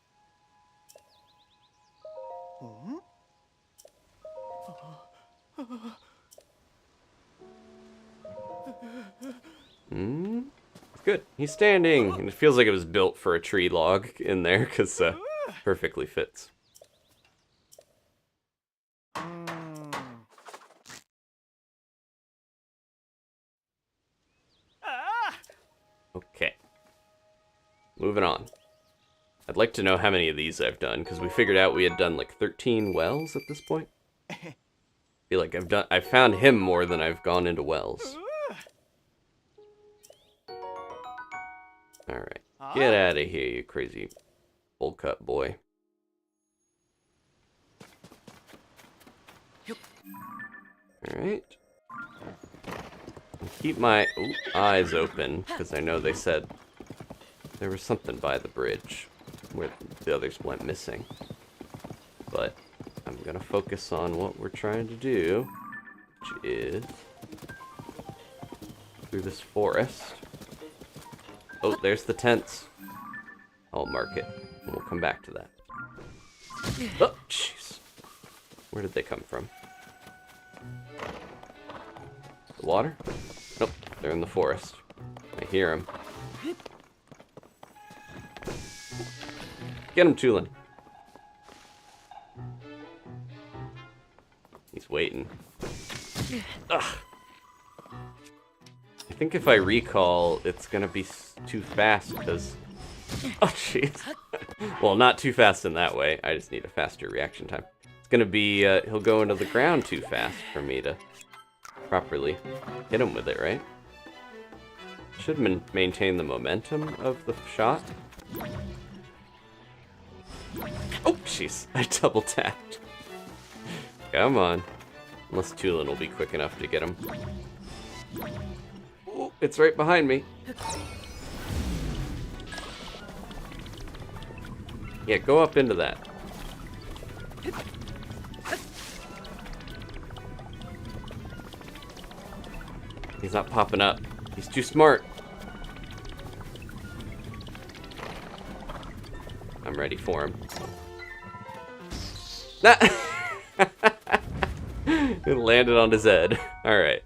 Good. He's standing, and it feels like it was built for a tree log in there, because perfectly fits. Okay. Moving on. I'd like to know how many of these I've done, because we figured out we had done like 13 wells at this point. I feel like I've found him more than I've gone into wells. Alright. Get out of here, you crazy bowl cut boy. Alright. Keep my eyes open, because I know they said there was something by the bridge where the others went missing. But I'm going to focus on what we're trying to do, which is through this forest. Oh, there's the tents. I'll mark it, and we'll come back to that. Oh, jeez. Where did they come from? The water? Nope, they're in the forest. I hear them. Get him, Tulin. He's waiting. Ugh. I think if I recall, it's gonna be too fast because... Oh, jeez. Well, not too fast in that way. I just need a faster reaction time. It's gonna be, he'll go into the ground too fast for me to properly hit him with it, right? Should maintain the momentum of the shot. Oh, jeez. I double tapped. Come on. Unless Tulin will be quick enough to get him. Oh, it's right behind me. Yeah, go up into that. He's not popping up. He's too smart. I'm ready for him. Nah! It landed on his head. Alright.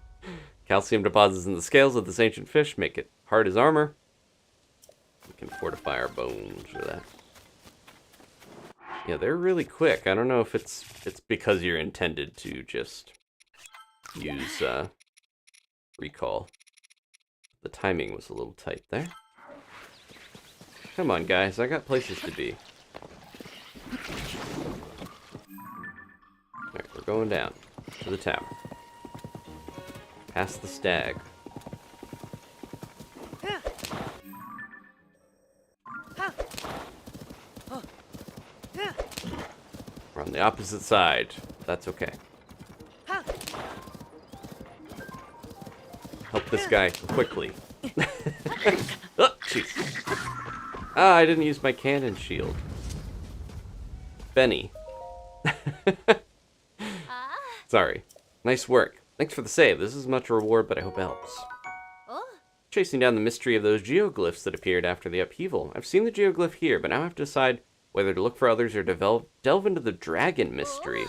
Calcium deposits in the scales of this ancient fish make it hard as armor. We can fortify our bones with that. Yeah, they're really quick. I don't know if it's because you're intended to just use recall. The timing was a little tight there. Come on, guys. I got places to be. Alright, we're going down to the tower. Past the stag. We're on the opposite side. That's okay. Help this guy quickly. Oh, jeez. Ah, I didn't use my cannon shield. Benny. Sorry. Nice work. Thanks for the save. This is much reward, but I hope it helps. Chasing down the mystery of those geoglyphs that appeared after the upheaval. I've seen the geoglyph here, but now I have to decide whether to look for others or delve into the dragon mystery.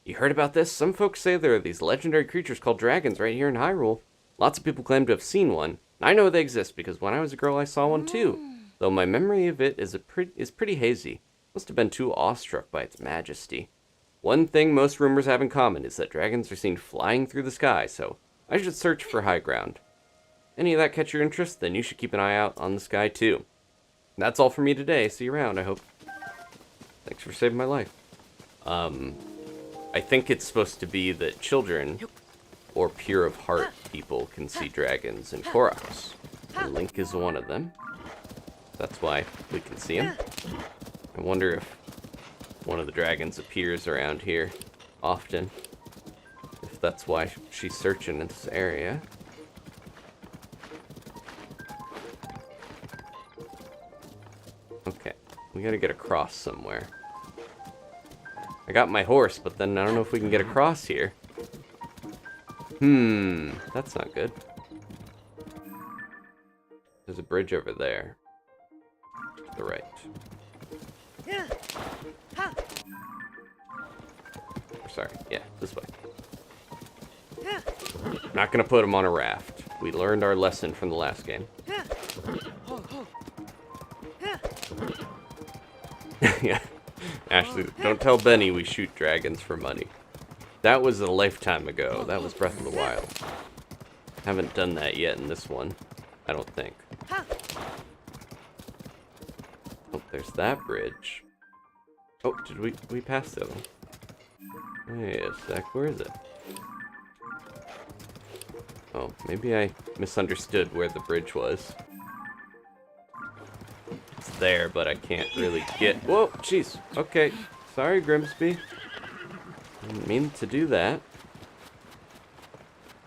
You heard about this? Some folks say there are these legendary creatures called dragons right here in Hyrule. Lots of people claim to have seen one. I know they exist because when I was a girl I saw one too, though my memory of it is pretty hazy. Must have been too awestruck by its majesty. One thing most rumors have in common is that dragons are seen flying through the sky, so I should search for high ground. Any of that catch your interest? Then you should keep an eye out on the sky too. That's all for me today. See you around, I hope. Thanks for saving my life. I think it's supposed to be that children or pure of heart people can see dragons in Koroks. And Link is one of them. That's why we can see him. I wonder if one of the dragons appears around here often. If that's why she's searching in this area. Okay, we gotta get across somewhere. I got my horse, but then I don't know if we can get across here. That's not good. There's a bridge over there. To the right. Sorry, yeah, this way. Not gonna put him on a raft. We learned our lesson from the last game. Yeah. Ashley, don't tell Benny we shoot dragons for money. That was a lifetime ago. That was Breath of the Wild. Haven't done that yet in this one. I don't think. Oh, there's that bridge. Oh, did we pass the other one? Wait a sec, where is it? Oh, maybe I misunderstood where the bridge was. It's there, but I can't really get... Whoa, jeez. Okay. Sorry, Grimsby. Didn't mean to do that.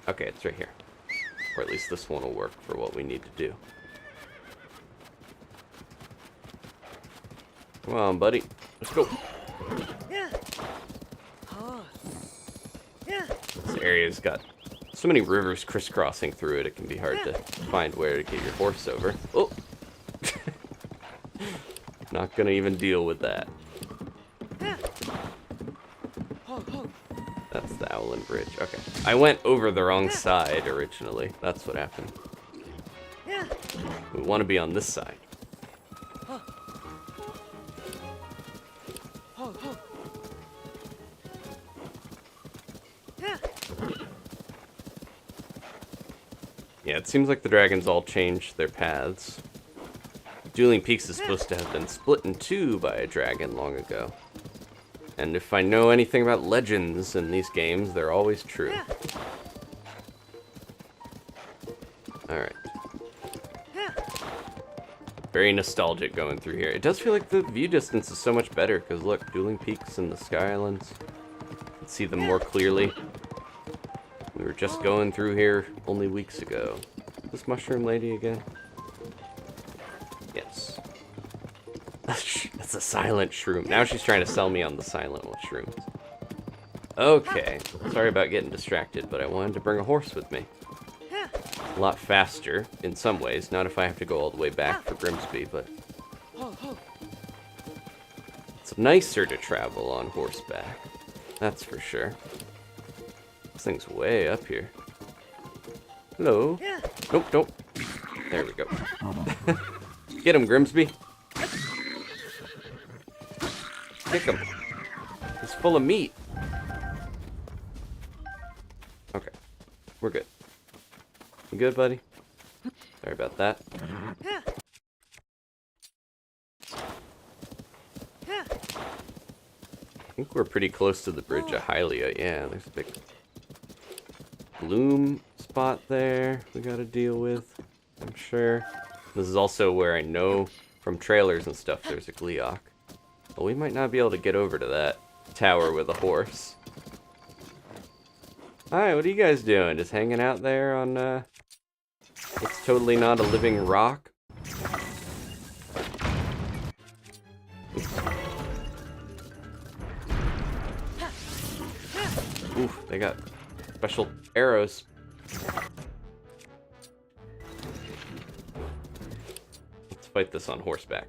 Okay, it's right here. Or at least this one will work for what we need to do. Come on, buddy. Let's go. This area's got so many rivers crisscrossing through it, it can be hard to find where to get your horse over. Oh! Not gonna even deal with that. That's the Owlin Bridge. Okay. I went over the wrong side originally. That's what happened. We want to be on this side. Yeah, it seems like the dragons all changed their paths. Dueling Peaks is supposed to have been split in two by a dragon long ago. And if I know anything about legends in these games, they're always true. Alright. Very nostalgic going through here. It does feel like the view distance is so much better, because look, Dueling Peaks and the Sky Islands. You can see them more clearly. We were just going through here only weeks ago. Is this Mushroom Lady again? Yes. That's a silent shroom. Now she's trying to sell me on the silent shrooms. Okay. Sorry about getting distracted, but I wanted to bring a horse with me. A lot faster, in some ways. Not if I have to go all the way back for Grimsby, but... it's nicer to travel on horseback. That's for sure. This thing's way up here. Hello? Nope, nope. There we go. Get him, Grimsby. Kick him. He's full of meat. Okay. We're good. You good, buddy? Sorry about that. I think we're pretty close to the bridge of Hylia. Yeah, there's a big bloom spot there we gotta deal with, I'm sure. This is also where I know from trailers and stuff there's a Gleeok. But we might not be able to get over to that tower with a horse. Hi, what are you guys doing? Just hanging out there on, it's totally not a living rock? Oops. Oof, they got special arrows. Let's fight this on horseback.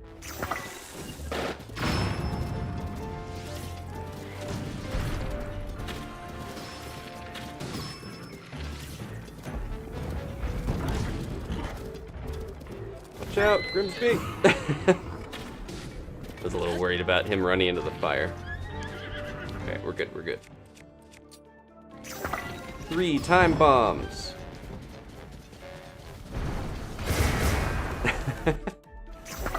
Watch out, Grimsby! I was a little worried about him running into the fire. Okay, we're good, we're good. 3 time bombs.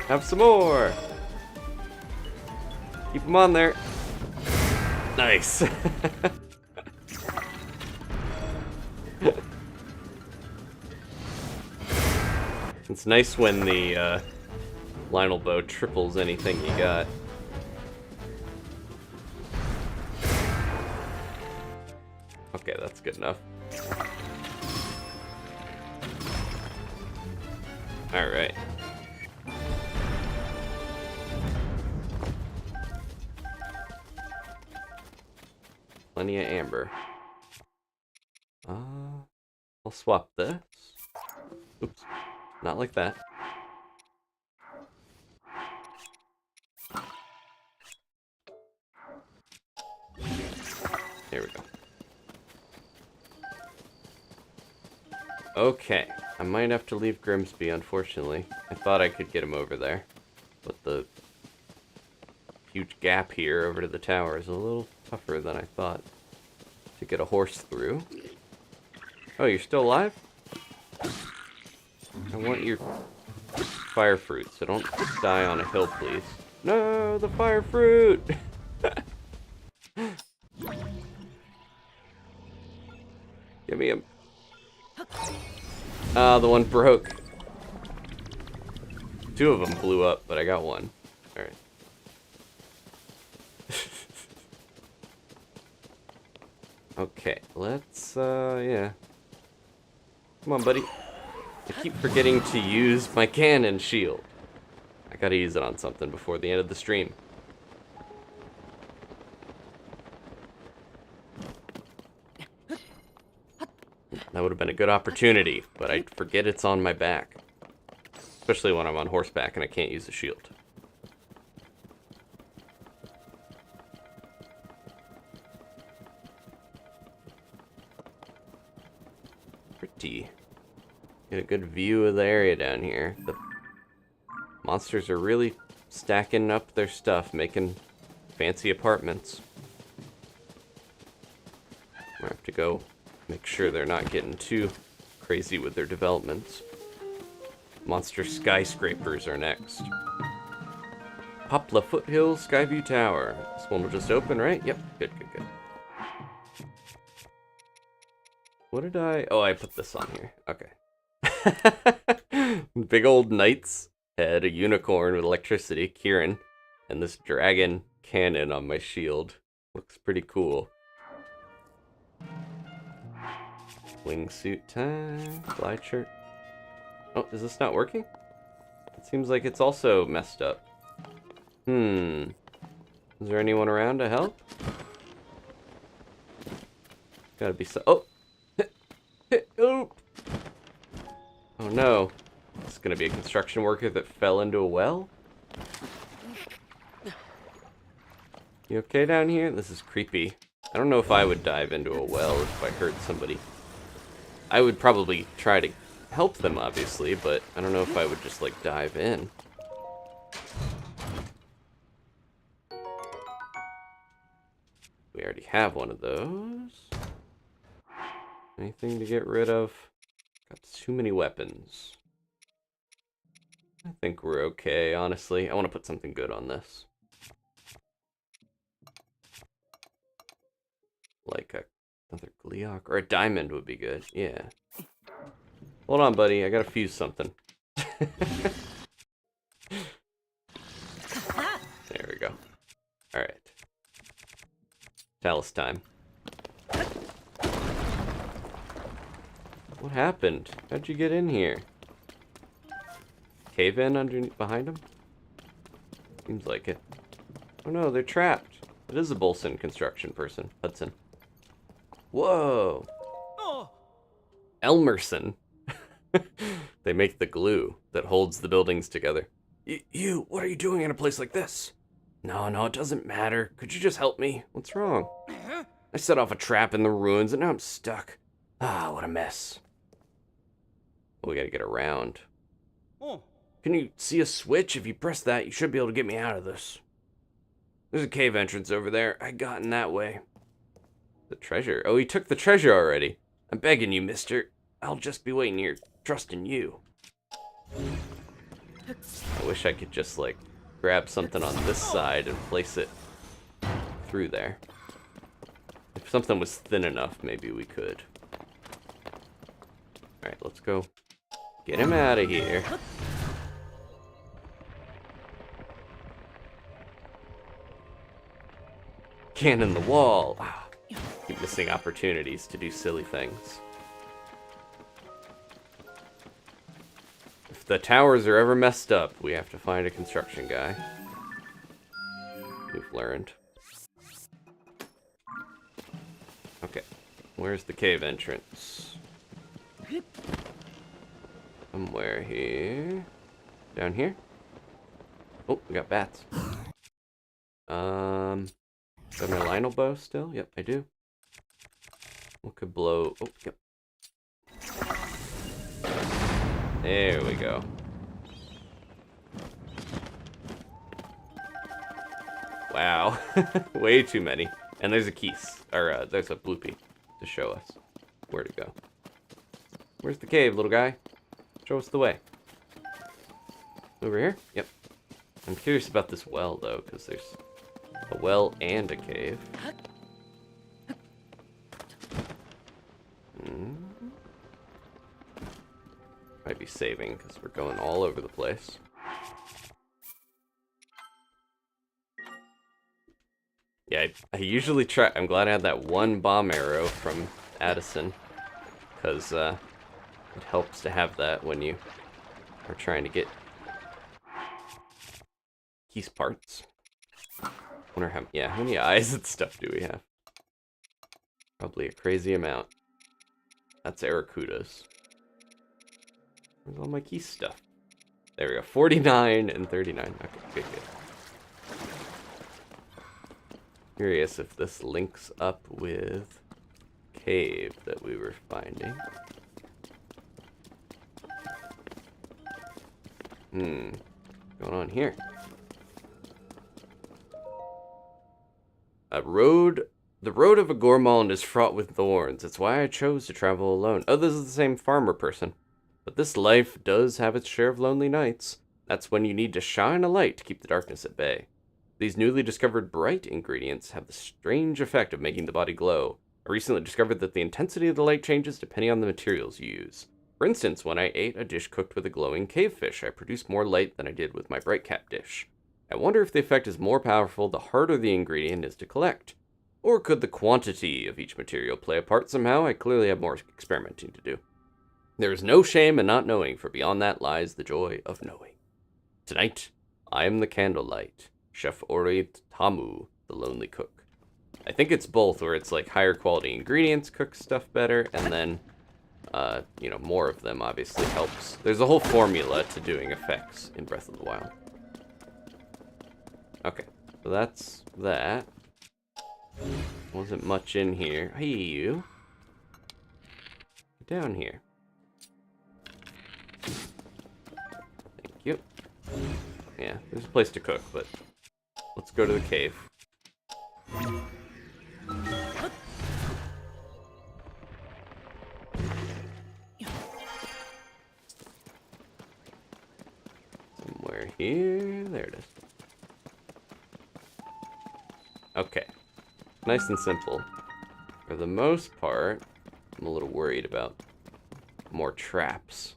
Have some more. Keep them on there. Nice. It's nice when the Lionel bow triples anything you got. Okay, that's good enough. Alright. Plenty of amber. I'll swap this. Oops. Not like that. There we go. Okay, I might have to leave Grimsby, unfortunately. I thought I could get him over there, but the huge gap here over to the tower is a little tougher than I thought to get a horse through. Oh, you're still alive? I want your fire fruit, so don't die on a hill, please. No, the fire fruit! Give me him. Ah, the one broke. Two of them blew up, but I got one. Alright. Okay, let's, yeah. Come on, buddy. I keep forgetting to use my cannon shield. I gotta use it on something before the end of the stream. That would have been a good opportunity, but I forget it's on my back. Especially when I'm on horseback and I can't use the shield. Pretty. Get a good view of the area down here. The monsters are really stacking up their stuff, making fancy apartments. I have to go make sure they're not getting too crazy with their developments. Monster skyscrapers are next. Poplar Foothill Skyview Tower. This one will just open, right? Yep. Good, good, good. What did I... Oh, I put this on here. Okay. Big old knight's head, a unicorn with electricity, Kieran, and this dragon cannon on my shield. Looks pretty cool. Wingsuit time. Glide shirt. Oh, is this not working? It seems like it's also messed up. Is there anyone around to help? Gotta be so... Oh! Oh! Oh no. This is gonna be a construction worker that fell into a well? You okay down here? This is creepy. I don't know if I would dive into a well if I hurt somebody. I would probably try to help them, obviously, but I don't know if I would just, like, dive in. We already have one of those. Anything to get rid of? Got too many weapons. I think we're okay, honestly. I want to put something good on this. Like another Gleeok, or a diamond would be good, yeah. Hold on, buddy, I gotta fuse something. There we go. Alright. Chalice time. What happened? How'd you get in here? Cave in underneath behind him? Seems like it. Oh no, they're trapped. It is a Bolson construction person. Hudson. Whoa! Oh, Elmerson. They make the glue that holds the buildings together. You, what are you doing in a place like this? No, it doesn't matter. Could you just help me? What's wrong? I set off a trap in the ruins and now I'm stuck. Ah, what a mess. We gotta get around. oh. Can you see a switch? If you press that, you should be able to get me out of this. There's a cave entrance over there. I got in that way. The treasure. Oh, he took the treasure already. I'm begging you, mister. I'll just be waiting here, trusting you. I wish I could just, like, grab something on this side and place it through there. If something was thin enough, maybe we could. Alright, let's go. Get him out of here. Cannon the wall. Ah, keep missing opportunities to do silly things. If the towers are ever messed up, we have to find a construction guy. We've learned. Okay, where's the cave entrance? Somewhere here. Down here? Oh, we got bats. Do I have my Lionel bow still? Yep, I do. What could blow? Oh, yep. There we go. Wow. Way too many. And there's a keys. Or, there's a bloopy to show us where to go. Where's the cave, little guy? Show us the way. Over here? Yep. I'm curious about this well, though, because there's a well and a cave. Might be saving, because we're going all over the place. Yeah, I usually try... I'm glad I had that one bomb arrow from Addison, because it helps to have that when you are trying to get keys parts. Wonder how many eyes and stuff do we have? Probably a crazy amount. That's Aracuda's. Where's all my key stuff? There we go. 49 and 39. Okay, good. Curious if this links up with cave that we were finding. What's going on here? The road of a gourmand is fraught with thorns. It's why I chose to travel alone. Oh, this is the same farmer person. But this life does have its share of lonely nights. That's when you need to shine a light to keep the darkness at bay. These newly discovered bright ingredients have the strange effect of making the body glow. I recently discovered that the intensity of the light changes depending on the materials you use. For instance, when I ate a dish cooked with a glowing cavefish, I produced more light than I did with my bright cap dish. I wonder if the effect is more powerful the harder the ingredient is to collect. Or could the quantity of each material play a part somehow? I clearly have more experimenting to do. There is no shame in not knowing, for beyond that lies the joy of knowing. Tonight, I am the candlelight, Chef Ori Tamu, the lonely cook. I think it's both, where it's like higher quality ingredients cook stuff better, and then, more of them obviously helps. There's a whole formula to doing effects in Breath of the Wild. Okay, so that's that. Wasn't much in here. Hey, you. Get down here. Thank you. Yeah, there's a place to cook, but let's go to the cave. Somewhere here. There it is. Okay. Nice and simple. For the most part, I'm a little worried about more traps.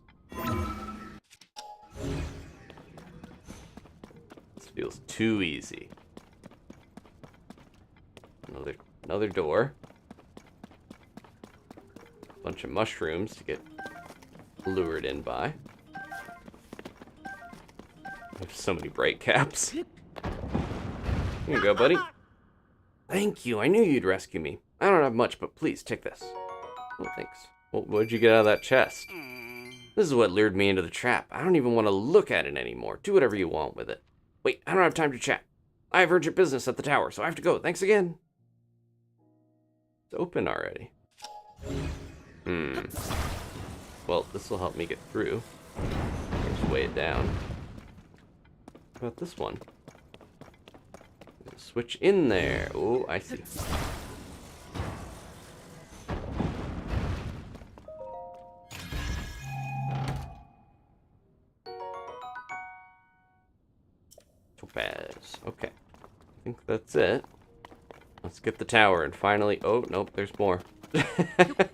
This feels too easy. Another door. A bunch of mushrooms to get lured in by. There's so many bright caps. Here you go, buddy. Thank you. I knew you'd rescue me. I don't have much, but please take this. Oh, thanks. Well, what'd you get out of that chest? This is what lured me into the trap. I don't even want to look at it anymore. Do whatever you want with it. Wait, I don't have time to chat. I have urgent business at the tower, so I have to go. Thanks again. It's open already. Well, this will help me get through. Just weigh it down. What about this one? Switch in there. Oh, I see. Topaz. Okay. I think that's it. Let's get the tower and finally... Oh, nope, there's more. I'm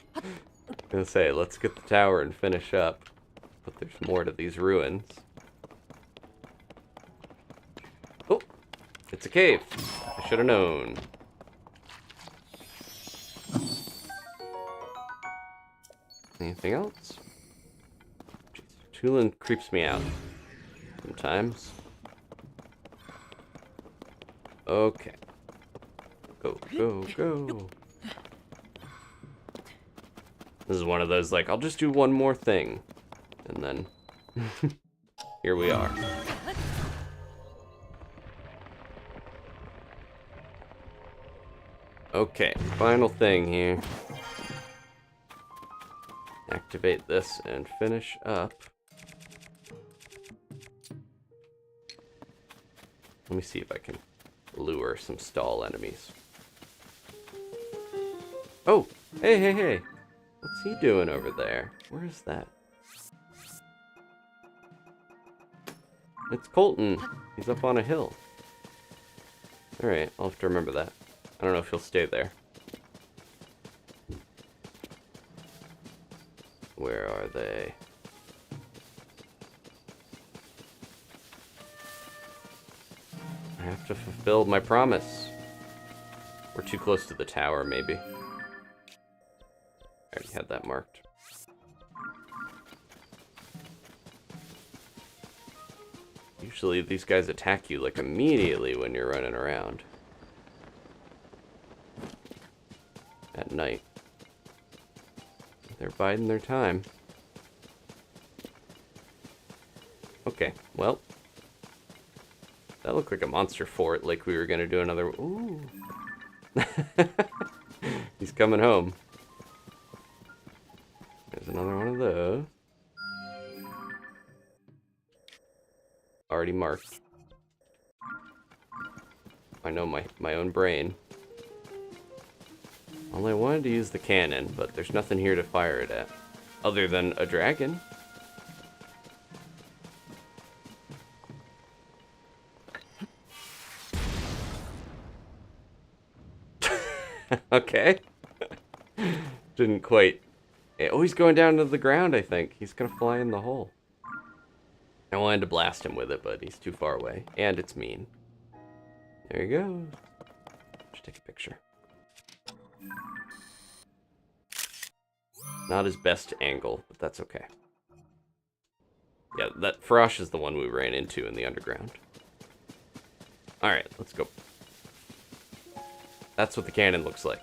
gonna say, let's get the tower and finish up. But there's more to these ruins. Oh! It's a cave. I should have known. Anything else? Jeez, Tulin creeps me out sometimes. Okay. Go, go, go. This is one of those, like, I'll just do one more thing. And then... here we are. Okay, final thing here. Activate this and finish up Let me see if I can lure some stall enemies. Oh! Hey, hey, hey! What's he doing over there? Where is that? It's Kilton. He's up on a hill. Alright, I'll have to remember that. I don't know if he'll stay there. Where are they? I have to fulfill my promise. We're too close to the tower, maybe. I already had that marked. Usually these guys attack you like immediately when you're running around. At night. They're biding their time. Okay, well. That looked like a monster fort, like we were gonna do another... Ooh. He's coming home. There's another one of those. Already marked. I know my own brain. Only I wanted to use the cannon, but there's nothing here to fire it at. Other than a dragon. Okay. Didn't quite... Oh, he's going down to the ground, I think. He's gonna fly in the hole. I wanted to blast him with it, but he's too far away. And it's mean. There he goes. Just take a picture. Not his best angle, but that's okay. Yeah, that Frosh is the one we ran into in the underground. Alright, let's go. That's what the cannon looks like.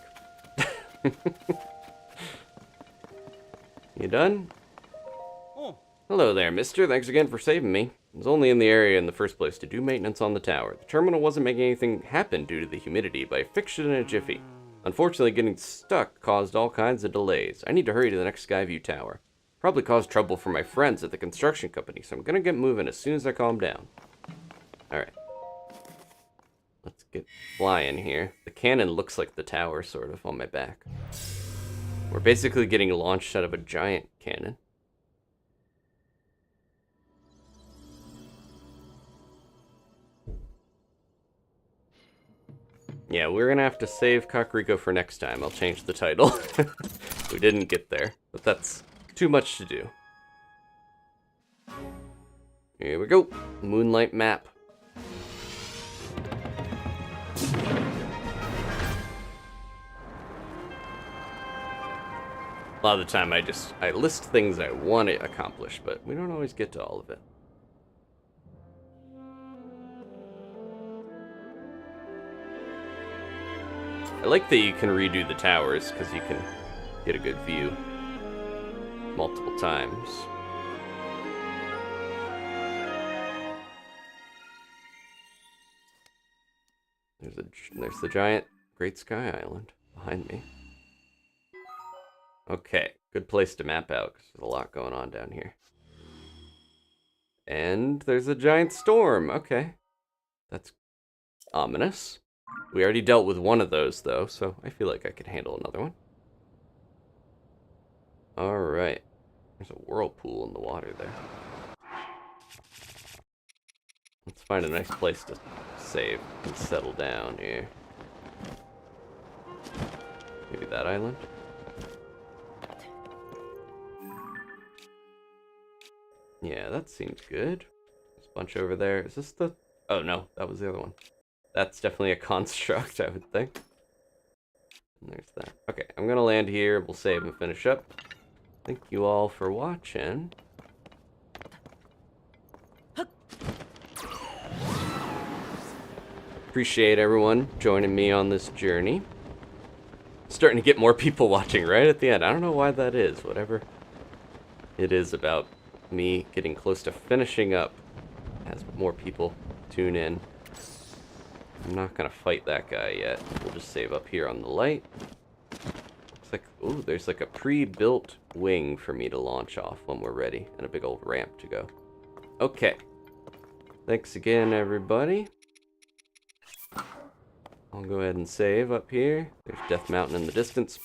You done? Oh. Hello there, mister. Thanks again for saving me. I was only in the area in the first place to do maintenance on the tower. The terminal wasn't making anything happen due to the humidity, but I fixed it in a jiffy. Unfortunately, getting stuck caused all kinds of delays. I need to hurry to the next Skyview tower. Probably caused trouble for my friends at the construction company, so I'm gonna get moving as soon as I calm down. Alright. Let's get flying here. The cannon looks like the tower, sort of, on my back. We're basically getting launched out of a giant cannon. Yeah, we're gonna have to save Kakariko for next time. I'll change the title. We didn't get there, but that's too much to do. Here we go. Moonlight map. A lot of the time I list things I want to accomplish, but we don't always get to all of it. I like that you can redo the towers, because you can get a good view multiple times. There's the giant Great Sky Island behind me. Okay, good place to map out, because there's a lot going on down here. And there's a giant storm. Okay, that's ominous. We already dealt with one of those, though, so I feel like I could handle another one. Alright. There's a whirlpool in the water there. Let's find a nice place to save and settle down here. Maybe that island? Yeah, that seems good. There's a bunch over there. Is this the... Oh, no, that was the other one. That's definitely a construct, I would think. And there's that. Okay, I'm gonna land here. We'll save and finish up. Thank you all for watching. Appreciate everyone joining me on this journey. Starting to get more people watching right at the end. I don't know why that is. Whatever it is about me getting close to finishing up has more people tune in. I'm not gonna fight that guy yet. We'll just save up here on the light. Looks like, ooh, there's like a pre-built wing for me to launch off when we're ready, and a big old ramp to go. Okay. Thanks again, everybody. I'll go ahead and save up here. There's Death Mountain in the distance.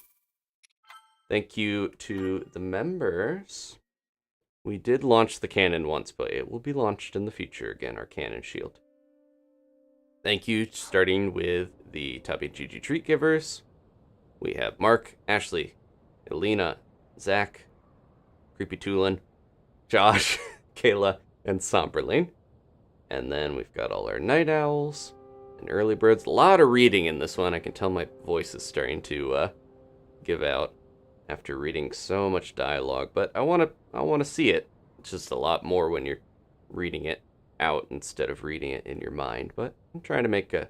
Thank you to the members. We did launch the cannon once, but it will be launched in the future again, our cannon shield. Thank you, starting with the Tabi GG treat givers. We have Mark, Ashley, Elena, Zach, Creepy Tulin, Josh, Kayla, and Somberling. And then we've got all our night owls and early birds. A lot of reading in this one. I can tell my voice is starting to give out after reading so much dialogue, but I want to see it. It's just a lot more when you're reading it out instead of reading it in your mind. But I'm trying to make a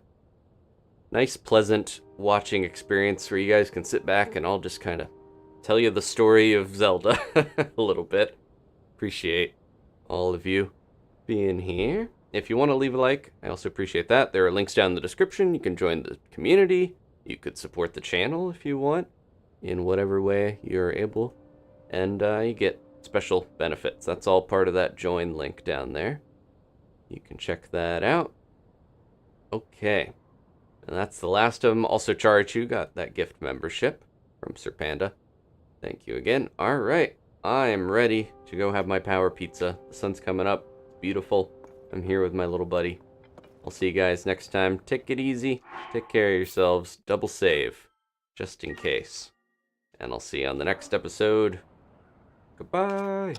nice, pleasant watching experience where you guys can sit back and I'll just kind of tell you the story of Zelda a little bit. Appreciate all of you being here. If you want to leave a like, I also appreciate that. There are links down in the description. You can join the community. You could support the channel if you want, in whatever way you're able. And you get special benefits. That's all part of that join link down there. You can check that out. Okay. And that's the last of them. Also, Charichu got that gift membership from Sir Panda. Thank you again. All right. I am ready to go have my power pizza. The sun's coming up. It's beautiful. I'm here with my little buddy. I'll see you guys next time. Take it easy. Take care of yourselves. Double save, just in case. And I'll see you on the next episode. Goodbye.